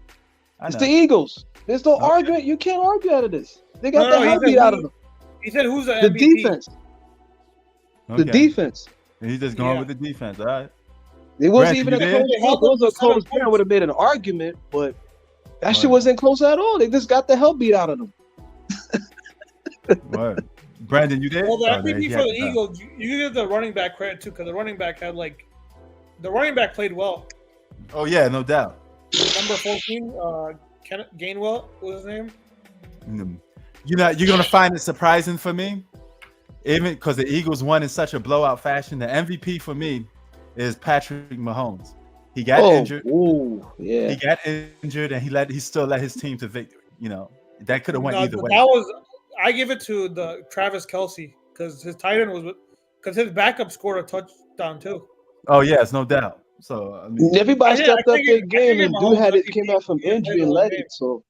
[SPEAKER 13] it's the Eagles. There's no argument. You can't argue out of this. They got the hell beat out of them.
[SPEAKER 2] He said, "Who's the
[SPEAKER 13] MVP?
[SPEAKER 2] defense?
[SPEAKER 13] The defense.
[SPEAKER 8] He's just going with the defense. All right.
[SPEAKER 13] It wasn't
[SPEAKER 8] Grant,
[SPEAKER 13] even a close game. Would have made an argument, but that shit wasn't close at all. They just got the hell beat out of them.
[SPEAKER 8] Word. Brandon, you did?
[SPEAKER 2] Well, the MVP for the Eagles, you give the running back credit too, because the running back played well.
[SPEAKER 8] Oh yeah, no doubt.
[SPEAKER 2] Number 14, Kenneth Gainwell was his name.
[SPEAKER 8] You know, you're gonna find it surprising for me, even because the Eagles won in such a blowout fashion. The MVP for me is Patrick Mahomes. He got injured.
[SPEAKER 13] Ooh, yeah.
[SPEAKER 8] He got injured, and he still led his team to victory. You know, that could have went either way.
[SPEAKER 2] I give it to the Travis Kelce because his tight end because his backup scored a touchdown too.
[SPEAKER 8] Oh yes, no doubt. So I mean,
[SPEAKER 13] everybody stepped up their game, and dude came back from injury and led it. So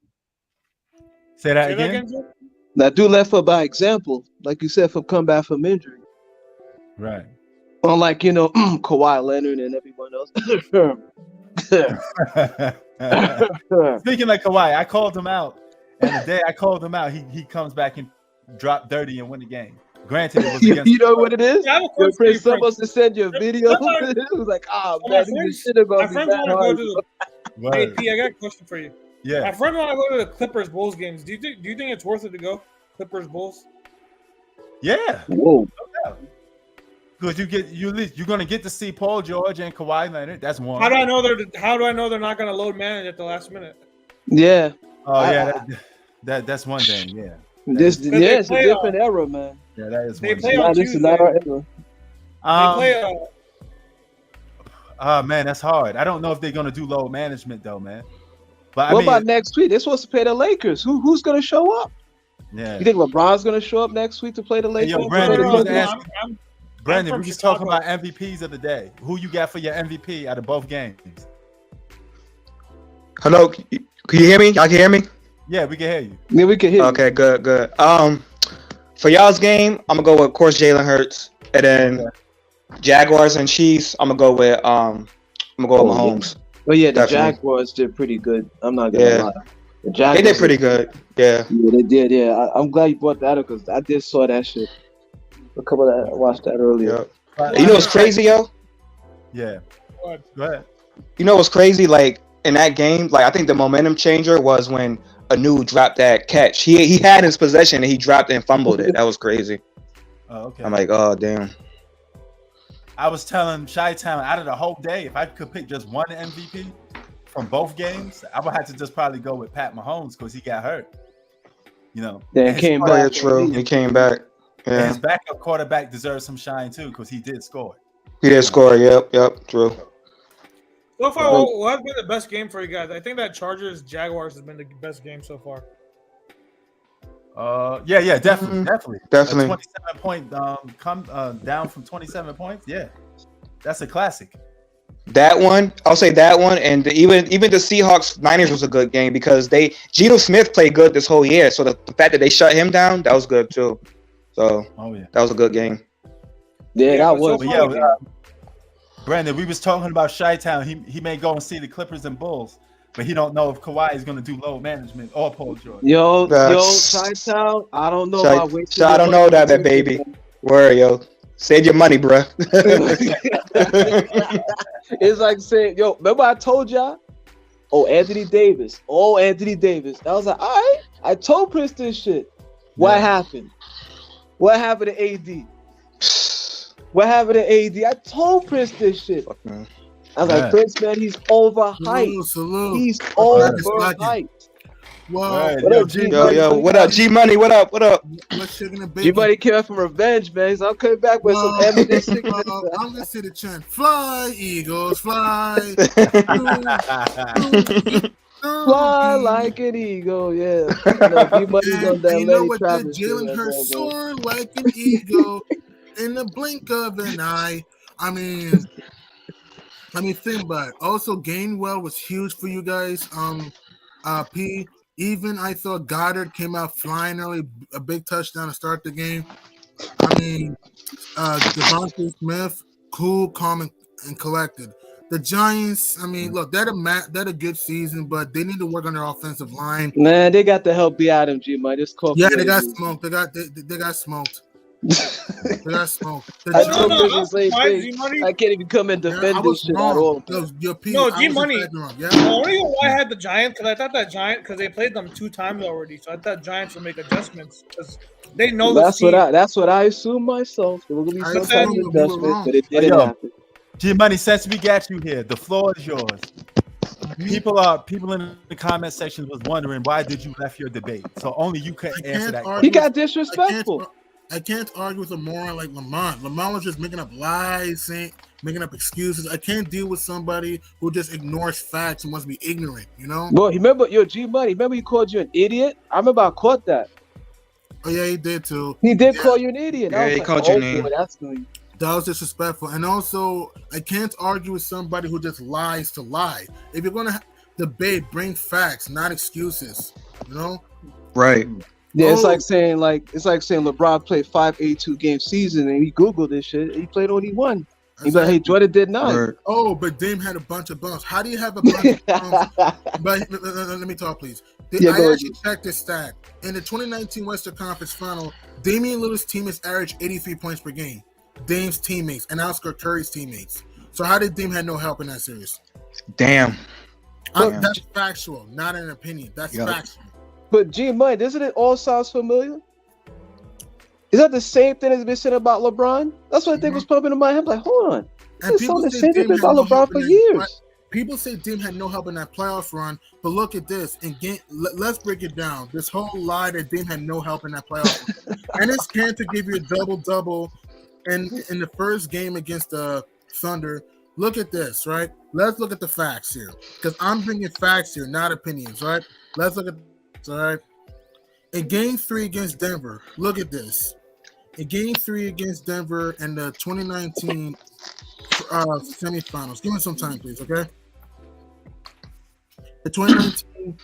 [SPEAKER 8] say that again.
[SPEAKER 13] That dude left by example, like you said, from come back from injury.
[SPEAKER 8] Right.
[SPEAKER 13] Unlike Kawhi Leonard and everyone else.
[SPEAKER 8] Speaking of Kawhi, I called him out, and the day I called him out, he comes back and dropped 30 and win the game. Granted, it was against
[SPEAKER 13] you know what it is? Your friend supposed to send you a video. It was like, man, this shit is gonna be bad hard.
[SPEAKER 2] Hey, P, I got a question for you.
[SPEAKER 8] Yeah.
[SPEAKER 2] My friend want to go to the Clippers Bulls games. Do you think it's worth it to go? Clippers Bulls?
[SPEAKER 8] Yeah.
[SPEAKER 13] Whoa.
[SPEAKER 8] Because you're gonna get to see Paul George and Kawhi Leonard. That's one.
[SPEAKER 2] How do I know they're not gonna load manage at the last minute?
[SPEAKER 13] Yeah.
[SPEAKER 8] Oh yeah. That's one thing. Yeah.
[SPEAKER 13] It's a different era, man.
[SPEAKER 8] Yeah, that is.
[SPEAKER 2] They
[SPEAKER 8] one
[SPEAKER 2] play
[SPEAKER 8] thing.
[SPEAKER 2] on
[SPEAKER 13] This
[SPEAKER 2] Tuesday.
[SPEAKER 13] is not our era.
[SPEAKER 2] They play.
[SPEAKER 8] Man, that's hard. I don't know if they're gonna do load management though, man. But
[SPEAKER 13] what about next week? They're supposed to play the Lakers. Who's gonna show up?
[SPEAKER 8] Yeah.
[SPEAKER 13] You think LeBron's gonna show up next week to play the Lakers?
[SPEAKER 8] Hey, yo, Brandon, we just talking about MVPs of the day. Who you got for your MVP out of both games?
[SPEAKER 12] Hello, can you hear me? Y'all can hear me?
[SPEAKER 8] Yeah, we can hear you.
[SPEAKER 13] Yeah, we can hear you.
[SPEAKER 12] Okay, good. For y'all's game, I'm gonna go with, of course, Jalen Hurts, and then Jaguars and Chiefs. I'm gonna go with Mahomes.
[SPEAKER 13] But yeah, the
[SPEAKER 12] Definitely.
[SPEAKER 13] Jaguars did pretty good. I'm not gonna lie. The Jaguars,
[SPEAKER 12] They did pretty good. Yeah.
[SPEAKER 13] Yeah, they did. Yeah, I'm glad you brought that up because I did saw that shit. I watched that earlier.
[SPEAKER 12] You know what's crazy, yo?
[SPEAKER 8] Yeah. Go ahead.
[SPEAKER 12] You know what's crazy? Like in that game, like I think the momentum changer was when Anu dropped that catch. He had his possession and he dropped it and fumbled it. That was crazy.
[SPEAKER 8] Oh, okay.
[SPEAKER 12] I'm like, oh damn.
[SPEAKER 8] I was telling Chi-Town out of the whole day, if I could pick just one MVP from both games, I would have to just probably go with Pat Mahomes because he got hurt. You know.
[SPEAKER 13] Yeah, he came back.
[SPEAKER 12] Yeah, true. He came back.
[SPEAKER 8] And
[SPEAKER 12] Yeah.
[SPEAKER 8] his backup quarterback deserves some shine too because he did score.
[SPEAKER 12] He did score. Yep. True.
[SPEAKER 2] So far, what has been the best game for you guys? I think that Chargers Jaguars has been the best game so far.
[SPEAKER 8] Yeah, definitely.
[SPEAKER 12] 27
[SPEAKER 8] point down from 27 points. Yeah, that's a classic.
[SPEAKER 12] That one, I'll say that one, and even the Seahawks Niners was a good game because Geno Smith played good this whole year. So the fact that they shut him down, that was good too. So that was a good game.
[SPEAKER 13] Yeah, that was.
[SPEAKER 8] Brandon, we was talking about Chi-Town. He may go and see the Clippers and Bulls, but he don't know if Kawhi is going to do load management or Paul George.
[SPEAKER 13] Yo, Chi-Town, I don't know.
[SPEAKER 12] I don't know that baby. Where yo? Save your money, bruh.
[SPEAKER 13] It's like saying, yo, remember I told y'all? Anthony Davis. I was like, all right. I told Prince this shit. What happened? What happened to AD? What happened to AD? I told Prince this shit. I was like, Prince, man, he's overhyped.
[SPEAKER 14] Salute.
[SPEAKER 13] He's overhyped.
[SPEAKER 14] Whoa.
[SPEAKER 12] Yo, what up, G Money? What up?
[SPEAKER 13] G Money came out from revenge, man. So I'm coming back with some evidence.
[SPEAKER 14] I'm gonna see the chant. Fly, Eagles, fly.
[SPEAKER 13] Fly like an eagle, yeah. G Money's on that
[SPEAKER 14] you know
[SPEAKER 13] Lenny
[SPEAKER 14] what
[SPEAKER 13] Travis.
[SPEAKER 14] Jalen Hurts soar like an eagle in the blink of an eye. I mean, think about it. Also, Gainwell was huge for you guys. P. Even I thought Goddard came out flying early, a big touchdown to start the game. I mean, Devontae Smith, cool, calm, and collected. The Giants, I mean, look, they're a good season, but they need to work on their offensive line.
[SPEAKER 13] Man, they got to help be Adam G, man. Just call.
[SPEAKER 14] Yeah, they got smoked. They got smoked. They got smoked.
[SPEAKER 13] I can't even come and defend this shit at all.
[SPEAKER 2] No, G Money. The only reason why I had the Giants, because I thought that because they played them 2 times already, so I thought Giants would make adjustments because they know
[SPEAKER 13] that's what I assume myself. There will be some kind of adjustment, but it didn't happen.
[SPEAKER 8] G Money, since we got you here, the floor is yours. People in the comment section was wondering why did you left your debate? So only you could answer that.
[SPEAKER 13] He got disrespectful.
[SPEAKER 14] I can't argue with a moron like Lamont. Lamont was just making up lies, making up excuses. I can't deal with somebody who just ignores facts and wants to be ignorant, you know?
[SPEAKER 13] Well, remember, G Money, remember he called you an idiot? I remember I caught that.
[SPEAKER 14] Oh, yeah, he did too.
[SPEAKER 13] He did call you an idiot.
[SPEAKER 12] Yeah, he called your name.
[SPEAKER 13] Boy, that's good.
[SPEAKER 14] That was disrespectful. And also, I can't argue with somebody who just lies to lie. If you're going to debate, bring facts, not excuses, you know?
[SPEAKER 12] Right.
[SPEAKER 13] Yeah, it's like saying LeBron played 5 82 game season and he Googled this shit. He played only 1. He's like, hey, Jordan did 9.
[SPEAKER 12] Right.
[SPEAKER 14] Oh, but Dame had a bunch of bumps. How do you have a bunch of bumps? But let me talk, please. I actually checked this stat. In the 2019 Western Conference Final, Damian Lillard's teammates averaged 83 points per game. Dame's teammates and Oscar Curry's teammates. So how did Dame have no help in that series?
[SPEAKER 12] Damn.
[SPEAKER 14] That's factual, not an opinion. That's factual.
[SPEAKER 13] But G Money, doesn't it all sound familiar? Is that the same thing that's been said about LeBron? That's what I think was pumping in my head. Like, hold on.
[SPEAKER 14] And
[SPEAKER 13] people say Dame about LeBron for years.
[SPEAKER 14] People say Dame had no help in that playoff run, but look at this. Let's break it down. This whole lie that Dame had no help in that playoff run. And it's Cantor give you a double-double in the first game against the Thunder. Look at this, right? Let's look at the facts here. Because I'm bringing facts here, not opinions, right? Let's look at this, all right? In Game 3 against Denver, look at this. In Game 3 against Denver in the 2019 semifinals. Give me some time, please, okay? The 2019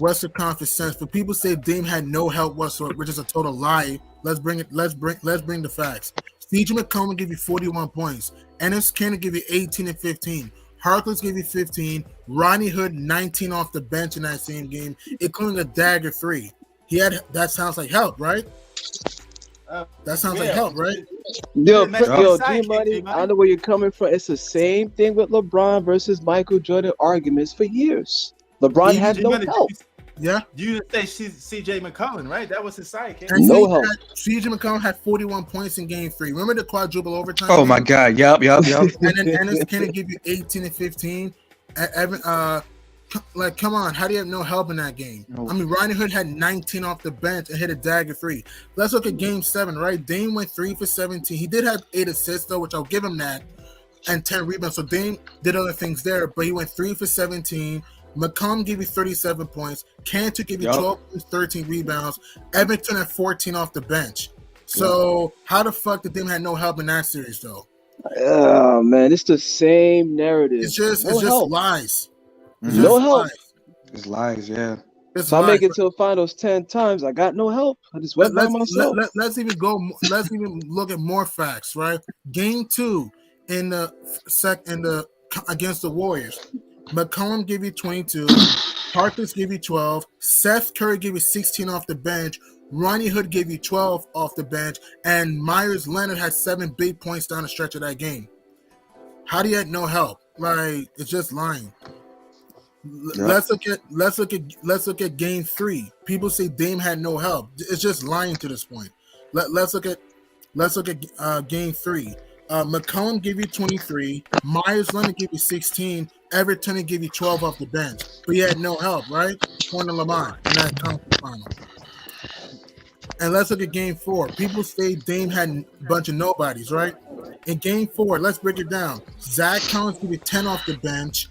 [SPEAKER 14] Western Conference Sense. For people say Dame had no help whatsoever, which is a total lie. Let's bring the facts. C.J. McCollum give you 41 points. Enes Kanter give you 18 and 15. Harkless gave you 15. Rodney Hood 19 off the bench in that same game, including a dagger 3. That sounds like help, right? That sounds like help, right?
[SPEAKER 13] Yo, G Money, I know where you're coming from. It's the same thing with LeBron versus Michael Jordan arguments for years. LeBron had no help.
[SPEAKER 14] Yeah.
[SPEAKER 8] You say C.J. McCollum, right? That was his sidekick.
[SPEAKER 13] No help.
[SPEAKER 14] C.J. McCollum had 41 points in Game 3. Remember the quadruple overtime?
[SPEAKER 12] Oh my God! Yep.
[SPEAKER 14] And then Enes Kanter give you 18 and 15. Like, come on, how do you have no help in that game? No. I mean, Rodney Hood had 19 off the bench and hit a dagger 3. Let's look at Game 7, right? Dame went 3 for 17. He did have 8 assists, though, which I'll give him that, and 10 rebounds. So Dame did other things there, but he went 3 for 17. McCollum gave you 37 points. Cantor gave you 12 points, 13 rebounds. Edmonton had 14 off the bench. So how the fuck did Dame have no help in that series, though?
[SPEAKER 13] Oh, man, it's the same narrative.
[SPEAKER 14] It's just lies.
[SPEAKER 13] No help.
[SPEAKER 12] It's lies, yeah.
[SPEAKER 13] So I make it to the finals 10 times. I got no help. I just went by myself.
[SPEAKER 14] Let's even look at more facts, right? Game 2 in the against the Warriors. McCollum gave you 22. Harkless gave you 12. Seth Curry gave you 16 off the bench. Rodney Hood gave you 12 off the bench. And Myers Leonard had 7 big points down the stretch of that game. How do you have no help? Like, it's just lying. Yep. Let's look at Game 3. People say Dame had no help. It's just lying to this point. Let's look at Game 3. McCollum gave you 23. Myers Leonard gave you 16. Everton gave you 12 off the bench, but he had no help, right? Corner Lamont in that conference final. And let's look at Game 4. People say Dame had a bunch of nobodies, right? In Game 4, let's break it down. Zach Collins gave you 10 off the bench.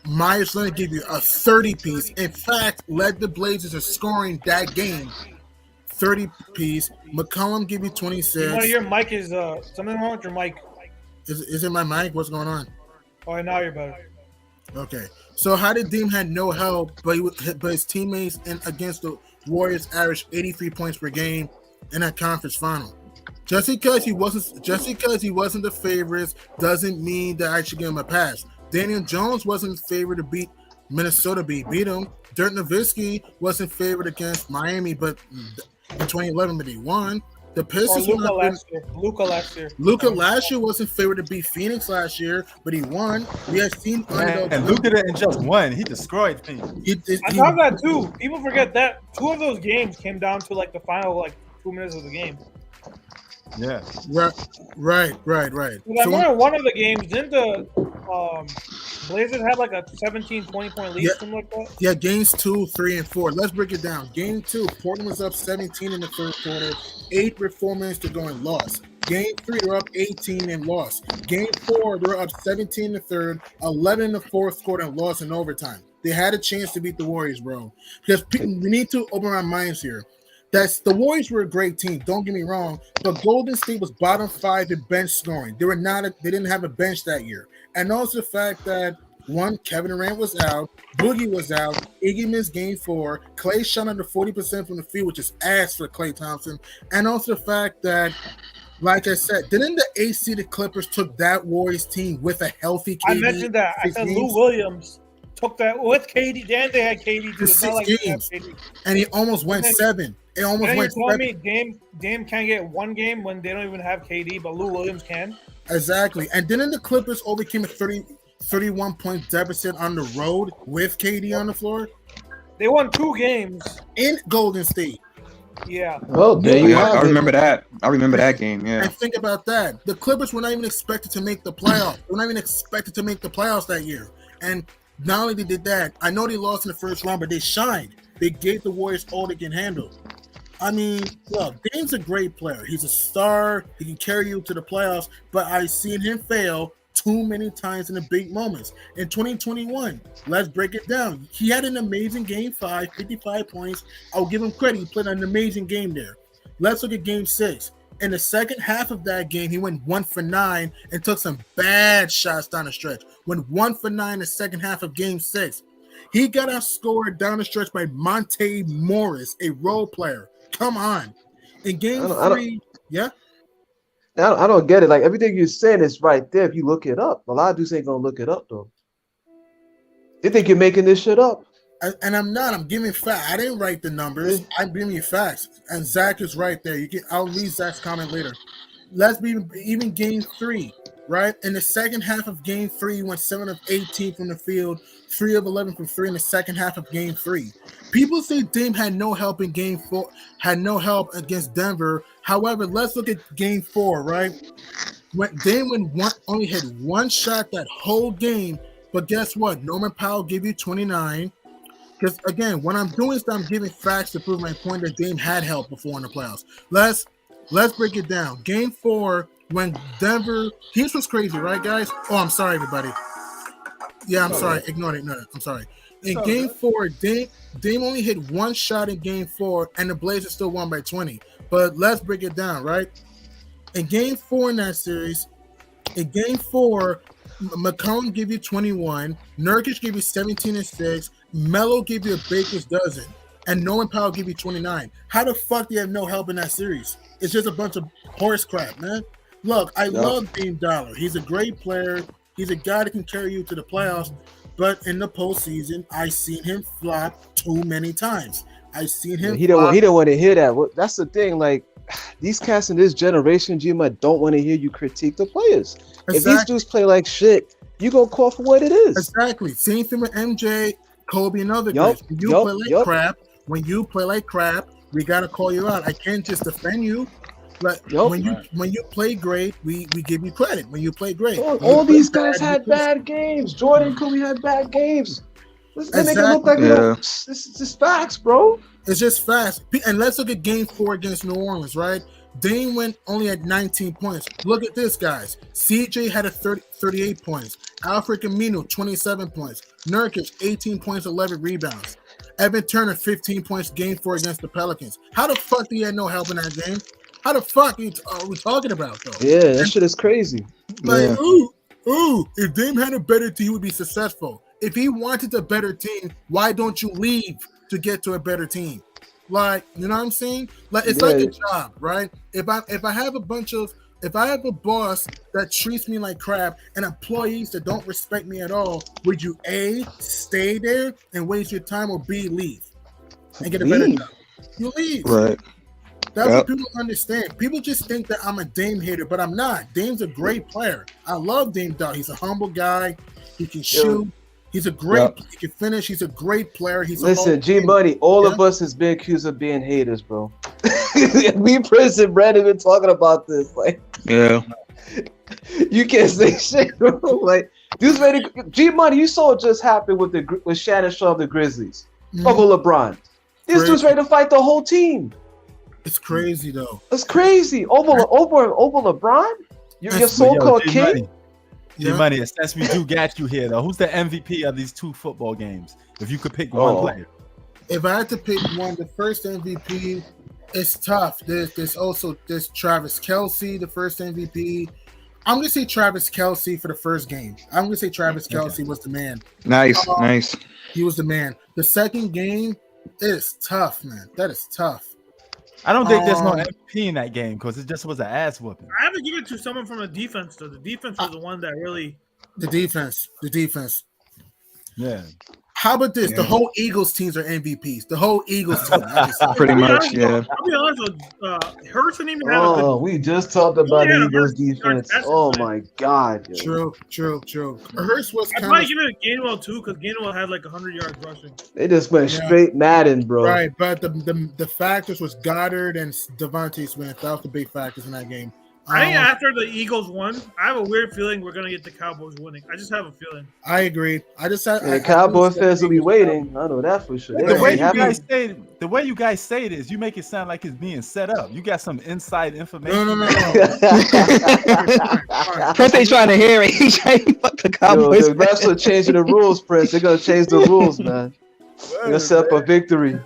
[SPEAKER 14] Myers Leonard gave you a 30-piece. In fact, led the Blazers in scoring that game. 30-piece. McCollum gave you 26.
[SPEAKER 2] Your mic is something wrong with your mic.
[SPEAKER 14] Is it my mic? What's going on?
[SPEAKER 2] Oh, now you're better.
[SPEAKER 14] Okay. So how did Dame had no help, but his teammates against the Warriors averaged 83 points per game in that conference final? Just because he wasn't the favorites doesn't mean that I should give him a pass. Daniel Jones wasn't favored to beat Minnesota, beat them. Dirk Nowitzki wasn't favored against Miami, but in 2011, but he won. The Pistons.
[SPEAKER 2] Luka last year.
[SPEAKER 14] Luka last year wasn't favored to beat Phoenix last year, but he won. We have seen
[SPEAKER 8] and Luka didn't just won; he destroyed Phoenix.
[SPEAKER 2] I thought that too. People forget that 2 of those games came down to like the final 2 minutes of the game.
[SPEAKER 8] Yeah.
[SPEAKER 14] Right.
[SPEAKER 2] I remember one of the games, didn't the Blazers have like a 17, 20-point lead, something like that?
[SPEAKER 14] Yeah, games 2, 3, and 4. Let's break it down. Game 2, Portland was up 17 in the third quarter, 8 with 4 minutes to go and lost. Game 3, they're up 18 and lost. Game 4, they're up 17 in the third, 11 in the fourth quarter, and lost in overtime. They had a chance to beat the Warriors, bro. Because we need to open our minds here. The Warriors were a great team. Don't get me wrong, but Golden State was bottom 5 in bench scoring. They didn't have a bench that year, and also the fact that Kevin Durant was out, Boogie was out, Iggy missed Game 4, Clay shot under 40% from the field, which is ass for Klay Thompson, and also the fact that, like I said, didn't the AC the Clippers took that Warriors team with a healthy KD?
[SPEAKER 2] I mentioned that. I said Lou Williams took that with KD. Then they had KD too.
[SPEAKER 14] For 6 games, and he almost went 7. It almost went 7.
[SPEAKER 2] Me Dame can't get one game when they don't even have KD, but Lou Williams can.
[SPEAKER 14] Exactly. And didn't the Clippers overcame a 31-point deficit on the road with KD on the floor?
[SPEAKER 2] They won 2 games
[SPEAKER 14] in Golden State.
[SPEAKER 2] Yeah.
[SPEAKER 13] Oh, there you have
[SPEAKER 12] I
[SPEAKER 13] it.
[SPEAKER 12] remember that. I remember that game. Yeah.
[SPEAKER 14] And think about that. The Clippers were not even expected to make the playoffs. They were not even expected to make the playoffs that year. And not only they did that, I know they lost in the first round, but they shined. They gave the Warriors all they can handle. I mean, look, Dame's a great player. He's a star. He can carry you to the playoffs, but I've seen him fail too many times in the big moments. In 2021, let's break it down. He had an amazing game 5, 55 points. I'll give him credit. He played an amazing game there. Let's look at game 6. In the second half of that game, he went 1 for 9 and took some bad shots down the stretch. Went 1 for 9 in the second half of game 6. He got outscored down the stretch by Monte Morris, a role player. Come on. In game 3, yeah?
[SPEAKER 13] I don't get it. Like, everything you're saying is right there if you look it up. A lot of dudes ain't going to look it up, though. They think you're making this shit up.
[SPEAKER 14] And I'm not. I'm giving facts. I didn't write the numbers. I'm giving you facts. And Zach is right there. I'll read Zach's comment later. Let's be even game 3, right? In the second half of game 3, he went 7 of 18 from the field, 3 of 11 from 3 in the second half of game 3. People say Dame had no help in game 4, had no help against Denver. However, let's look at game 4, right? When Dame only had 1 shot that whole game, but guess what? Norman Powell gave you 29. Because again, what I'm doing is I'm giving facts to prove my point that Dame had help before in the playoffs. Let's break it down. Game 4, when Denver, here's what's crazy, right, guys? Oh, I'm sorry, everybody. Yeah, I'm sorry. Ignore it. No, I'm sorry. In game 4, Dame only hit 1 shot in game 4, and the Blazers still won by 20. But let's break it down, right? In game 4 in that series, in game 4, McCollum gave you 21, Nurkic gave you 17 and 6, Melo gave you a baker's dozen, and Norman Powell gave you 29. How the fuck do you have no help in that series? It's just a bunch of horse crap, man. Look, I love Dame Dollar. He's a great player. He's a guy that can carry you to the playoffs. But in the postseason, I've seen him flop too many times. I've seen him.
[SPEAKER 13] He don't want to hear that. That's the thing. Like, these cats in this generation, Gma, don't want to hear you critique the players. Exactly. If these dudes play like shit, you gonna call for what it is.
[SPEAKER 14] Exactly. Same thing with MJ, Kobe, and other guys. When you play like crap, we gotta call you out. I can't just defend you. But when you play great, we give you credit. When you play great,
[SPEAKER 13] all these guys had bad games. Jordan, Kobe had bad games. They make it look like this is just facts, bro.
[SPEAKER 14] It's just facts. And let's look at game 4 against New Orleans, right? Dame went only at 19 points. Look at this, guys. CJ had 38 points. Alfred Camino, 27 points. Nurkic, 18 points, 11 rebounds. Evan Turner, 15 points, game 4 against the Pelicans. How the fuck do you have no help in that game? How the fuck are we talking about, though?
[SPEAKER 13] Yeah, that shit is crazy.
[SPEAKER 14] Like, if Dame had a better team, he would be successful. If he wanted a better team, why don't you leave to get to a better team? Like, you know what I'm saying? Like, it's like a job, right? If I have a bunch of If I have a boss that treats me like crap and employees that don't respect me at all, would you A, stay there and waste your time, or B, leave and get a better job? You leave.
[SPEAKER 12] Right.
[SPEAKER 14] That's what people don't understand. People just think that I'm a Dame hater, but I'm not. Dame's a great player. I love Dame Doll. He's a humble guy. He can shoot. He's a great. He can finish. He's a great player.
[SPEAKER 13] Listen, G Money. All of us has been accused of being haters, bro. Me, Prince, and Brandon been talking about this. Like, you can't say shit, bro. Like, this many G Money. You saw what just happened with Shannon Sharp, the Grizzlies over LeBron. This dude's ready to fight the whole team.
[SPEAKER 14] It's crazy though.
[SPEAKER 13] It's crazy over LeBron. Your so-called king.
[SPEAKER 8] Money, since we do got you here though, who's the MVP of these 2 football games? If you could pick one player.
[SPEAKER 14] If I had to pick one, the first MVP, it's tough. There's Travis Kelce, the first MVP. I'm gonna say Travis Kelce for the first game. I'm gonna say Travis Kelce was the man.
[SPEAKER 12] Nice.
[SPEAKER 14] He was the man. The second game is tough, man. That is tough.
[SPEAKER 8] I don't think there's no MVP in that game because it just was an ass whooping.
[SPEAKER 4] I have to give it to someone from the defense, though. The defense was the one that really.
[SPEAKER 14] The defense.
[SPEAKER 8] Yeah.
[SPEAKER 14] How about this? The whole Eagles teams are MVPs. The whole Eagles team.
[SPEAKER 12] Pretty much, yeah.
[SPEAKER 4] I'll be honest with Hurts didn't even have a good.
[SPEAKER 13] We just talked about the Eagles defense. Oh my God.
[SPEAKER 14] True. Hurts was
[SPEAKER 4] I'd probably give it to Gainwell too, because Gainwell had like 100 yards rushing.
[SPEAKER 13] They just went straight Madden, bro.
[SPEAKER 14] Right, but the factors was Goddard and Devontae Smith. That was the big factors in that game.
[SPEAKER 4] I think after the Eagles won, I have a weird feeling we're gonna get the Cowboys winning. I just have a feeling.
[SPEAKER 14] I agree.
[SPEAKER 13] The Cowboy fans will be waiting. I know that for sure.
[SPEAKER 8] The way you guys say this, you make it sound like it's being set up. You got some inside information.
[SPEAKER 14] No.
[SPEAKER 12] Prince ain't trying to hear it. He's trying to fuck the Cowboys.
[SPEAKER 13] The refs are changing the rules, Prince. They're gonna change the rules, man. They're gonna set up a victory.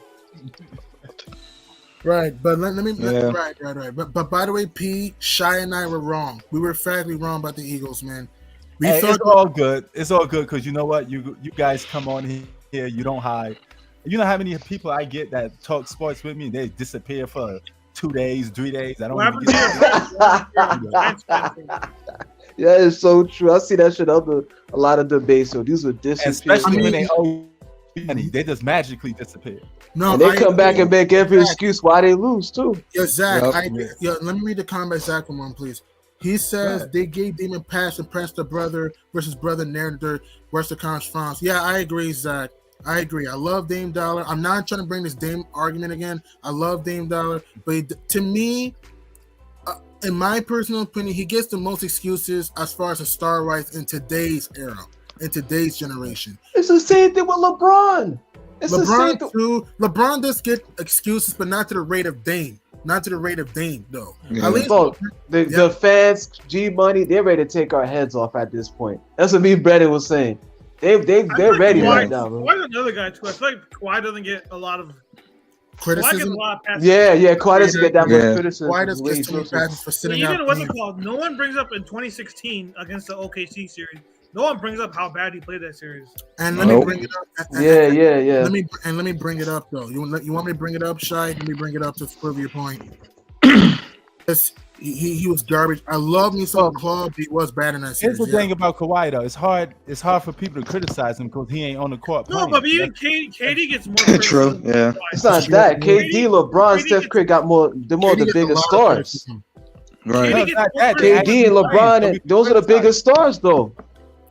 [SPEAKER 14] Right, but let me right. But by the way, P, Shy and I were wrong. We were factually wrong about the Eagles, man.
[SPEAKER 8] It's all good. It's all good because you know what? You guys come on here, you don't hide. You know how many people I get that talk sports with me? They disappear for 2 days, 3 days. I don't even get
[SPEAKER 13] Yeah, it's so true. I see that shit up a lot of debates. So these are disappear.
[SPEAKER 8] Especially when they owe money, they just magically disappear.
[SPEAKER 14] No,
[SPEAKER 13] and they come back and make every excuse why they lose too.
[SPEAKER 14] Yeah, Zach. Let me read the comment Zach from one, please. He says they gave Demon pass and pressed the brother versus brother narrator Western Conference Finals. Yeah, I agree, Zach. I agree. I love Dame Dollar. I'm not trying to bring this Dame argument again. I love Dame Dollar, but to me, in my personal opinion, he gets the most excuses as far as a star rights in today's era, in today's generation.
[SPEAKER 13] It's the same thing with LeBron.
[SPEAKER 14] LeBron does get excuses, but not to the rate of Dame. Not to the rate of Dame, though.
[SPEAKER 13] Yeah. At least the fans, G Money, they're ready to take our heads off at this point. That's what me and Brandon was saying. They're ready right now, bro.
[SPEAKER 4] Kawhi's another guy too. I feel like Kawhi doesn't get a lot of
[SPEAKER 14] criticism.
[SPEAKER 13] Kawhi doesn't get that much criticism.
[SPEAKER 14] Kawhi doesn't get too many passes for sitting out.
[SPEAKER 4] Even what's it called? No one brings up in 2016 against the OKC series. No one brings up how bad he played that series.
[SPEAKER 14] And let me bring it up.
[SPEAKER 13] Yeah.
[SPEAKER 14] Let me bring it up though. You want me to bring it up, Shy? Let me bring it up to prove your point. Yes, he was garbage. I love me some Claude. He was bad in that series.
[SPEAKER 8] Here's the thing about Kawhi though. It's hard for people to criticize him because he ain't on the court.
[SPEAKER 4] No, but even KD gets more.
[SPEAKER 12] True. Yeah.
[SPEAKER 13] It's not that. KD, LeBron, Steph Curry got more. They're more the biggest stars.
[SPEAKER 12] Right.
[SPEAKER 13] KD and LeBron, those are the biggest stars though.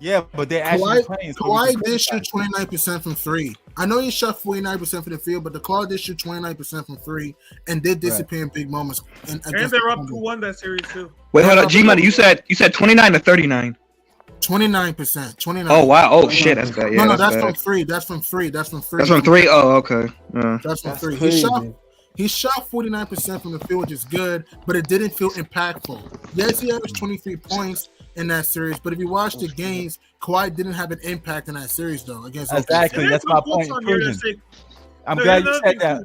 [SPEAKER 8] Yeah, but they're actually playing.
[SPEAKER 14] Kawhi did shoot 29% from three. I know he shot 49% from the field, but the Kawhi did shoot 29% from three and did disappear in big moments.
[SPEAKER 4] And they were up 2-1 that series too.
[SPEAKER 12] Wait, hold on, G Money. You said 29 or 39.
[SPEAKER 14] 29%. 29.
[SPEAKER 12] Oh wow. Oh shit, that's bad. Yeah,
[SPEAKER 14] no, that's from three. That's from three.
[SPEAKER 12] That's from three. Oh, okay. Yeah.
[SPEAKER 14] That's from three.
[SPEAKER 13] Crazy.
[SPEAKER 14] He shot 49% from the field, which is good, but it didn't feel impactful. Yes, he averaged 23 points in that series, but if you watch the games, Kawhi didn't have an impact in that series, though. Against
[SPEAKER 8] exactly,
[SPEAKER 14] OKC.
[SPEAKER 8] that's my point. I'm glad you said that.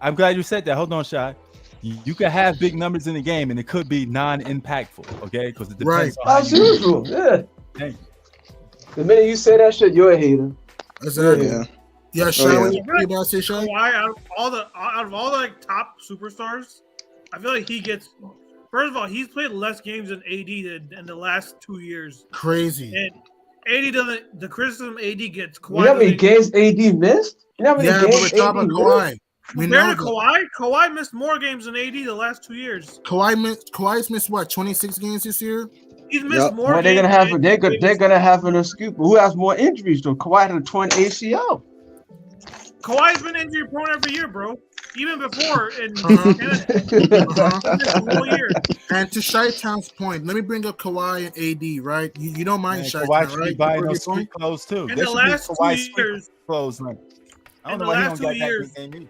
[SPEAKER 8] I'm glad you said that. Hold on, Shy. You can have big numbers in the game, and it could be non-impactful. Okay, because it depends.
[SPEAKER 13] Right. As usual. Yeah.
[SPEAKER 8] Dang.
[SPEAKER 13] The minute you say that shit, you're a hater.
[SPEAKER 14] Exactly.
[SPEAKER 12] Yeah.
[SPEAKER 14] Yeah, Shy. What you about to say, Shy?
[SPEAKER 4] Kawhi, out of all the like top superstars, I feel like he gets. First of all, he's played less games than AD did in the last 2 years.
[SPEAKER 14] Crazy.
[SPEAKER 4] And AD doesn't. The criticism AD gets.
[SPEAKER 13] You know how many games AD missed? You know how many
[SPEAKER 14] Yeah,
[SPEAKER 13] games
[SPEAKER 14] but we're talking
[SPEAKER 13] AD
[SPEAKER 14] about Kawhi.
[SPEAKER 13] missed?
[SPEAKER 14] We know
[SPEAKER 4] Compared to
[SPEAKER 14] that.
[SPEAKER 4] Kawhi missed more games than AD the last 2 years.
[SPEAKER 14] Kawhi's missed what, 26 games this year?
[SPEAKER 4] He's missed more.
[SPEAKER 13] Well, they're
[SPEAKER 4] games
[SPEAKER 13] gonna have
[SPEAKER 4] than
[SPEAKER 13] they're gonna have an excuse. But who has more injuries though? Kawhi had a torn ACL.
[SPEAKER 4] Kawhi's been injury prone every year, bro. Even before in
[SPEAKER 14] Uh-huh.
[SPEAKER 4] the whole year.
[SPEAKER 14] And to Chi-Town's point, let me bring up Kawhi and AD, right? You don't mind
[SPEAKER 8] Man,
[SPEAKER 14] Chi-Town,
[SPEAKER 8] Kawhi should
[SPEAKER 14] right?
[SPEAKER 8] be buying
[SPEAKER 14] You
[SPEAKER 8] those
[SPEAKER 14] prove your
[SPEAKER 8] street clothes too.
[SPEAKER 4] In
[SPEAKER 8] There
[SPEAKER 4] the
[SPEAKER 8] should be
[SPEAKER 4] last
[SPEAKER 8] Kawhi
[SPEAKER 4] 2
[SPEAKER 8] street
[SPEAKER 4] years,
[SPEAKER 8] clothes. Like, I
[SPEAKER 4] in
[SPEAKER 8] don't
[SPEAKER 4] the
[SPEAKER 8] know why he
[SPEAKER 4] last
[SPEAKER 8] don't
[SPEAKER 4] 2
[SPEAKER 8] got that
[SPEAKER 4] years,
[SPEAKER 8] big game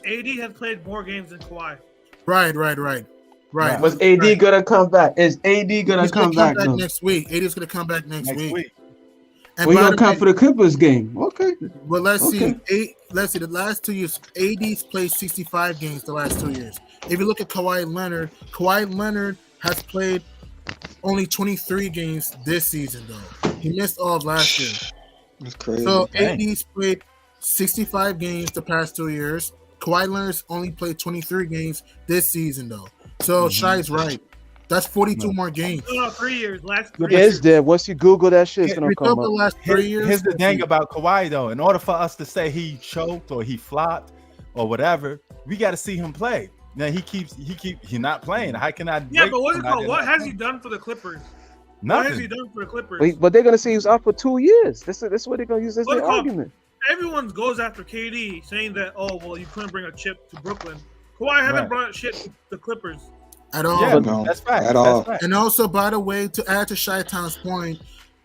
[SPEAKER 8] either.
[SPEAKER 4] AD has played more games than Kawhi.
[SPEAKER 14] Right.
[SPEAKER 13] Was AD gonna come back? Is AD gonna
[SPEAKER 14] He's
[SPEAKER 13] come back? though?
[SPEAKER 14] next week. AD's gonna come back next week. And
[SPEAKER 13] We
[SPEAKER 14] by
[SPEAKER 13] gonna
[SPEAKER 14] the
[SPEAKER 13] come
[SPEAKER 14] way-
[SPEAKER 13] for the Clippers game. Okay.
[SPEAKER 14] Well, let's
[SPEAKER 13] Okay.
[SPEAKER 14] see. The last 2 years, AD's played 65 games the last 2 years. If you look at Kawhi Leonard has played only 23 games this season, though. He missed all of last year.
[SPEAKER 12] That's crazy.
[SPEAKER 14] So
[SPEAKER 12] Dang.
[SPEAKER 14] AD's played 65 games the past 2 years. Kawhi Leonard's only played 23 games this season, though. So Shai's right. That's 42 more games.
[SPEAKER 4] No, 3 years. Last 3
[SPEAKER 13] Yeah,
[SPEAKER 4] years.
[SPEAKER 13] it's there. Once you Google that shit, it's gonna
[SPEAKER 14] We
[SPEAKER 13] come
[SPEAKER 14] talk
[SPEAKER 13] up.
[SPEAKER 14] the last 3 years.
[SPEAKER 8] Here's the thing about Kawhi though. In order for us to say he choked or he flopped or whatever, we got to see him play. Now he's not playing. How can I?
[SPEAKER 4] Yeah,
[SPEAKER 8] rate
[SPEAKER 4] but what's it
[SPEAKER 8] somebody
[SPEAKER 4] called? What
[SPEAKER 8] that-
[SPEAKER 4] has he done for the Clippers? What has he
[SPEAKER 8] Nothing.
[SPEAKER 4] done for the Clippers?
[SPEAKER 13] But they're gonna say he's out for 2 years. This is what they're gonna use as
[SPEAKER 4] What's
[SPEAKER 13] their
[SPEAKER 4] it called?
[SPEAKER 13] argument.
[SPEAKER 4] Everyone goes after KD, saying that, oh, well, you couldn't bring a chip to Brooklyn. Kawhi haven't
[SPEAKER 8] Right.
[SPEAKER 4] brought shit to the Clippers.
[SPEAKER 14] At all.
[SPEAKER 8] Yeah,
[SPEAKER 12] No,
[SPEAKER 8] that's right.
[SPEAKER 12] at all.
[SPEAKER 8] That's right.
[SPEAKER 14] And also, by the way, to add to Chi-Town's point,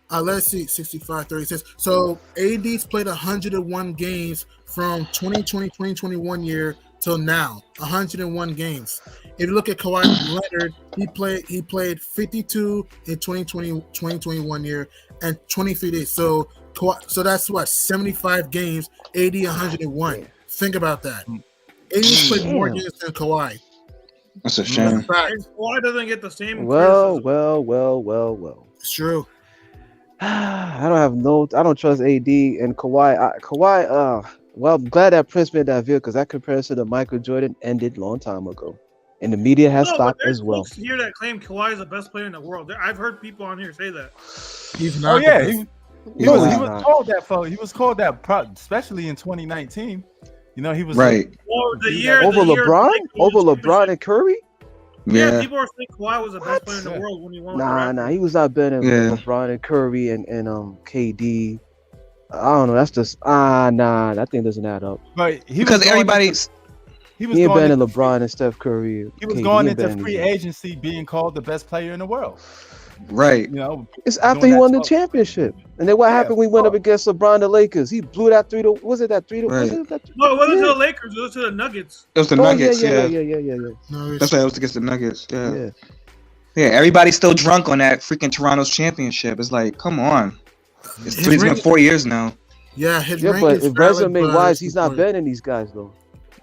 [SPEAKER 14] let's see, 65, 36. So AD's played 101 games from 2020-2021 year till now. 101 games. If you look at Kawhi Leonard, he played 52 in 2020-2021 year and 23 days. So that's what, 75 games, 101. Think about that. AD's played more games than Kawhi.
[SPEAKER 12] That's a shame.
[SPEAKER 14] Fact.
[SPEAKER 4] And Kawhi doesn't get the same
[SPEAKER 13] Well.
[SPEAKER 14] It's true.
[SPEAKER 13] I don't trust AD and Kawhi. Well, I'm glad that Prince made that video because that comparison to Michael Jordan ended a long time ago, and the media has
[SPEAKER 4] No, but
[SPEAKER 13] stopped
[SPEAKER 4] there's
[SPEAKER 13] as well.
[SPEAKER 4] folks here that claim Kawhi is the best player in the world. I've heard people on here say that.
[SPEAKER 14] He's
[SPEAKER 8] Oh
[SPEAKER 14] not.
[SPEAKER 8] yeah,
[SPEAKER 14] the
[SPEAKER 8] he
[SPEAKER 14] best.
[SPEAKER 8] was called that for. He was called that, especially in 2019. You know, he was
[SPEAKER 12] Right.
[SPEAKER 4] Well, the
[SPEAKER 8] He was
[SPEAKER 4] year
[SPEAKER 13] Over
[SPEAKER 4] the year
[SPEAKER 13] LeBron,
[SPEAKER 4] Blake won
[SPEAKER 13] over
[SPEAKER 4] the
[SPEAKER 13] LeBron and Curry.
[SPEAKER 4] Yeah,
[SPEAKER 12] Yeah.
[SPEAKER 4] people were saying Kawhi was the best player in the world when he won.
[SPEAKER 13] Nah, he was not better than
[SPEAKER 12] Yeah.
[SPEAKER 13] LeBron and Curry and KD. I don't know. That's just that thing doesn't add up.
[SPEAKER 8] But he
[SPEAKER 12] Because
[SPEAKER 8] was going
[SPEAKER 12] everybody's
[SPEAKER 8] he was
[SPEAKER 13] He ain't
[SPEAKER 8] going
[SPEAKER 13] better
[SPEAKER 8] into,
[SPEAKER 13] than LeBron and Steph Curry.
[SPEAKER 8] he was
[SPEAKER 13] KD,
[SPEAKER 8] going
[SPEAKER 13] he ain't
[SPEAKER 8] into
[SPEAKER 13] better
[SPEAKER 8] free
[SPEAKER 13] than them.
[SPEAKER 8] agency being called the best player in the world.
[SPEAKER 12] right.
[SPEAKER 8] You know,
[SPEAKER 13] It's after
[SPEAKER 8] doing
[SPEAKER 13] he
[SPEAKER 8] that
[SPEAKER 13] won the
[SPEAKER 8] talk.
[SPEAKER 13] championship. And then what
[SPEAKER 8] Yeah,
[SPEAKER 13] happened? We went up against LeBron, the Lakers. He blew that 3 to. Was it that 3 to? Was
[SPEAKER 12] Right.
[SPEAKER 13] it that?
[SPEAKER 4] No, it wasn't
[SPEAKER 13] Yeah.
[SPEAKER 4] to the Lakers. It was to the Nuggets.
[SPEAKER 12] It was the
[SPEAKER 13] Oh,
[SPEAKER 12] Nuggets.
[SPEAKER 13] yeah.
[SPEAKER 14] No,
[SPEAKER 12] That's why it was against the Nuggets. Yeah.
[SPEAKER 13] Yeah.
[SPEAKER 12] Yeah. Everybody's still drunk on that freaking Toronto's championship. It's like, come on. It's
[SPEAKER 14] His
[SPEAKER 12] been
[SPEAKER 14] ring-
[SPEAKER 12] 4 years now.
[SPEAKER 14] Yeah, his
[SPEAKER 13] Yeah,
[SPEAKER 14] rank
[SPEAKER 13] but
[SPEAKER 14] is
[SPEAKER 13] if
[SPEAKER 14] valid,
[SPEAKER 13] resume
[SPEAKER 14] but
[SPEAKER 13] wise,
[SPEAKER 14] it's
[SPEAKER 13] he's not
[SPEAKER 14] important.
[SPEAKER 13] better than these guys though.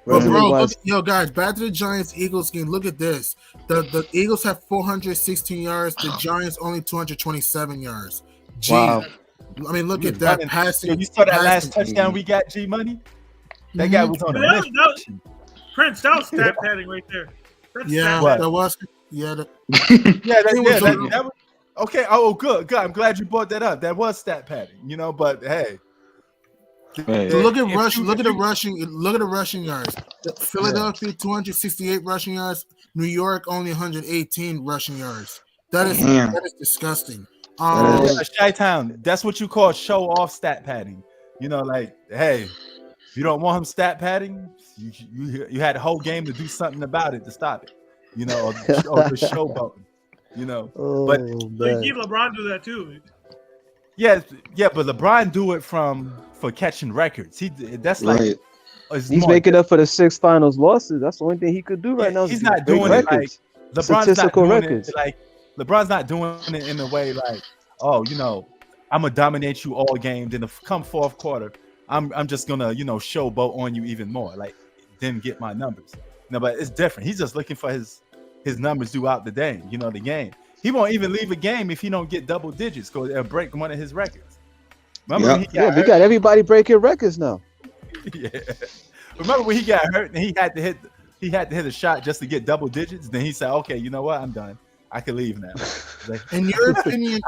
[SPEAKER 14] But
[SPEAKER 13] Resume
[SPEAKER 14] bro,
[SPEAKER 13] wise,
[SPEAKER 14] yo, guys, back to the Giants Eagles game. Look at this. The Eagles have 416 yards. The Giants only 227 yards. Jeez.
[SPEAKER 13] Wow.
[SPEAKER 14] I mean, look
[SPEAKER 8] He
[SPEAKER 14] at
[SPEAKER 8] was
[SPEAKER 14] that
[SPEAKER 8] running.
[SPEAKER 14] passing.
[SPEAKER 8] Yo, you saw that last
[SPEAKER 14] passing.
[SPEAKER 8] touchdown we got, G Money? That guy was on a
[SPEAKER 4] That
[SPEAKER 8] mission.
[SPEAKER 4] Prince, that was stat padding right there. That's
[SPEAKER 14] Yeah,
[SPEAKER 4] stat
[SPEAKER 8] What?
[SPEAKER 14] that was. Yeah,
[SPEAKER 8] That was okay. Oh, good. I'm glad you brought that up. That was stat padding, you know. But hey,
[SPEAKER 12] Right.
[SPEAKER 14] So look at
[SPEAKER 8] If
[SPEAKER 14] rush.
[SPEAKER 8] you-
[SPEAKER 14] Look at
[SPEAKER 8] if
[SPEAKER 14] the
[SPEAKER 8] you-
[SPEAKER 14] rushing. Look at the rushing yards. Philadelphia 268 rushing yards. New York only 118 rushing yards. That is
[SPEAKER 12] Damn.
[SPEAKER 14] disgusting.
[SPEAKER 12] That is.
[SPEAKER 8] Chi-Town, that's what you call show off stat padding. You know, like, hey, you don't want him stat padding. You had the whole game to do something about it to stop it. You know, or the showboating. You know, but
[SPEAKER 4] So you
[SPEAKER 13] man.
[SPEAKER 4] keep LeBron do that too.
[SPEAKER 8] yeah, but LeBron do it for catching records. That's like
[SPEAKER 12] Right.
[SPEAKER 8] it's
[SPEAKER 13] He's
[SPEAKER 8] more-
[SPEAKER 13] making up for the 6 finals losses. That's the only thing he could do right now. is
[SPEAKER 8] He's
[SPEAKER 13] break
[SPEAKER 8] not doing it like
[SPEAKER 13] records.
[SPEAKER 8] LeBron's not
[SPEAKER 13] Statistical
[SPEAKER 8] doing
[SPEAKER 13] records.
[SPEAKER 8] it like LeBron's not doing it in a way like, oh, you know, I'm gonna dominate you all game. Then come fourth quarter, I'm just gonna, you know, showboat on you even more. Like, then get my numbers. No, but it's different. He's just looking for his numbers throughout the day. You know, the game. He won't even leave a game if he don't get double digits, because it'll break one of his records. Remember when he got
[SPEAKER 13] Yeah, we
[SPEAKER 8] hurt?
[SPEAKER 13] got everybody breaking records now.
[SPEAKER 8] Yeah. Remember when he got hurt and he had to hit he had to hit a shot just to get double digits. Then he said, "Okay, you know what? I'm done. I can leave now."
[SPEAKER 14] In your opinion,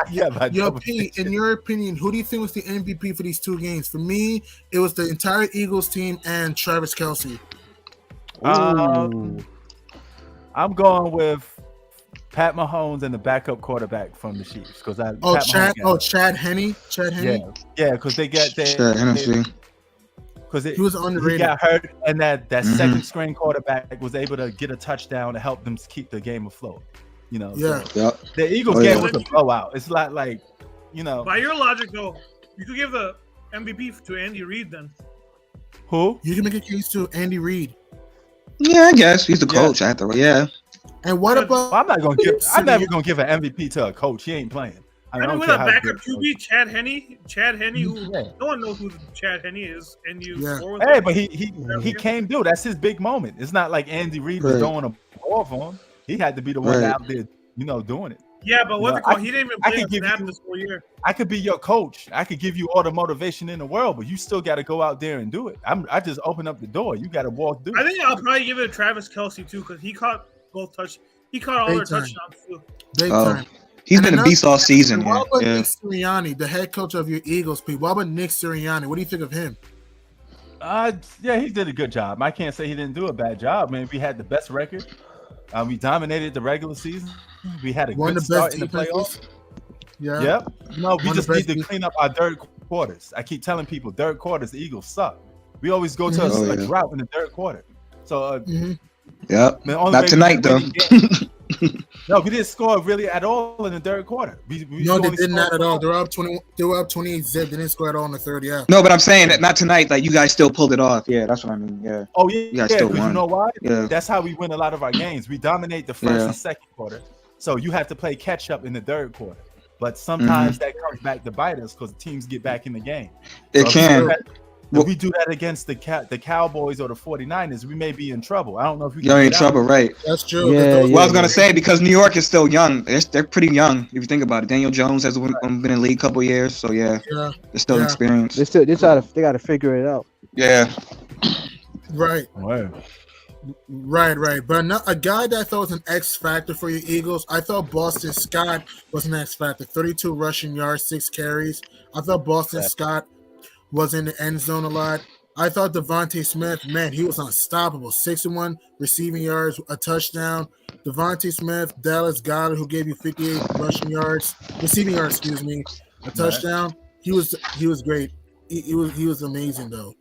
[SPEAKER 8] in
[SPEAKER 14] your opinion, who do you think was the MVP for these 2 games? For me, it was the entire Eagles team and Travis Kelce.
[SPEAKER 8] I'm going with Pat Mahomes and the backup quarterback from the Chiefs because
[SPEAKER 14] Chad Henne.
[SPEAKER 8] Yeah, because they got because
[SPEAKER 14] he was underrated.
[SPEAKER 8] He got hurt, and that second string quarterback was able to get a touchdown to help them keep the game afloat. You know, the Eagles game was a blowout. It's like you know.
[SPEAKER 4] By your logic, though, you could give the MVP to Andy Reid then.
[SPEAKER 8] Who?
[SPEAKER 14] You can make a case to Andy Reid.
[SPEAKER 12] Yeah, I guess he's the coach after. Yeah.
[SPEAKER 14] And what about?
[SPEAKER 8] I'm never gonna give an MVP to a coach. He ain't playing.
[SPEAKER 4] I mean, with a backup QB, Chad Henne, who no one knows who Chad Henne is, and
[SPEAKER 8] Hey, but he came through. That's his big moment. It's not like Andy Reid was throwing a ball for him. He had to be the one out there, doing it.
[SPEAKER 4] Yeah, but what's it called? He didn't even play a snap this whole year.
[SPEAKER 8] I could be your coach. I could give you all the motivation in the world, but you still got to go out there and do it. I just open up the door. You got to walk through.
[SPEAKER 4] I think I'll probably give it to Travis Kelce too, because he caught both He caught all their touchdowns too.
[SPEAKER 14] Big time.
[SPEAKER 12] He's been a beast all season.
[SPEAKER 14] What about Nick Sirianni, the head coach of your Eagles? What about Nick Sirianni? What do you think of him?
[SPEAKER 8] Yeah, he did a good job. I can't say he didn't do a bad job. Man, we had the best record. We dominated the regular season. We had a good start in the playoffs.
[SPEAKER 14] Yeah.
[SPEAKER 8] Yep. We just need to clean up our third quarters. I keep telling people, third quarters, the Eagles suck. We always go to a drought in the third quarter. So,
[SPEAKER 12] man, not tonight though.
[SPEAKER 8] No, we didn't score really at all in the third quarter.
[SPEAKER 14] They did not at all. They were up 28-zip. They didn't score at all in the third. Yeah.
[SPEAKER 12] No, but I'm saying that not tonight. Like you guys still pulled it off. Yeah, that's what I mean. Yeah.
[SPEAKER 8] Oh yeah.
[SPEAKER 12] You guys still won.
[SPEAKER 8] You know why?
[SPEAKER 12] Yeah.
[SPEAKER 8] That's how we win a lot of our games. We dominate the first and second quarter. So you have to play catch up in the third quarter. But sometimes that comes back to bite us because teams get back in the game.
[SPEAKER 12] It can.
[SPEAKER 8] If we do that against the Cowboys or the 49ers, we may be in trouble. I don't know if
[SPEAKER 12] you're in trouble, right?
[SPEAKER 14] That's true.
[SPEAKER 12] I was gonna say because New York is still young. They're pretty young if you think about it. Daniel Jones has been in the league a couple years, so they're still experienced.
[SPEAKER 13] They got to figure it out.
[SPEAKER 12] Yeah.
[SPEAKER 14] Right. Right. But a guy that I thought was an X factor for your Eagles, I thought Boston Scott was an X factor. 32 rushing yards, 6 carries. I thought Boston Scott was in the end zone a lot. I thought Devontae Smith, man, he was unstoppable. 61 receiving yards, a touchdown. Devontae Smith, Dallas Goedert, who gave you 58 receiving yards, a touchdown. He was great. He was amazing though.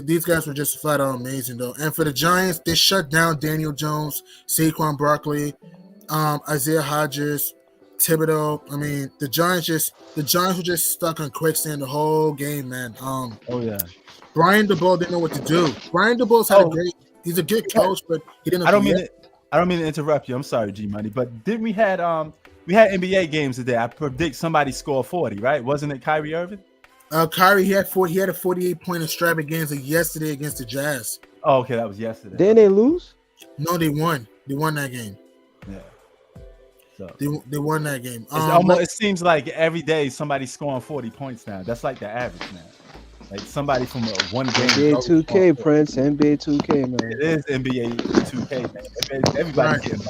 [SPEAKER 14] These guys were just flat out amazing though. And for the Giants, they shut down Daniel Jones, Saquon Barkley, Isaiah Hodgins, Thibodeau. I mean, the Giants were just stuck on quicksand the whole game, man. Brian DeBoer didn't know what to do. Brian DeBoer's he's a good coach, but he didn't know.
[SPEAKER 8] I don't mean to interrupt you. I'm sorry, G Money, but didn't we had NBA games today? I predict somebody scored 40, right? Wasn't it Kyrie Irving?
[SPEAKER 14] Kyrie, he had a 48-point extravaganza yesterday against the Jazz.
[SPEAKER 8] Oh, okay, that was yesterday.
[SPEAKER 13] Didn't they lose?
[SPEAKER 14] No, they won. They won that game.
[SPEAKER 8] Yeah. So
[SPEAKER 14] they won that game.
[SPEAKER 8] It seems like every day somebody's scoring 40 points now. That's like the average now. Like somebody from one game.
[SPEAKER 13] NBA 2K, Prince. NBA 2K, man.
[SPEAKER 8] It is NBA 2K, man. Everybody's getting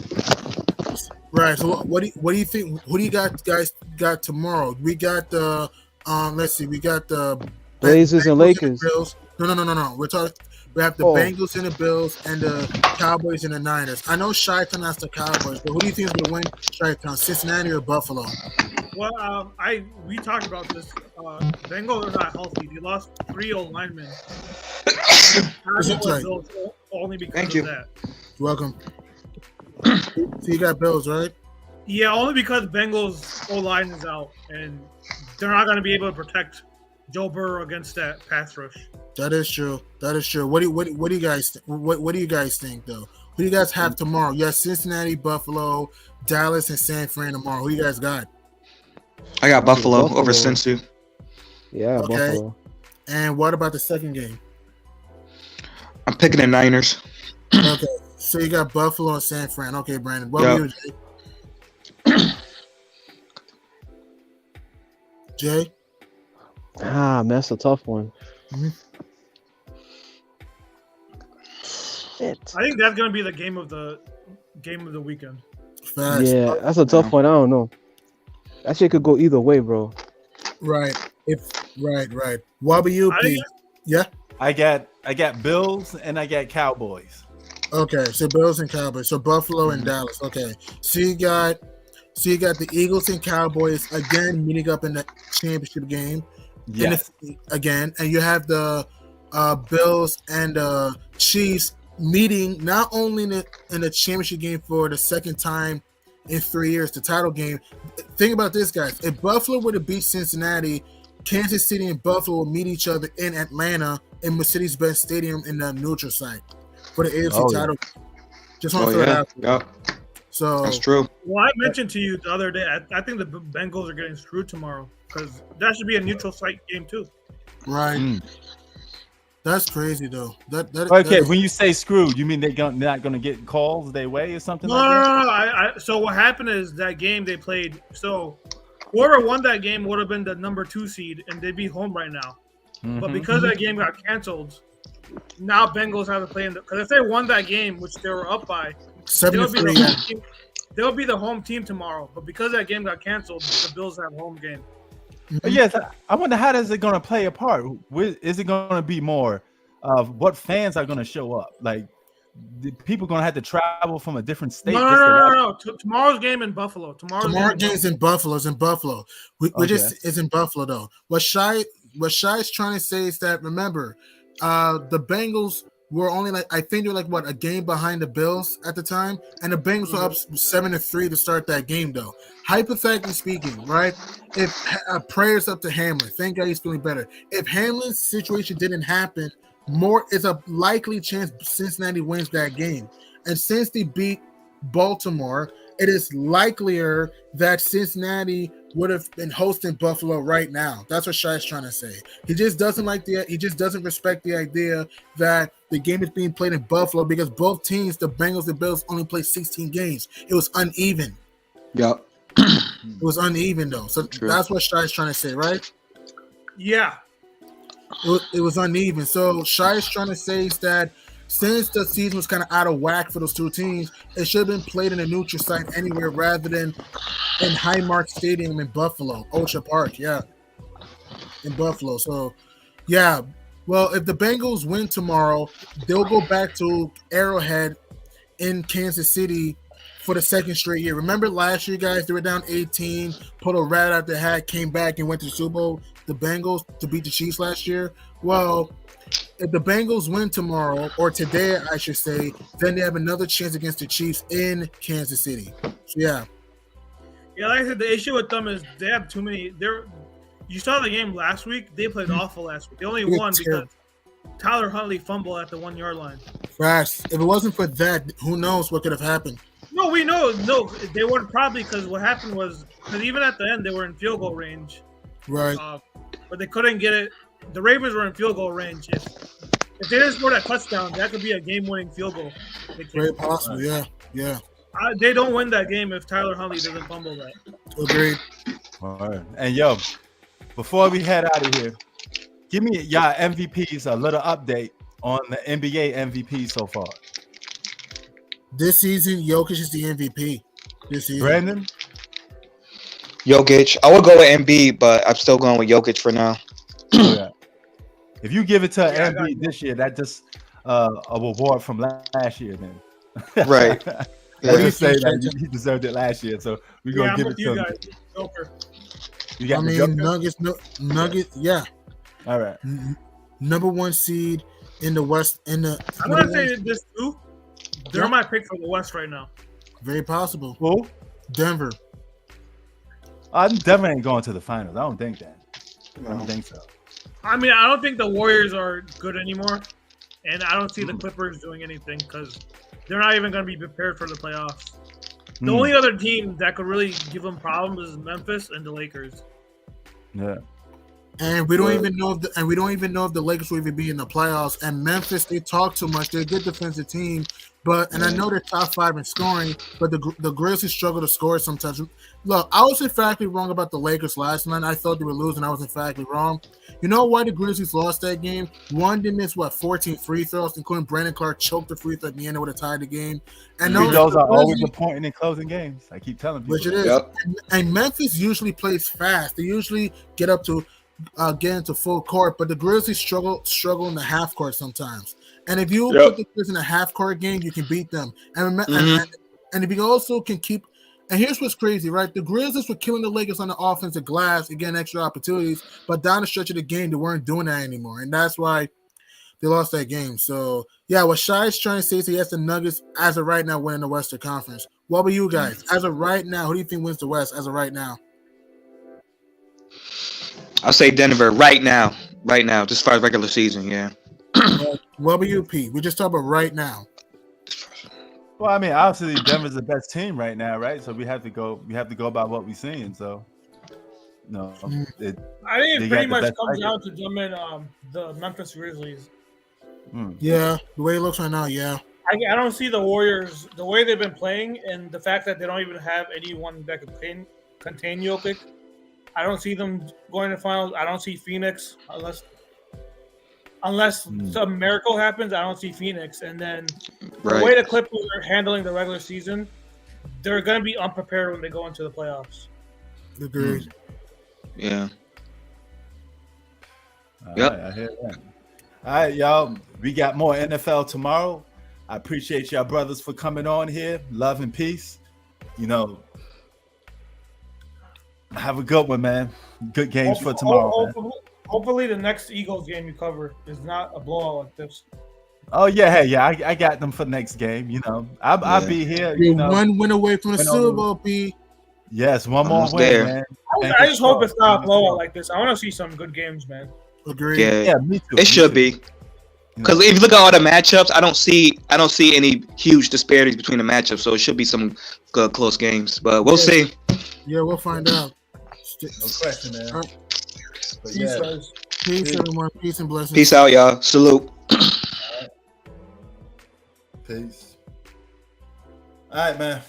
[SPEAKER 14] right. So what do you think? Who do you guys got tomorrow? We got the let's see. We got the
[SPEAKER 13] Blazers and Lakers.
[SPEAKER 14] Bills. No. We have the Bengals and the Bills and the Cowboys and the Niners. I know Chi-Town has the Cowboys, but who do you think is going to win Chi-Town, Cincinnati or Buffalo?
[SPEAKER 4] Well, we talked about this. Bengals are not healthy. They lost 3 old linemen. Only because of that.
[SPEAKER 14] You're welcome. So you got Bills, right?
[SPEAKER 4] Yeah, only because Bengals O-line is out, and they're not going to be able to protect Joe Burrow against that pass rush.
[SPEAKER 14] That is true. What do you guys think though? Who do you guys have tomorrow? You have Cincinnati, Buffalo, Dallas, and San Fran tomorrow. Who you guys got?
[SPEAKER 12] I got Buffalo over Cincy.
[SPEAKER 13] Yeah, okay. Buffalo.
[SPEAKER 14] And what about the second game?
[SPEAKER 12] I'm picking the Niners.
[SPEAKER 14] Okay, so you got Buffalo and San Fran. Okay, Brandon. What were you, Jay?
[SPEAKER 13] Man, that's a tough one. Shit.
[SPEAKER 4] I think that's gonna be the game of the weekend.
[SPEAKER 14] Facts.
[SPEAKER 13] Yeah, that's a tough one. I don't know. That shit could go either way, bro.
[SPEAKER 14] Right. Right. What about you, P? Yeah.
[SPEAKER 8] I got Bills and I got Cowboys.
[SPEAKER 14] Okay, so Bills and Cowboys. So Buffalo and Dallas. Okay. So you got the Eagles and Cowboys again meeting up in the championship game.
[SPEAKER 8] Yes.
[SPEAKER 14] And you have the Bills and Chiefs meeting not only in the championship game for the second time in 3 years, the title game. Think about this, guys. If Buffalo were to beat Cincinnati, Kansas City and Buffalo will meet each other in Atlanta in Mercedes-Benz Stadium in the neutral site for the AFC title. Just want to throw that out.
[SPEAKER 12] Yeah.
[SPEAKER 14] So
[SPEAKER 12] that's true.
[SPEAKER 4] Well, I mentioned to you the other day, I think the Bengals are getting screwed tomorrow because that should be a neutral site game too.
[SPEAKER 14] Right. That's crazy though.
[SPEAKER 8] Okay, when you say screwed, you mean they're not going to get calls their way or something?
[SPEAKER 4] No. So what happened is that game they played. So whoever won that game would have been the number 2 seed, and they'd be home right now. But because that game got canceled, now Bengals have to play in because if they won that game, which they were up by, they'll be the home team tomorrow. But because that game got canceled, the Bills have home game.
[SPEAKER 8] Yes, I wonder how is it going to play a part? Is it going to be more of what fans are going to show up? Like, the people going to have to travel from a different state?
[SPEAKER 4] No. Tomorrow's game in Buffalo. Tomorrow's
[SPEAKER 14] game is in Buffalo. It's in Buffalo. It's in Buffalo though. What Shy is trying to say is that remember, the Bengals were only I think they're a game behind the Bills at the time, and the Bengals were up 7-3 to start that game though. Hypothetically speaking, right? If prayers up to Hamlin, thank God he's feeling better. If Hamlin's situation didn't happen, more is a likely chance Cincinnati wins that game. And since they beat Baltimore, it is likelier that Cincinnati would have been hosting Buffalo right now. That's what Shai's trying to say. He just doesn't respect the idea that the game is being played in Buffalo because both teams, the Bengals and Bills, only played 16 games. It was uneven.
[SPEAKER 12] Yep.
[SPEAKER 14] It was uneven though. So that's what Shai's trying to say, right?
[SPEAKER 4] Yeah.
[SPEAKER 14] It was uneven. So Shai's trying to say is that since the season was kind of out of whack for those two teams, it should have been played in a neutral site anywhere rather than in Highmark Stadium in Buffalo, Orchard Park, in Buffalo. So, well, if the Bengals win tomorrow, they'll go back to Arrowhead in Kansas City for the second straight year. Remember last year, guys, they were down 18, put a rat out the hat, came back and went to the Super Bowl, the Bengals, to beat the Chiefs last year. Well, if the Bengals win tomorrow, or today, I should say, then they have another chance against the Chiefs in Kansas City. So,
[SPEAKER 4] Yeah, like I said, the issue with them is they have too many. You saw the game last week. They played awful last week. They only won because Tyler Huntley fumbled at the 1 yard line.
[SPEAKER 14] Fast. If it wasn't for that, who knows what could have happened?
[SPEAKER 4] No, we know. No, they weren't probably because what happened was because even at the end they were in field goal range.
[SPEAKER 14] Right.
[SPEAKER 4] But they couldn't get it. The Ravens were in field goal range. If they didn't score that touchdown, that could be a game-winning field goal.
[SPEAKER 14] Very possible, yeah.
[SPEAKER 4] They don't win that game if Tyler Huntley doesn't fumble that.
[SPEAKER 14] Agreed.
[SPEAKER 8] All right. And yo, before we head out of here, give me y'all MVPs, a little update on the NBA MVP so far.
[SPEAKER 14] This season, Jokic is the MVP. This season.
[SPEAKER 8] Brandon?
[SPEAKER 12] Jokic. I would go with Embiid, but I'm still going with Jokic for now.
[SPEAKER 8] Yeah. If you give it to Embiid this year, that's just a reward from last year then.
[SPEAKER 12] Right.
[SPEAKER 8] What do you say that he deserved it last year, so we're gonna give it to him. You got
[SPEAKER 14] Nuggets, yeah.
[SPEAKER 8] All right.
[SPEAKER 14] Number 1 seed in the West.
[SPEAKER 4] I'm gonna say this too. They're my pick for the West right now.
[SPEAKER 14] Very possible.
[SPEAKER 8] Who?
[SPEAKER 14] Denver.
[SPEAKER 8] Denver ain't going to the finals. I don't think that. I don't think so.
[SPEAKER 4] I mean, I don't think the Warriors are good anymore, and I don't see the Clippers doing anything because they're not even going to be prepared for the playoffs. The only other team that could really give them problems is Memphis and the Lakers.
[SPEAKER 8] Yeah.
[SPEAKER 14] And we don't even know if the Lakers will even be in the playoffs. And Memphis, they talk too much. They're a good defensive team, and I know they're top 5 in scoring, but the Grizzlies struggle to score sometimes. Look, I was emphatically wrong about the Lakers last night. I thought they were losing. I was emphatically wrong. You know why the Grizzlies lost that game? One, they missed 14 free throws, including Brandon Clark choked the free throw at the end. It would have tied the game. And
[SPEAKER 8] free throws are always important in closing games. I keep telling people.
[SPEAKER 14] Which it is. Yep. And Memphis usually plays fast. They usually get into full court, but the Grizzlies struggle in the half court sometimes. And if you put the Grizzlies in a half court game, you can beat them. And if you also can keep. And here's what's crazy, right? The Grizzlies were killing the Lakers on the offensive glass, again, extra opportunities, but down the stretch of the game, they weren't doing that anymore. And that's why they lost that game. So, yeah, what Shai's trying to say is he has the Nuggets, as of right now, winning the Western Conference. What about you guys? As of right now, who do you think wins the West as of right now?
[SPEAKER 12] I'll say Denver right now, just as far as regular season, yeah.
[SPEAKER 14] What about you, Pete? We just talk about right now.
[SPEAKER 8] Well, I mean, obviously Denver's the best team right now, right? So we have to go by what we're seeing. So, no,
[SPEAKER 2] I think it pretty much comes down to them and the Memphis Grizzlies.
[SPEAKER 14] Yeah, the way it looks right now, yeah.
[SPEAKER 2] I don't see the Warriors the way they've been playing, and the fact that they don't even have anyone that could contain Jokic. I don't see them going to finals. I don't see Phoenix unless some miracle happens. I don't see Phoenix. And then the way the Clippers are handling the regular season, they're going to be unprepared when they go into the playoffs.
[SPEAKER 14] Agreed.
[SPEAKER 12] Yeah.
[SPEAKER 8] Yep. I hear that. All right, y'all. We got more NFL tomorrow. I appreciate y'all brothers for coming on here. Love and peace. Have a good one, man. Good games for tomorrow.
[SPEAKER 2] Hopefully the next Eagles game you cover is not a blowout like this.
[SPEAKER 8] Oh yeah, hey, yeah, I got them for next game. I'll be here.
[SPEAKER 14] You're one win away from the Super Bowl, P.
[SPEAKER 8] Yes, one more win, man.
[SPEAKER 2] I just hope it's not a blowout like this. I want to see some good games, man.
[SPEAKER 14] Agreed.
[SPEAKER 12] Yeah,
[SPEAKER 8] me too.
[SPEAKER 12] It should be. Because if you look at all the matchups, I don't see any huge disparities between the matchups. So it should be some good close games. But we'll see.
[SPEAKER 14] Yeah, we'll find out.
[SPEAKER 8] No question, man.
[SPEAKER 14] Right. Peace, everyone. Peace and blessings.
[SPEAKER 12] Peace out, y'all. Salute.
[SPEAKER 1] Peace. All right, man.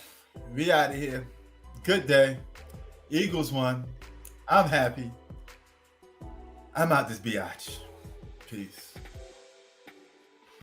[SPEAKER 1] We out of here. Good day. Eagles won. I'm happy. I'm out this biatch. Peace.